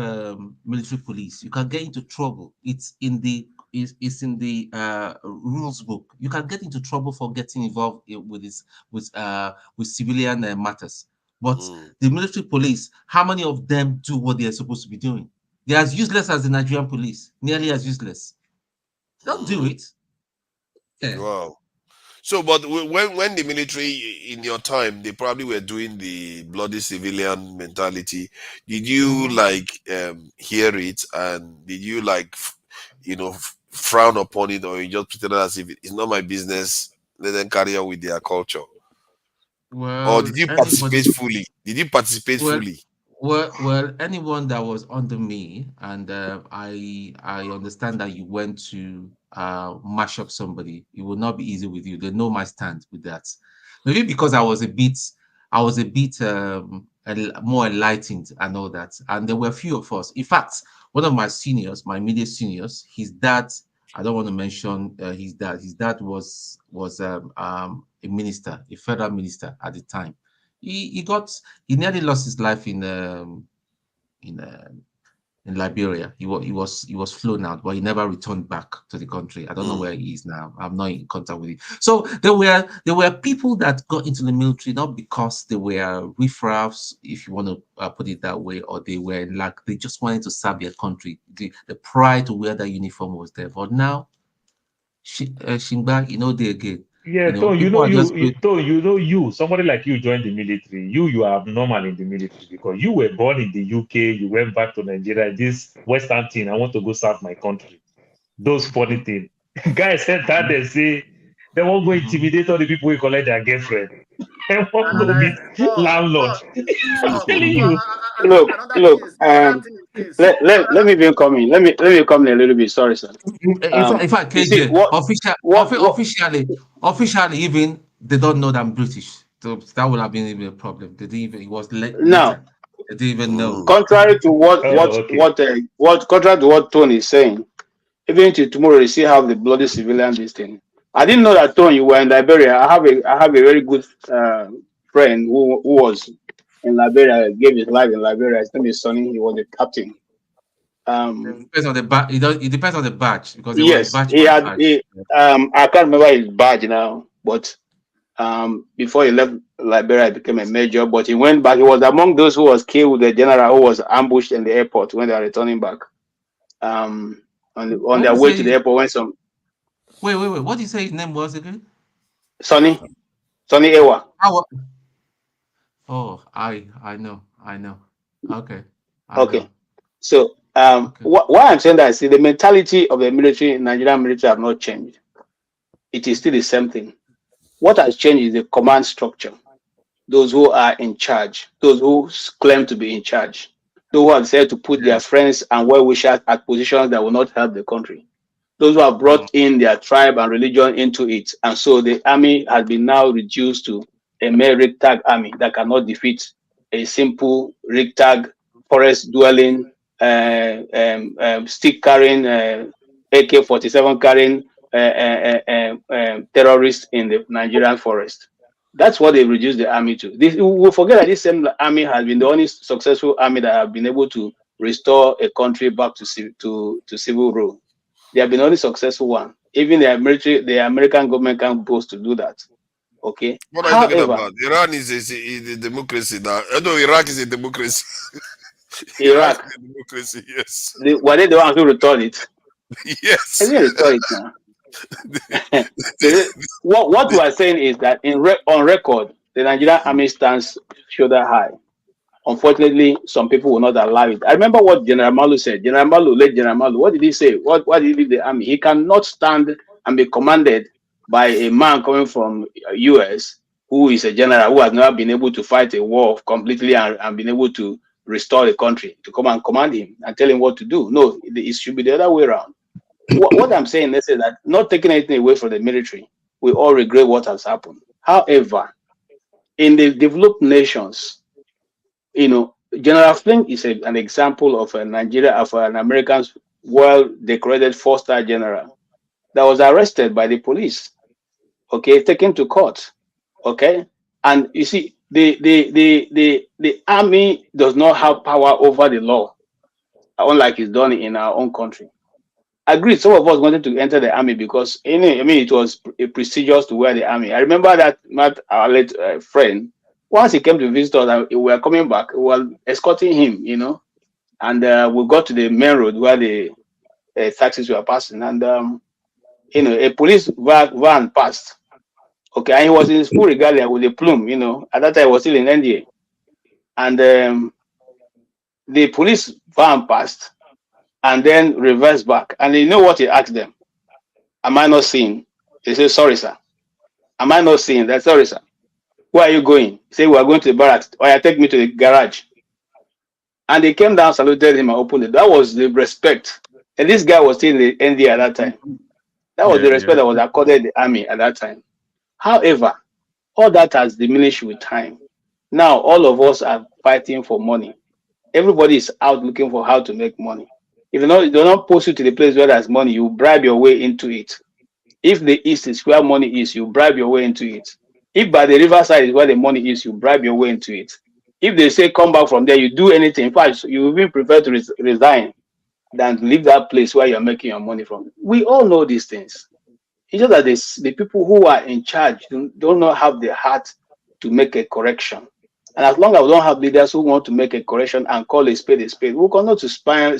military police? You can get into trouble. It's in the rules book. You can get into trouble for getting involved with civilian matters. But the military police, how many of them do what they are supposed to be doing? They're as useless as the Nigerian police, nearly as useless. Don't do it. Yeah. Wow. So, but when the military in your time, they probably were doing the bloody civilian mentality. Did you hear it, and did you frown upon it, or you just pretended as if it's not my business? Let them carry on with their culture. Well, or did you participate fully? Did you participate fully? Well, anyone that was under me, and I understand that you went to mash up somebody, it will not be easy with you. They know my stand with that. Maybe because I was a bit more enlightened and all that. And there were a few of us. In fact, one of my seniors, my immediate seniors, his dad, I don't want to mention his dad. His dad was a minister, a federal minister at the time. He nearly lost his life in Liberia. He was flown out, but he never returned back to the country. I don't know where he is now. I'm not in contact with him. So there were people that got into the military not because they were riffraffs, if you want to put it that way, or they were they just wanted to serve their country. The pride to wear that uniform was there. But now, Shingba, they again. Yeah, somebody like you joined the military. You are abnormal in the military because you were born in the UK, you went back to Nigeria, this Western thing, I want to go serve my country. Those funny things. Guys said that they say they won't go intimidate all the people who collect their girlfriend. They won't go meet landlord. I'm telling you. Look, let me even come in. Let me come in a little bit. Sorry, sir. In fact, KJ, officially, even they don't know that I'm British. So that would have been even a problem. They didn't even. It was late. No. They didn't even know. Contrary to contrary to what Tony is saying, even to tomorrow, you see how the bloody civilian this thing. I didn't know that, Tony, you were in Liberia. I have a very good friend who was in Liberia, gave his life in Liberia. His name is Sonny. He was a captain. It depends on the badge. It depends on the badge because yes, I can't remember his badge now, but before he left Liberia, he became a major. But he went back. He was among those who was killed with the general who was ambushed in the airport when they were returning back. On their way to the airport, when some. Wait. What did you say his name was again? Sonny Ewa. Oh, I know. Okay. Okay. Know. So why I'm saying that, see, the mentality of the military, Nigerian military, have not changed. It is still the same thing. What has changed is the command structure. those who are in charge, those who claim to be in charge, those who have decided to put their friends and well-wishers at positions that will not help the country, those who have brought in their tribe and religion into it. And so the army has been now reduced to a mere ragtag army that cannot defeat a simple ragtag forest dwelling, stick carrying, AK-47 carrying terrorists in the Nigerian forest. That's what they reduced the army to. We will forget that this same army has been the only successful army that have been able to restore a country back to civil rule. They have been the only successful one. Even the military, the American government can't boast to do that. Okay. What are you talking about? Iran is a democracy now. No, Iraq is a democracy. Iraq is a democracy, yes. Were they the ones who returned it? Yes. They didn't restore it now. What we are saying is that on record, the Nigerian army stands shoulder high. Unfortunately, some people will not allow it. I remember what General Malu said. Late General Malu, what did he say? What did he leave the army? He cannot stand and be commanded by a man coming from US who is a general who has never been able to fight a war completely and been able to restore the country, to come and command him and tell him what to do. No, it should be the other way around. What I'm saying, let's say that not taking anything away from the military, we all regret what has happened. However, in the developed nations, General Flynn is an example of an American well-decorated 4-star general that was arrested by the police, okay, taken to court, okay. And you see, the army does not have power over the law, unlike it's done in our own country. Agreed, some of us wanted to enter the army because it was prestigious to wear the army. I remember that our late friend, once he came to visit us and we were coming back, we were escorting him, and we got to the main road where the taxis were passing, and a police van passed. Okay, and he was in his full regalia with a plume, at that time he was still in NDA. And the police van passed and then reversed back. And you know what he asked them? Am I not seeing? They said, sorry, sir. Am I not seeing? That's sorry, sir. Where are you going? He said, we are going to the barracks. Or you take me to the garage. And they came down, saluted him, and opened it. That was the respect. And this guy was still in the NDA at that time. That was the respect that was accorded the army at that time. However, all that has diminished with time. Now, all of us are fighting for money. Everybody is out looking for how to make money. If they don't post you to the place where there's money, you bribe your way into it. If the east is where money is, you bribe your way into it. If by the riverside is where the money is, you bribe your way into it. If they say come back from there, you do anything. In fact, you even prefer to resign than leave that place where you're making your money from. We all know these things. It's just that the people who are in charge don't not have the heart to make a correction. And as long as we don't have leaders who want to make a correction and call a spade, we cannot to spin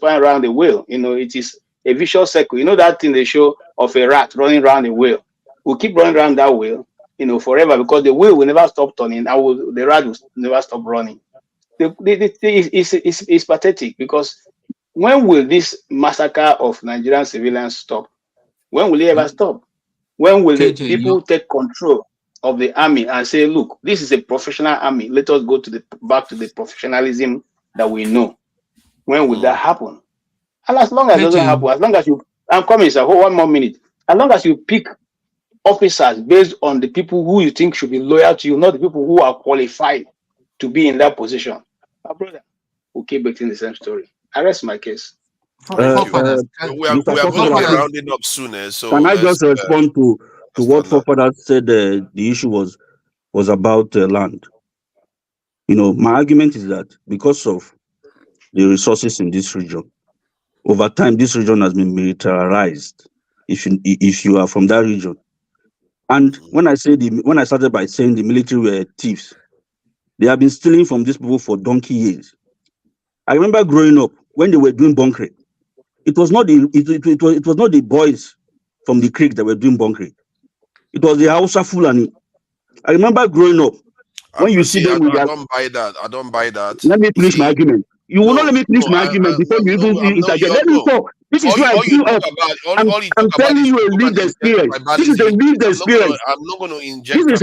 around the wheel. It is a vicious circle. You know that thing they show of a rat running around the wheel. We'll keep running around that wheel, forever, because the wheel will never stop turning. The rat will never stop running. It's pathetic, because when will this massacre of Nigerian civilians stop? When will it ever stop? When will the people take control of the army and say, look, this is a professional army. Let us go back to the professionalism that we know. When will that happen? And as long as it doesn't happen, as long as I'm coming, sir, one more minute. As long as you pick officers based on the people who you think should be loyal to you, not the people who are qualified to be in that position, my brother, we'll keep between the same story. I rest my case. We are going to be rounding up soon. So can I just respond to what Fofather said? The issue was about land. My argument is that because of the resources in this region, over time, this region has been militarized. If you are from that region, and when I started by saying the military were thieves, they have been stealing from these people for donkey years. I remember growing up when they were doing bunkering. It was not the boys from the creek that were doing bunkering. It was the Hausa Fulani. I remember growing up when you see them. I don't buy that. I don't buy that. Let me finish my argument. You will not let me finish my argument before you even interject. Let me talk. This is why I grew up. I'm telling you a lived experience. This is a lived experience. I'm not going to inject This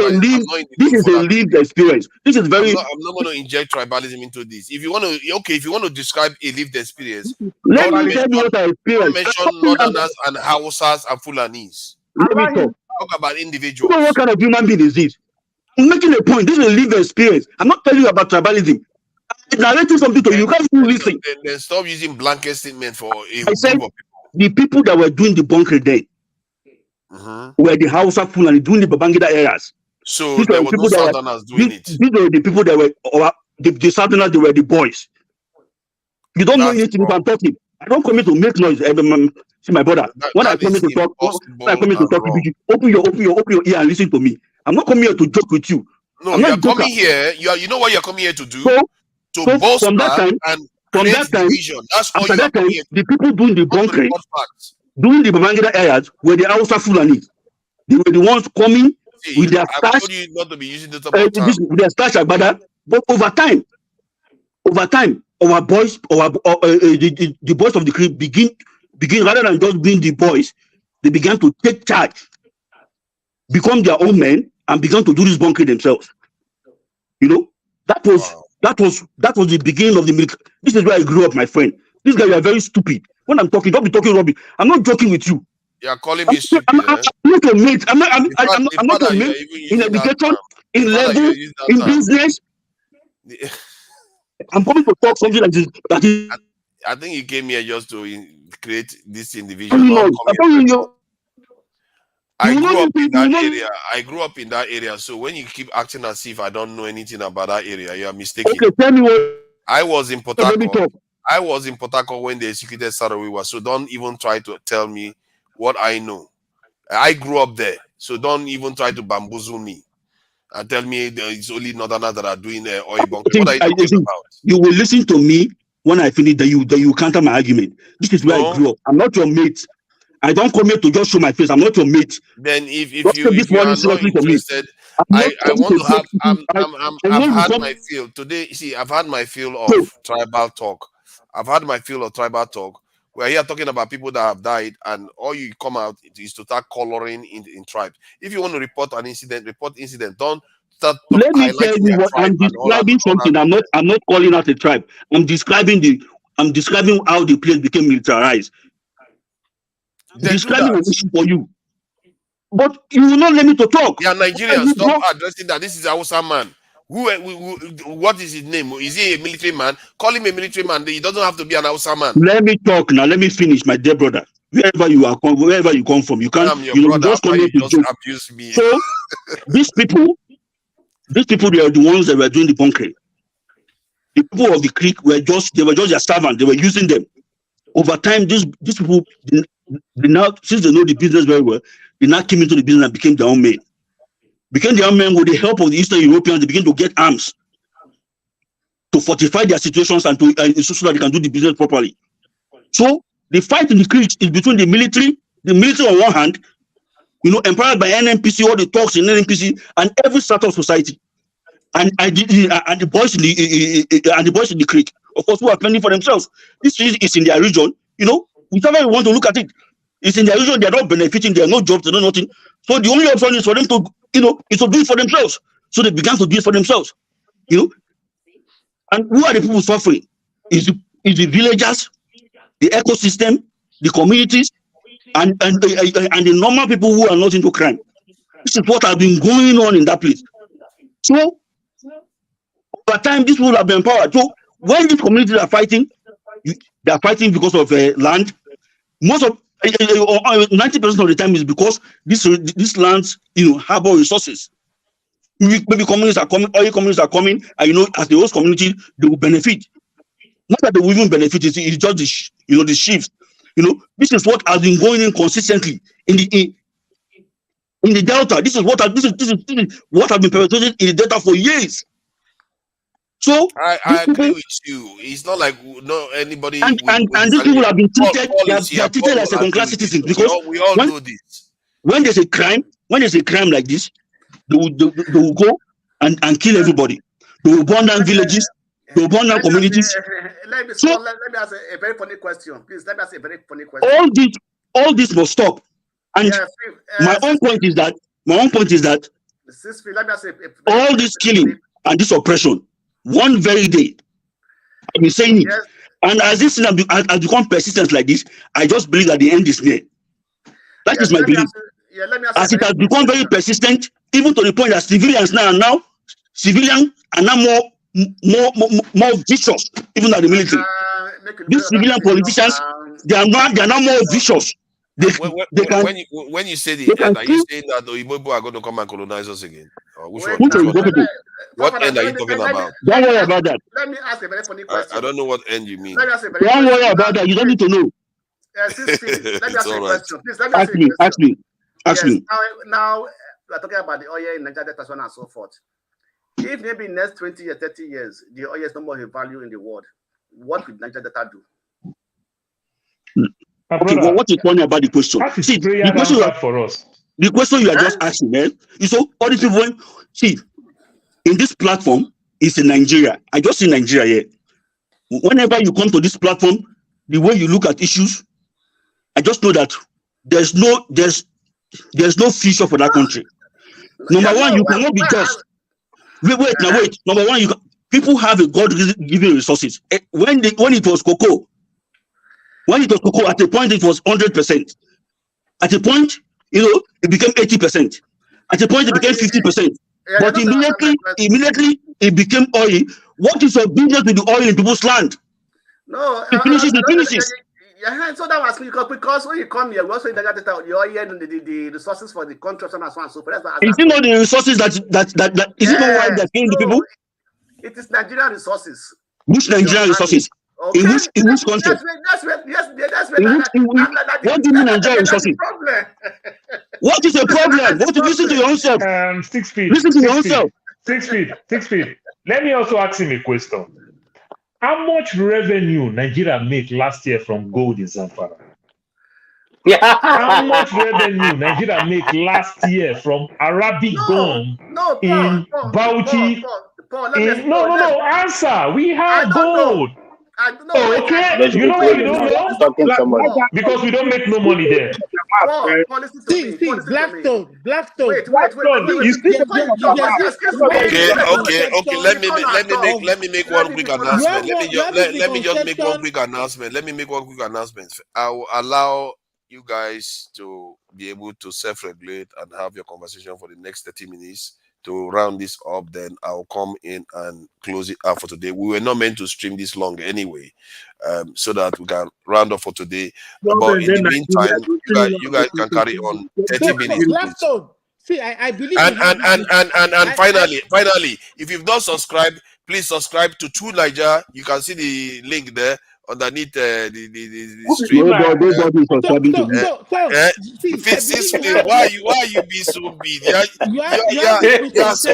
is a lived experience. This is very. I'm not going to inject tribalism into this. If you want to, okay, if you want to describe a lived experience, Let me tell you what I experienced. Mention Northerners and Hausas and Fulanis. Let me talk. Talk about individuals. You know what kind of human being is this? I'm making a point. This is a lived experience. I'm not telling you about tribalism. I'm narrating something to you. You can't even listen. Then stop using blanket statement for a I said, group of people. the people that were doing the bunker then were the Hausa Fulani doing the Babangida areas. So there were no Southerners doing it. These were the people that were, or the Southerners, they were the boys. You don't know anything if I'm talking. I don't come here to make noise. See, my brother, when I come here to talk, open your ear and listen to me. I'm not coming here to joke with you. No, you're coming here. You know what you're coming here to do? To boast from that time, division. That's all after that time, the people doing the bunkering, doing the Babangida areas, were the Hausa Fulani. They were the ones coming with their stash. I told you not to be using this about with their stash agbada. But over time, our boys, the boys of the crew begin rather than just being the boys, they began to take charge, become their own men, and began to do this bunkering themselves. You know, that was the beginning of the military. This is where I grew up, my friend. This guy, you are very stupid. When I'm talking, don't be talking rubbish. I'm not joking with you. You are calling me stupid. I'm not your mate. I'm not your mate in education, in level, in business. I'm coming to talk something like this. I think you came here just to create this individual. I grew up in that area. I grew up in that area. So when you keep acting as if I don't know anything about that area, you are mistaken. Okay, tell me what. I was in Port Harcourt. I was in Port Harcourt when they executed Sarawiwa. So don't even try to tell me what I know. I grew up there. So don't even try to bamboozle me and tell me it's only Northerners that are doing oil bunker. What are you talking about? You will listen to me when I finish. That you counter my argument. This is where I grew up. I'm not your mate. I don't come here to just show my face. I'm not your mate. Then if you are not interested, I want to have I've had my fill today. See, I've had my fill of tribal talk. I've had my fill of tribal talk. We're here talking about people that have died, and all you come out is to start coloring in tribes. If you want to report an incident, report incident. Don't start. Let me tell you what I'm describing. Something. I'm not calling out a tribe. I'm describing how the place became militarized. Describing an issue for you, but you will not let me to talk. Yeah, Nigerians, stop addressing that. This is a Hausa man. What is his name? Is he a military man? Call him a military man. He doesn't have to be an Hausa man. Let me talk now. Let me finish, my dear brother. Wherever you come from, you can't. Just come here to joke. Abuse me. So these people, they are the ones that were doing the bunkering. The people of the creek were just their servants. They were using them. Over time, these people, they now, since they know the business very well, they now came into the business and became their own men. Became their own men with the help of the Eastern Europeans. They began to get arms to fortify their situations and so that they can do the business properly. So the fight in the creek is between the military on one hand, empowered by NNPC, all the talks in NNPC, and every strata of society, and the boys in the creek, of course, who are fending for themselves. This is in their region, whichever you want to look at it. It's in their region, they are not benefiting, there are no jobs, there are nothing. So the only option is for them to, is to do it for themselves. So they began to do it for themselves. And who are the people suffering? Is the villagers, the ecosystem, the communities, and the normal people who are not into crime. This is what has been going on in that place. So over time, these people have been empowered. So when these communities are fighting, they are fighting because of land. Most of 90% of the time is because these lands, harbor resources. Maybe communities are coming, oil communities are coming, and as the host community, they will benefit. Not that they will even benefit; it's just the shift. This is what has been going in consistently in the Delta. This is what has been perpetrated in the Delta for years. So I agree with you. It's not like anybody. And these people have been treated. They are treated as second-class citizens because we all know this. When there's a crime like this, they will go and kill everybody. They will burn down villages. They will burn down communities. let me ask a very funny question. Please, let me ask a very funny question. All this must stop. And my own point is that let me ask all this killing and this oppression, one very day, I've been saying it. And as this thing has become persistent like this, I just believe that the end is near. That is my belief. As it has become very persistent, even to the point that civilians are now more vicious, even than the military. These civilian politicians, they are now more vicious. When you say the end, are you saying that the Igbo are going to come and colonize us again? Or what end are you talking about? Don't worry about that. Let me ask a very funny question. I don't know what end you mean. Don't worry about that. You don't need to know. Let me ask a question. Please, let me ask me. Ask me. Now we are talking about the oil in Nigeria, so on and so forth. If maybe in the next 20 years, 30 years, the oil is no more a value in the world, what will Nigeria do? Okay, well, what is funny about the question? See, the question you are just asking, man. You saw all these people. See, in this platform, it's in Nigeria. I just see Nigeria here. Whenever you come to this platform, the way you look at issues, I just know that there's no future for that country. Number one, you cannot be just. Wait. Number one, people have a God-given resources. When it was cocoa. At a point it was 100%. At a point, it became 80%. At a point, it became 50%. But immediately, it became oil. What is your business with the oil in people's land? No, it finishes. Yeah, so that was because when you come here, we also integrate the oil and the resources for the country and so on and so forth. Is it not the resources that is it not why they're paying the people? It is Nigerian resources. Which Nigerian resources? Okay. In which country? That's where what do you mean Nigerian resources? What is the problem? What to listen to yourself? 6 feet. Listen to yourself. 6 feet. 6 feet. Let me also ask him a question. How much revenue Nigeria made last year from gold in Zamfara? How much revenue Nigeria made last year from Arabic gum in Bauchi? No. Answer. We have gold. Okay. You know what we don't know? Because we don't make no money there. See, Blackstone. Okay. Let me make one quick announcement. Let me just make one quick announcement. I will allow you guys to be able to self-regulate and have your conversation for the next 30 minutes. To round this up, then I'll come in and close it out for today. We were not meant to stream this long anyway, so that we can round up for today. But in the meantime, you guys can carry on 30 minutes. See, I believe. And finally, if you've not subscribed, please subscribe to True Niger. You can see the link there underneath the stream. Why are you being so big? You are so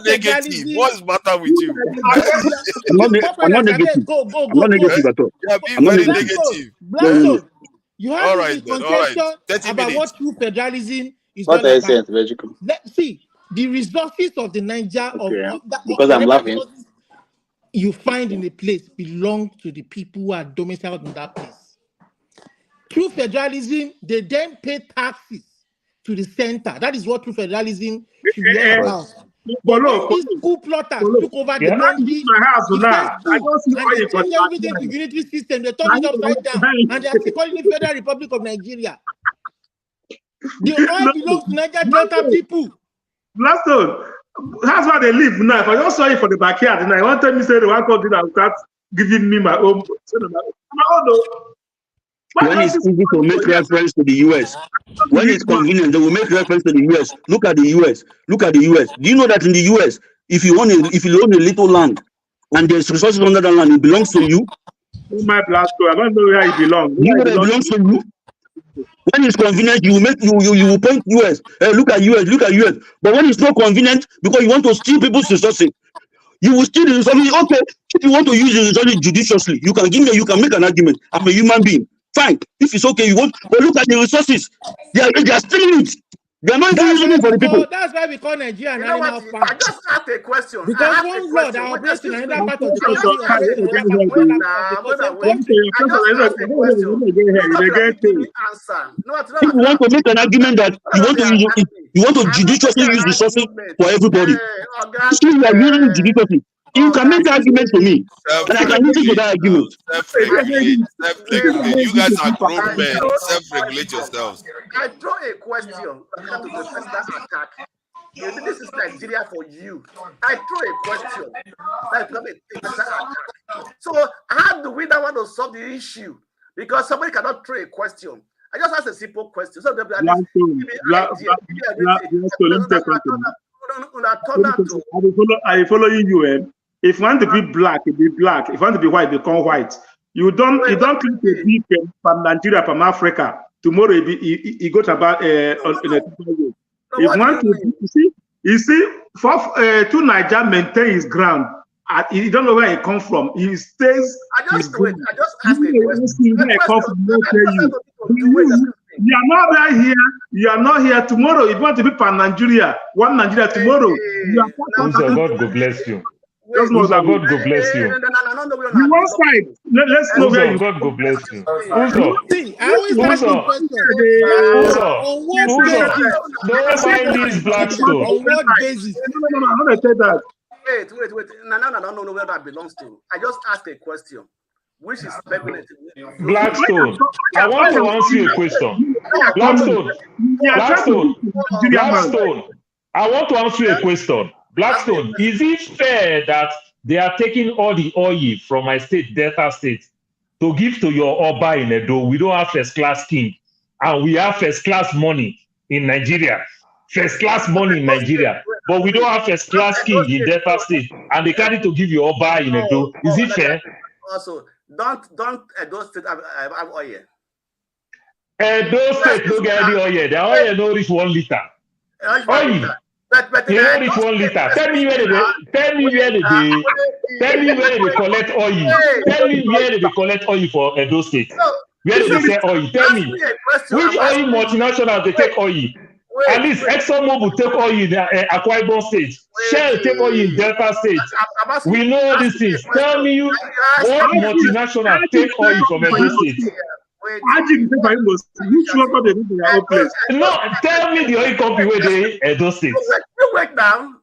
negative. What is the matter with you? I'm not negative. I'm not negative at all. I'm very negative. You have a misconception about what true federalism is all about. Let's see the resources of the Niger because I'm laughing. You find in a place belong to the people who are domiciled in that place. True federalism, they then pay taxes to the center. That is what true federalism should be all about. But these school plotters took over the country, and they changed everything to unitary system. They turned it upside down, and they are calling it Federal Republic of Nigeria. The oil belongs to Niger Delta people. Blackstone, that's why they live now. If I don't saw it for the backyard, and I wanted me to say the one country that start giving me my own. When it's easy to make reference to the US, when it's convenient, they will make reference to the US. Look at the US. Do you know that in the US, if you own a little land and there's resources under the land, it belongs to you? My Blackstone, I don't know where it belongs. You know that it belongs to you? When it's convenient, you will point US. Look at US. But when it's not convenient, because you want to steal people's resources, you will steal the resources. Okay, if you want to use the resources judiciously, you can make an argument. I'm a human being. Fine. If it's okay, you want. But look at the resources. They are stealing it. They're not even using it for the people. That's why we call Nigeria an You know animal what? farm. I just asked a question. Because I asked one a law question. that Wait, operates in excuse another me. part of the I just country asked operates in a another question. part Wait of now. the Wait now. same Wait. country. I just asked a question. No, not that give me answer. No, If you want to make an argument that you want to use, you want to judiciously use resources for everybody, so you are using it judiciously. You can make the argument to me, and I can listen to that argument. Self-regulate. Self-regulate. You guys are grown men. Self-regulate question. yourselves. I draw a question that to the personal attack. Maybe this is Nigeria for you. I throw a question that will be a personal attack. So how do we now want to solve the issue? Because somebody cannot throw a question. I just ask a simple question. So they'll be at least give me idea, give me everything. I follow you. If you want to be black, be black. If you want to be white, become white. You don't claim to be from Nigeria, from Africa. Tomorrow you go to about in a different way. If you want to you see, to Nigeria maintain his ground. He don't know where he come from. He stays. I just ask a question. Where he come from, you are not right here. You are not here tomorrow. If you want to be pan Nigeria, one Nigeria tomorrow. God go bless you. God go bless you. You one side. Let's know where you. God go bless you. See, I always ask you a question. On what basis? Don't mind this Blackstone. On what basis? No, I'm gonna say that. Wait. No, I don't know where that belongs to. I just asked a question, which is speculative. Blackstone, I want to answer you a question. Blackstone, I want to answer you a question. Blackstone, is it fair that they are taking all the oil from my state, Delta State, to give to your Oba in Edo? We don't have first-class king, and we have first-class money in Nigeria. First-class money in Nigeria, but we don't have first-class king in Delta State, and they carry to give you Oba in Edo. Is it fair? Also, don't Edo State have oil. Edo State no get any oil. The oil no reach 1 liter. Oil. You know reach 1 liter. Tell me where they collect oil. Tell me where they collect oil for Edo State. Where do they sell oil? Tell me. Which oil multinational they take oil? At least ExxonMobil take oil in Akwa Ibom State. Shell take oil in Delta State. We know all these things. Tell me what multinational take oil from Edo State. No, tell me the oil company where they Edo State. You wait now.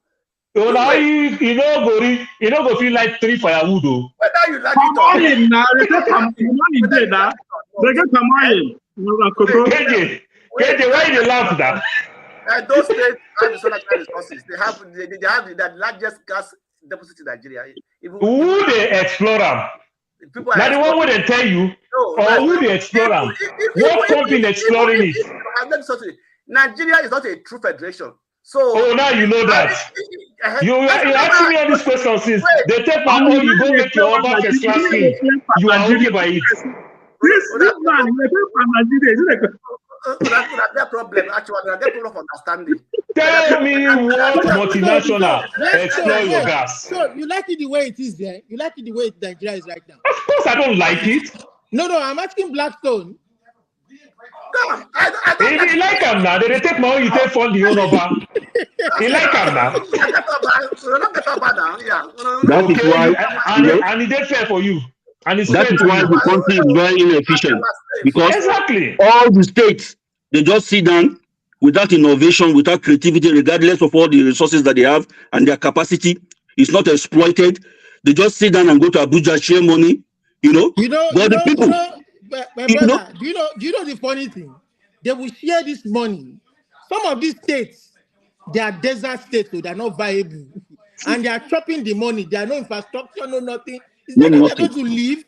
So now you know go feel like 3 firewood though. Whether you like it or KJ, why you laugh now? Those states have the solar resources. They have the largest gas deposit in Nigeria. Who they explore them? Now the one where they tell you, or who they explore them? What company exploring it? Nigeria is not a true federation. So now you know that. You asking me all these questions since they take my own, you go make your own first class king. You are okay by it. This man, their problem actually, their problem of understanding. Tell me what multinational explore your gas. So you like it the way it is there? You like it the way Nigeria is right now? Of course, I don't like it. No, I'm asking Blackstone. He like him now. They take my own, you take fund the own over. He like him now. That is why, and it fair for you. And it's that is why the country is very inefficient, because all the states, they just sit down without innovation, without creativity, regardless of all the resources that they have and their capacity is not exploited. They just sit down and go to Abuja, share money, but the people, my brother, do you know the funny thing? They will share this money. Some of these states, they are desert states, so they are not viable. And they are chopping the money. There are no infrastructure, no nothing. Is that they're going to leave?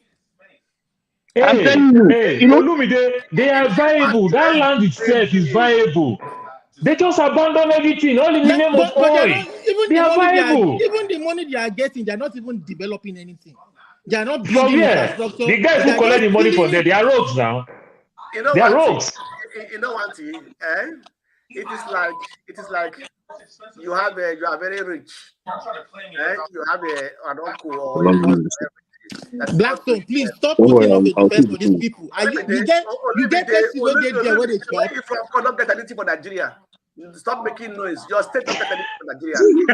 Olumide, they are viable. That land itself is viable. They just abandon everything, all in the name of oil. They are viable. Even the money they are getting, they are not even developing anything. They are not building infrastructure. The guys who collect the money from there, they are rogues now. They are rogues. You know one thing, It is like you are very rich. You have an uncle or a Blackstone, please stop putting up a defense for these people. You get places where they chop. Where you from? Not get anything for Nigeria. Stop making noise. Your state of technical Nigeria. Who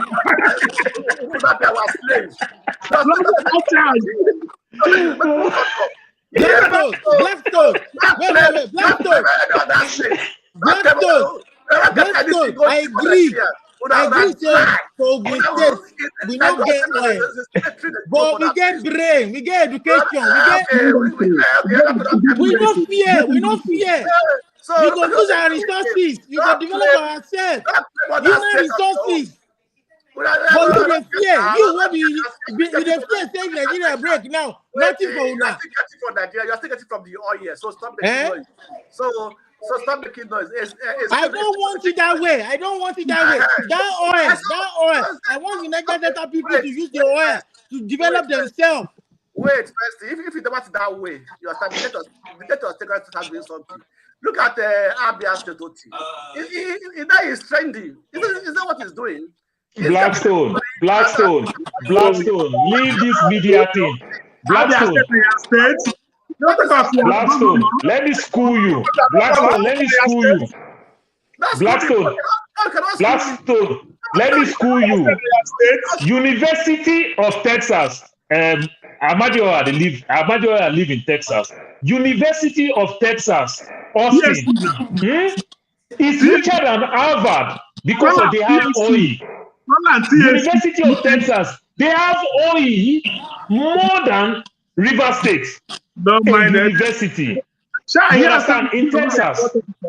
that our slaves? Blackstone. Wait. Blackstone. I agree. Say for Ogun State, we don't get oil, but we get brain, we get education, we don't fear. We go use our resources, we go develop ourselves, human resources. But you dey fear, you will be the fear say Nigeria break now. Nothing for una. You're still getting from the oil, so stop making noise. So stop making noise. I don't want it that way. That oil. I want the Niger Delta people to use the oil to develop themselves. Wait, first, if you don't want it that way, you are starting to get your technical start doing something. Look at Abia State OT. That is trendy. Is that what he's doing? Blackstone, leave this media thing. Blackstone, let me school you. Blackstone, let me school you. University of Texas. Amadioha live in Texas. University of Texas, Austin. It's richer than Harvard because they have OE. University of Texas, they have OE more than River State. University. You understand? In Texas.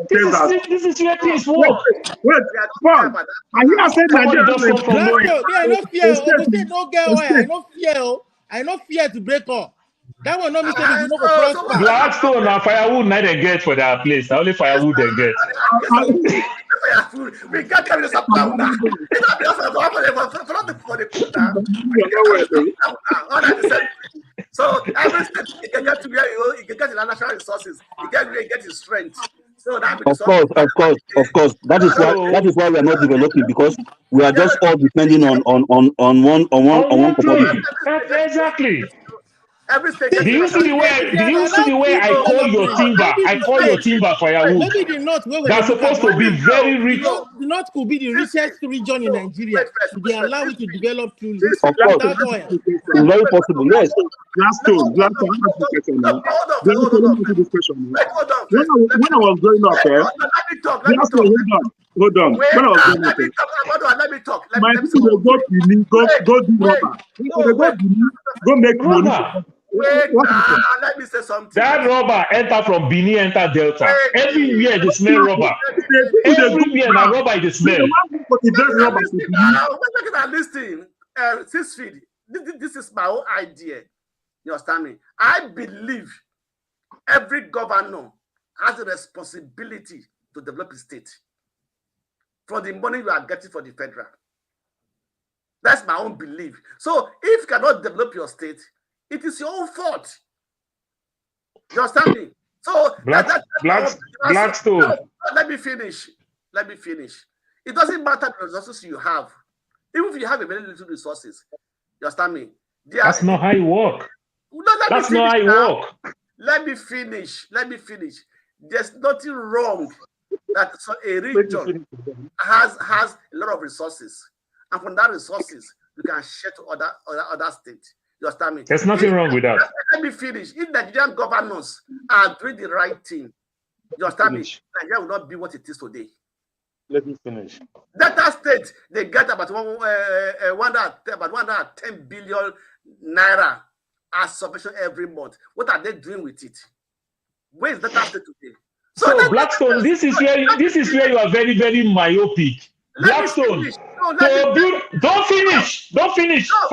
This is where things work. Wait, Paul. I hear said I no fear to break up. That one not me say we no go prosper. Blackstone and firewood not they get for their place. Only firewood they get. We can't carry this up down now. So every state you can get to where you can get the natural resources, you get his strength. So that of course. That is why we are not developing, because we are just all depending on one commodity. Exactly. Every state. Did you see the way I call your timber? I call your timber firewood. Maybe the north where that's supposed to be very rich. The north could be the richest region in Nigeria. They allow it to develop truly. Of course, it's very possible. Yes. Blackstone. When I was growing up, hold on. When I was growing up, let me talk. My people will go Benin, go do rubber. Go make money. Let me say something. That rubber enter from Benin, enter Delta. Everywhere they smell rubber. Everywhere na rubber they smell. Listen, this is my own idea. You understand me? I believe every governor has a responsibility to develop his state for the money you are getting for the federal. That's my own belief. So if you cannot develop your state, it is your own fault. You understand me? So Blackstone. Let me finish. It doesn't matter the resources you have. Even if you have a very little resources, you understand me? That's not how you work. That's not how you work. Let me finish. There's nothing wrong that a region has a lot of resources, and from that resources you can share to other states. You understand me? There's nothing wrong with that. Let me finish. If Nigerian governors are doing the right thing, you understand me? Nigeria will not be what it is today. Let me finish. Delta State, they get about 110 billion naira as subvention every month. What are they doing with it? Where is Delta State today? So Blackstone, this is where you are very, very myopic. Blackstone, don't finish. So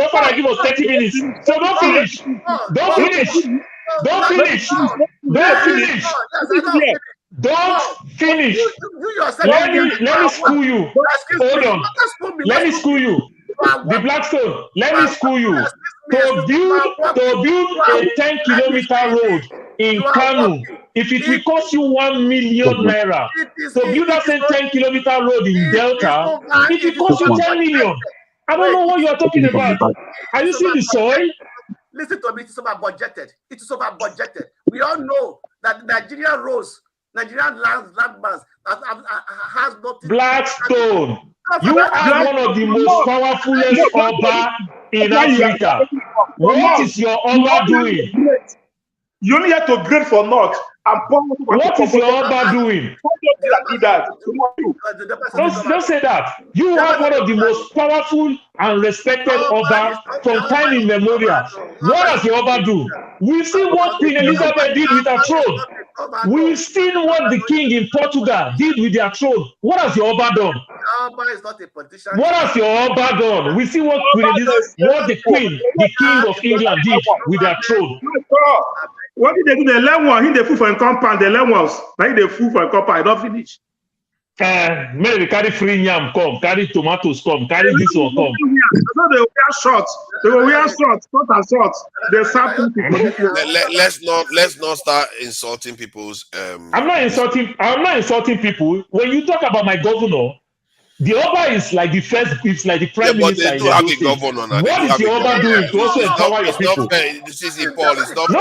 far I give us 30 minutes. So don't finish. Don't finish. Let me school you. Hold on. Let me school you. The Blackstone, let me school you. To build a 10-kilometer road in Kano, if it will cost you 1 million naira, to build that same 10-kilometer road in Delta, it will cost you 10 million. I don't know what you are talking about. Are you seeing the soil? Listen to me, it is over budgeted. We all know that Nigerian roads Nigerian landmass has nothing. Blackstone. You are one of the most powerfulest Oba in Africa. What is your Oba doing? You only have to grade for North. What is your Oba doing? Do that. Don't say that. You have one of the most powerful and respected Oba from time immemorial. What does your Oba do? We've seen what Queen Elizabeth did with her throne. We've seen what the king in Portugal did with their throne. What has your Oba done? Oba is not a politician. What has your Oba done? We see what the queen, the king of England did with their throne. What did they do? The left one, he the food for a compound, the left ones, like the food for a compound, I don't finish. Maybe carry free yam come, carry tomatoes come, carry this one come. So they wear shorts. They will wear shorts, short and shorts. They let's not start insulting people's. I'm not insulting people. When you talk about my governor, the Oba is like the first. It's like the prime minister. But they do have a governor now. What is the Oba doing to also empower your people? This is Paul. It's not. No.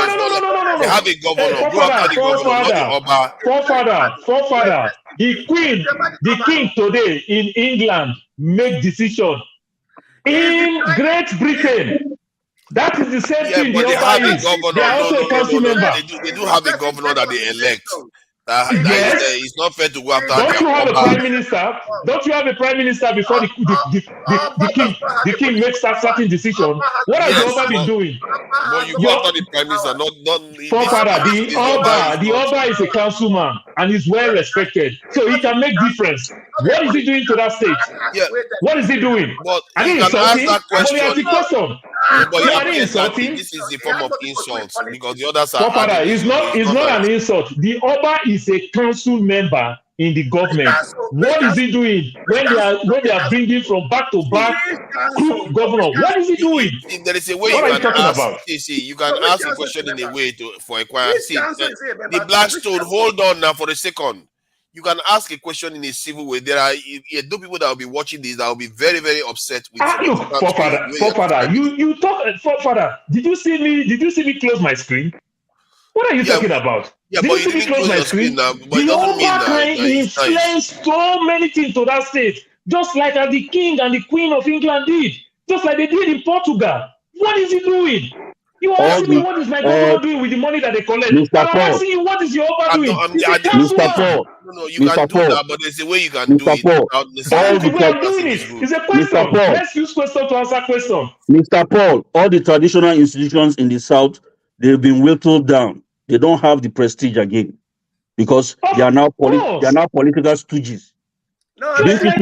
They have a governor. Go after the governor, not the Oba. Forefather. The king today in England make decision. In Great Britain, that is the same thing. But the they have Oba a is. governor. They are also a council member. They do have a governor that they elect. Yes. It's not fair to go after. Don't you have a prime minister? Don't you have a prime minister before the king makes that certain decision? What has the Oba been doing? But you go after the prime minister, not. Forefather, the Oba is a councilman and is well respected, so he can make difference. What is he doing to that state? Yeah. What is he doing? But I didn't insult him. This is a form of insult because the others are. Forefather, it's not an insult. The Oba is a council member in the government. What is he doing when they are bringing from back to back governor? What is he doing? If there is a way what you are you can talking ask, about? you can ask a question in a way for inquire. See, the Blackstone. Hold on now for a second. You can ask a question in a civil way. There are people that will be watching this that will be very, very upset with you. Look, Forefather, you talk. Forefather, did you see me close my screen? What are you talking about? Yeah, did but you see me close my screen? Now, but The Oba can influence so many things to that state, just like the king and the queen of England did, just like they did in Portugal. What is he doing? You are asking me what is my governor doing with the money that they collect. I'm asking you what is your Oba doing? Mr. Paul. No, you can do that, but there's a way you can do it without necessarily. It's a question. Let's use question to answer question. Mr. Paul, all the traditional institutions in the South, they've been whittled down. They don't have the prestige again because they are now political stooges. Just like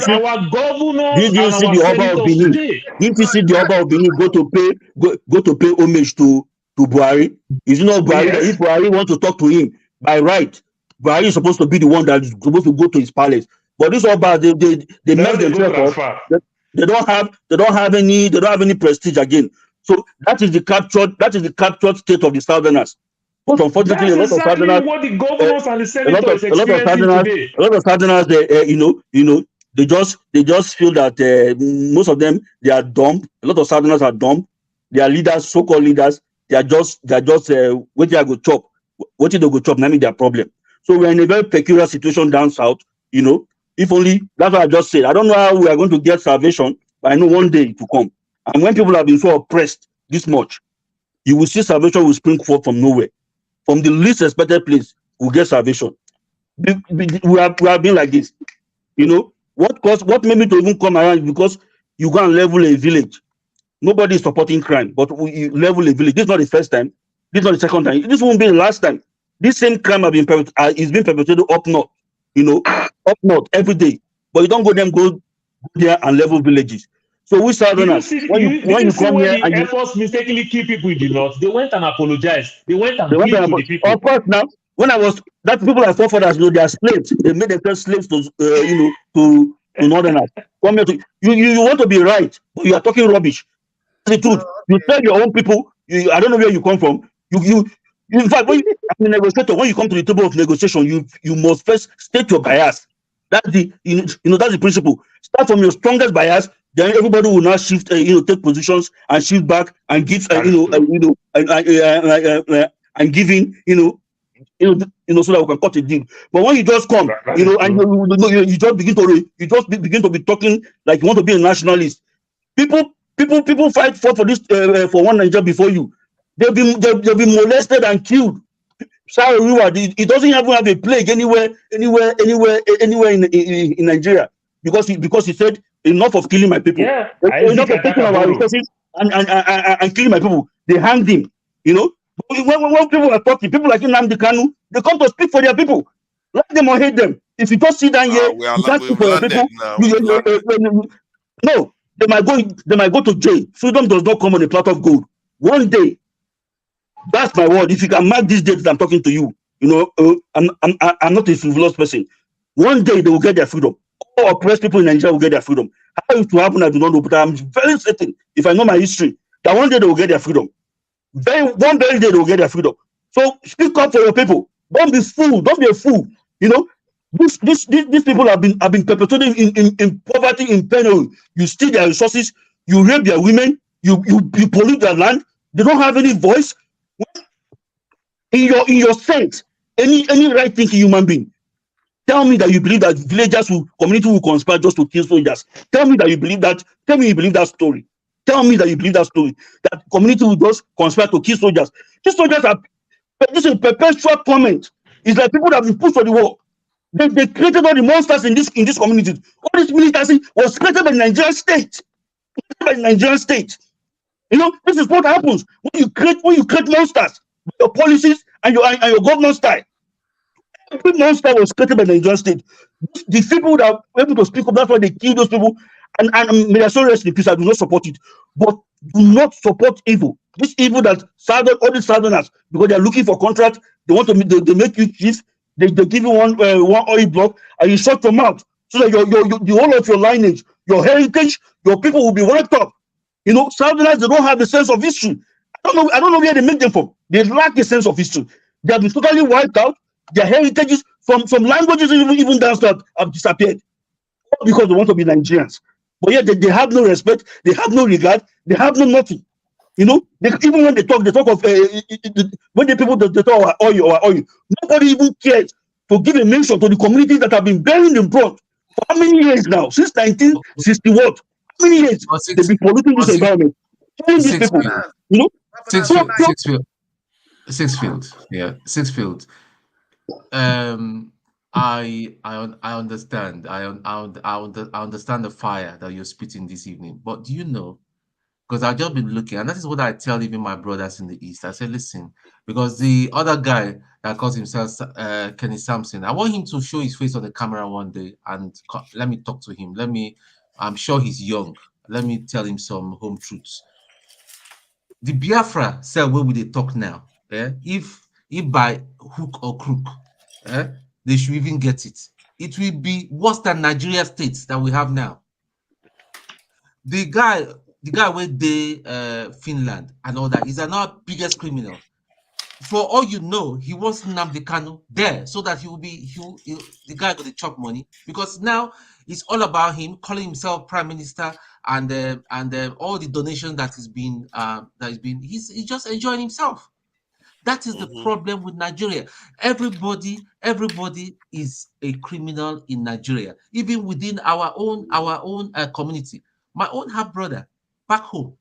our governor did you see the Oba of Benin? Did you see the Oba of Benin go to pay homage to Buhari? Is it not Buhari? Yes. If Buhari wants to talk to him by right, Buhari is supposed to be the one that is supposed to go to his palace. But this Oba, they mess themselves up. They don't have any prestige again. So that is the captured state of the Southerners. But unfortunately, that's exactly what the governors and the senators experiencing today. A lot of Southerners, they just feel that most of them, they are dumb. A lot of Southerners are dumb. They are leaders, so-called leaders. They are just what they go chop. What they go chop, not their problem. So we're in a very peculiar situation down south. If only that's what I just said. I don't know how we are going to get salvation, but I know one day it will come. And when people have been so oppressed this much, you will see salvation will spring forth from nowhere. From the least expected place, we'll get salvation. We have been like this. What made me to even come around is because you go and level a village. Nobody is supporting crime, but we level a village. This is not the first time. This is not the second time. This won't be the last time. This same crime is being perpetrated up north, up north every day. But you don't go there and level villages. So we Southerners, when you come here and Air Force mistakenly kill people in the north, they went and apologized. They went and pleaded to the people. Of course, now when that people like forefathers, they are slaves. They made themselves slaves to Northerners. Come here you want to be right, but you are talking rubbish. That's the truth. You tell your own people. I don't know where you come from. In fact, when you come to the table of negotiation, you must first state your bias. That's the that's the principle. Start from your strongest bias. Then everybody will now shift, take positions and shift back and give, and giving, so that we can cut a deal. But when you just come, and you just begin to be talking like you want to be a nationalist. People fought for this for one Nigeria before you. They'll be molested and killed. Sorry, it doesn't even have a plague anywhere in Nigeria because he said enough of killing my people. Yeah, Enough of taking our resources and killing my people. They hanged him. When people are talking, people like Nnamdi Kanu, they come to speak for their people. Like them or hate them. If you just sit down here, you can't speak for your people. No, they might go to jail. Freedom does not come on a platter of gold. One day, that's my word. If you can mark these dates, I'm talking to you. I'm not a frivolous person. One day they will get their freedom. All oppressed people in Nigeria will get their freedom. How it will happen, I do not know, but I'm very certain, if I know my history, that one day they will get their freedom. One very day they will get their freedom. So speak up for your people. Don't be fool. Don't be a fool. These people have been perpetuating in poverty, in penury. You steal their resources. You rape their women. You pollute their land. They don't have any voice. In your sense, any right thinking human being, tell me that you believe that community will conspire just to kill soldiers. Tell me that you believe that. Tell me you believe that story. Tell me that you believe that story. That community will just conspire to kill soldiers. These soldiers this is a perpetual comment. It's like people that have been pushed for the war. They created all the monsters in this community. All this militancy was created by the Nigerian state. This is what happens when you create monsters. Your policies and your government style. Every monster was created by the Nigerian state. The people that were able to speak up, that's why they kill those people. And may I so rest in peace, I do not support it. But do not support evil. This evil that all these southerners, because they are looking for contracts, they want to they make you chief, they give you one oil block, and you shut your mouth so that the whole of your lineage, your heritage, your people will be wiped up. Southerners, they don't have the sense of history. I don't know where they make them from. They lack a sense of history. They have been totally wiped out. Their heritages from languages even down south have disappeared. All because they want to be Nigerians. But yet they have no respect, they have no regard, they have no nothing. Even when they talk of when the people they talk about oil. Nobody even cares to give a mention to the communities that have been bearing the brunt for how many years now? Since 1960 what? How many years they've been polluting this environment? Telling these people, Sixfield. I understand. I understand the fire that you're spitting this evening. But do you know? Because I've just been looking, and that is what I tell even my brothers in the East. I say, listen, because the other guy that calls himself Kenny Sampson, I want him to show his face on the camera one day and let me talk to him. I'm sure he's young. Let me tell him some home truths. The Biafra cell where we they talk now. If by hook or crook, they should even get it. It will be worse than Nigeria states that we have now. The guy with the Finland and all that is another biggest criminal. For all you know, he wants Nnamdi Kanu there so that the guy got the chop money, because now it's all about him calling himself prime minister and all the donations that he's just enjoying himself. That is the problem with Nigeria. Everybody is a criminal in Nigeria, even within our own community. My own half brother back home,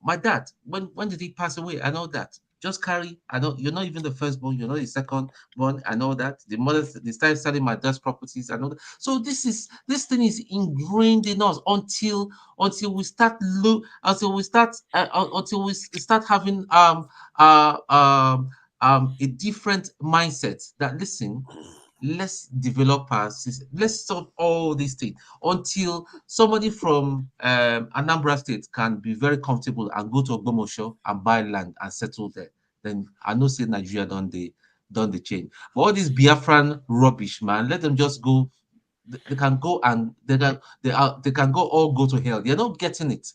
my dad, when did he pass away? I know that. Just carry. I know you're not even the firstborn. You're not the second born. I know that. The mothers, they started selling my dad's properties. I know that. So this thing is ingrained in us until we start having a different mindset. That listen. Let's develop our system. Let's solve all these things until somebody from Anambra State can be very comfortable and go to Ogbomosho and buy land and settle there. Then I know say Nigeria done the change. But all this Biafran rubbish, man, let them just go. They can go and they can go to hell. They're not getting it.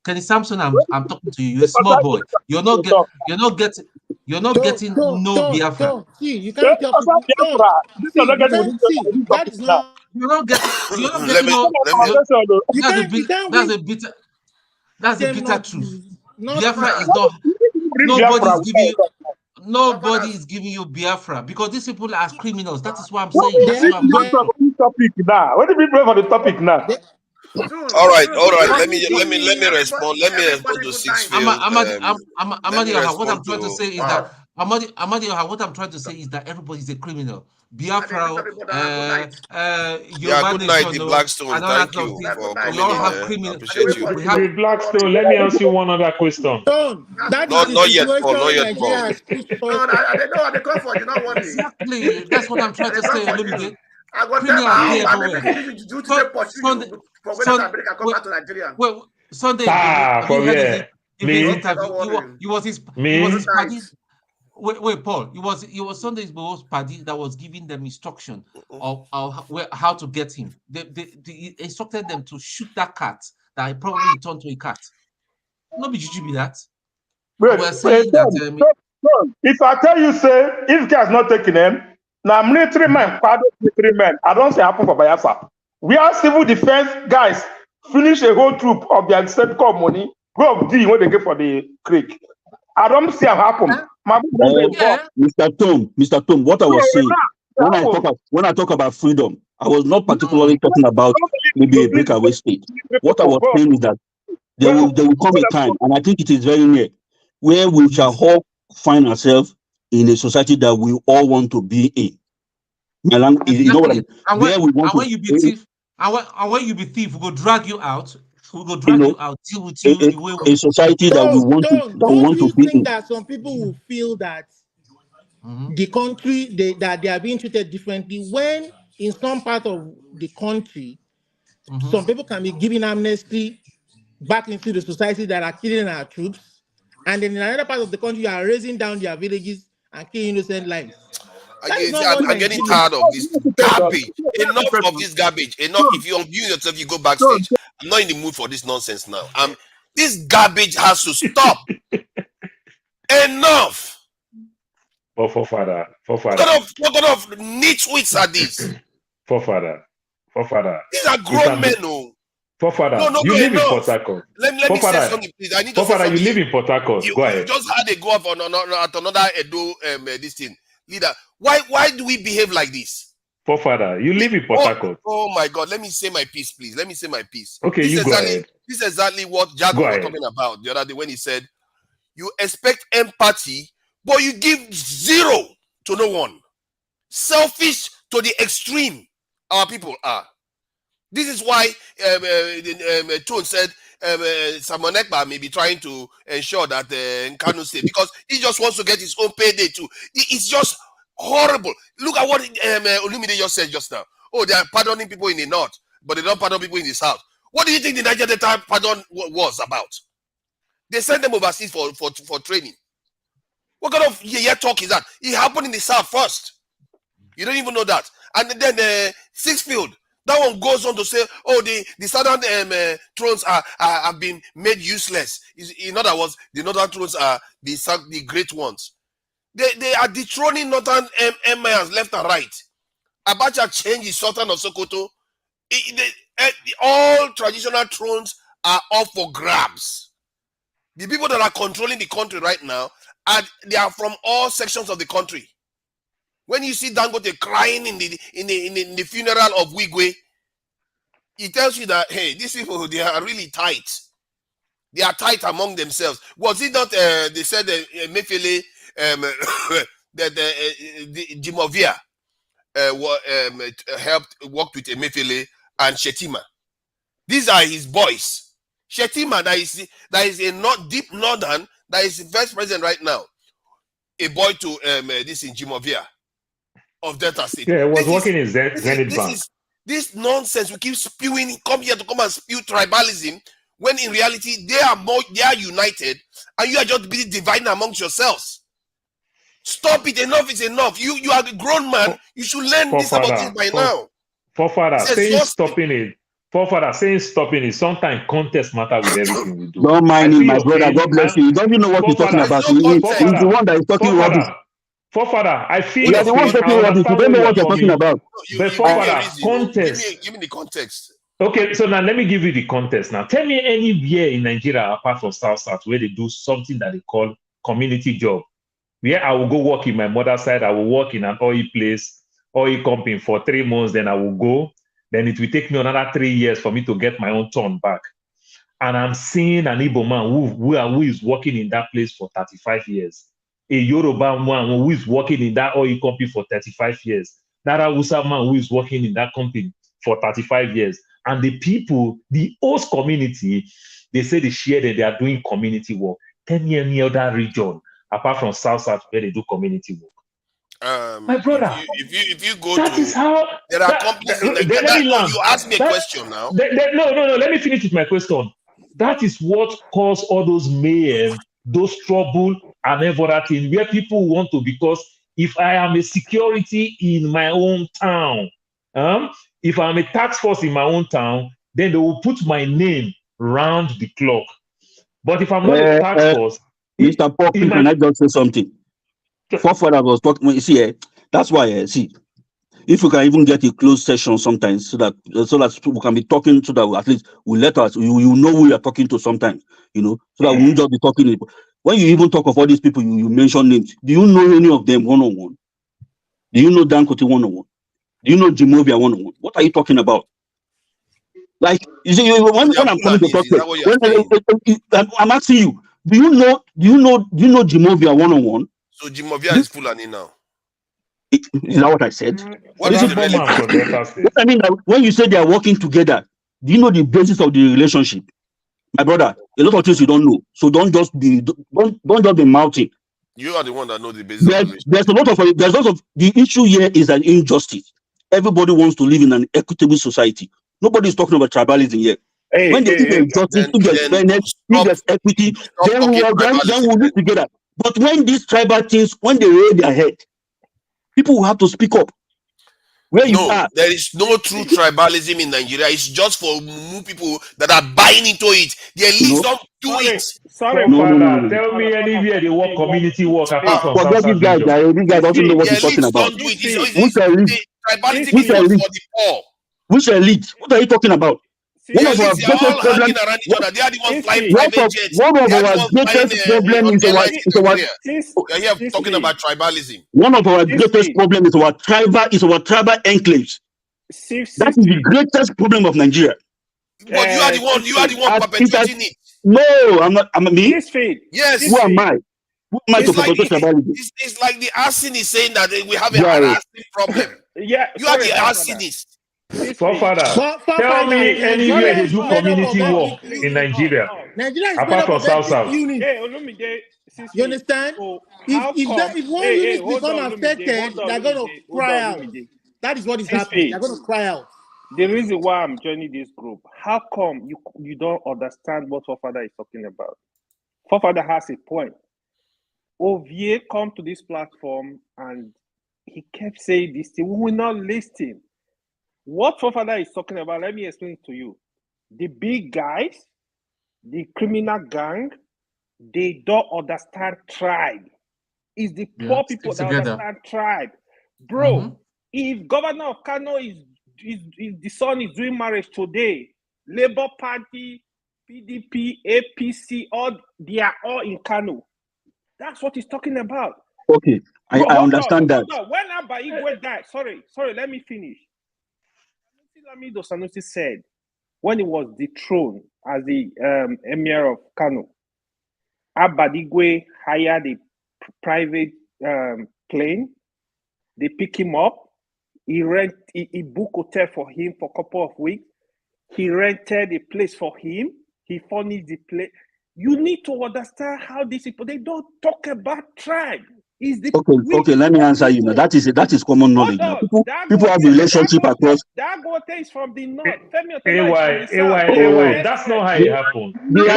Kenny Sampson, I'm talking to you. You're a small boy. You're not getting no Biafra. See, you can't tell people. That is not. You're not getting that's a bitter truth. Biafra is not. Nobody's giving you. nobody is giving you Biafra because these people are criminals. That is what I'm What saying. is That's what I'm the topic now? What do we pray for the topic now? All right. Let me respond. Let me respond to Sixfield. Amadi, what I'm trying to say is that Amadi, what I'm trying to say is that everybody is a criminal. Biafra, Yeah, good night, the Blackstone. and all that Thank stuff. you for We coming all in. have I criminal. appreciate you. We have Blackstone, let me ask you one other question. That is No, the not yet, Paul. Not situation yet, Nigeria Paul. has put No, us. they come for you, not worry. Exactly. That's what I'm trying to say. For Olumide. you. I got them Criminals out, there and everywhere. maybe you do to pursue you from West America, come back to Nigeria. Well, Sunday Igboho, have For you heard where? his interview? He was his party. Night. Wait, Paul. It was Sunday Igboho's party that was giving them instruction of how to get him. They instructed them to shoot that cat that probably turned to a cat. No be juju be that. Wait, we're saying if I tell you, say, if guys not taking them, now military men, pardon military men, I don't say happen for Biafra. We are civil defense guys, finish a whole troop of their state call money, go of D what they get for the creek. I don't see them happen. Mr. Tom, what I was saying, when I talk about freedom, I was not particularly talking about maybe a breakaway state. What I was saying is that there will come a time, and I think it is very near, where we shall all find ourselves in a society that we all want to be in. You know what I mean? And when you be thief, we go drag you out. We go drag you out, deal with you the way a society that we want Don't you be think in. that some people will feel that the country that they are being treated differently when in some part of the country some people can be given amnesty back into the society that are killing our troops, and then in another part of the country you are raising down their villages and killing innocent lives? I'm getting tired of this garbage. Enough of this garbage. Enough. If you unmute yourself, you go backstage. I'm not in the mood for this nonsense now. This garbage has to stop. Enough. Forefather. What kind of nitwits are these? Forefather. These are grown men, no. Forefather, you live in Port Harcourt. Let me say something, please. I need to say Forefather, something. you live in Port Harcourt. Go ahead. You just had a go off at another Edo this thing. Leader, why do we behave like this? Forefather, you live in Port Harcourt. Oh my God, let me say my piece, please. Let me say my piece. Okay, you go ahead. This is exactly what Jack was talking about the other day when he said, you expect empathy, but you give zero to no one. Selfish to the extreme, our people are. This is why Tone said Simon Ekpa may be trying to ensure that Nkanu stay, because he just wants to get his own payday too. It's just horrible. Look at what Olumide just said just now. Oh, they are pardoning people in the north, but they don't pardon people in the south. What do you think the Niger Delta pardon was about? They sent them overseas for training. What kind of talk is that? It happened in the south first. You don't even know that. And then Sixfield, that one goes on to say, oh, the southern thrones have been made useless. In other words, the northern thrones are the great ones. They are dethroning northern empires left and right. Abacha changed the Sultan of Sokoto. All traditional thrones are up for grabs. The people that are controlling the country right now, they are from all sections of the country. When you see Dangote crying in the funeral of Wigwe, it tells you that, hey, these people, they are really tight. They are tight among themselves. Was it not, they said Mefele, that Jimovia worked with Emefiele and Shetima. These are his boys. Shetima, that is a deep northern, that is the vice president right now. A boy to this in Jimovia of Delta State. Yeah, it was working in Zenith Bank. This nonsense we keep spewing, come here to come and spew tribalism, when in reality they are united, and you are just busy dividing amongst yourselves. Stop it! Enough is enough. You are a grown man. You should learn this about this by now. Forefather, saying stopping it. Sometimes context matter with everything we do. Don't mind him, my brother. God bless you. You don't even know what he's talking about. He's the one that is talking rubbish. Forefather, I feel you are the one talking rubbish. You don't know what you're talking about. But forefather, context. Give me the context. Okay, so now let me give you the context. Now, tell me anywhere in Nigeria apart from South where they do something that they call community job. where I will go work in my mother's side. I will work in an oil place, oil company for 3 months. Then I will go. Then it will take me another 3 years for me to get my own turn back. And I'm seeing an Igbo man who is working in that place for 35 years. A Yoruba man who is working in that oil company for 35 years. That Hausa man who is working in that company for 35 years. And the people, the host community, they say they share that they are doing community work. Tell me any other region, apart from South, where they do community work. My brother, if you go that to, is how there are companies in Nigeria. let me land. You asked me a question now. No. Let me finish with my question. That is what caused all those mayhem, those trouble, and everything, where people want to, because if I am a security in my own town, if I'm a task force in my own town, then they will put my name round the clock. But if I'm not a task force, Mr. Paul, can I just say something? Forefather was talking. You see, that's why. See, if we can even get a closed session sometimes, so that people can be talking, so that at least we let us, you know who you are talking to sometimes, so that we won't just be talking. When you even talk of all these people, you mention names. Do you know any of them one-on-one? Do you know Dankote one-on-one? Do you know Jimovia one-on-one? What are you talking about? Like, you see, when I'm coming to talk to, I'm asking you, do you know Jimovia one-on-one? So Jimovia is Fulani now. Is that what I said? What is the relationship? What I mean, when you say they are working together, do you know the basis of the relationship? My brother, a lot of things you don't know. So don't just be mouthing. You are the one that knows the basis of the relationship. There's a lot of the issue here is an injustice. Everybody wants to live in an equitable society. Nobody is talking about tribalism here. When they there's justice, if there's fairness, if there's equity, then we'll live together. But when these tribal things, when they raise their head, people will have to speak up. Where you are. There is no true tribalism in Nigeria. It's just for people that are buying into it. Their leaves don't do it. Sorry, Father, tell me anywhere they work community work apart from South. This guy doesn't know what he's talking about. Which elite? Tribalism is for the poor. Which elite? What are you talking about? One of our greatest problems. They are the ones flying private jets. One of our greatest problems is our talking about tribalism. One of our greatest problems is our tribal enclaves. That is the greatest problem of Nigeria. But you are the one perpetuating it. No, I'm not. I'm me. Yes. Who am I? Who am I to perpetuate tribalism? It's like the arsonist saying that we have a harassing problem. Yeah, you are the arsonist. Forefather, tell me anywhere they do community work in Nigeria, apart from South. You understand? If one unit become affected, they're going to cry out. That is what is happening. They're going to cry out. The reason why I'm joining this group, how come you don't understand what Forefather is talking about? Forefather has a point. Ovie come to this platform and he kept saying this thing. We will not listen. What Forefather is talking about, let me explain it to you. The big guys, the criminal gang, they don't understand tribe. It's the poor people that understand tribe. Bro, if Governor of Kano is the son is doing marriage today, Labour Party, PDP, APC, they are all in Kano. That's what he's talking about. Okay, I understand that. When Abba Igwe died, sorry, let me finish. Lamido Sanusi said when he was dethroned as the emir of Kano, Abba Igwe hired a private plane. They pick him up. He booked hotel for him for a couple of weeks. He rented a place for him. He furnished the place. You need to understand how these people, they don't talk about tribe. Okay, let me answer you now. That is common knowledge. People have relationship across. Dangote is from the north. AY, that's not how it happened. The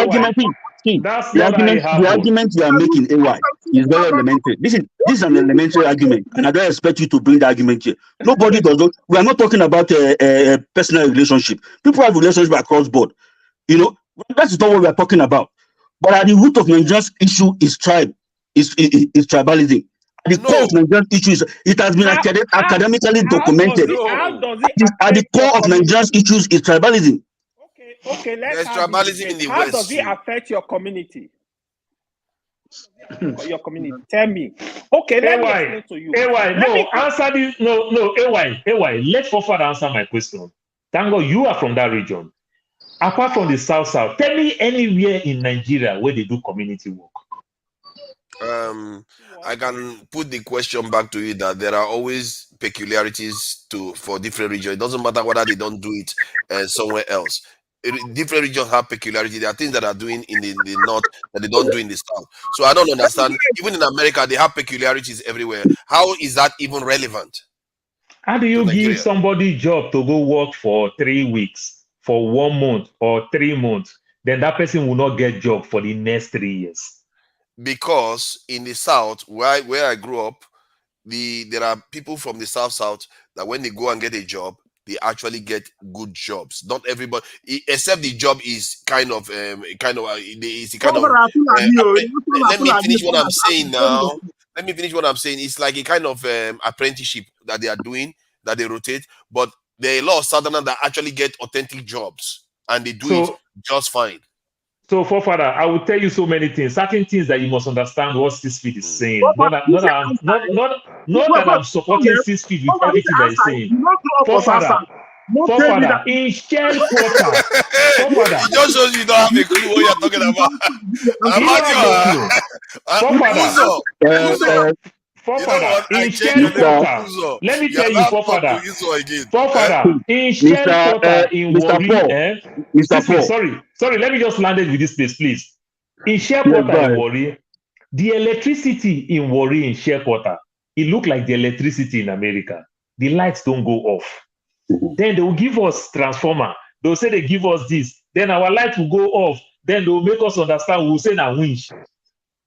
argument you are making, AY, is very elementary. This is an elementary argument, and I don't expect you to bring the argument here. Nobody does not. We are not talking about a personal relationship. People have relationship across board. That is not what we are talking about. But at the root of Nigeria's issue is tribe. Is tribalism. The core of Nigerian issues, it has been academically documented. At the core of Nigeria's issues is tribalism. Okay, there's tribalism in the How West. Does it affect your community? Your community. Tell me. Okay, let me explain to you. Answer this. No, AY. Let Fofad answer my question. Tango, you are from that region. Apart from the South, tell me anywhere in Nigeria where they do community work. I can put the question back to you that there are always peculiarities for different regions. It doesn't matter whether they don't do it somewhere else. Different regions have peculiarity. There are things that are doing in the north that they don't do in the south. So I don't understand. Even in America, they have peculiarities everywhere. How is that even relevant? How do you give somebody a job to go work for 3 weeks, for 1 month, or 3 months? Then that person will not get job for the next 3 years. Because in the south, where I grew up, there are people from the south that when they go and get a job, they actually get good jobs. Not everybody, except the job is kind of let me finish what I'm saying now. Let me finish what I'm saying. It's like a kind of apprenticeship that they are doing, that they rotate. But there are a lot of southerners that actually get authentic jobs, and they do it just fine. So, Forefather, I will tell you so many things, certain things that you must understand what Sisfit is saying. Not that I'm supporting Sisfit with everything that he's saying. Forefather, in shell quarter. Forefather. It just shows you don't have a clue what you're talking about. Forefather, in shell quarter. Let me tell you, Forefather. Forefather, in shell quarter in Warri. Sorry, let me just land it with this place, please. In shell quarter in Warri, the electricity in Warri in shell quarter, it look like the electricity in America. The lights don't go off. Then they will give us transformer. They'll say they give us this. Then our light will go off. Then they'll make us understand. We'll say na winch.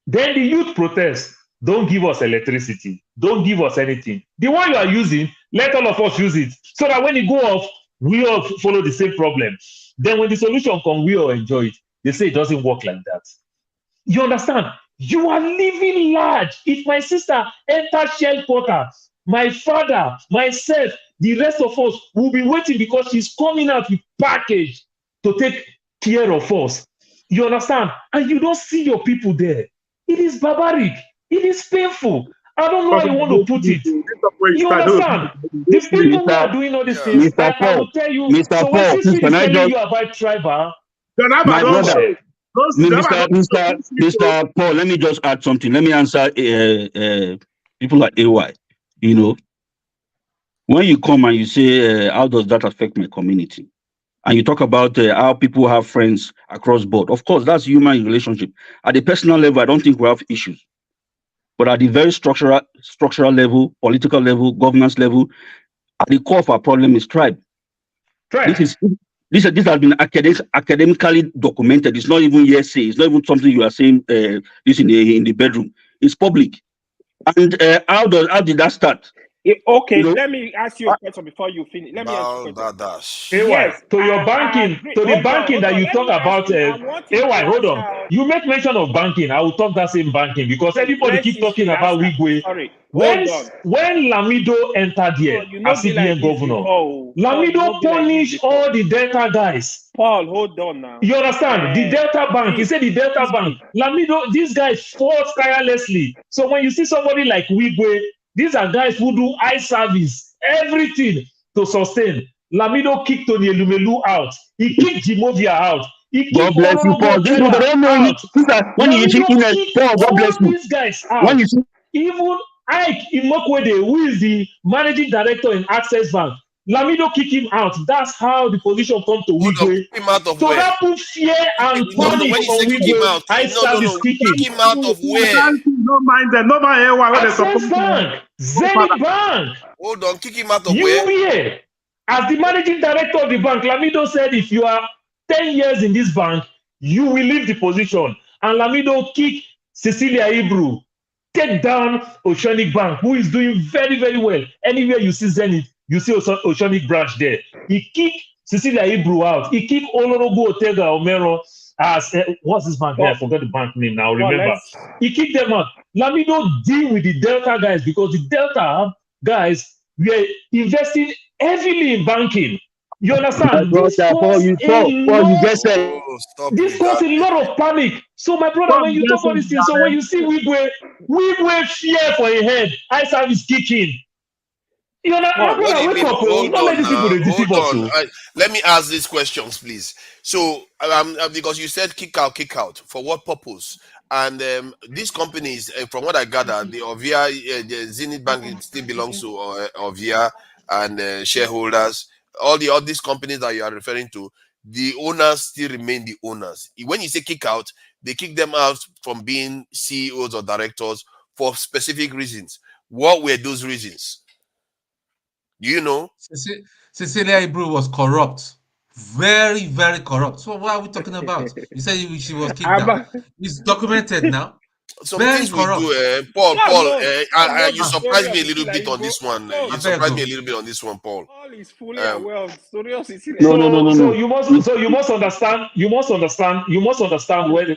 Then the youth protest. Don't give us electricity. Don't give us anything. The one you are using, let all of us use it. So that when it go off, we all follow the same problem. Then when the solution comes, we all enjoy it. They say it doesn't work like that. You understand? You are living large. If my sister enters shell quarter, my father, myself, the rest of us will be waiting because she's coming out with package to take care of us. You understand? And you don't see your people there. It is barbaric. It is painful. I don't know how you want to put it. You understand? The people who are doing all these things, like I will tell you. So when Sisfit is telling you about tribal, my brother, Mr. Paul, let me just add something. Let me answer people like AY. You know, when you come and you say, how does that affect my community? And you talk about how people have friends across board. Of course, that's human relationship. At the personal level, I don't think we have issues. But at the very structural level, political level, governance level, at the core of our problem is tribe. This has been academically documented. It's not even hearsay. It's not even something you are saying this in the bedroom. It's public. And how did that start? Okay, let me ask you a question before you finish. Let me ask you a question. Yes, to your banking, to the banking that you talk about. AY, hold on. You make mention of banking. I will talk that same banking because everybody keep talking about Wigwe. When Lamido entered here as CBN governor, Lamido punished all the Delta guys. Paul, hold on now. You understand? The Delta Bank. He said the Delta Bank. Lamido, these guys fought tirelessly. So when you see somebody like Wigwe, these are guys who do eye service, everything to sustain. Lamido kicked Tony Elumelu out. He kicked Jimovia out. He kicked God bless you, Paul. These people don't know it. When you see Paul, God bless you. These guys out. Even Ike Imokwede, who is the managing director in Access Bank, Lamido kicked him out. That's how the position come to Wigwe. So that put fear and panic on Wigwe. I service kicking. Kick him out of where? No mind them. No mind Access Bank, Zenith Bank. Hold on, kick him out of where? As the managing director of the bank, Lamido said, if you are 10 years in this bank, you will leave the position. And Lamido kicked Cecilia Ibru, take down Oceanic Bank, who is doing very, very well. Anywhere you see Zenith, you see Oceanic branch there. He kicked Cecilia Ibru out. He kicked Olorogo Otega Omero as, what's this bank? I forgot the bank name now, remember. He kicked them out. Lamido deal with the Delta guys because the Delta guys were investing heavily in banking. You understand? Paul, This caused you a lot. Stop This with caused that. a lot of panic. So, my brother, when you talk all these things, so when you see Wigwe fear for a head, eye service kicking. You know, my What do brother, you wake mean? up. Oh, Hold not let on these people now. they deceive Hold us. on. Oh. Let me ask these questions, please. So, because you said kick out. For what purpose? And these companies, from what I gather, the Ovia, the Zenith Bank, it still belongs to Ovia and shareholders. All these companies that you are referring to, the owners still remain the owners. When you say kick out, they kick them out from being CEOs or directors for specific reasons. What were those reasons? Do you know? Cecilia Ibru was corrupt. Very, very corrupt. So what are we talking about? You said she was kicked out. It's documented now. Some Very things we corrupt. do, Paul, That's not you the story surprised of me a little Cecilia bit on Igbo. this one. Paul, You surprised me a little bit on this one, Paul. Paul is fully aware of the story of Cecilia No. Igbo. So you must understand. You must understand where.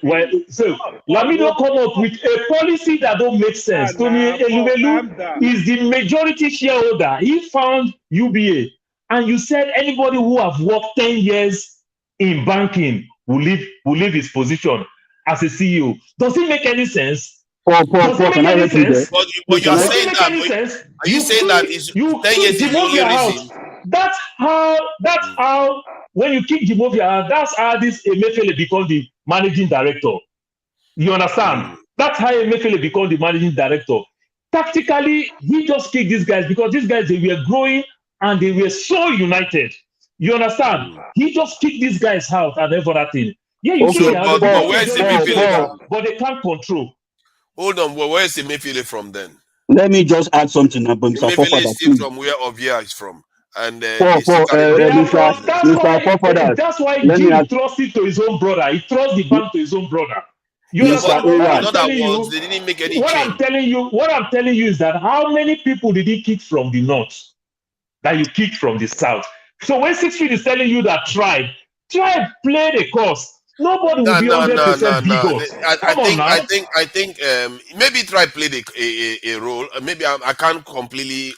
So Lamido come up with a policy that don't make sense. Tony Paul, Elumelu calm down. is the majority shareholder. He found UBA, and you said anybody who have worked 10 years in banking will leave his position as a CEO. Does it make any sense? Paul, Does it can make I any help you there? sense? But you are Does it saying make that. any sense? Are you saying that is 10 years is the only Jimovia reason? out. That's how when you kick Jimovia out, that's how this Emefiele become the managing director. You understand? That's how Emefiele become the managing director. Tactically, he just kicked these guys because these guys, they were growing and they were so united. You understand? He just kicked these guys out and everything. Yeah, you kick So, but where's Emefiele from? but they can't control. Hold on, well, where's Emefiele from then? Let me just add something about Mr. Emefiele is Fofather, still please. from where Ovia is from, and Paul, Mr. Fofather, That's why let me Jim ask. trusts it to his own brother. He trusts the bank to his own brother. You Yeah, but understand? What in I'm other telling words, you, they didn't make any what change. I'm telling you is that how many people did he kick from the north that you kicked from the south? So when 6 feet is telling you that tribe played a course. Nobody will be 100% bigot. I think maybe try played a role. Maybe I can't completely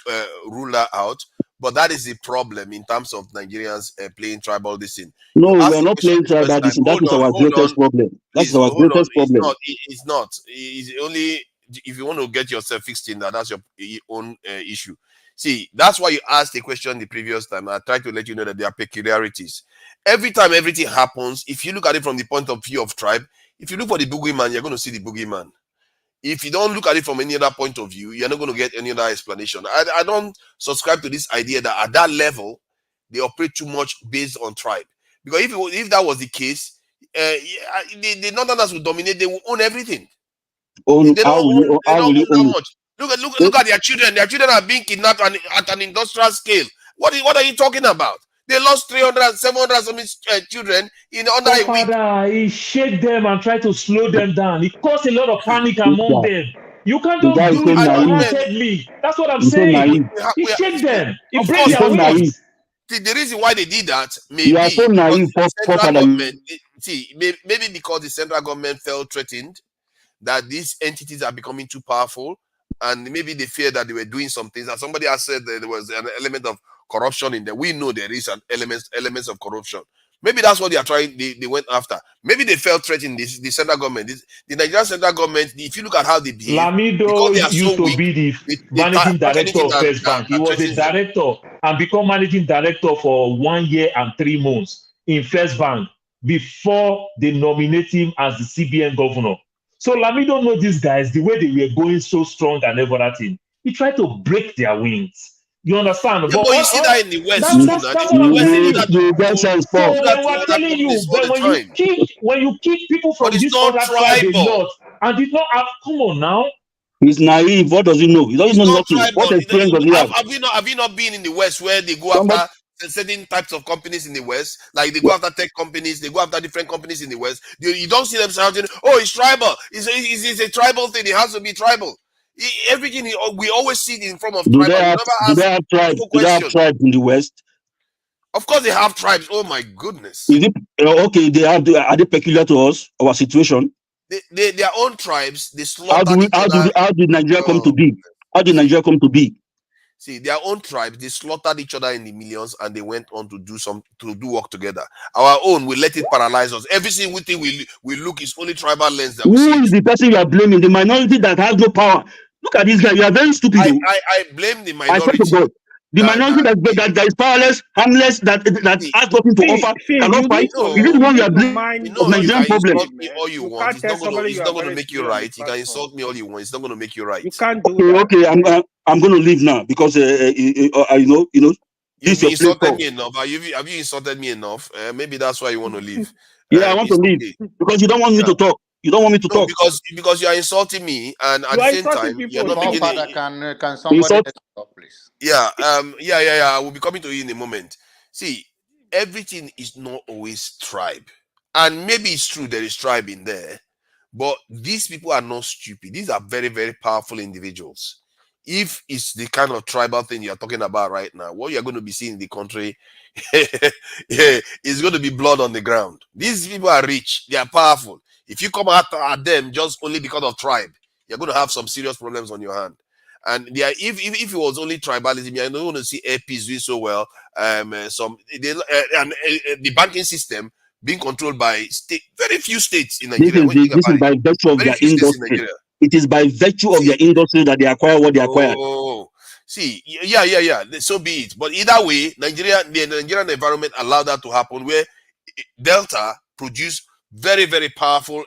rule that out, but that is the problem in terms of Nigerians playing tribal this thing. No, we're not playing tribal this. That is our greatest problem. That is our greatest problem. It's not. It's only if you want to get yourself fixed in that, that's your own issue. See, that's why you asked the question the previous time. I tried to let you know that there are peculiarities. Every time everything happens, if you look at it from the point of view of tribe, if you look for the boogeyman, you're going to see the boogeyman. If you don't look at it from any other point of view, you're not going to get any other explanation. I don't subscribe to this idea that at that level, they operate too much based on tribe. Because if that was the case, the Northerners would dominate. They will own everything. They don't own that much. Look at their children. Their children are being kidnapped at an industrial scale. What are you talking about? They lost 300, 700 some children in under a week. Father, he shake them and try to slow them down. It caused a lot of panic among them. You can't just do it one-handedly. That's what I'm saying. He shake them. He break their wings. The reason why they did that may You are be so naive, because the central government. Maybe because the central government felt threatened that these entities are becoming too powerful, and maybe they fear that they were doing some things. And somebody has said that there was an element of corruption in there. We know there is an elements of corruption. Maybe that's what they are trying. They went after. Maybe they felt threatened. The central government, the Nigerian central government. If you look at how they behave, Lamido they are used so to weak, be the they managing target director anything of First Bank. He was a director and become managing director for 1 year and 3 months in First Bank before they nominate him as the CBN governor. So Lamido know these guys, the way they were going so strong and everything. He tried to break their wings. You understand? Yeah, but you see that in the West too. That's what I'm telling you. So when we're telling you, when you kick people from this other tribe a lot and did not have, come on now. He's naive. What does he know? He doesn't know nothing. What experience does he have? Have you not been in the West where they go after certain types of companies in the West? Like they go after tech companies, they go after different companies in the West. You don't see them shouting, "Oh, it's tribal. It's a tribal thing. It has to be tribal." Everything we always see it in form of Do tribal. they have tribes? Do they have tribes in the West? Of course, they have tribes. Oh my goodness! Is it okay? Are they peculiar to us? Our situation? Their own tribes. They slaughter each other. How did Nigeria come to be? How did Nigeria come to be? See, their own tribe, they slaughtered each other in the millions and they went on to do work together. Our own, we let it paralyze us. Every single thing we look is only tribal lens that we see. Who is the person you are blaming? The minority that has no power. Look at this guy. You are very stupid. I blame the minority. The minority that is powerless, harmless, that has nothing to offer, cannot fight. Is it the one you are blaming of Nigerian problem? Insult me all you want. It's not going to make you right. You can insult me all you want. It's not going to make you right. You can't do that. Okay, I'm going to leave now because you know. You've insulted me enough. Have you insulted me enough? Maybe that's why you want to leave. Yeah, I want to leave because you don't want me to talk. You don't want me to talk because you are insulting me, and at the same time you're not beginning. Can somebody stop, please? Yeah, I will be coming to you in a moment. See, everything is not always tribe, and maybe it's true there is tribe in there, but these people are not stupid. These are very, very powerful individuals. If it's the kind of tribal thing you're talking about right now, what you're going to be seeing in the country is going to be blood on the ground. These people are rich, they are powerful. If you come at them just only because of tribe, you're going to have some serious problems on your hand. And if it was only tribalism, you're not going to see APs doing so well. The banking system being controlled by very few states in Nigeria. This is by virtue of their industry. It is by virtue of their industry that they acquire what they acquired. Oh, see, yeah. So be it. But either way, the Nigerian environment allowed that to happen, where Delta produced very, very powerful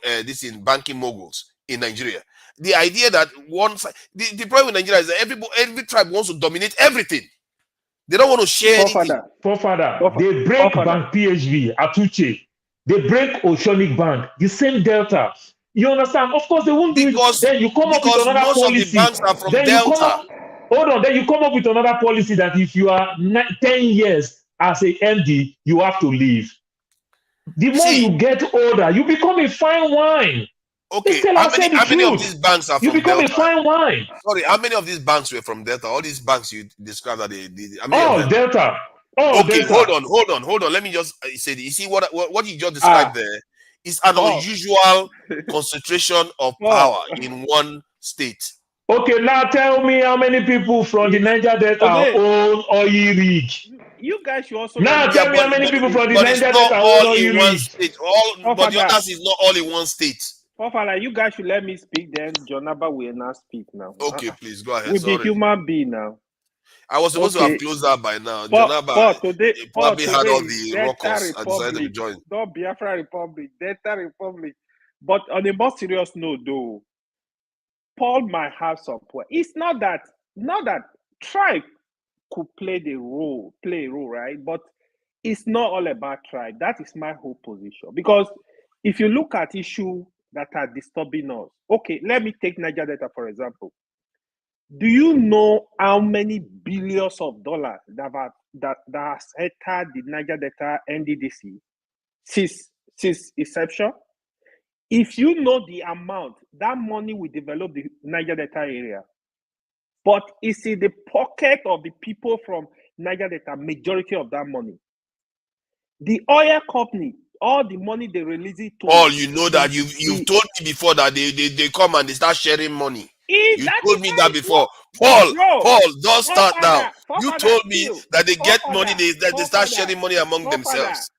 banking moguls in Nigeria. The idea that the problem with Nigeria is that every tribe wants to dominate everything. They don't want to share anything. They break Bank PHB, Atuche. They break Oceanic Bank, the same Delta. You understand? Of course, they won't do it. Then you come up with another most policy. of the banks are from then Delta. Then you come up with another policy that if you are 10 years as a MD, you have to leave. The more you get older, you become a fine wine. Okay, how many of these banks are from Delta? You become a fine wine. Sorry, how many of these banks were from Delta? All these banks you described that Delta. Okay, Delta. hold on. Let me just say this. You see what you just described there is an unusual concentration of power in one state. Okay, now tell me how many people from the Niger Delta own oil rig. You guys should also tell me how many people from the Niger Delta own oil in rig. one state. But the others is not all in one state. You guys should let me speak. Then Jonaba will not speak now. Okay, please go ahead. With the human being now. I was supposed to have closed that by now. Jonaba probably had all the rockers and decided to join. Not Biafra Republic, Delta Republic. But on a more serious note, though, Paul might have some point. It's not that tribe could play a role, right? But it's not all about tribe. That is my whole position. Because if you look at issues that are disturbing us, okay, let me take Niger Delta for example. Do you know how many billions of dollars that has entered the Niger Delta NDDC since inception? If you know the amount, that money will develop the Niger Delta area. But it's in the pocket of the people from Niger Delta, majority of that money. The oil company, all the money they release it to. Paul, you know that you've told me before that they come and they start sharing money. You told me that before. Paul, don't start now. You told me that they get money, they start sharing money among themselves.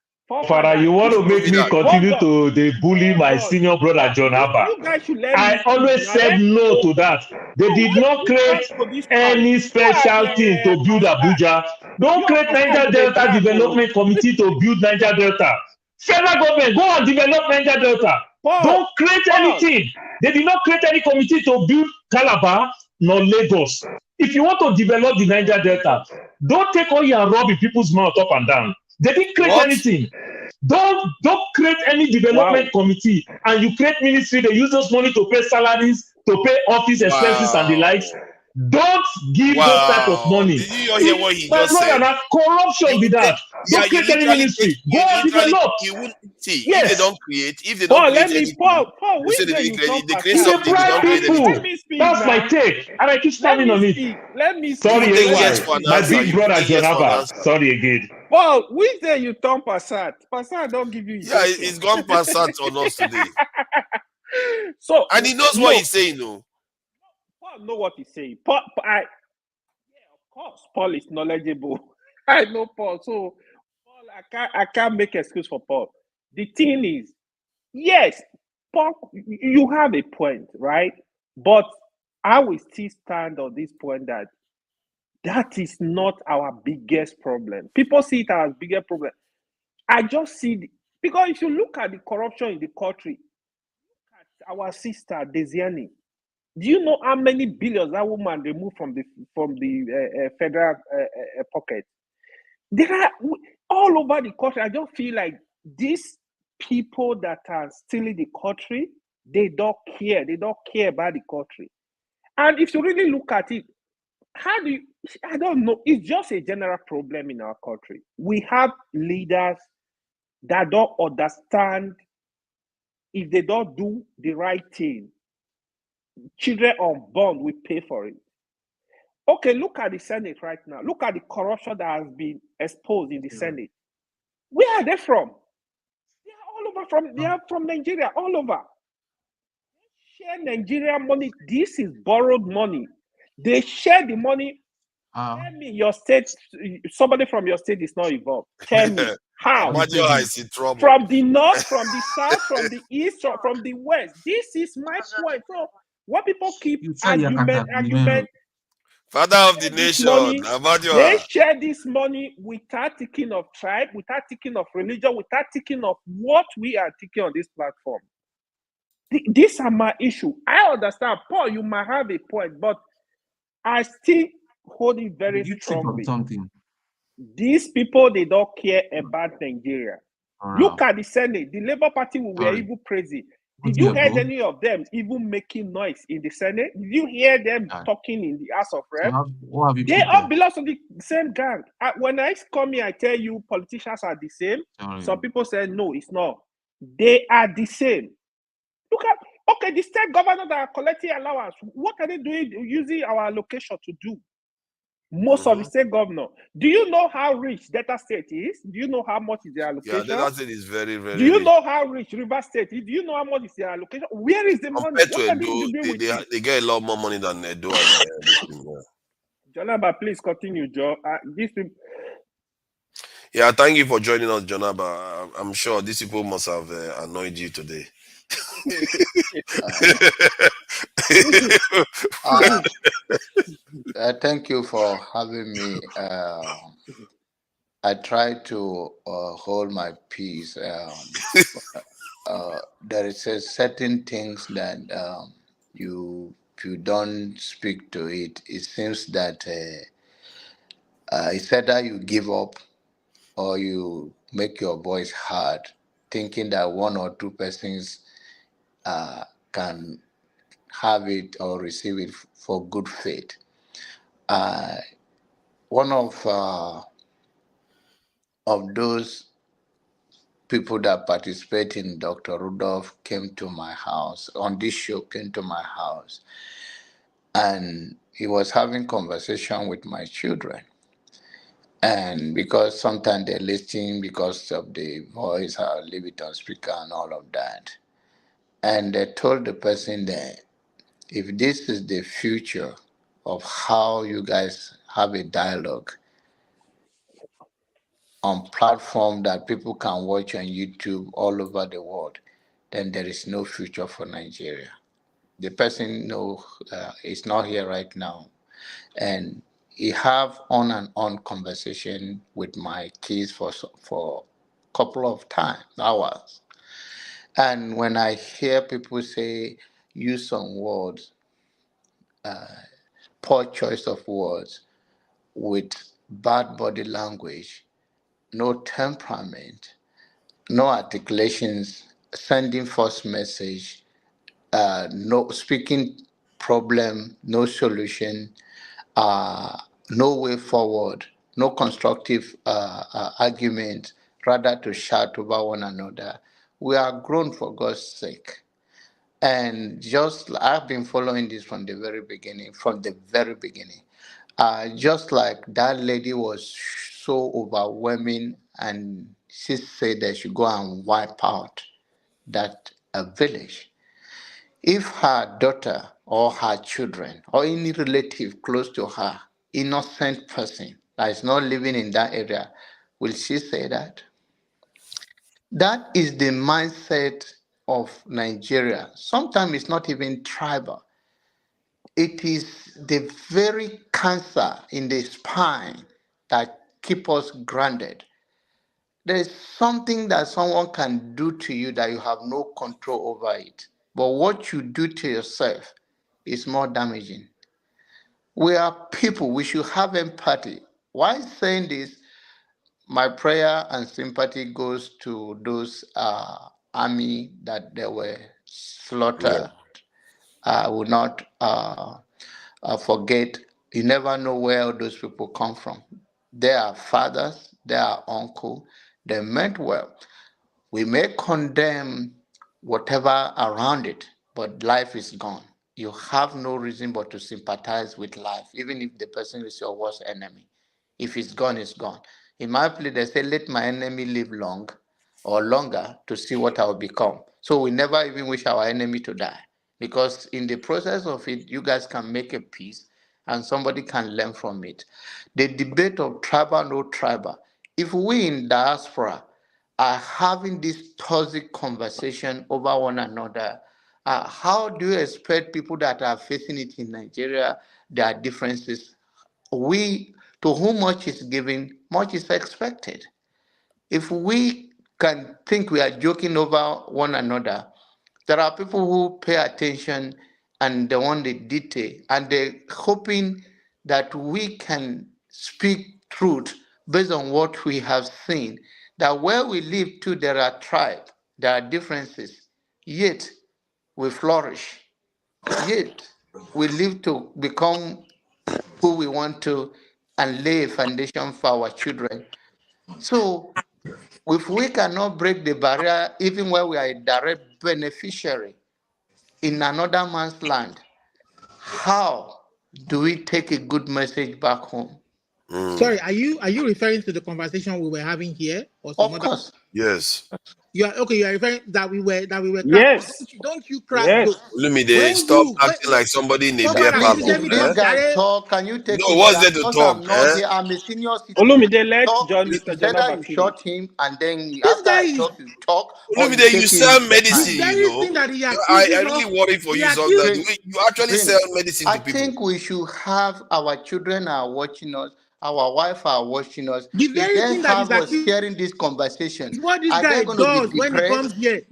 Father, you want to make me continue to bully my senior brother John Abba. I always said no to that. They did not create any special thing to build Abuja. Don't create Niger Delta Development Committee to build Niger Delta. Federal government, go and develop Niger Delta. Don't create anything. They did not create any committee to build Calabar nor Lagos. If you want to develop the Niger Delta, don't take all your rub in people's mouth up and down. They didn't create anything. Don't create any development committee and you create ministry. They use those money to pay salaries, to pay office expenses and the likes. Don't give those type of money. Did you hear what he just said? Corruption be that. Don't create any ministry. Go and develop. If they don't create, anything, Paul, they say they create it's something. a bribe people. That's my take, and I keep standing on it. Let me Sorry, my big brother John Abba. Sorry again. Paul, which day you turn Passat? Passat don't give you. Yeah, it's gone Passat on us today. And he knows what he's saying, though. Paul know what he's saying. Paul, of Paul is knowledgeable. I know Paul, so Paul, I can't make excuse for Paul. The thing is, yes, Paul, you have a point, right? But I will still stand on this point that is not our biggest problem. People see it as bigger problem. I just see because if you look at the corruption in the country, look at our sister Desiani. Do you know how many billions that woman removed from the federal pocket? There are all over the country. I just feel like these people that are stealing the country, they don't care. They don't care about the country. And if you really look at it, how do you? I don't know. It's just a general problem in our country. We have leaders that don't understand if they don't do the right thing. Children unborn will pay for it. Okay, look at the Senate right now. Look at the corruption that has been exposed in the Senate. Where are they from? They are all over they are from Nigeria, all over. They share Nigerian money. This is borrowed money. They share the money. Tell me your state, somebody from your state is not involved. Tell me how. Is in trouble. From the north, from the south, from the east, or from the west. This is my point. So what people keep argument. Father of the nation, they share this money without thinking of tribe, without thinking of religion, without thinking of what we are thinking on this platform. These are my issue. I understand, Paul, you might have a point, but I still hold it very strongly. These people, they don't care about Nigeria. Look at the Senate. The Labour Party we were even praising. Did you hear any of them even making noise in the Senate? Did you hear them talking in the House of Reps? They all belong to the same gang. When I come here, I tell you politicians are the same. Some people say, no, it's not. They are the same. Look at, okay, the state governors that are collecting allowance, what are they doing using our allocation to do? Most of the state governor. Do you know how rich Delta State is? Do you know how much is their allocation? Yeah, Delta State is very, very Do you rich. know how rich River State is? Do you know how much is their allocation? Where is the money? What are they doing with it? They get a lot more money than Edo. Jonaba, please continue, Joe. These people... Yeah, thank you for joining us, Jonaba. I'm sure these people must have annoyed you today. Thank you for having me. I try to hold my peace. There is a certain things that if you don't speak to it, it seems that it's either you give up or you make your voice heard, thinking that one or two persons can have it or receive it for good faith. One of those people that participate in Dr. Rudolph came to my house, on this show came to my house, and he was having conversation with my children. And because sometimes they're listening because of the voice, I'll leave it on speaker and all of that. And they told the person that if this is the future of how you guys have a dialogue on platform that people can watch on YouTube all over the world, then there is no future for Nigeria. The person is not here right now, and he have on and on conversation with my kids for a couple of hours. And when I hear people use some words, poor choice of words, with bad body language, no temperament, no articulations, sending false message, no speaking problem, no solution, no way forward, no constructive argument, rather to shout over one another. We are grown, for God's sake. And just I've been following this from the very beginning, just like that lady was so overwhelming, and she said that she go and wipe out that village. If her daughter or her children or any relative close to her innocent person that is not living in that area, will she say that? That is the mindset of Nigeria. Sometimes it's not even tribal. It is the very cancer in the spine that keep us grounded. There is something that someone can do to you that you have no control over it. But what you do to yourself is more damaging. We are people, we should have empathy. Why saying this? My prayer and sympathy goes to those army that they were Yeah. slaughtered. I will not forget. You never know where all those people come from. They are fathers, they are uncle. They meant well. We may condemn whatever around it, but life is gone. You have no reason but to sympathize with life, even if the person is your worst enemy. If it's gone, it's gone. In my play, they say, let my enemy live long or longer to see what I will become. So we never even wish our enemy to die. Because in the process of it, you guys can make a peace and somebody can learn from it. The debate of tribal, no tribal. If we in diaspora are having this toxic conversation over one another, how do you expect people that are facing it in Nigeria, their differences? We, to whom much is given, much is expected. If we can think we are joking over one another, there are people who pay attention and they want the detail and they're hoping that we can speak truth based on what we have seen. That where we live too, there are tribes, there are differences, yet we flourish, yet we live to become who we want to and lay a foundation for our children. So if we cannot break the barrier, even where we are a direct beneficiary in another man's land, how do we take a good message back home? Sorry, are you referring to the conversation we were having here or some Of other? course. Yes. You are okay. You are referring that we were cracking. Yes. Don't you crack Yes. jokes? Olumide, When stop you acting like somebody in a beer Please, parlor. let me if this Eh? talk, guy Jare. talk, can you take No, it what's there? there to Because talk? I'm not Eh? there. I'm a senior citizen. Olumide, let Talk. John It's Mr. better Janaba you finish. shut him, and then This after guy I is talk, you talk, or you Olumide, you take sell him medicine, the behind. you very know. thing that he I accuses really us. worry for He you sometimes. accused. You, Prince, you actually sell Prince, medicine I to people. think we should have our children are watching us, our wife are watching us. The If very they thing that is have us accused hearing this conversation, is what this are they guy going to be does when he depressed? comes here.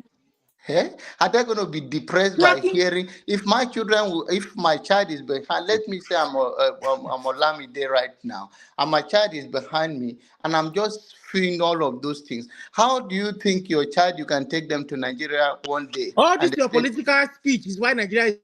Eh? Are they going to be depressed by Cracking. hearing? If my children, if my child is behind, let me say I'm Olamide right now, and my child is behind me, and I'm just feeling all of those things. How do you think your child, you can take them to Nigeria one day, All this and your they say, political speech is why Nigeria is.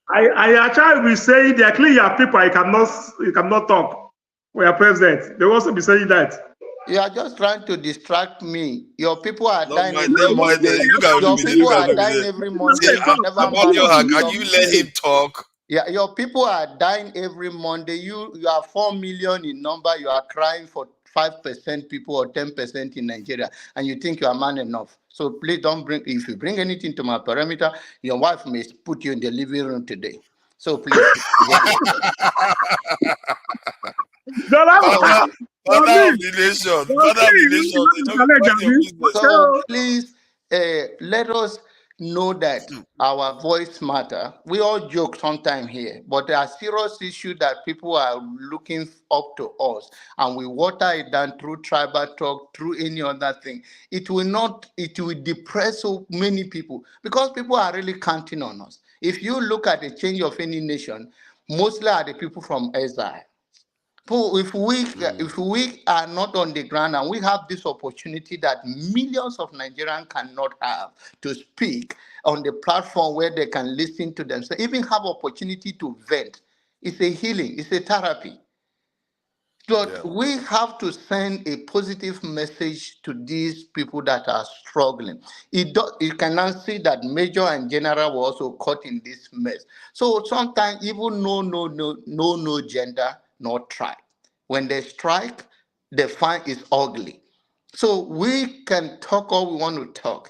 I actually will say they are clear your people. I cannot talk. We are president. They will also be saying that. you are just trying to distract me? Your people are Don't dying mind, every don't mind. Monday. Look at Your Olumide, look people at are dying Olumide. every See, Monday. You never about your march. hack, can you let him talk? Yeah, your people are dying every Monday. You are 4 million in number. You are crying for 5% people or 10% in Nigeria, and you think you are man enough. So please don't bring. If you bring anything to my perimeter, your wife may put you in the living room today. So please behave yourself. Father, So father of the nation, father of the nation. Mind your business. So please let us know that our voice matter. We all joke sometime here, but there are serious issues that people are looking up to us, and we water it down through tribal talk, through any other thing. It will not. It will depress so many people because people are really counting on us. If you look at the change of any nation, mostly are the people from exile. So if we are not on the ground and we have this opportunity that millions of Nigerians cannot have to speak on the platform where they can listen to them, so even have opportunity to vent, it's a healing, it's a therapy. But Yeah. we have to send a positive message to these people that are struggling. You cannot see that major and general were also caught in this mess. So sometimes even no gender, no tribe. When they strike, they find it's ugly. So we can talk all we want to talk.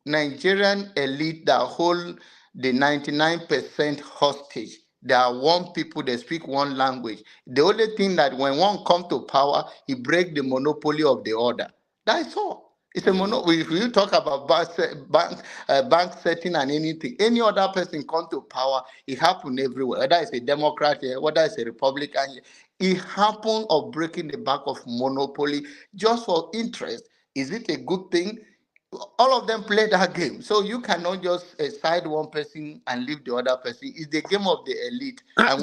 Nigerian elite that hold the 99% hostage, They are one people, they speak one language. The only thing that when one comes to power, he break the monopoly of the other. That's all. It's a monopoly. If you talk about bank setting and anything, any other person come to power, it happen everywhere. Whether it's a Democrat here, whether it's a Republican here, it happen of breaking the back of monopoly just for interest. Is it a good thing? All of them play that game. So you cannot just side one person and leave the other person. It's the game of the elite. And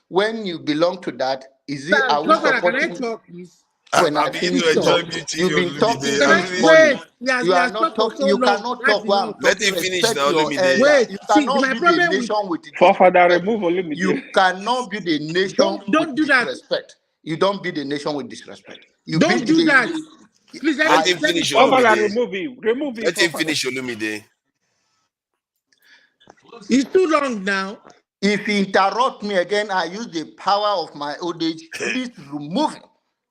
when you belong to that, is it are we Godfather, can I supporting? talk, please? When I I begin to finish enjoy talk, meeting you've you, been talking Olumide. Can I I since really do. morning. wait? He has, You he are has not talked for talking. so You long. cannot That's talk where I'm enough. Let talking. him finish Respect now, your Olumide. elder. Wait, You see, cannot my build a problem with nation with Father, disrespect. remove Olumide. You cannot build a nation don't with do that. disrespect. You don't build a nation with disrespect. You Don't build do that. Please Let I him let me finish, talk. Father, Olumide. remove him. Remove him, Let him Father. finish, Olumide. It's too long now. if you interrupt me again, I use the power of my old age. Please remove him.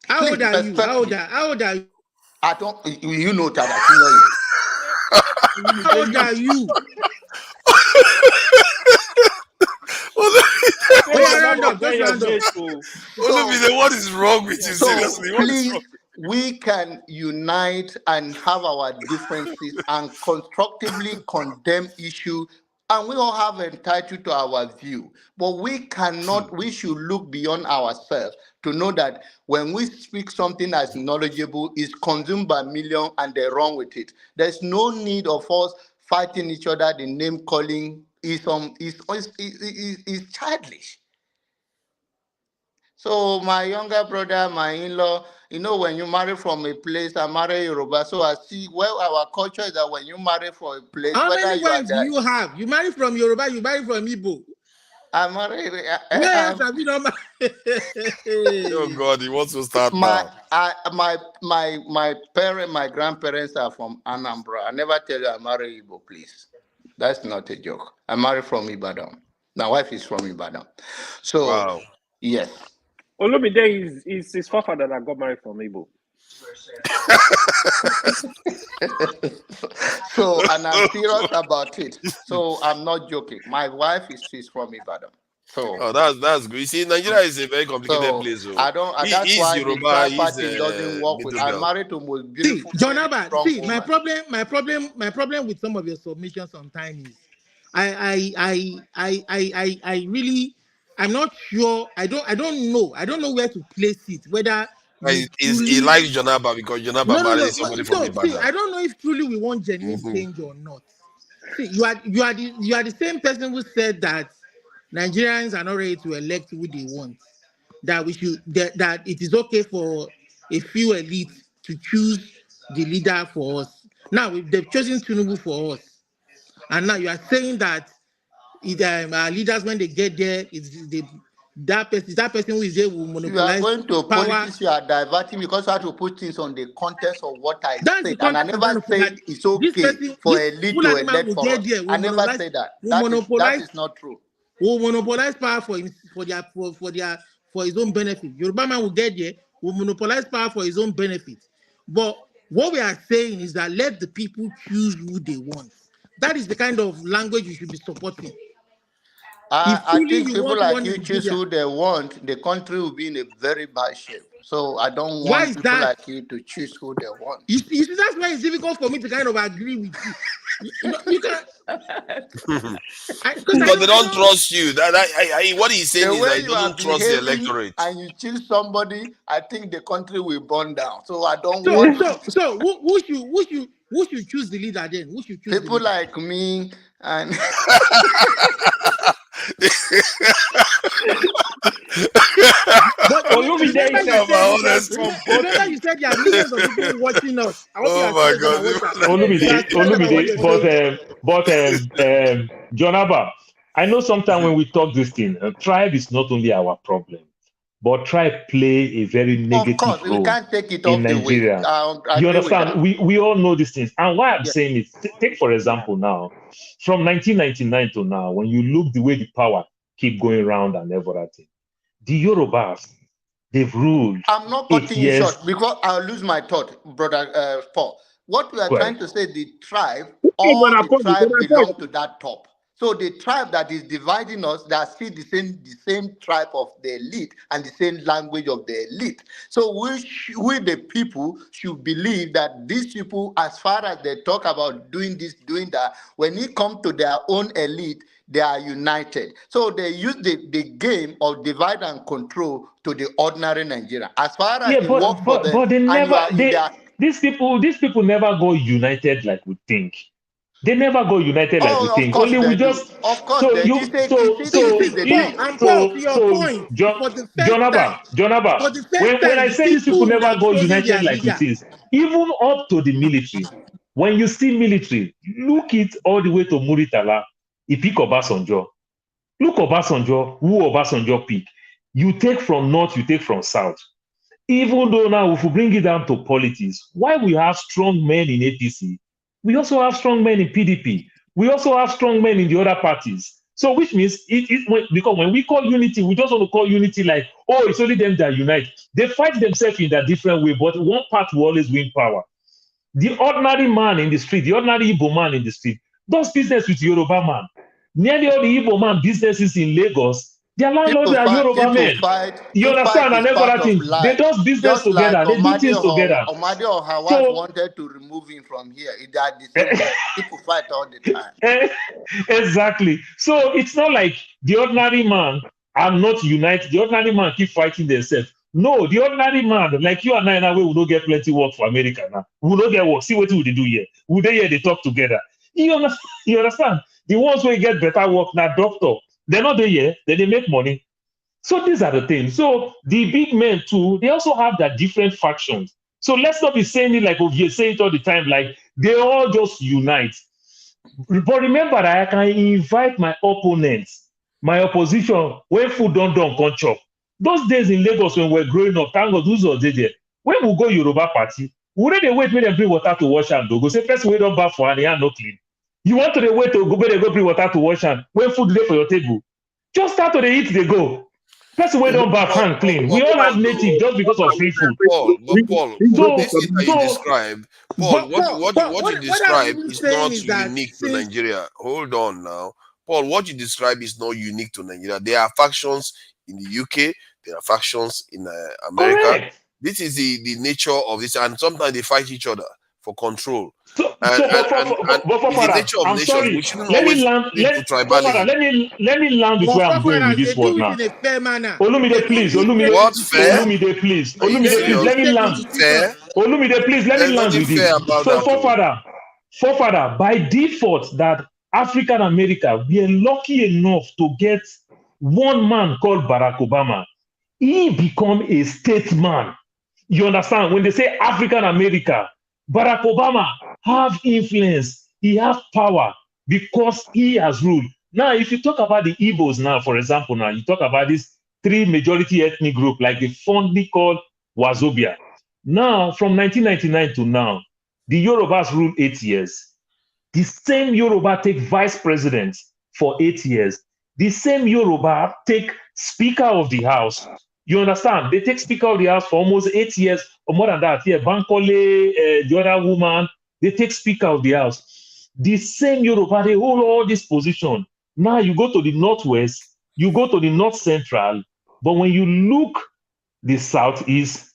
How old Please are you? respect me. How old are you? I don't. You know that I senior you. How old are you? Oh, yeah, round up. Just round up. Olumide, what is wrong with you? So Seriously, what is wrong? please, we can unite and have our differences and constructively condemn issue, and we all have entitled to our view. But we cannot. We should look beyond ourselves to know that when we speak something that's knowledgeable, is consumed by millions and they run with it. There's no need of us fighting each other. The name calling is childish. So my younger brother, my in-law, when you marry from a place, I marry Yoruba. So I see well our culture is that when you marry from a place, How whether many you are wives do there, you have? You marry from Yoruba, you marry from Igbo. I marry. Where else have you not Oh married? God, he wants to start My now. my grandparents are from Anambra. I never tell you I marry Igbo, please. That's not a joke. I marry from Ibadan. My wife is from Ibadan. So Wow. yes. Olumide is his forefather that got married from Igbo. So, and I'm serious about it. So I'm not joking. My wife is from Ibadan. So, Oh, that's good. You see, Nigeria is a very complicated place. So I don't. That's he's why the Yoruba, tripart he's thing doesn't work with. middle I'm belt. married to most See, beautiful, John very Abba, strong see, my woman. problem with some of your submissions sometimes is I really I'm not sure. I don't know where to place it. Whether you He truly likes Jonaba because Jonaba married somebody from no, see, Ibadan. I don't know if truly we want genuine change or not. See, you are the same person who said that Nigerians are not ready to elect who they want. That we should that it is okay for a few elites to choose the leader for us. Now they've chosen Tinubu for us, and now you are saying that our leaders when they get there, that person who is there will You are monopolize going to power. politics. You are diverting because you have to put things on the context of what I That's the said, and I context I'm never trying to put said that it's this okay person, for this a lead to Fulani man elect will for get us. there, I never said that. That is not true. will monopolize power for his own benefit. Yoruba man will get there, will monopolize power for his own benefit. But what we are saying is that let the people choose who they want. That is the kind of language you should be supporting. If I truly think you people want like one you choose Nigeria, who they want, the country will be in a very bad shape. So I don't why want is people that? like you to choose who they want. You see, that's why it's difficult for me to kind of agree with you. You can because Because they don't trust you. What he's saying The is that way he you are doesn't trust the behaving electorate. and you choose somebody, I think the country will burn down. So I don't So want who should choose the leader then? Who should choose the people leader? like me and But remember you said there are millions of people watching us. I hope you Oh are my serious about what you are saying. You are serious about what Olumide, you're saying. but John Abba, I know sometimes when we talk this thing, tribe is not only our problem, but tribe play a very of negative course we role can't take it in off the way. Nigeria. I You agree with understand? that. We all know these things. And why I'm Yes. saying it, take for example now, from 1999 to now, when you look the way the power keep going round and everything, the Yorubas, they've ruled I'm not 8 cutting you years. short because I'll lose my thought, brother Paul. What we are Go trying ahead. to say, the tribe, Okay, all Brother the Paul, tribe belong to that top. So the tribe that is dividing us, they are still the same tribe of the elite and the same language of the elite. So we the people should believe that these people, as far as they talk about doing this, doing that, when it comes to their own elite, they are united. So they use the game of divide and control to the ordinary Nigerian. As far as Yeah, you work for them but they and you never are in their these people never go united like we think. They never go united like we oh, of think. course Only we they do. just Of course so they do. you so See, so this See, is the if Paul, thing. and Paul, to so your so point, John for the first time, Jonaba, for the first when time, I you say see these people two never men go choosing united their like leader. it is, even up to the military, when you see military, look it all the way to Muritala, he pick Obasanjo. Look Obasanjo, who Obasanjo pick. You take from north, you take from south. Even though now, if we bring it down to politics, why we have strong men in APC, we also have strong men in PDP. We also have strong men in the other parties. So, which means because when we call unity, we just want to call unity like, oh, it's only them that unite. They fight themselves in a different way, but one part will always win power. The ordinary man in the street, the ordinary Igbo man in the street, does business with Yoruba man. Nearly all the Igbo man businesses in Lagos, their landlords are Yoruba men. You People fight understand? is And every part other of thing. They life. do business Just like together. They do things together. Omadi or her wife So wanted to remove him from here. They are the same person. People fight all the time. exactly. So it's not like the ordinary man are not united. The ordinary man keep fighting themselves. No, the ordinary man, like you and I now, we will not get plenty work for America now. We will not get work. See what we do here. We they here, they talk together. You understand? The ones who get better work now, doctor, they're not there here, then they make money. So these are the things. So the big men too, they also have their different factions. So let's not be saying it like Ovie say it all the time, like they all just unite. But remember that I can invite my opponents, my opposition, when food don't come chop. Those days in Lagos when we were growing up, thank God, who's was there? When we go Yoruba party, we they wait when they bring water to wash and go say first we don't bath for and hand no clean. You want to wait to go where they go bring water to wash and when food there for your table. Just start to eat, they go. Person we don't bath hand clean. We all have native just because of free food. Paul, So this thing that you describe, Paul, But Paul, Paul, what you what I'm describe even is saying not is that unique to since Nigeria. Hold on now. Paul, what you describe is not unique to Nigeria. There are factions in the UK, there are factions in America. correct. This is the nature of this, and sometimes they fight each other for control. So, And, so and, and, and but it's the Father, nature of I'm nations. sorry. We shouldn't Let me always land. cling to Father, tribalism. let me land with our where I'm going with forefathers, this they do word it now. in a fair manner. They Olumide, don't please. dictate What the fair? decision. Olumide, please. Are you They Olumide, please. don't serious? Let me dictate the land. decision. Fair? Olumide, please. Let me There's land nothing with this. fair about So, that, though. forefather, by default, that African America, we are lucky enough to get one man called Barack Obama. He become a statesman. You understand? When they say African America, Barack Obama have influence. He have power because he has ruled. Now, if you talk about the Igbos now, for example, now you talk about this three majority ethnic group, like the fondly called Wazobia. Now, from 1999 to now, the Yorubas ruled 8 years. The same Yoruba take vice president for 8 years. The same Yoruba take speaker of the house. You understand? They take speaker of the house for almost 8 years or more than that. Yeah, Bankole, the other woman, they take speaker of the house. The same Yoruba, they hold all this position. Now you go to the northwest, you go to the north central, but when you look the southeast,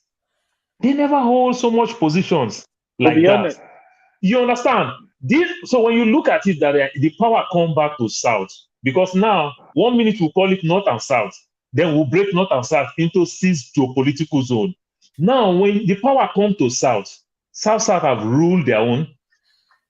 they never hold so much positions To like be that. honest, You understand? So when you look at it, that the power come back to south, because now 1 minute we call it north and south, then we'll break north and south into 6 geopolitical zone. Now, when the power come to south, south have ruled their own,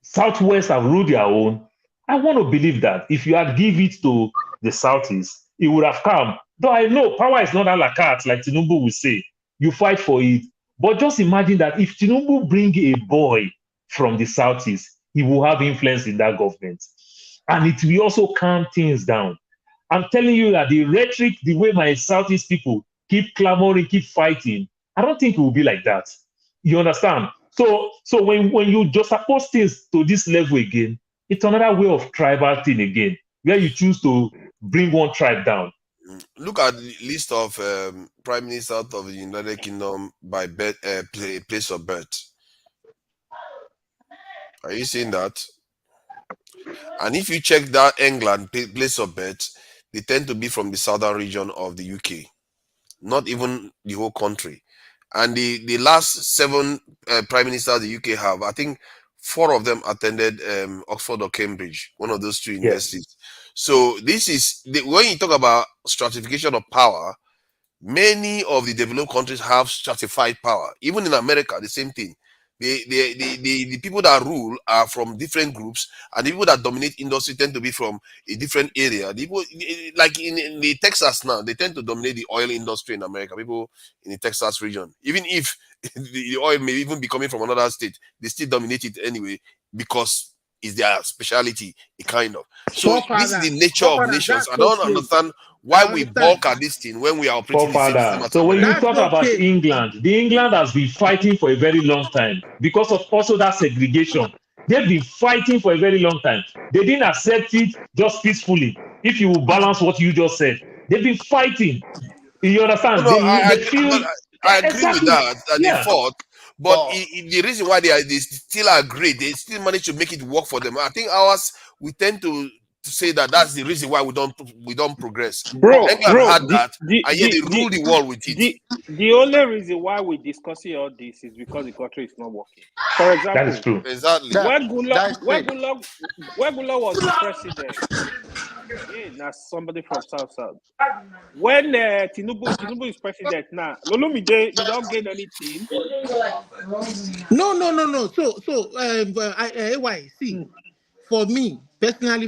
southwest have ruled their own. I want to believe that if you had give it to the southeast, it would have come. Though I know power is not a la carte, like Tinubu will say. You fight for it. But just imagine that if Tinubu bring a boy from the southeast, he will have influence in that government. And it will also calm things down. I'm telling you that the rhetoric, the way my southeast people keep clamoring, keep fighting, I don't think it will be like that. You understand? So when you just suppose things to this level again, it's another way of tribal thing again, where you choose to bring one tribe down. Look at the list of prime ministers of the United Kingdom by place of birth. Are you seeing that? And if you check that England place of birth, they tend to be from the southern region of the UK, not even the whole country. And the last 7 prime ministers the UK have, I think 4 of them attended Oxford or Cambridge, one of those 2 universities. So this is when you talk about stratification of power, many of the developed countries have stratified power. Even in America, the same thing. The people that rule are from different groups, and the people that dominate industry tend to be from a different area. The people, like in the Texas now, they tend to dominate the oil industry in America. People in the Texas region, even if the oil may even be coming from another state, they still dominate it anyway because it's their specialty, a kind of. So this is the nature of Forefather, nations. that's I don't okay. understand I why we understand. balk at this thing when we are operating the same system Forefather. as So when you America. talk That's about okay. England, the England has been fighting for a very long time because of also that segregation. They've been fighting for a very long time. They didn't accept it just peacefully. If you balance what you just said, they've been fighting. You No, understand? no, They feel I agree with exactly. that they Yeah, fought, but But the reason why they still agree, they still manage to make it work for them. I think ours, we tend to say that that's the reason why we don't progress. Bro, England bro, had that, the and yet the they the ruled the world with it. the only reason why we're discussing all this is because the country is not working. For that is example, true. Exactly. that that's it. When Gula was the president, yeah, now somebody from South. When Tinubu is president now, Lolumide, you don't gain anything. No. AY, see, for me, personally,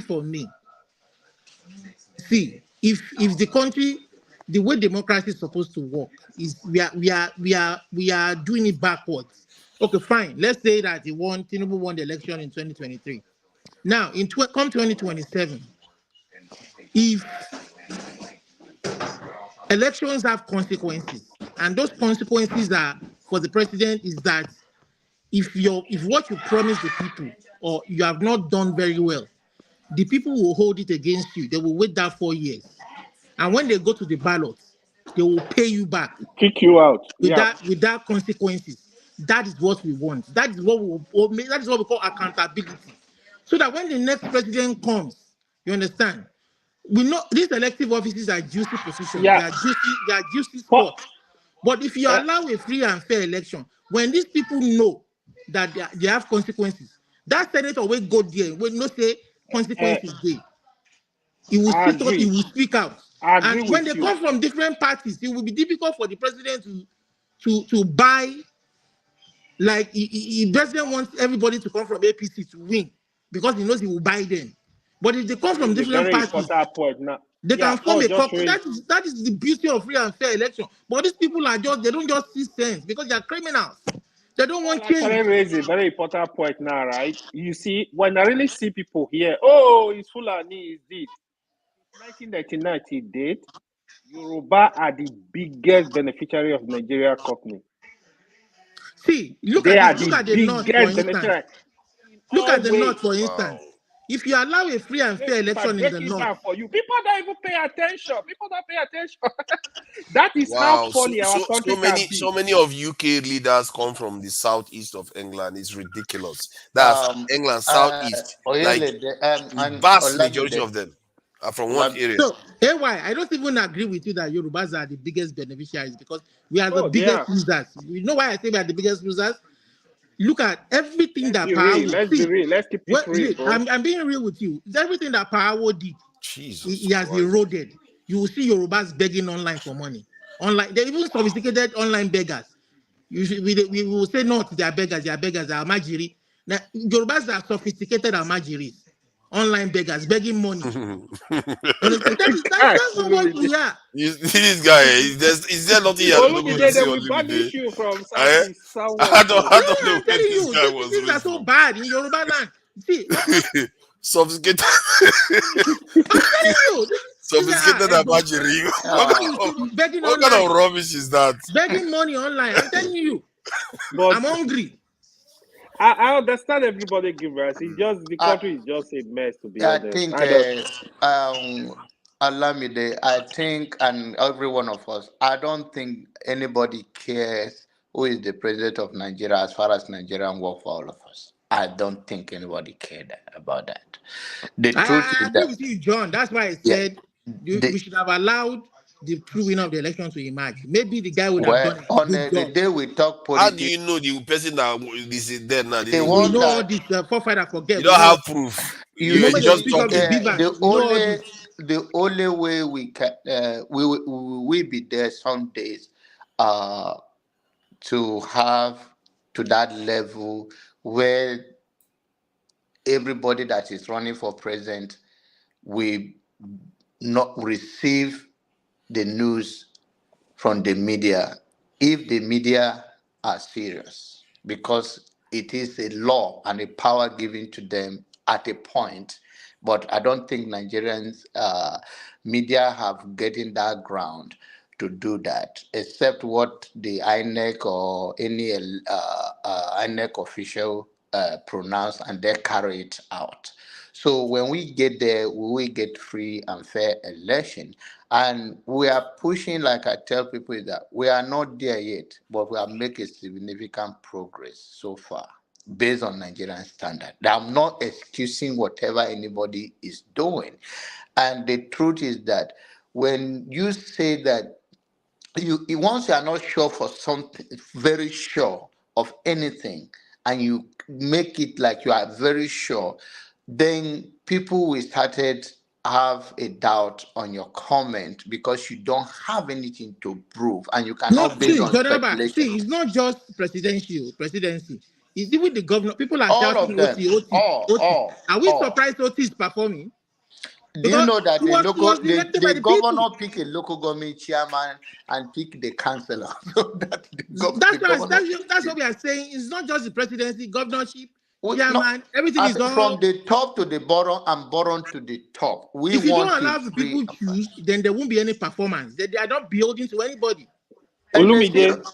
if the country, the way democracy is supposed to work is we are doing it backwards. Okay, fine. Let's say that Tinubu won the election in 2023. Now, come 2027, if elections have consequences, and those consequences are for the president is that if what you promise the people or you have not done very well, the people will hold it against you. They will wait that 4 years, and when they go to the ballot, they will pay you back Kick you out. Yeah. without consequences. That is what we want. That is what that is what we call accountability. So that when the next president comes, you understand. We know these elective offices are juicy positions. Yeah. They are juicy For, spots. But if you allow a free and fair election, when these people know that they have consequences, that senator will go there, will not say consequences there. He will I speak out, he agree. will speak out. I And agree when with they you. come from different parties, it will be difficult for the president to buy, like the president wants everybody to come from APC to win because he knows he will buy them. But if they come from Raise a different very parties, important point now. they Yeah, can form a just couple. raise. That is the beauty of free and fair election. But these people they don't just see sense because they are criminals. They don't want Paul actually change. raised a very important point now, right? You see, when I really see people here, oh, it's Fulani, is this. 1999 till date, Yoruba are the biggest beneficiary of Nigeria company. See, They are look the at the North, for biggest instance. beneficiary in Look all at the North, ways. for Wow. instance. If you allow a free and fair If I election in break the it North, down for you, people don't even pay attention. People don't pay attention. That is how Wow. funny our country can be. So many of UK leaders come from the southeast of England. It's ridiculous. That's Um, England southeast. Like Oyelede, the and vast majority Olamide, of them are from one area. so AY, I don't even agree with you that Yorubas are the biggest beneficiaries because we are the Oh, they biggest are. losers. You know why I say we are the biggest losers? Look at everything Let's that be real. Power Let's be see. real. Let's keep it Well, real, bro. I'm being real with you. Everything that Power did, Jesus he has Christ. eroded. You will see Yorubas begging online for money. Online, they're even sophisticated online beggars. We will say no, they are beggars, they are magiri. Now, Yorubas are sophisticated amajiris, online beggars begging money. You understand? That's not what we are. This guy, is there nothing you're not going to Olumide, they see will on banish Olumide? you from Eh? Southeast, Southwest. I Oh. don't know I'm where telling this you, guy was things are raised so from. bad in Yoruba land. See, Sophisticated, I'm telling you, sophisticated Abajiri. begging What kind online, of rubbish is that? begging money online. I'm telling you, But I'm hungry. I understand everybody give us. It's just the I, country is just a mess, to be I honest. think, I just Olamide, I think, and every one of us, I don't think anybody cares who is the president of Nigeria as far as Nigerian work for all of us. I don't think anybody cared about that. The truth I is agree that, with you, John. That's why I yeah, said we the, should have allowed the true winner of the election to emerge. Maybe the guy would have well, done a on good the job. day we talk How do politics, you know the person that is there now the didn't We one win? know all that this forefighter You forget. We don't know have proof. you the You moment they see, speak of the just talking. beavers, we know all this. the only way we can we be there some days, uh, to have to that level where everybody that is running for president will not receive the news from the media if the media are serious, because it is a law and a power given to them at a point. But I don't think Nigerians media have getting that ground to do that, except what the INEC or any INEC official pronounce, and they carry it out. So when we get there, we will get free and fair election. And we are pushing, like I tell people, is that we are not there yet, but we are making significant progress so far based on Nigerian standard. I'm not excusing whatever anybody is doing. And the truth is that when you say that once you are not sure for something, very sure of anything, and you make it like you are very sure, then people will started have a doubt on your comment because you don't have anything to prove and you No, cannot base see, on Jonaba, speculation. see, it's not just presidency. It's even the governor. People are All shouting of them, OT, OT, OT. Are we all. surprised OT is performing? Do you Because know that he was elected by the the people. governor pick a local government chairman and pick the councillor? So that the That's what governor. that's what we are saying. It's not just the presidency, governorship, No, chairman. Everything I is said from all. the top to the bottom and bottom to the top. We If you want don't it allow the free people and fair. choose, then there won't be any performance. They are not building to anybody. And Olumide,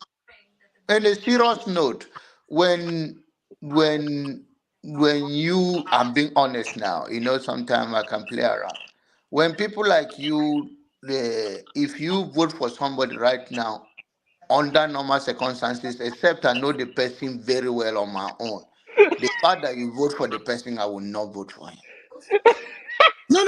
a serious note, when when when you, I'm being honest now, sometimes I can play around. When people like you, if you vote for somebody right now under normal circumstances, except I know the person very well on my own, the fact that you vote for the person, I will not vote for him. No.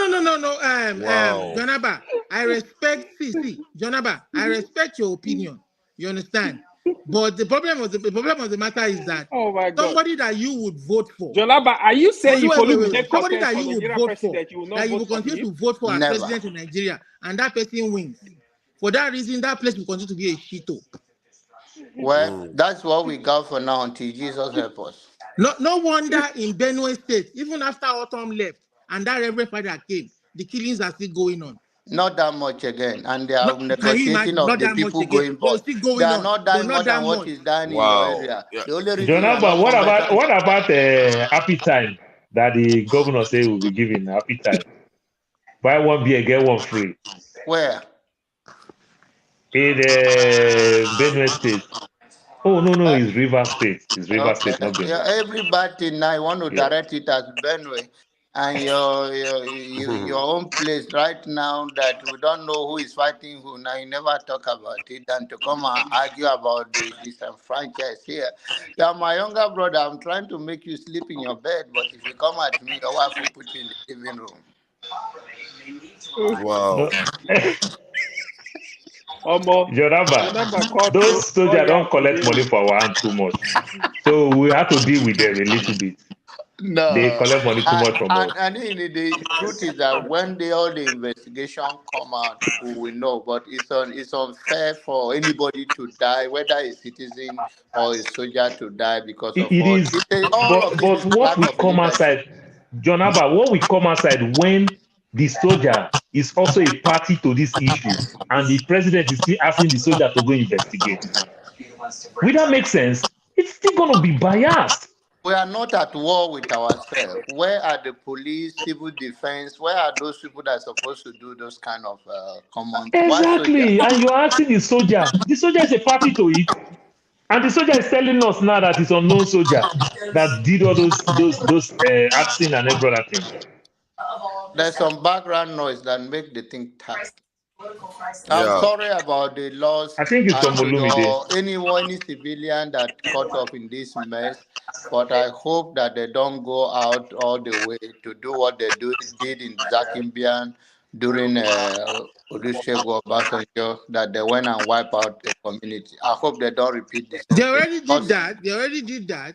Wow. Jonaba, I respect. See, Jonaba, I respect your opinion. You understand? But the problem of the matter is that oh my God. somebody that you would vote for. Jonaba, are you saying if Olumide Somebody contest that for you would Nigeria vote for, president, you will not that you vote will for continue him? to vote for as Never. president in Nigeria, and that person wins. For that reason, that place will continue to be a shito. Well, that's what we got for now until Jesus help us. No wonder in Benue State, even after Autumn left and that Reverend Father came, the killings are still going on. Not that much again, and they No, are can you negotiating imagine? of Not the that much people again, going, but it's but still they going are on. not But dying more not that than what much. is done in your Wow. area. Yeah. The only reason you are Jonaba, not conversant. what about happy time that the governor say will be giving happy time? Buy one beer, get one free. Where? In Benue State. Oh no, Uh, it's River State. It's River okay. State, not Yeah, Benue. every bad thing now you want to Yeah. direct it as Benue, and your own place right now that we don't know who is fighting who. Now you never talk about it, and to come and argue about the disenfranchised here. You are my younger brother. I'm trying to make you sleep in your bed, but if you come at me, your wife will put you in the living room. Wow. No. Jonaba Those call soldiers don't Yam collect today. money for our hand too much. So we have to deal with them a little bit. They No, collect money too much from us. and the truth is that when all the investigation come out, we will know. But it's unfair for anybody to die, whether a citizen or a soldier to die because of It all. is, All of this but is what lack we of come leadership. outside, John Abba, what we come outside when the soldier is also a party to this issue, and the president is still asking the soldier to go investigate. Will that make sense? It's still going to be biased. We are not at war with ourselves. Where are the police, civil defense? Where are those people that are supposed to do those kind of common things? Why soldier? Exactly. And you're asking the soldier. The soldier is a party to it. And the soldier is telling us now that it's unknown soldier that did all those acting and every other thing. There's some background noise that make the thing tight. I'm Yeah. sorry about the loss I think it's and from to Olumide. any civilian that caught up in this mess. But I hope that they don't go out all the way to do what did in Zakimbian during Olusegun Obasanjo, that they went and wipe out a community. I hope they don't repeat the They same thing. already did that. They already did that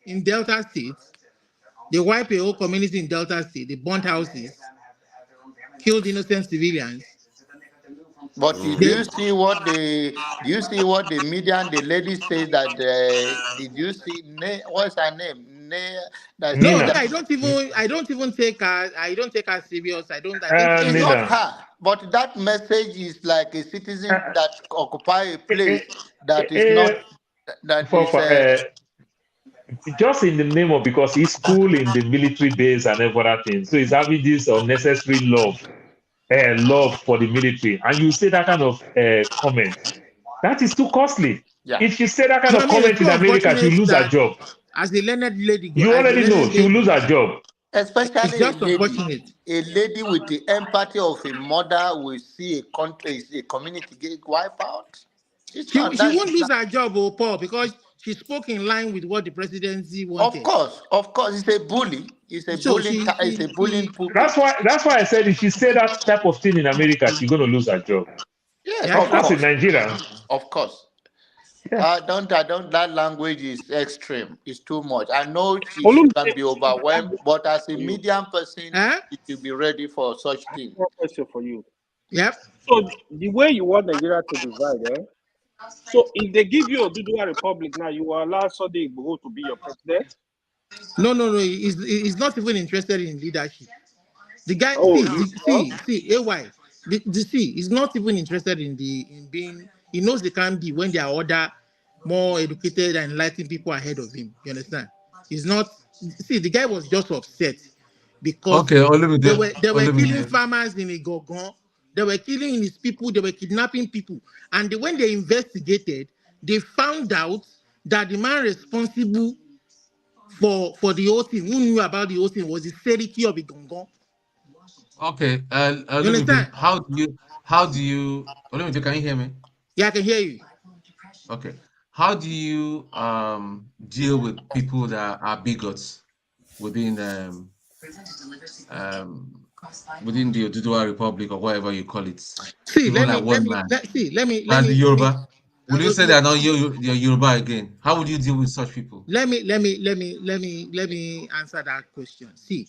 in Delta State. They wiped a whole community in Delta State. They burnt houses, killed innocent civilians. But They, do you see what the media and the lady says that did you see what's her name? That no, said me, Nina. that I don't even take her. I don't take her serious. I think it's she's. not Nina. her, but that message is like a citizen Uh, that occupy a eh, place that is eh, not that for, is for, just in the name of because he's cool in the military base and everything, so he's having this unnecessary love for the military, and you say that kind of comment, that is too costly. yeah. If she said that kind No, I of mean it's comment in so America, she'll unfortunate lose her that job. You as a already know learned she will lose lady, her job. it's Especially just unfortunate. a lady with the empathy of a mother will see a country, a community get wiped out. It's not She that. won't lose her job, oh Paul, because she spoke in line with what the presidency wanted. Of course, it's a bully. It's a So bullying. It's a bullying That's pulpit. why. That's why I said if she said that type of thing in America, she's going to lose her job. Yes, yeah, But of that's true. in course, Nigeria. of course. Yeah. I don't. That language is extreme. It's too much. I know she Olumide, can be overwhelmed, but as a for you. medium person, Huh? she should be ready for such I have thing. one question for you. Yep. So the way you want Nigeria to divide, eh? So if they give you a Dudua Republic now, you will allow Sunday Igboho to be your president? No. He's not even interested in leadership. The guy, Oh, you sure? AY. See, he's not even interested in being. He knows they can't be when there are other more educated and enlightened people ahead of him. You understand? He's not. See, the guy was just upset because Okay, Olumide, they were killing Olumide. farmers in Igogon. They were killing his people. They were kidnapping people. And when they investigated, they found out that the man responsible for the whole thing, who knew about the whole thing, was the Seriki of Igongon. Okay, You Olumide, understand? how do you, Olumide, can you hear me? Yeah, I can hear you. Okay, how do you deal with people that are bigots within um within the Oduduwa Republic or whatever you call it? See, People like one man, let and the me Yoruba. Will you say they are not Yoruba again? How would you deal with such people? let me answer that question. See,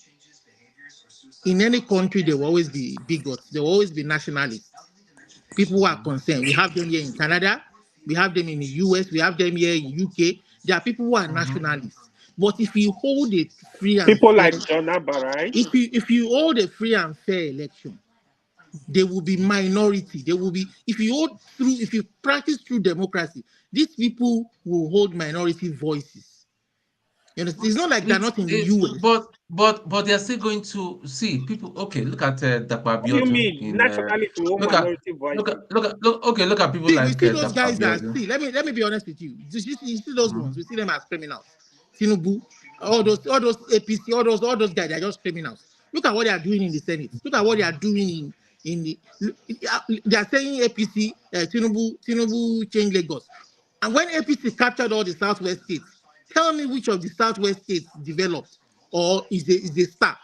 in any country there will always be bigots, there will always be nationalists. People who are concerned. We have them here in Canada, we have them in the US, we have them here in UK. There are people who are nationalists. But if you hold a free and People fair, like John Abba, right? if you hold a free and fair election, they will be minority. They will be if you practice true democracy, these people will hold minority voices. You know, it's not like they're not in the US. But they are still going to see people. Okay, look at Dapa What do you Abiodun mean? in Nationalists will own look at minority voices. okay, look at people See, we like see those Dapa guys as Abiodun. let me be honest with you. You see those ones, Mhm. we see them as criminals. Tinubu, all those APC, all those guys, they're just criminals. Look at what they are doing in the Senate. Look at what they are doing in the they are saying APC, Tinubu change Lagos. And when APC captured all the southwest states, tell me which of the southwest states developed or is a star.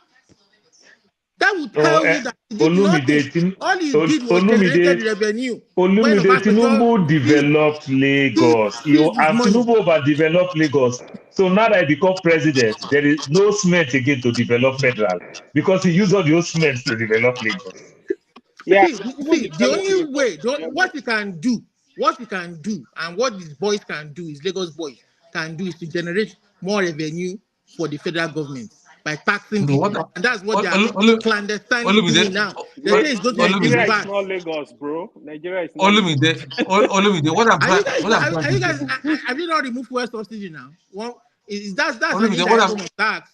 That will Oh, tell you that he did nothing. Olumide, All he did was generated revenue. When Obasanjo Tinubu did developed Lagos. feed his And money. Tinubu overdeveloped Lagos. So now that I become president, there is no cement again to develop federal because he used all those cements to develop Lagos. Yeah, even See, the develop only Lagos way, in general. what he can do, and what these boys can do, is Lagos boys can do, is to generate more revenue for the federal government by taxing No, what people, and that's what they are clandestinely doing Olumide, now. They Bro, say it's going to increase Olumide, Nigeria is VAT. not Lagos, bro. Nigeria is not Lagos. Olumide, Olumide, what I'm trying Are to you say, guys? Have you not removed fuel subsidy now? Well, that's an Olumide, what indirect I'm form of tax.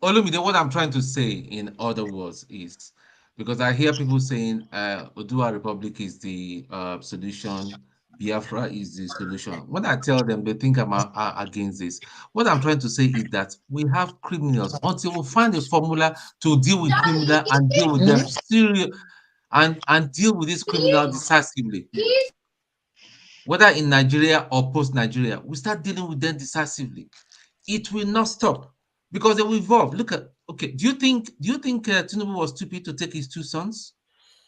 Olumide, what I'm trying to say in other words is because I hear people saying Odua Republic is the solution, Biafra is the solution. When I tell them, they think I'm against this. What I'm trying to say is that we have criminals until we find a formula to deal with criminal and deal with them serious and deal with this criminal decisively. Whether in Nigeria or post-Nigeria, we start dealing with them decisively. It will not stop because they will evolve. Look at Do you think Tinubu was stupid to take his two sons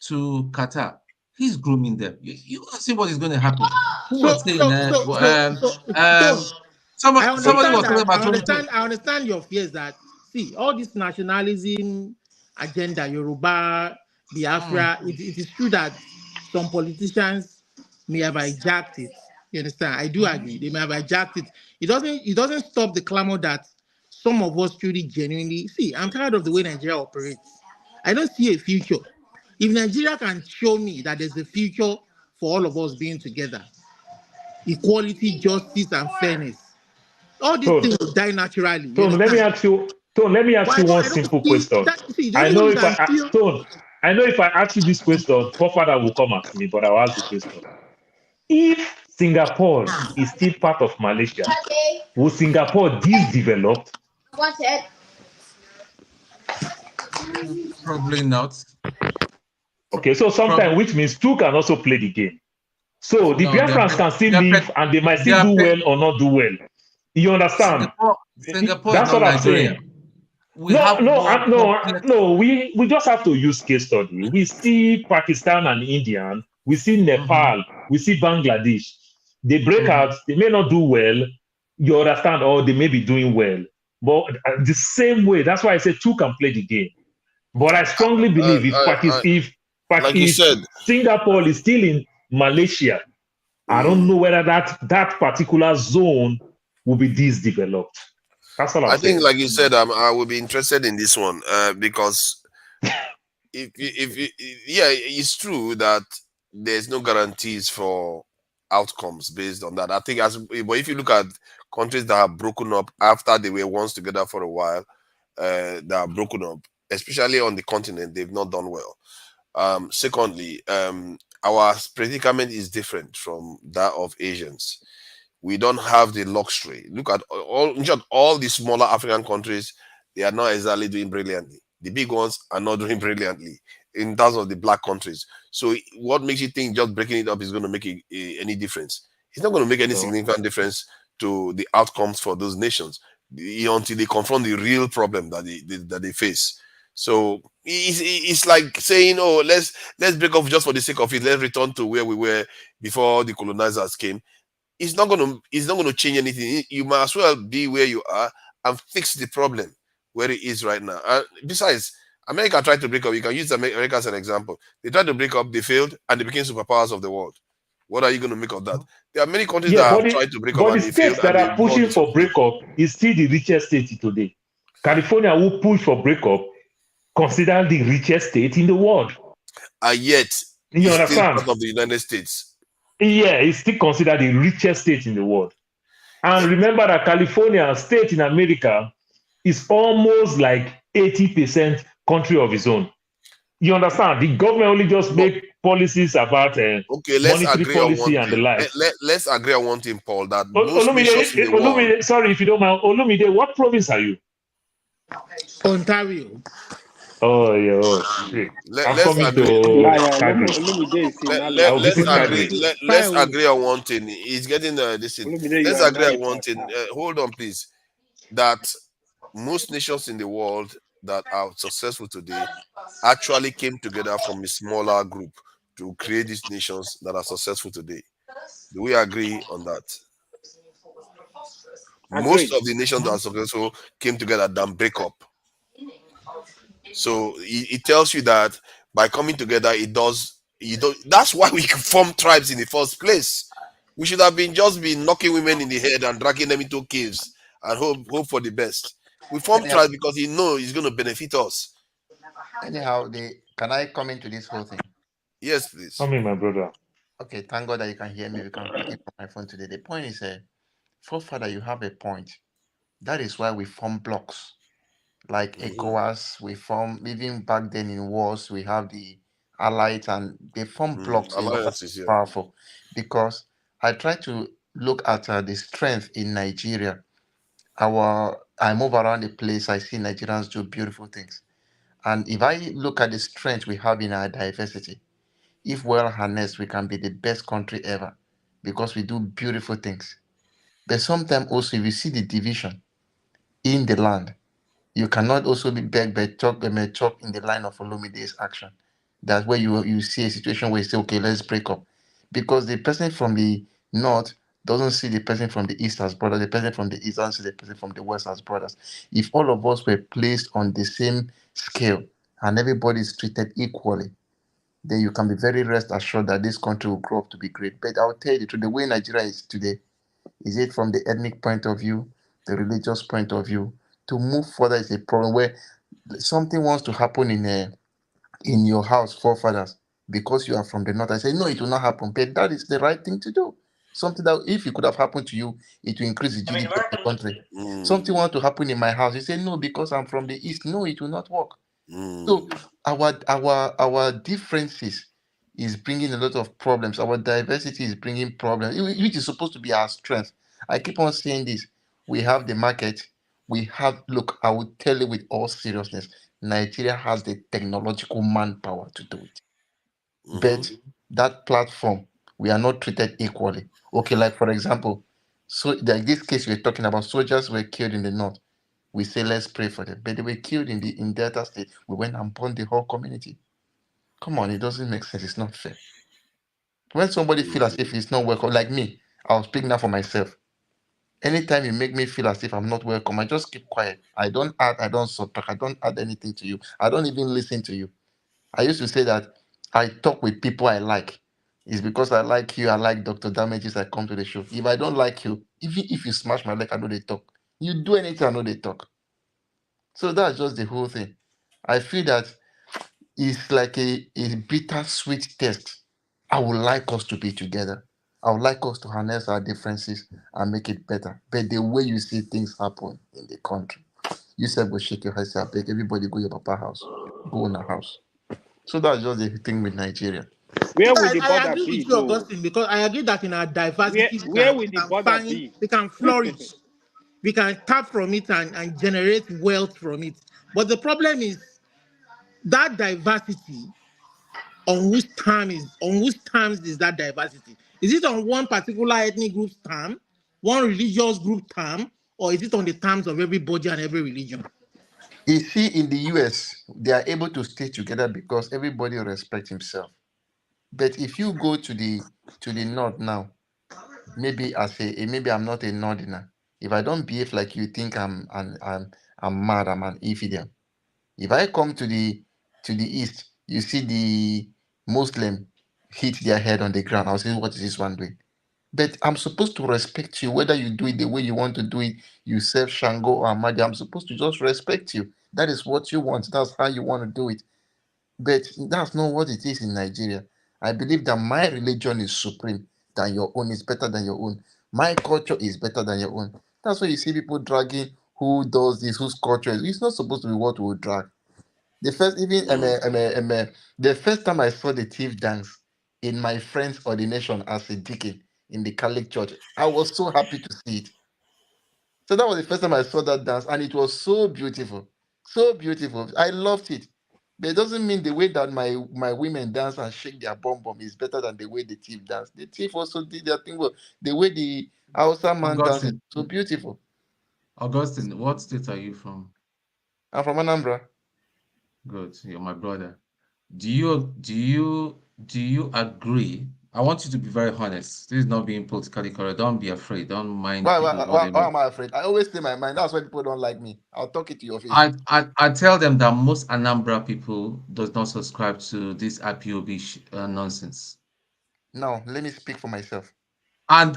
to Qatar? He's grooming them. You want to see what is going to happen. Who So, was saying so, that? so, so, so, so Somebody was talking about 22. I understand your fears that see all this nationalism agenda, Yoruba, Biafra. It is true that some politicians may have hijacked it. You understand? I do agree. They may have hijacked it. It doesn't stop the clamor that some of us truly genuinely see. I'm tired of the way Nigeria operates. I don't see a future. If Nigeria can show me that there's a future for all of us being together, equality, justice, and fairness, all these Tone, things will die naturally. You Tone, let me understand? ask you, Tone, let me ask But you one I don't simple see question. that. See, the I only know one if I that feel Tone, I know if I ask you this question, forefather will come at me, but I'll ask the question. If Singapore is still part of Malaysia, will Singapore this developed? Probably not. Okay, so sometimes, which means two can also play the game. So the No, Biafrans can still live and they might still do well or not do well. You understand? Singapore is That's not what I'm Nigeria. saying. We have more complex. No. We just have to use case study. We see Pakistan and India. We see Nepal. We see Bangladesh. They break out. They may not do well. You understand? Or they may be doing well. But the same way, that's why I say two can play the game. But I strongly believe like you if said, Singapore is still in Malaysia, I don't know whether that particular zone will be this developed. That's all I'm I think, saying. like you said, I will be interested in this one because yeah, it's true that there's no guarantees for outcomes based on that. I think but if you look at countries that have broken up after they were once together for a while, that are broken up, especially on the continent, they've not done well. Secondly, our predicament is different from that of Asians. We don't have the luxury. Look at in short, all the smaller African countries, they are not exactly doing brilliantly. The big ones are not doing brilliantly in terms of the black countries. So what makes you think just breaking it up is going to make any difference? It's not going to make any significant difference to the outcomes for those nations until they confront the real problem that they face. So it's like saying, oh, let's break off just for the sake of it. Let's return to where we were before the colonizers came. It's not gonna change anything. You might as well be where you are and fix the problem where it is right now. Besides, America tried to break up. You can use America as an example. They tried to break up, they failed, and they became superpowers of the world. What are you going to make of that? There are many countries Yeah, that have tried to break up but the and they failed states and that they are got pushing for disrupted. breakup is still the richest state today. California will push for breakup, considered the richest state in the world. And yet, You it's still understand? part of the United States. Yeah, it's still considered the richest state in the world. And remember that California, state in America, is almost like 80% country of its own. You understand? The government only just make policies about Okay, let's monetary agree on policy one and the thing. likes. Let's agree on one thing, Paul, that most nations in the world. Olumide, sorry if you don't mind. Olumide, what province are you? Ontario. Oh, yeah. Oh, shit. I'm Let's coming agree. to Liar. Calgary. Olumide is in I will Let's visit agree. Calgary. Olumide, Let's fire away. agree on one thing. He's getting this thing. Olumide, you Let's are agree not a on one thing. bastard. Hold on, please. That most nations in the world that are successful today actually came together from a smaller group to create these nations that are successful today. Do we agree on that? Most Agreed. of the nations that are successful came together than break up. So it tells you that by coming together, it does. You don't. That's why we form tribes in the first place. We should have been knocking women in the head and dragging them into caves and hope for the best. We form Anyhow, tribes because you know it's going to benefit us. can I come into this whole thing? Yes, please. Come in, my brother. Okay, thank God that you can hear me. We can pick it from my phone today. The point is, forefather, you have a point. That is why we form blocks like ECOWAS. We form even back then in wars. We have the allies, and they form blocks. A lot of Alliances, yeah. powerful because I try to look at the strength in Nigeria. I move around the place. I see Nigerians do beautiful things. And if I look at the strength we have in our diversity, if well harnessed, we can be the best country ever because we do beautiful things. But sometimes also, if you see the division in the land, you cannot also be begged by talk in the line of Olumide's action. That's where you see a situation where you say, okay, let's break up. Because the person from the north doesn't see the person from the east as brother, the person from the east doesn't see the person from the west as brothers. If all of us were placed on the same scale and everybody is treated equally, then you can be very rest assured that this country will grow up to be great. But I'll tell you the truth, the way Nigeria is today, is it from the ethnic point of view, the religious point of view? To move further is a problem where something wants to happen in your house, forefathers, because you are from the north. I say, no, it will not happen. But that is the right thing to do. Something that if it could have happened to you, it will increase the GDP of the country. Something wants to happen in my house. You say, no, because I'm from the east. No, it will not work. So our differences is bringing a lot of problems. Our diversity is bringing problems, which is supposed to be our strength. I keep on saying this. We have the market. We have, look, I will tell you with all seriousness, Nigeria has the technological manpower to do it. But that platform, we are not treated equally. Okay, like for example, so like this case we're talking about, soldiers were killed in the north. We say let's pray for them, but they were killed in Delta State. We went and burned the whole community. Come on, it doesn't make sense. It's not fair. When somebody feels as if it's not welcome, like me, I'll speak now for myself. Anytime you make me feel as if I'm not welcome, I just keep quiet. I don't add, I don't subtract, I don't add anything to you. I don't even listen to you. I used to say that I talk with people I like. It's because I like you, I like Dr. Damages, I come to the show. If I don't like you, even if you smash my leg, I know they talk. You do anything, I know they talk. So that's just the whole thing. I feel that it's like a bittersweet test. I would like us to be together. I would like us to harness our differences and make it better. But the way you see things happen in the country, you said go shake your head, say, I beg everybody go your papa house, go in a house. So that's just the thing with Nigeria. Where will Yeah, the I border agree be with you, though? Augustine, because I agree that in our diversity Where will we the can border find, be? we can flourish, we can tap from it and generate wealth from it. But the problem is that diversity on whose terms is that diversity? Is it on one particular ethnic group's term, one religious group term, or is it on the terms of everybody and every religion? You see, in the US, they are able to stay together because everybody respects himself. But if you go to the north now, maybe maybe I'm not a northerner. If I don't behave like you think I'm mad, I'm an infidel. If I come to the east, you see the Muslim hit their head on the ground. I'll say, what is this one doing? But I'm supposed to respect you, whether you do it the way you want to do it, you serve Shango or Amadi. I'm supposed to just respect you. That is what you want. That's how you want to do it. But that's not what it is in Nigeria. I believe that my religion is supreme than your own, is better than your own. My culture is better than your own. That's why you see people dragging who does this, whose culture is. It's not supposed to be what we drag. The first, even the first time I saw the thief dance in my friend's ordination as a deacon in the Catholic Church, I was so happy to see it. So that was the first time I saw that dance, and it was so beautiful, so beautiful. I loved it. But it doesn't mean the way that my women dance and shake their bum bum is better than the way the thief dance. The thief also did their thing well. The way the Hausa man dances Augustine, so beautiful. Augustine, what state are you from? I'm from Anambra. Good, you're my brother. Do you agree? I want you to be very honest. This is not being politically correct. Don't be afraid. Don't mind Why, why, people what why, they why may. am I afraid? I always say my mind. That's why people don't like me. I'll talk it to your face. I tell them that most Anambra people does not subscribe to this IPOB nonsense. Now, let me speak for myself. And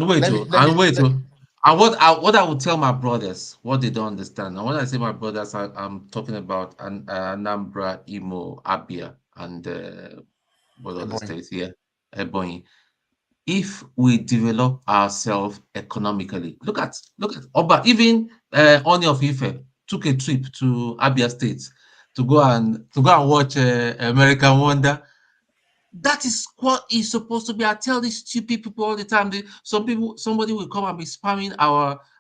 wait, Let me, oh, let me, and wait, let, oh. And what I would tell my brothers, what they don't understand. And when I say my brothers, I'm talking about Anambra, Imo, Abia, and what other Ebony. states here, Ebonyi. If we develop ourselves economically, look at Oba, even Oni of Ife took a trip to Abia State to go and watch American Wonder. That is what is supposed to be. I tell these stupid people all the time. Somebody will come and be spamming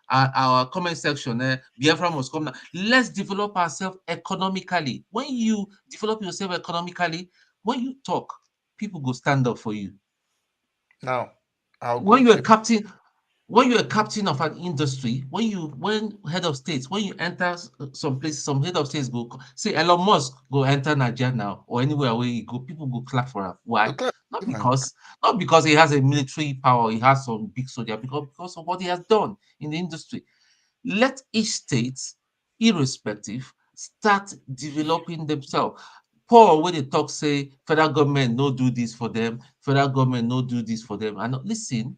our comment section, Biafra must come now. Let's develop ourselves economically. When you develop yourself economically, when you talk, people go stand up for you. Now, I'll go When you're to a captain, when you're a captain of an industry, when head of states, when you enter some place, some head of states go say Elon Musk go enter Nigeria now or anywhere where you go, people go clap for him. Why? Not because he has a military power, he has some big soldier, because of what he has done in the industry. Let each state, irrespective, start developing themselves. Paul, when they talk, say federal government no do this for them, federal government no do this for them. And listen,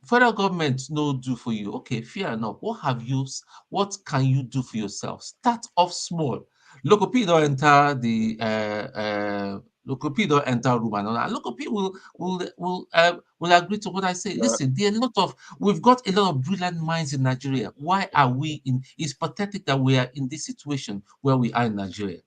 federal government no do for you. Okay, fair enough. What can you do for yourself? Start off small. Local people don't enter the local people don't enter room and all that. Local people will agree to what I say. Listen, we've got a lot of brilliant minds in Nigeria. Why are we in? It's pathetic that we are in this situation where we are in Nigeria.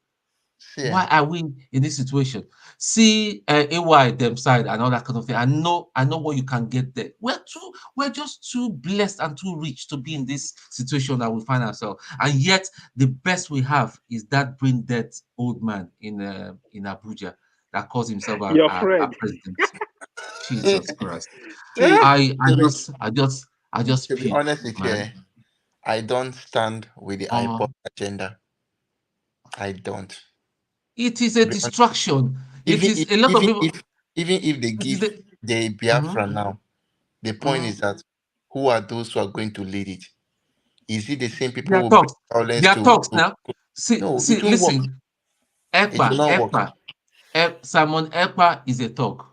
Why are we in this situation? See AY them side and all that kind of thing. I know what you can get there. We're just too blessed and too rich to be in this situation that we find ourselves. And yet the best we have is that brain dead old man in Abuja that calls himself Your our friend. president. Jesus Christ. See, I to just be puke, honest with you, man. I don't stand with the IPOP agenda. I don't. It is a To be honest, distraction. It even is if a lot of even people. if even if they It is give the Biafra now, the point mhm. is that who are those who are going to lead it? Is it the same people There who are will bring talks. violence There are talks to now. See, no, see, it won't work. listen. It will not work. Simon Ekpa is a talk.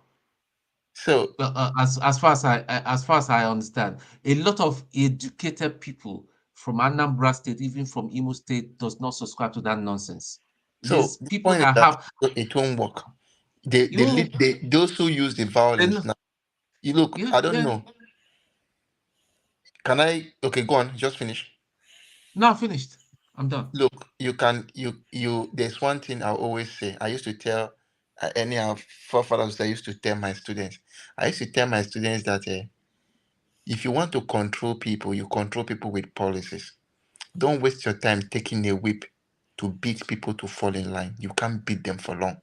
So As far as I understand, a lot of educated people from Anambra State, even from Imo State, does not subscribe to that nonsense. These the people point is that that have it won't work. They you, lead those who use the violence now. You look, I don't yeah. know. Can I okay go on, just finish. No, I'm finished. I'm done. Look, you there's one thing I always say. I used to tell any of forefathers I used to tell my students. I used to tell my students that if you want to control people, you control people with policies. Don't waste your time taking a whip to beat people to fall in line. You can't beat them for long.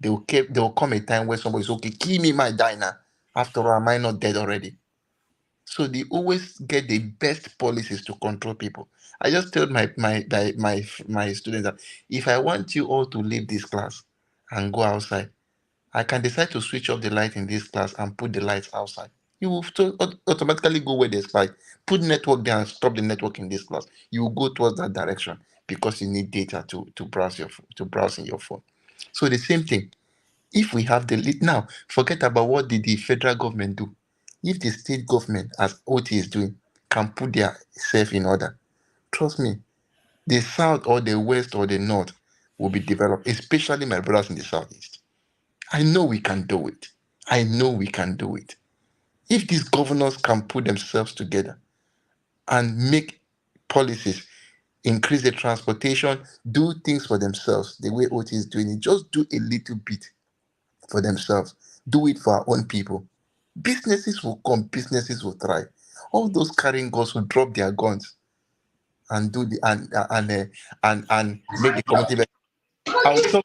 There will come a time where somebody's okay, kill me, my diner. After all, am I not dead already? So they always get the best policies to control people. I just told my students that if I want you all to leave this class and go outside, I can decide to switch off the light in this class and put the lights outside. You will automatically go where there's light. Put network there and stop the network in this class. You will go towards that direction because you need data to browse to browse in your phone. So the same thing. If we have the lead now, forget about what did the federal government do. If the state government, as OT is doing, can put their self in order, trust me, the south or the west or the north will be developed, especially my brothers in the southeast. I know we can do it. I know we can do it. If these governors can put themselves together and make policies, increase the transportation, do things for themselves, the way OT is doing it, just do a little bit for themselves, do it for our own people. Businesses will come, businesses will thrive. All those carrying guns will drop their guns and do the and make the community better. I'll talk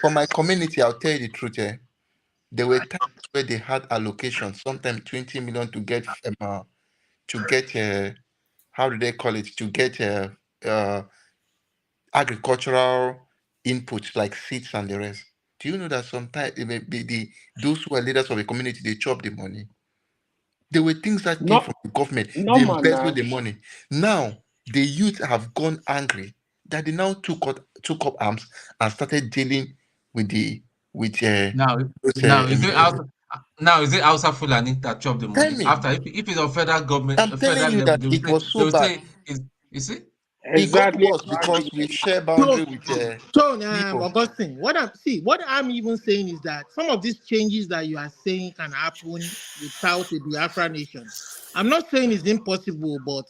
for my community. I'll tell you the truth. There were times where they had allocation, sometimes 20 million to get how do they call it, to get uh, agricultural input like seeds and the rest. Do you know that sometimes those who are leaders of a community, they chop the money? There were things that came Not from the government. They normal embezzled now. the money. Now the youth have gone angry that they now took up arms and started dealing with the with Now, those, now is it out? Now is it Hausa Fulani that chop the tell money? me. After, if it's on federal government, I'm telling federal you level, that it was they so will bad. say, is it? It got Exactly. worse because we share boundary So, with so, Igbo. Augustine, what I'm even saying is that some of these changes that you are saying can happen without a Biafra nation. I'm not saying it's impossible, but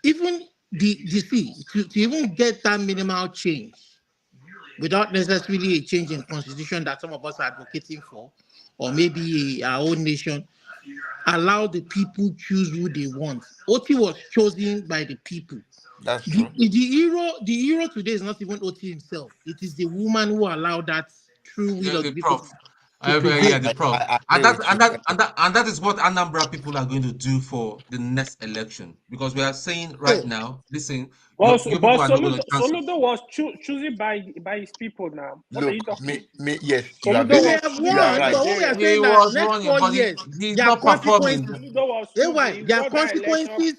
even the see to even get that minimal change without necessarily a change in constitution that some of us are advocating for, or maybe our own nation. allow the people choose who they want. OT was chosen by the people. That's true. The hero today is not even OT himself. It is the woman who allowed that true will Yeah, of the the people prof. to prevail. Yeah, the prof. I And agree that with and you. that and that and that is what Anambra people are going to do for the next election. Because we are saying right So, now, listen, But, your but people are not going to chance. Soludo was choosing by his people now. What are you Look, talking? yes, you are Soludo he may very, was have choosing you are by won, but right. what we are Nigerians. He saying that was next running, 4 but years, he's there are not performing. consequences. Soludo was choosing. Why? He There are won that election. consequences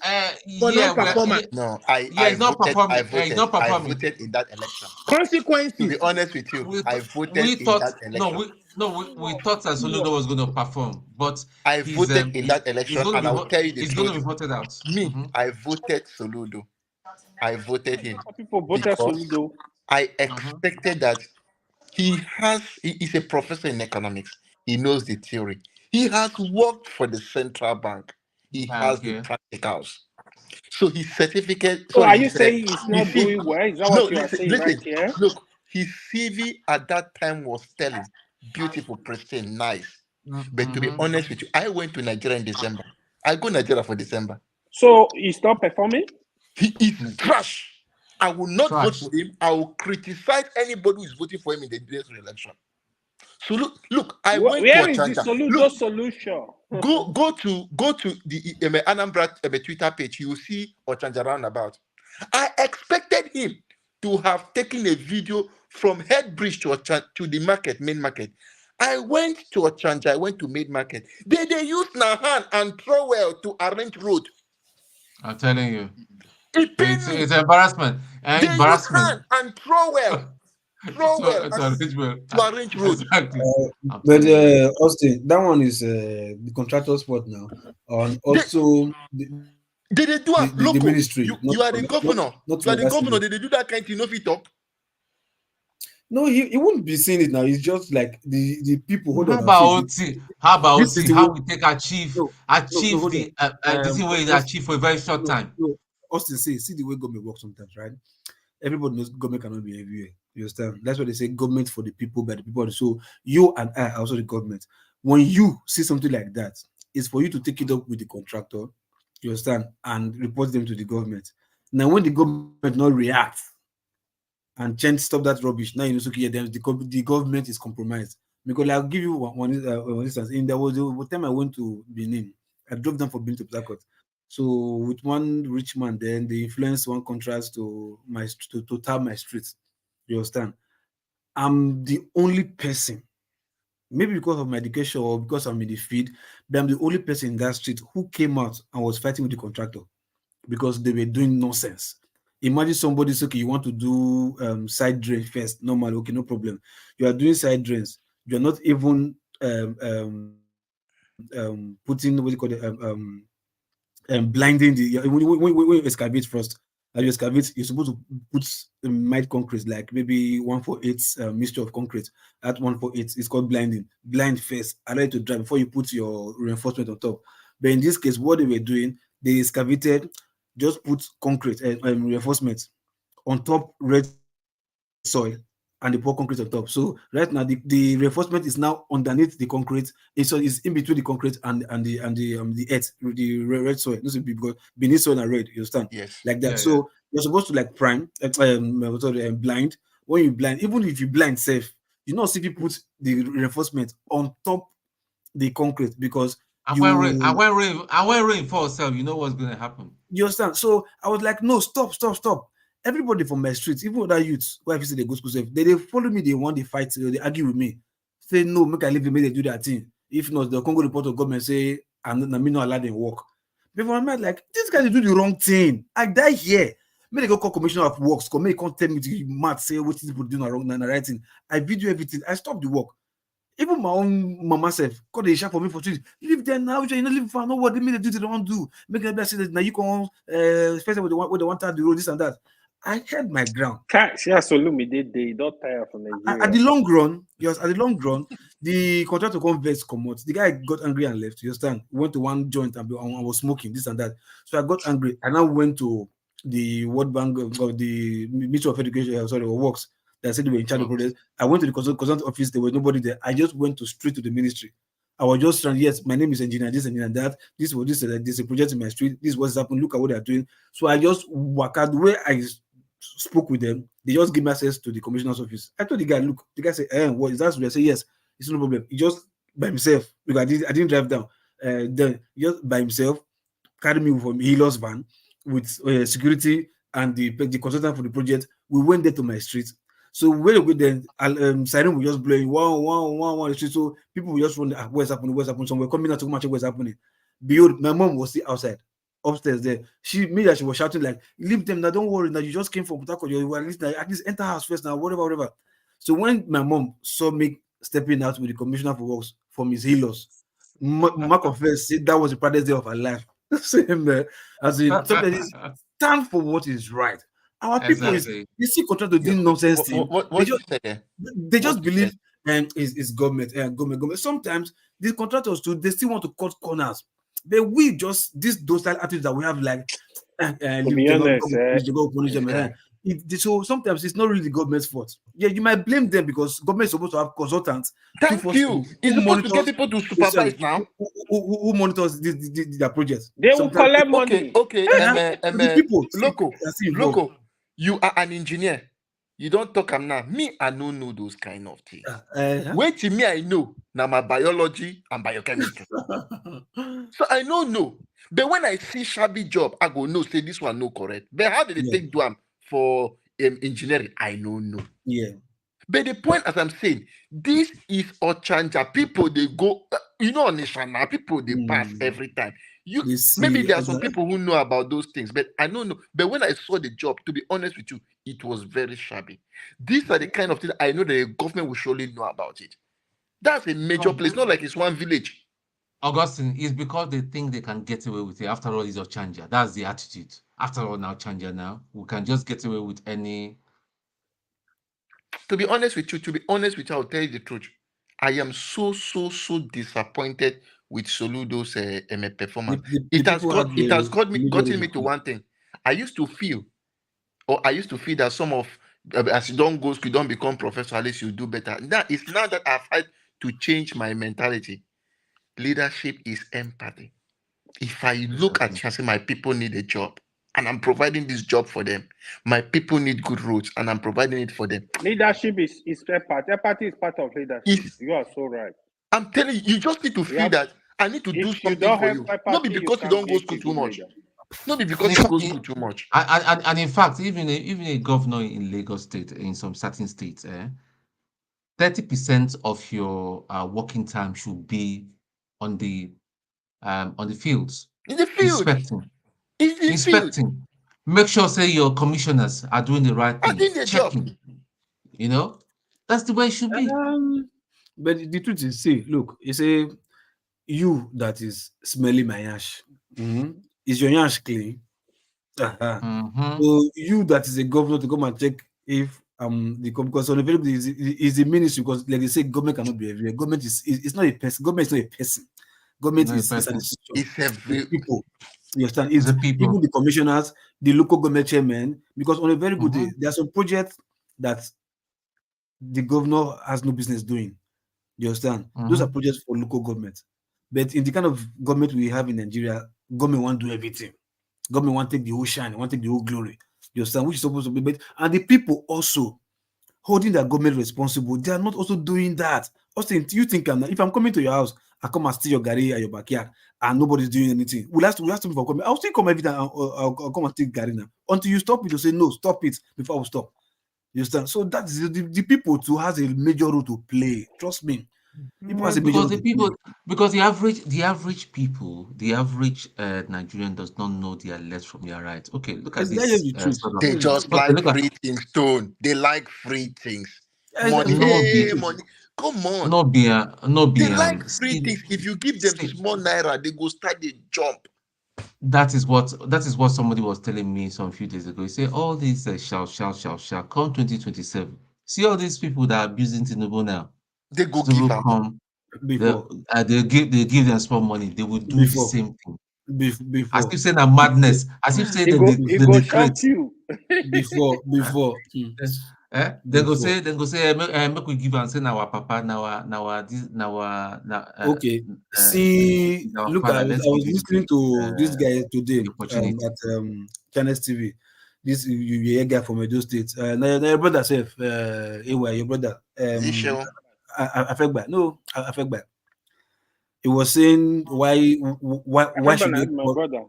for Yeah, non-performance. No, yeah, he's not performing. He's not I performing. voted in that election. To Consequences. be honest with you, We I th- voted we in thought that election. we thought that Soludo was going to perform, but I voted in that he's election, going to and be I will tell you the he's going to truth. be voted out. Me, I voted Soludo. I voted him People voted because Soludo. I expected that he is a professor in economics. He knows the theory. He has worked for the central bank. He has Bank, the yeah. practicals. So his certificate, So are sorry, you saying he's his not CV. doing well? Is that No, what you are saying right listen. here? Look, his CV at that time was stellar, beautiful, pristine, nice. But to be Mm-hmm. honest with you, I went to Nigeria in December. I go Nigeria for December. So he's not performing? He is trash. I will not vote Trash. for him. I will criticize anybody who is voting for him in the next election. So look, I went to Where is the Ochanja. Soludo Look, solution? go to the Anambra Twitter page. You will see Ochanja roundabout. I expected him to have taken a video from Head Bridge to the market, main market. I went to Ochanja. I went to main market. They used Nahan and Trowell to arrange road. I'm telling you, It pained me. it's embarrassment. They used Embarrassment. hand and Trowell To arrange well. to arrange road. Exactly. I'm But telling you. Austin, that one is the contractor spot now, and also Did they do the as local? ministry, You are the governor. not You are the university. governor. Did they do that kind of thing? No fit talk. No, he wouldn't be saying it now. It's just like the people. Hold How on, I'll about see. OT? How about This is OT? the How way. we take achieve No, hold on. the thing where they achieve for a very short time. No. Austin say, see the way government works sometimes, right? Everybody knows government cannot be everywhere. You understand? That's why they say government for the people, by the people. So you and I are also the government. When you see something like that, it's for you to take it up with the contractor, you understand, and report them to the government. Now, when the government not react and change stop that rubbish, now you know, so okay, then the government is compromised. Because I'll give you one instance. In there was the time I went to Benin, I drove down for Benin to Port. So with one rich man, then they influenced one contrast to tap my street. You understand? I'm the only person, maybe because of my education or because I'm in the field, but I'm the only person in that street who came out and was fighting with the contractor because they were doing nonsense. Imagine somebody say, okay, you want to do side drain first, normal, okay, no problem. You are doing side drains. You're not even putting what you call it, blinding the when you excavate first. As you excavate, you're supposed to put mild concrete, like maybe 148 mixture of concrete. At 148, it's called blinding. Blind first, allow it to dry before you put your reinforcement on top. But in this case, what they were doing, they excavated, just put concrete and reinforcement on top red soil and they pour concrete on top. So right now the reinforcement is now underneath the concrete. So it's in between the concrete and the earth, the red soil. This would be because beneath soil and red, you understand? Yes. Like that. Yeah, yeah. So you're supposed to like prime, blind. When you blind, even if you blind safe, you know, see if you put the reinforcement on top the concrete because And you when rain falls, you know what's going to happen. you understand? So I was like, no, stop. Everybody from my street, even other youths, who I visit they go school safe, they follow me, they want, they fight, they argue with me. Say, no, make I leave them, make they do that thing. If not, the Congo report of government say, I'm not allowed them work. Before I'm like, this guy, they do the wrong thing. I die here. May they go call commissioner of works, come, make come tell me to mad, say what people doing wrong and right thing. I video everything. I stop the work. Even my own mama self, call they shout for me for trees. Live there now, you know, live for no what they mean they do, they don't do. Make them say that now you can especially with the one time the road, this and that. I held my ground. They don't tire from Nigeria. At the long run, yes, at the long run, the contractor converts come out. The guy got angry and left. You understand? Went to one joint and was smoking this and that. So I got angry and I went to the World Bank of the Ministry of Education, or Works. That said they were in charge of projects. I went to the consultant office. There was nobody there. I just went straight to the ministry. I was just trying, yes, my name is engineer, this engineer, that. There's a project in my street. This is what's happening. Look at what they're doing. So I just work out the way I spoke with them. They just give me access to the commissioner's office. I told the guy, look, the guy said, what is that? I say, yes, it's no problem. He just by himself, because I didn't drive down. Then he just by himself carried me from Helos van with security and the consultant for the project. We went there to my street. So when we then siren was just blowing one. So people will just wonder what's happening. So we're coming out to come and check what's happening. Behold, my mom was still outside, upstairs there. She was shouting like, "Leave them now! Don't worry now. You just came from Port You were at least enter house first now. Whatever." So when my mom saw me stepping out with the commissioner for works from his healers, Ma confessed that was the proudest day of her life. Same, as in sometimes stand for what is right. Our people you see contract to do nonsense thing. They just believe is government and government. Sometimes these contractors too, they still want to cut corners. But we just these docile attitudes that we have, like so sometimes it's not really the government's fault. Yeah, you might blame them because government is supposed to have consultants. Thank you. It's supposed to get people to supervise now. Who monitors their projects? They will collect money. Okay. People, local. You are an engineer. You don't talk now. Me, I don't know those kind of things. Wait till me, I know. Now my biology and biochemistry. So I don't know. But when I see shabby job, I go no, say this one no correct. But how did they take do them for engineering? I don't know. Yeah. But the point, as I'm saying, this is Ochanja. People they go, on nation now. People they pass every time. Maybe there are some people who know about those things, but I don't know. But when I saw the job, to be honest with you, it was very shabby. These are the kind of things I know that the government will surely know about it. That's a major place, not like it's one village. Augustine, it's because they think they can get away with it. After all, it's Ochanja. That's the attitude. After all, now Chanja now, we can just get away with any. To be honest with you, I'll tell you the truth. I am so disappointed with Soludo's performance. It has gotten me to one thing. I used to feel that some of as you don't go school, you don't become professor, at least you do better. Now it's now that I've had to change my mentality. Leadership is empathy. If I look at you and say my people need a job and I'm providing this job for them, my people need good roads and I'm providing it for them. Leadership is empathy. Empathy is part of leadership. You are so right. I'm telling you, you just need to feel that I need to do something for you. Not be because you don't go school too much. Not be because you go school too much. And in fact, even a governor in Lagos State, in some certain states, 30% of your working time should be on the fields. In the field. Inspecting. Make sure, say, your commissioners are doing the right thing. Doing their checking. job. You know, that's the way it should be. But the truth is, see, look, you say you that is smelling my ash. Is your ash clean? So you that is a governor to come and check if because on the very is the ministry, because like they say, government cannot be everywhere. Government it's not a person. Government is not a person. Government is an institution. It's people. You understand? It's the people. Even the commissioners, the local government chairman. Because on a very good day, there are some projects that the governor has no business doing. You understand? Those are projects for local government. But in the kind of government we have in Nigeria, government want to do everything. Government want to take the whole shine, want to take the whole glory. You understand? Which is supposed to be made. And the people also holding their government responsible, they are not also doing that. Austin, you think if I'm coming to your house, I come and steal your gari at your backyard and nobody's doing anything. We'll ask me for coming. I'll still come every time. I'll come and take gari now. Until you stop it, you say no, stop it before I stop. You understand? So that's the people too has a major role to play. Trust me. Because the average people, the average Nigerian does not know their left from their right. Okay, look at this. They just like free things, Stone. They like free things. Money. Come on. No beer. They like free things. If you give them small naira, they go start the jump. That is what somebody was telling me some few days ago. He said all these shall come 2027. See all these people that are abusing Tinubu now. They go give come before. They give them small money. They will do the same thing. Before. As if saying a madness. As if saying they shock you. Before. They go say, make we give and say our papa, Okay. See, our look, father. I Let's was give him listening to this guy today the opportunity. at Channels TV. This you guy from Edo State. Now your brother self, your brother. Is he sure? I felt bad. No, I felt bad. He was saying why should they? my brother.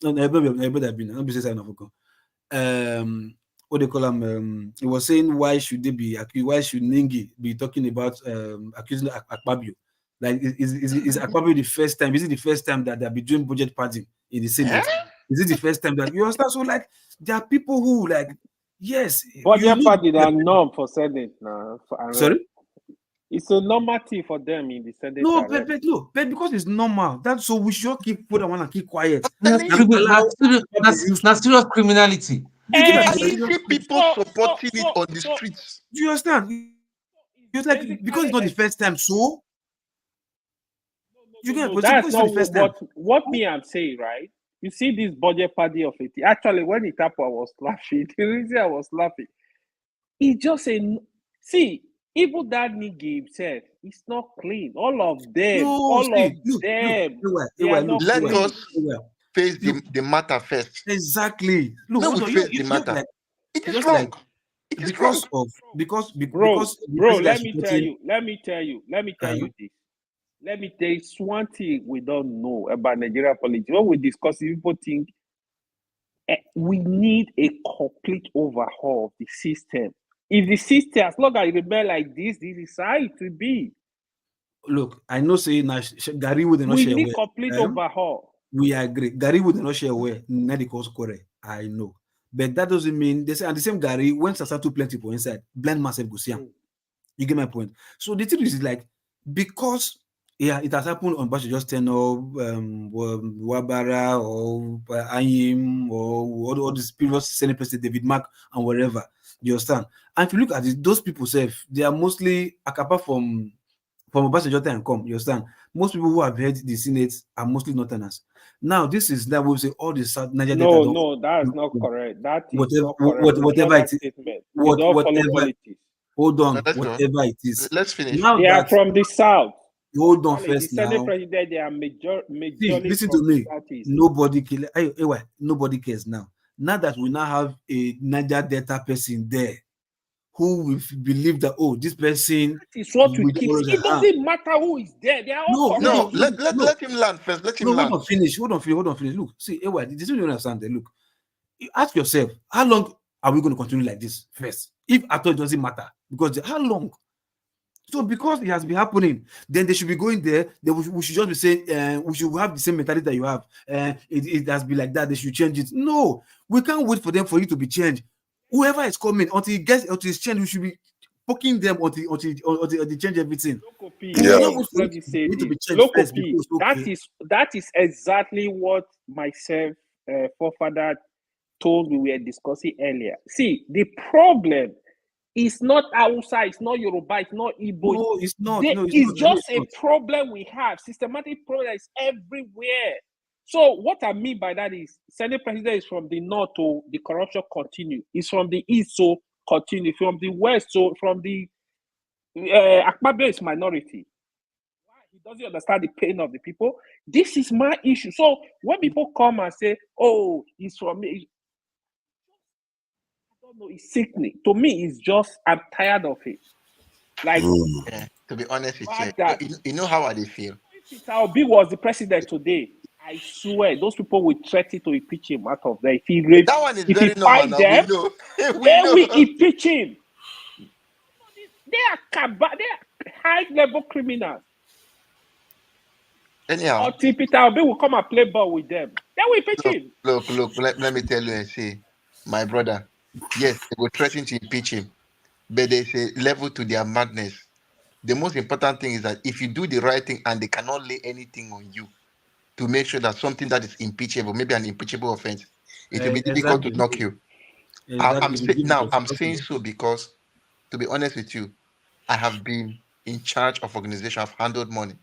No, my brother been. Not be saying what they call him? He was saying why should they be accused? Why should Ningi be talking about accusing Akpabio? Like is Akpabio the first time? Is it the first time that they'll be doing budget padding in the Senate? Is it the first time that you understand? So like there are people who like yes, budget padding are norm for Senate now. Sorry. It's a normative for them in the Senate. No, but because it's normal. That's so we should keep put on and keep quiet. That's serious criminality. I see people supporting it on the streets. Do you understand? It's like because it's not the first time, so you get that's not what me I'm saying, right? You see this budget party of it. Actually, when it happened, I was laughing. The reason I was laughing, it's just a see. Even that nigga himself, it's not clean. All of them, Let us face the matter first. Exactly. Look, no, face the matter. Like, it is wrong. Like, because bro, let me tell you this. Let me tell you one thing we don't know about Nigerian politics. When we discuss it, people think we need a complete overhaul of the system. If the system, as long as it remain like this is how it will be. Look, I know saying Gary would not share. We need complete overhaul. We agree. Gary would not share where Nadiko's correct. I know. But that doesn't mean they say and the same Gary when Sasatu plenty people inside, blind myself go see him. You get my point. So the thing is like because it has happened on Bash just 10 or Wabara or Ayim or all these previous Senate President David Mark and whatever. You understand? And if you look at it, those people say they are mostly apart from Obasanjo and come. You understand? Most people who have heard the Senate are mostly Northerners. Now, this is that we say all the South Niger data. No, that is not correct. That is not correct. Whatever it is. Whatever. Hold on. Whatever it is. Let's finish. Now they are from the South. Hold on first now. The now. President, they are majority. Listen to me. Nobody cares now. Now that we now have a Niger data person there who will believe that this person is what we keep. It doesn't matter who is there. They are all let him land first. Let him land. Hold on, finish. Look, see, this is what you understand. Look, ask yourself, how long are we going to continue like this first? If at all it doesn't matter, because how long? So because it has been happening, then they should be going there. We should just be saying we should have the same mentality that you have. It has been like that. They should change it. No, we can't wait for you to be changed. Whoever is coming until it's changed, we should be poking them until they change everything. That is exactly what myself forefather told me we were discussing earlier. See, the problem is not Hausa, it's not Yoruba, it's not Igbo. No, it's not. It's just a problem we have. Systematic problem is everywhere. So what I mean by that is Senate President is from the north, so the corruption continue. It's from the east, so continue. From the west, so from the Akpabio is minority. He doesn't understand the pain of the people. This is my issue. So when people come and say, "Oh, it's from me," I don't know. It's sickening. To me, it's just I'm tired of it. Like to be honest with you, you know how I feel. If Obi was the president today, I swear those people will threaten to impeach him out of there. That one is very normal. They will impeach him. They are high-level criminals. Anyhow, until Peter Obi will come and play ball with them, then we impeach him. Look. Let me tell you and say, my brother. Yes, they will threaten to impeach him, but there's a level to their madness. The most important thing is that if you do the right thing and they cannot lay anything on you to make sure that something that is impeachable, maybe an impeachable offense, it will be difficult to knock you. I'm saying so because, to be honest with you, I have been in charge of organization. I've handled money,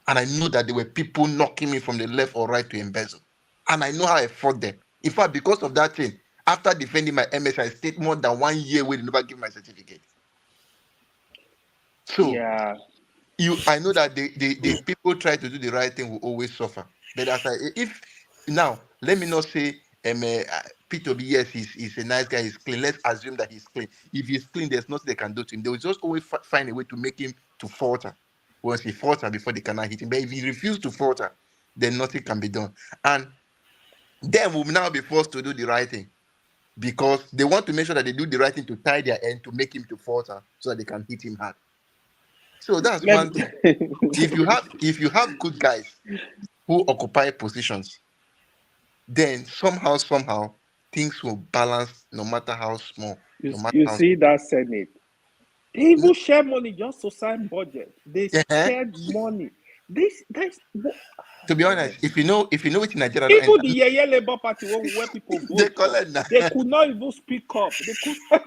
and I know that there were people knocking me from the left or right to embezzle, and I know how I fought them. In fact, because of that thing, after defending my MS, I stayed more than 1 year where they never give my certificate. So Yeah. I know that the people try to do the right thing will always suffer. But if now let me not say P2B, yes, he's a nice guy, he's clean. Let's assume that he's clean. If he's clean, there's nothing they can do to him. They will just always find a way to make him to falter. Once he falter before they cannot hit him. But if he refuses to falter, then nothing can be done. And then we'll now be forced to do the right thing. Because they want to make sure that they do the right thing to tie their end to make him to falter so that they can hit him hard. So that's one thing. If you have good guys who occupy positions, then somehow things will balance no matter how small. You see that Senate. They even share money just to sign budget. They shared money. To be honest, if you know it's in Nigeria, even the Yeye Labour Party where people vote, they could not even speak up. They could not.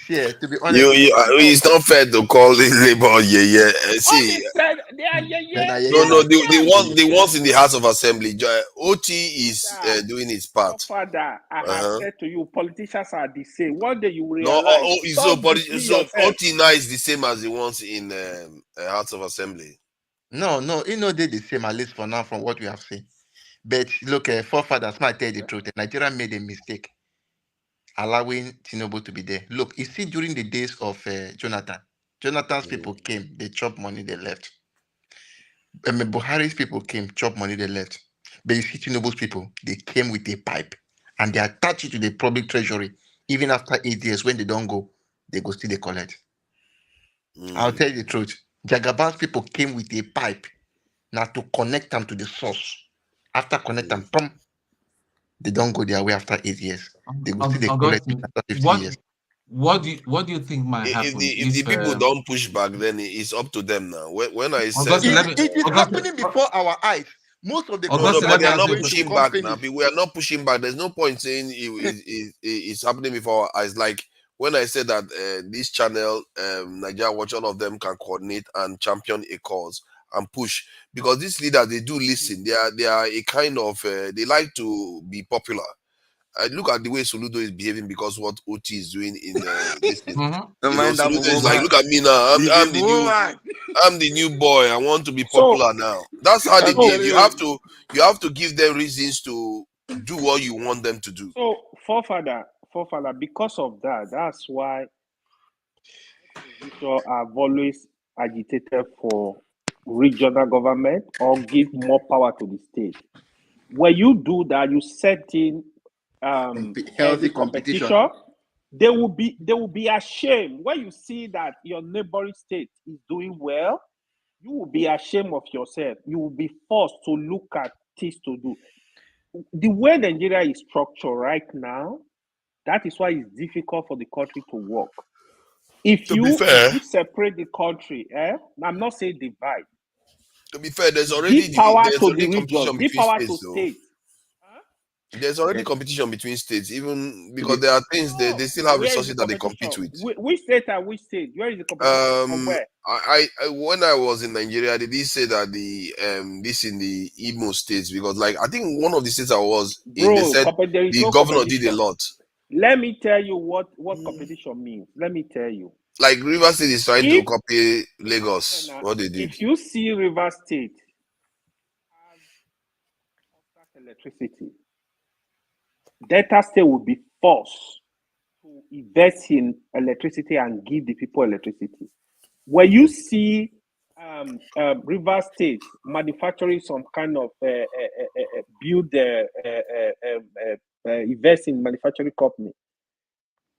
Yeah, to be honest, it's not fair to call it labor. Yeah. See, they are no. The ones in the House of Assembly, OT is doing its part. Father, I have said to you, politicians are the same. One day you will realize. So OT now is the same as the ones in House of Assembly. No, they're the same, at least for now, from what we have seen. But look, forefathers might tell the truth. Nigeria made a mistake allowing Tinubu to be there. Look, you see, during the days of Jonathan's people came, they chopped money, they left. Buhari's people came, chopped money, they left. But you see, Tinubu's people, they came with a pipe and they attach it to the public treasury. Even after 8 years, when they don't go, they go still they collect. I'll tell you the truth. Jagaban's people came with a pipe now to connect them to the source. After connect them, they don't go their way after 8 years. They go still they collect it after 50 years. What do you think might happen? If the people don't push back, then it's up to them now. When I said it is happening before our eyes. Most of the but they are not pushing back now. We are not pushing back. There's no point saying it's happening before our eyes. Like when I said that this channel, Nigeria Watch, all of them can coordinate and champion a cause and push, because these leaders, they do listen. They are a kind of they like to be popular. Look at the way Soludo is behaving because what OT is doing in this thing. Soludo is like, look at me now. I'm the new boy. I want to be popular now. That's how they behave. You have to give them reasons to do what you want them to do. So forefather, because of that, that's why I've always agitated for regional government or give more power to the state. When you do that, you set in healthy competition. They will be ashamed when you see that your neighboring state is doing well. You will be ashamed of yourself. You will be forced to look at things to do. The way Nigeria is structured right now, that is why it's difficult for the country to work. If you separate the country, I'm not saying divide. To be fair, there's already competition between states. There's already competition between states, even because there are things they still have resources that they compete with. Which state and which state? Where is the competition? From where? I when I was in Nigeria, they did say that this in the Imo states, because like I think one of the states I was in, they said the governor did a lot. Let me tell you what competition means. Let me tell you. Like River State is trying to copy Lagos. What they did. If you see River State has electricity, Delta State will be forced to invest in electricity and give the people electricity. When you see River State manufacturing some kind of invest in manufacturing company,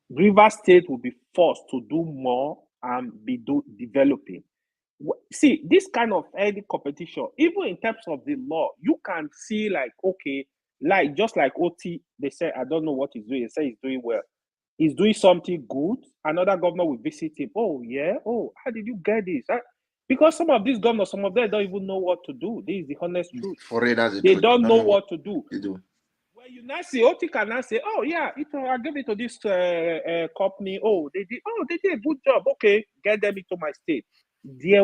River State will be forced to do more and be developing. See, this kind of healthy competition, even in terms of the law, you can see like, okay, like just like OT, they say, I don't know what he's doing. They say he's doing well. He's doing something good. Another governor will visit him. Oh, yeah. Oh, how did you get this? Because some of these governors, some of them don't even know what to do. This is the honest truth. They don't know what to do. They do. When you now say, OT can now say, oh, yeah, I gave it to this company. Oh, they did a good job. Okay, get them into my state. They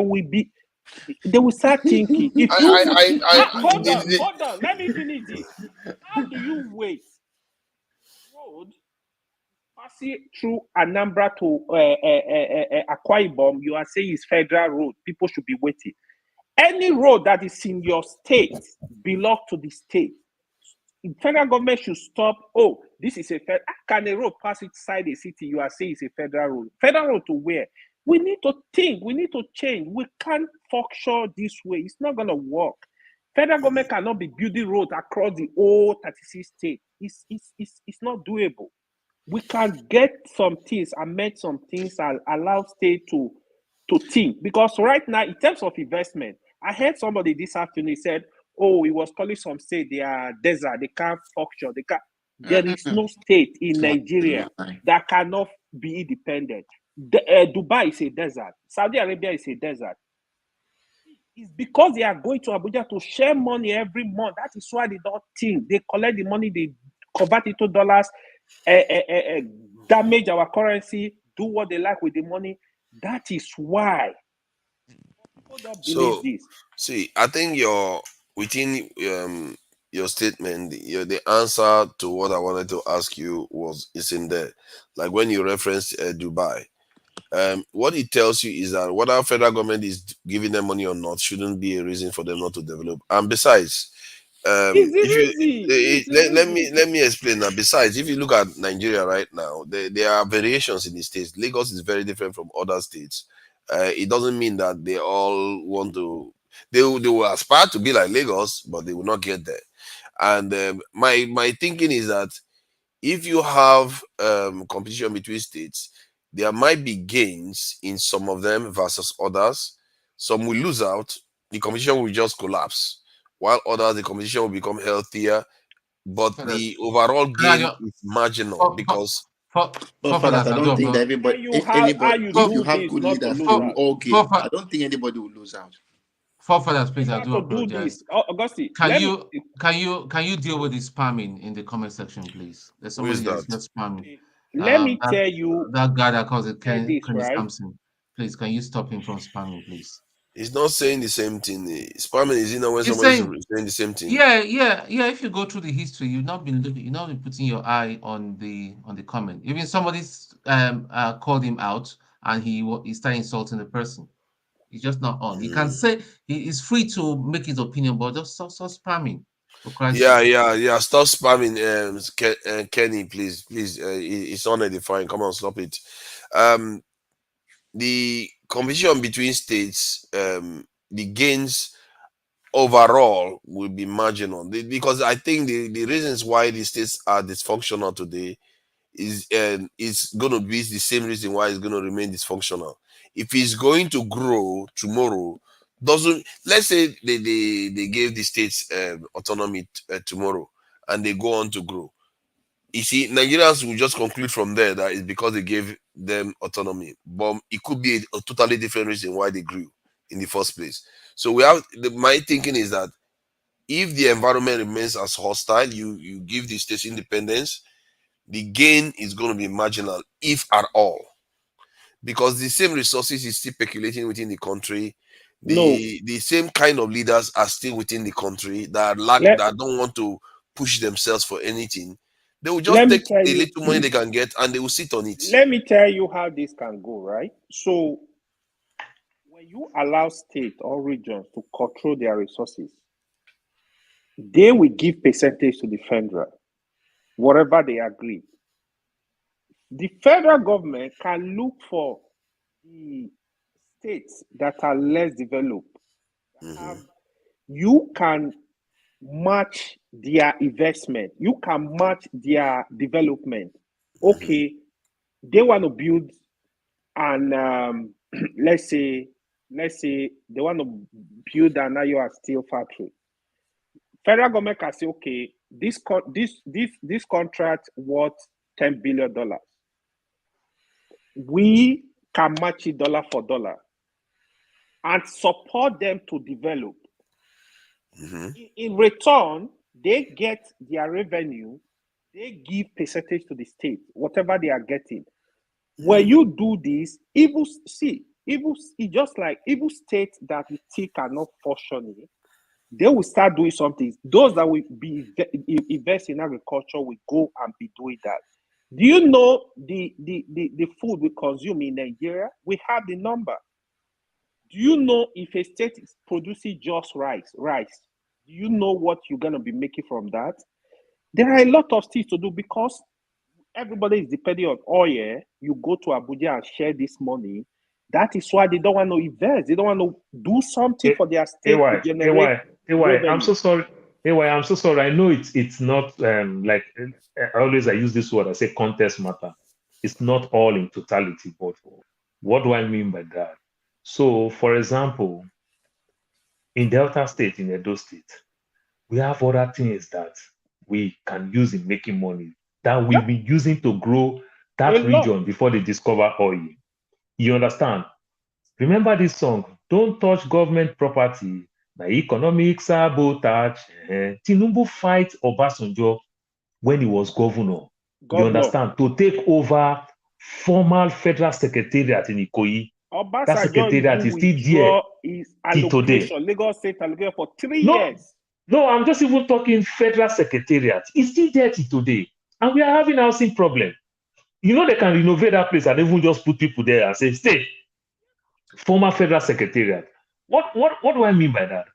will start thinking. If you hold on, let me finish this. How do you wait road passing through Anambra to Akwa Ibom, you are saying it's federal road. People should be waiting. Any road that is in your state belongs to the state. The federal government should stop. Oh, this is a federal. Can a road pass inside a city? You are saying it's a federal road. Federal road to where? We need to think. We need to change. We can't function this way. It's not going to work. Federal government cannot be building roads across the whole 36 states. It's not doable. We can get some things, amend some things, and allow state to think. Because right now, in terms of investment, I heard somebody this afternoon said, "Oh, he was calling some state they are desert, they can't function, they can't." There is no state in Nigeria that cannot be independent. Dubai is a desert. Saudi Arabia is a desert. It's because they are going to Abuja to share money every month. That is why they don't think. They collect the money, they convert it to dollars, damage our currency, do what they like with the money. That is why people don't believe this. See, I think within your statement, the answer to what I wanted to ask you is in there. Like when you referenced Dubai, what it tells you is that whether federal government is giving them money or not shouldn't be a reason for them not to develop. And besides, let me explain that. Besides, if you look at Nigeria right now, there are variations in the states. Lagos is very different from other states. It doesn't mean that they all want to. They will aspire to be like Lagos, but they will not get there. And my thinking is that if you have competition between states, there might be gains in some of them versus others. Some will lose out. The competition will just collapse, while others, the competition will become healthier. But the overall gain is marginal because. But fathers, I don't think that everybody, if you have good leaders, they will all gain. I don't think anybody will lose out. Forefathers, please, I do do apologize. this. Augustine, Can you deal with the spamming in the comment section, please? There's somebody that's just spamming. Let me tell you that guy that calls it Kenny right? Samson. Please, can you stop him from spamming, please? He's not saying the same thing. Spamming is when somebody's saying the same thing. Yeah. If you go through the history, you've not been putting your eye on the comment. Even somebody's called him out and he started insulting the person. He's just not on. He can say he is free to make his opinion, but just stop spamming. Yeah. Stop spamming, Kenny, please. It's unedifying. Come on, stop it. The competition between states, the gains overall will be marginal because I think the reasons why the states are dysfunctional today is going to be the same reason why it's going to remain dysfunctional. If it's going to grow tomorrow, let's say they gave the states autonomy tomorrow and they go on to grow. You see, Nigerians will just conclude from there that it's because they gave them autonomy, but it could be a totally different reason why they grew in the first place. So my thinking is that if the environment remains as hostile, you give the states independence, the gain is going to be marginal, if at all, because the same resources is still percolating within the country. The same kind of leaders are still within the country that don't want to push themselves for anything. They will just take the little money they can get and they will sit on it. Let me tell you how this can go, right? So when you allow state or regions to control their resources, they will give percentage to the federal, whatever they agree. The federal government can look for the states that are less developed. You can match their investment. You can match their development. Okay, they want to build and let's say they want to build an iron steel factory. Federal government can say, okay, this contract worth $10 billion. We can match it dollar for dollar and support them to develop. In return, they get their revenue, they give percentage to the state, whatever they are getting. When you do this, it's just like evil states that we think are not functioning, they will start doing something. Those that will be invest in agriculture will go and be doing that. Do you know the food we consume in Nigeria? We have the number. Do you know if a state is producing just rice, do you know what you're going to be making from that? There are a lot of things to do because everybody is depending on oil. You go to Abuja and share this money. That is why they don't want to invest. They don't want to do something for their state to generate revenue. I'm so sorry. I'm so sorry. I know it's not like always I use this word. I say context matter. It's not all in totality, but what do I mean by that? So, for example, in Delta State, in Edo State, we have other things that we can use in making money that we've been using to grow that region before they discover oil. You understand? Remember this song, Don't Touch Government Property, the Economic Sabotage. Tinubu fight Obasanjo when he was governor. You understand? To take over formal federal secretariat in Ikoyi. That secretariat is still there till today. Lagos State allocation for 3 years. No, I'm just even talking federal secretariat. It's still there till today. And we are having a housing problem. You know, they can renovate that place and even just put people there and say, stay. Former federal secretariat. What do I mean by that?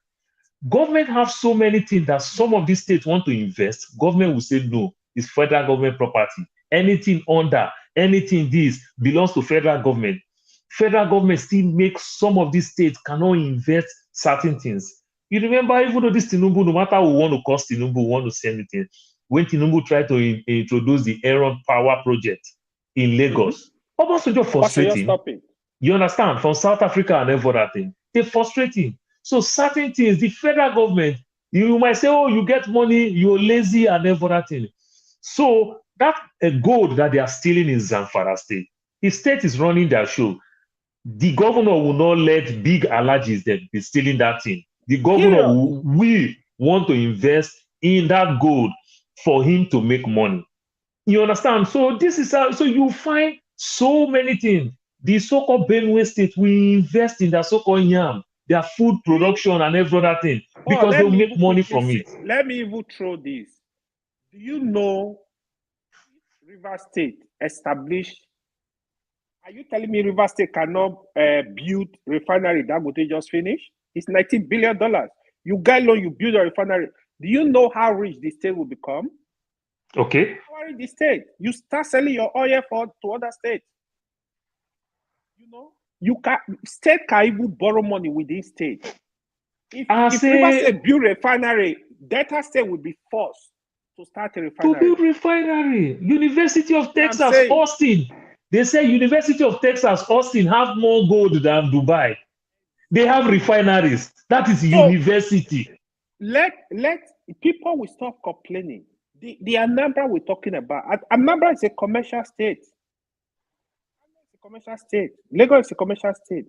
Government have so many things that some of these states want to invest. Government will say, no, it's federal government property. Anything under, anything this belongs to federal government. Federal government still makes some of these states cannot invest certain things. You remember, even though this Tinubu, no matter who want to cost Tinubu, want to say anything, when Tinubu tried to introduce the Aaron Power Project in Lagos, Obasanjo frustrating. You understand? From South Africa and every other thing. They're frustrating. So certain things, the federal government, you might say, oh, you get money, you're lazy and every other thing. So that gold that they are stealing in Zamfara State, if state is running their show, the governor will not let big allergies that be stealing that thing. The governor will want to invest in that gold for him to make money. You understand? So this is how, so you find so many things. The so-called Benue State will invest in their so-called yam, their food production and every other thing because they'll make money from it. Let me even throw this. Do you know River State established? Are you telling me River State cannot build refinery that would they just finish? It's $19 billion. You guys know you build a refinery. Do you know how rich the state will become? Okay. How rich the state? You start selling your oil to other states. You know, state can even borrow money within state. If River State build refinery, Delta State will be forced to start a refinery. To build refinery. University of Texas, Austin. They say University of Texas, Austin have more gold than Dubai. They have refineries. That is university. Let people will stop complaining. The Anambra we're talking about, Anambra is a commercial state. It's a commercial state. Lagos is a commercial state.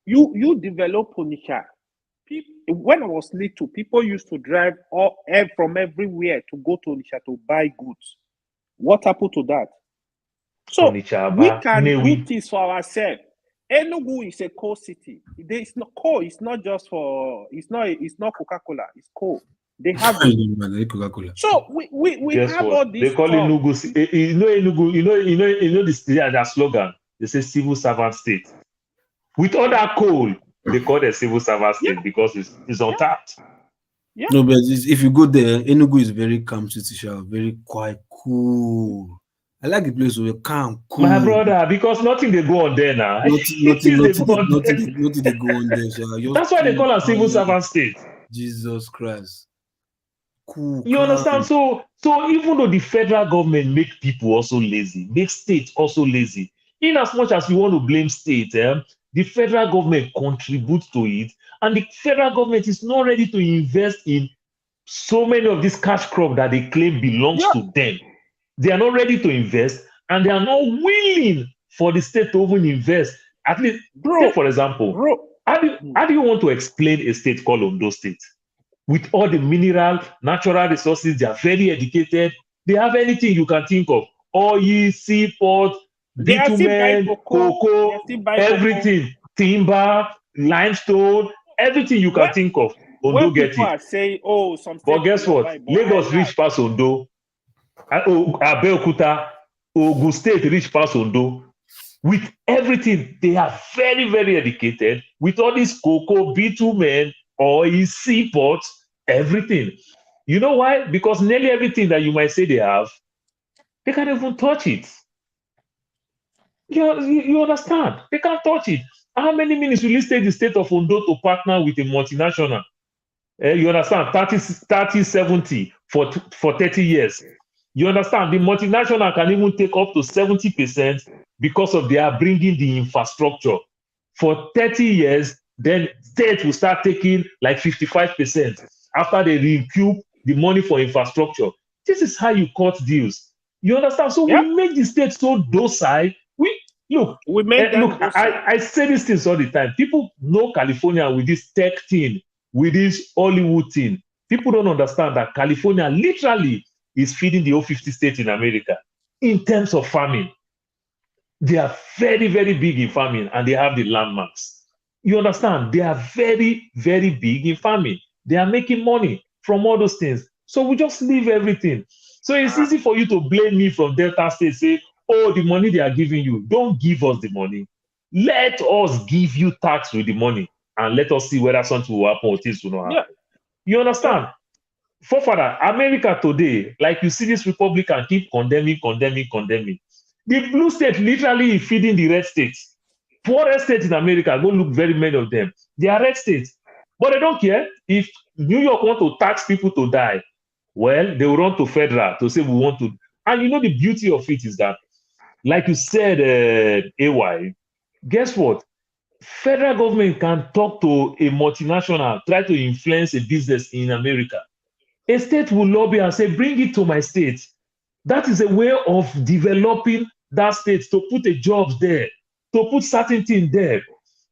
You develop Onitsha. When I was little, people used to drive from everywhere to go to Onitsha to buy goods. What happened to that? So we can do this for ourselves. Enugu is a coal city. It's not coal. It's not just for. It's not Coca-Cola. It's coal. They have Coca-Cola. So we have all these. They call Enugu. You know Enugu. You know this. Their slogan. They say civil servant state. With all that coal, they call it civil servant state because it's untapped. Yeah. No, but if you go there, Enugu is very calm city, very quiet, cool. I like the place where calm, cool. My brother, because nothing they go on there now. Nothing they go on there. That's why they call it civil servant state. Jesus Christ. Cool. You understand? So even though the federal government make people also lazy, make states also lazy, in as much as you want to blame state, the federal government contributes to it, and the federal government is not ready to invest in so many of these cash crops that they claim belongs to them. They are not ready to invest, and they are not willing for the state to even invest. At least, take for example, how do you want to explain a state called Ondo State? With all the mineral, natural resources, they are very educated. They have anything you can think of. Oil, seaport, bitumen, cocoa, everything. Timber, limestone, everything you can think of. Ondo get it. Are saying, some but guess what? Lagos reach past Ondo. Abeokuta, Ogun State reach past Ondo with everything. They are very, very educated with all these cocoa, bitumen, oil, seaports, everything. You know why? Because nearly everything that you might say they have, they can't even touch it. You understand? They can't touch it. How many minutes will it take the state of Ondo to partner with a multinational? You understand? 30, 70 for 30 years. You understand? The multinational can even take up to 70% because of they are bringing the infrastructure. For 30 years, then state will start taking like 55% after they recoup the money for infrastructure. This is how you cut deals. You understand? So we make the state so docile. We make I say these things all the time. People know California with this tech thing, with this Hollywood thing. People don't understand that California literally is feeding the whole 50 states in America in terms of farming. They are very, very big in farming and they have the landmarks. You understand? They are very, very big in farming. They are making money from all those things. So we just leave everything. So it's easy for you to blame me from Delta State, say, oh, the money they are giving you. Don't give us the money. Let us give you tax with the money and let us see whether something will happen or things will not happen. You understand? Forefather, America today, like you see this Republican keep condemning. The blue state literally is feeding the red states. Poorest states in America, go look very many of them. They are red states. But they don't care. If New York want to tax people to die, well, they will run to federal to say we want to. And you know the beauty of it is that, like you said, AY, guess what? Federal government can talk to a multinational, try to influence a business in America. A state will lobby and say, bring it to my state. That is a way of developing that state to put a job there, to put certain things there.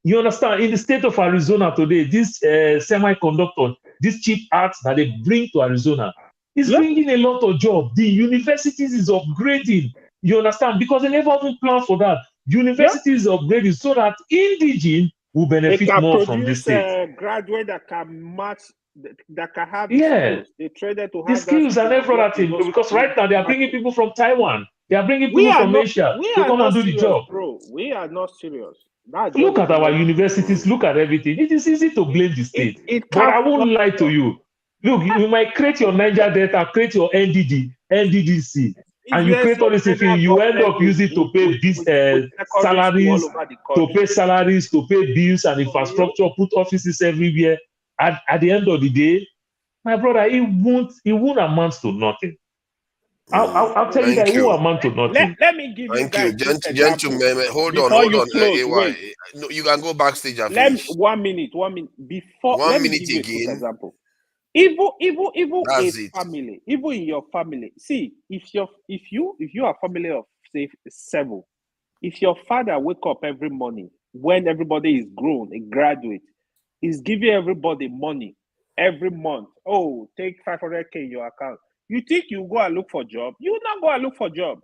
You understand? In the state of Arizona today, this semiconductor, this cheap arts that they bring to Arizona is bringing a lot of jobs. The universities is upgrading. You understand? Because they never even plan for that. Universities is upgrading so that indigenous will benefit more from this state. Graduate that can match, that can have skills. They traded to have the skills and everything. Because right now they are bringing people from Taiwan. They are bringing people from Asia to come and do the job. Bro, we are not serious. Look at our universities. Look at everything. It is easy to blame the state. But I won't lie to you. Look, you might create your Niger Delta, create your NDDC, and you create all this thing. You end up using to pay salaries, to pay bills and infrastructure, put offices everywhere. At the end of the day, my brother, it won't amount to nothing. I'll tell you that it won't amount to nothing. Let me give you guys gentlemen. Hold on. AY. No, you can go backstage and finish. 1 minute. Before, let me give you a quick example. Even family, even in your family. See, if you are a family of say 7, if your father wake up every morning when everybody is grown, a graduate, is giving everybody money every month. Oh, take 500K in your account. You think you go and look for a job? You will not go and look for a job.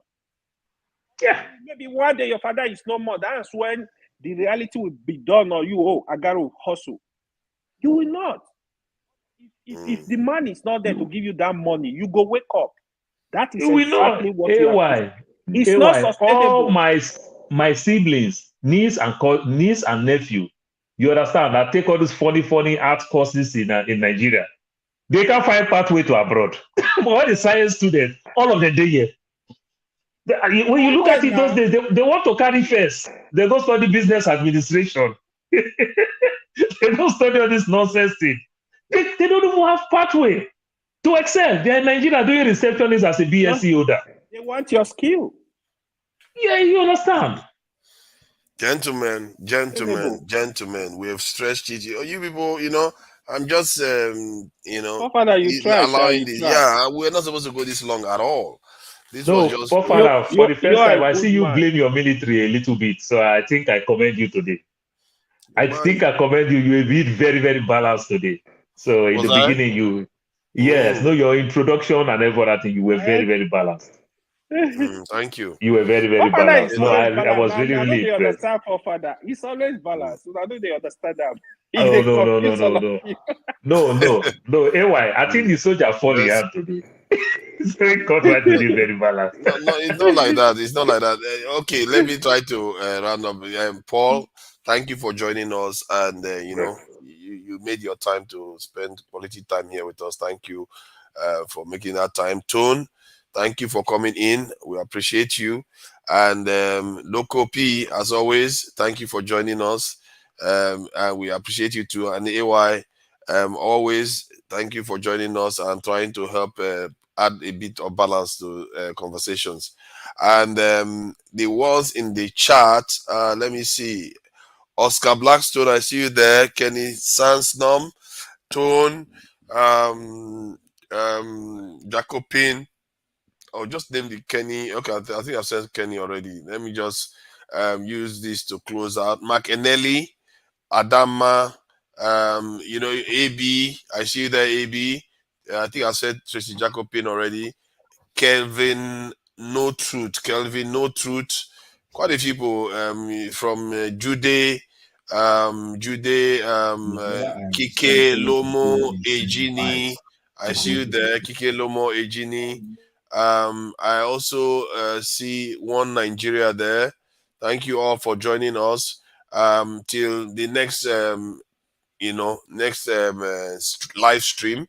Yeah. Maybe one day your father is no more. That's when the reality will be done on you. Oh, I got to hustle. You will not. If the money is not there to give you that money, you go wake up. That is exactly what you are. It's not sustainable. All my siblings, niece and nephew, you understand, that take all these funny art courses in Nigeria. They can't find pathway to abroad. All the science students, all of them day here. When you look at it those days, they want to carry first. They don't study business administration. They don't study all this nonsense thing. They don't even have pathway to excel. They are in Nigeria doing receptionist as a BSc holder. They want your skill. Yeah, you understand. Gentlemen, we have stretched it. You people, I'm just, Father, you try, allowing this. Yeah, we're not supposed to go this long at all. This no, was just Father, for the first time, I see you blame your military a little bit. So I think I commend you today. I think I commend you. You have been very, very balanced today. So in the beginning, your introduction and everything, you were very, very balanced. Thank you. You were very, very balanced. No, I was really, really impressed. Father, it's always balanced. So I don't understand that. No. AY, I think the soldier falling out today. Very cut, why to be very balanced. No, it's not like that. It's not like that. Okay, let me try to round up. Paul, thank you for joining us, and you made your time to spend quality time here with us. Thank you for making that time. Tone, thank you for coming in. We appreciate you. And Loco P, as always, thank you for joining us, and we appreciate you too. And AY, always thank you for joining us and trying to help add a bit of balance to conversations. And the ones in the chat, let me see. Oscar Blackstone, I see you there. Kenny Sansnom, Tone, Jacopin. I'll just name the Kenny. Okay, I think I've said Kenny already. Let me just use this to close out. Mark Enelli, Adama, AB. I see you there, AB. I think I said Tracy Jacopin already. Kelvin No Truth. Quite a few people from Jude, Kike Lomo Ejini. I see you there, Kike Lomo Ejini. I also see one Nigeria there. Thank you all for joining us. Till the next live stream.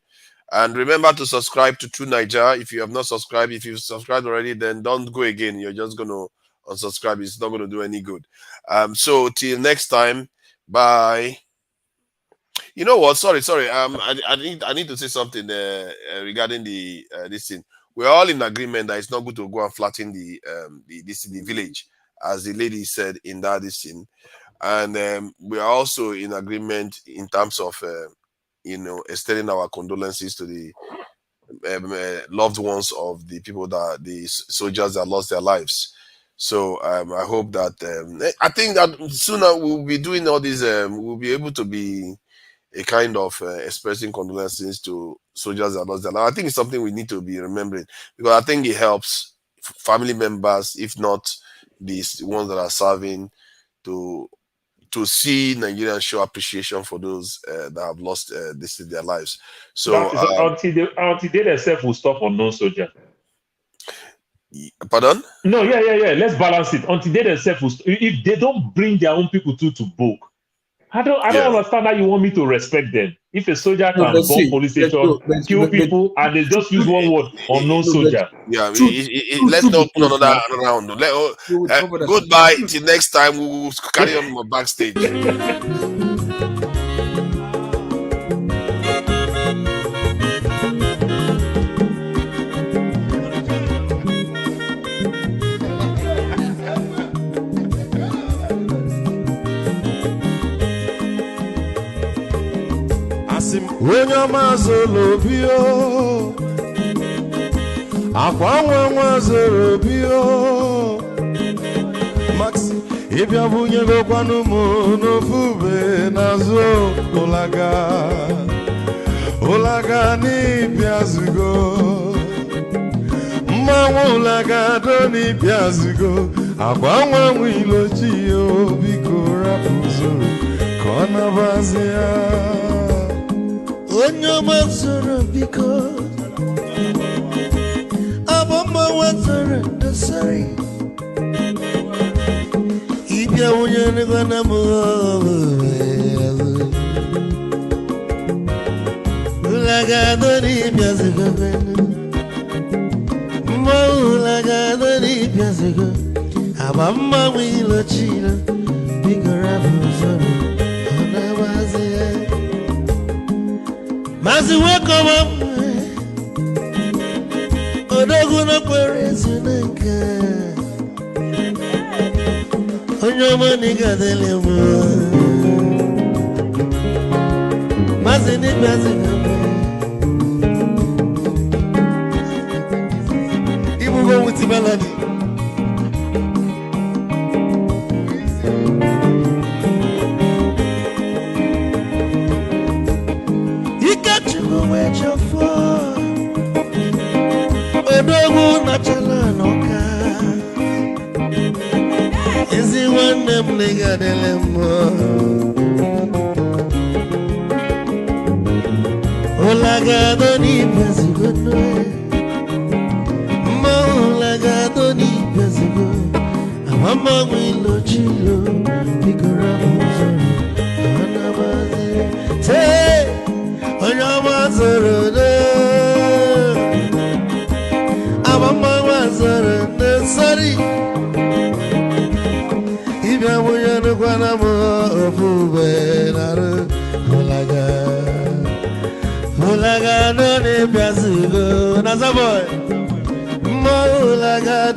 And remember to subscribe to True Niger if you have not subscribed. If you've subscribed already, then don't go again. You're just going to unsubscribe. It's not going to do any good. So till next time, bye. You know what? Sorry. I need to say something regarding the this thing. We're all in agreement that it's not good to go and flatten the village, as the lady said in that this thing. And we are also in agreement in terms of extending our condolences to the loved ones of the people the soldiers that lost their lives. So I hope that I think that sooner we'll be doing all these. We'll be able to be a kind of expressing condolences to soldiers that lost their lives. I think it's something we need to be remembering, because I think it helps family members, if not these ones that are serving, to see Nigerians show appreciation for those that have lost their lives. So until they themselves will stop on non-soldier. Pardon? No, yeah. Let's balance it. Until they themselves will if they don't bring their own people to book. I don't understand how you want me to respect them. If a soldier can bomb police station, kill people, and they just use one word on non-soldier. Yeah, let's not put another round. Goodbye. Till next time, we will carry on backstage. Onye ọma zoro obi o, akwa nwa zoro obi o, Max ịbịa bunyegokwanụ m n'ofu ube n'azụ ụlaga n'ịbịazigo, mmanwụ ụlaga do n'ịbịazigo, akwa nwa nwa ilochi o, biko rapụ zoro ka ọ nabazi ya. Onye ọma zoro biko, abọmma nwatara ndasari, ịbịa wunye n'ịgwana m ụlagado n'ịbịazigo, mma ụlagado n'ịbịazigo, abọmma nwa ilochila, biko rapụ zoro ọ na-agbazi ya. Mazi welcome up. Odogu no kwere nka. Onyo mani gadele mo. Mazi ni bazi ngamba. Ibu go with melody. Odogu na chala noka, ezi nwanne m legadele mo, olagado n'ịbịazigo. Mama Willow Chilo, Nicaragua, Anamazi, say, Anyamazarada, Amamazarada, sorry. If I were to go on a move, Mulaga, no, if I see go, Nazaboy, Mulaga.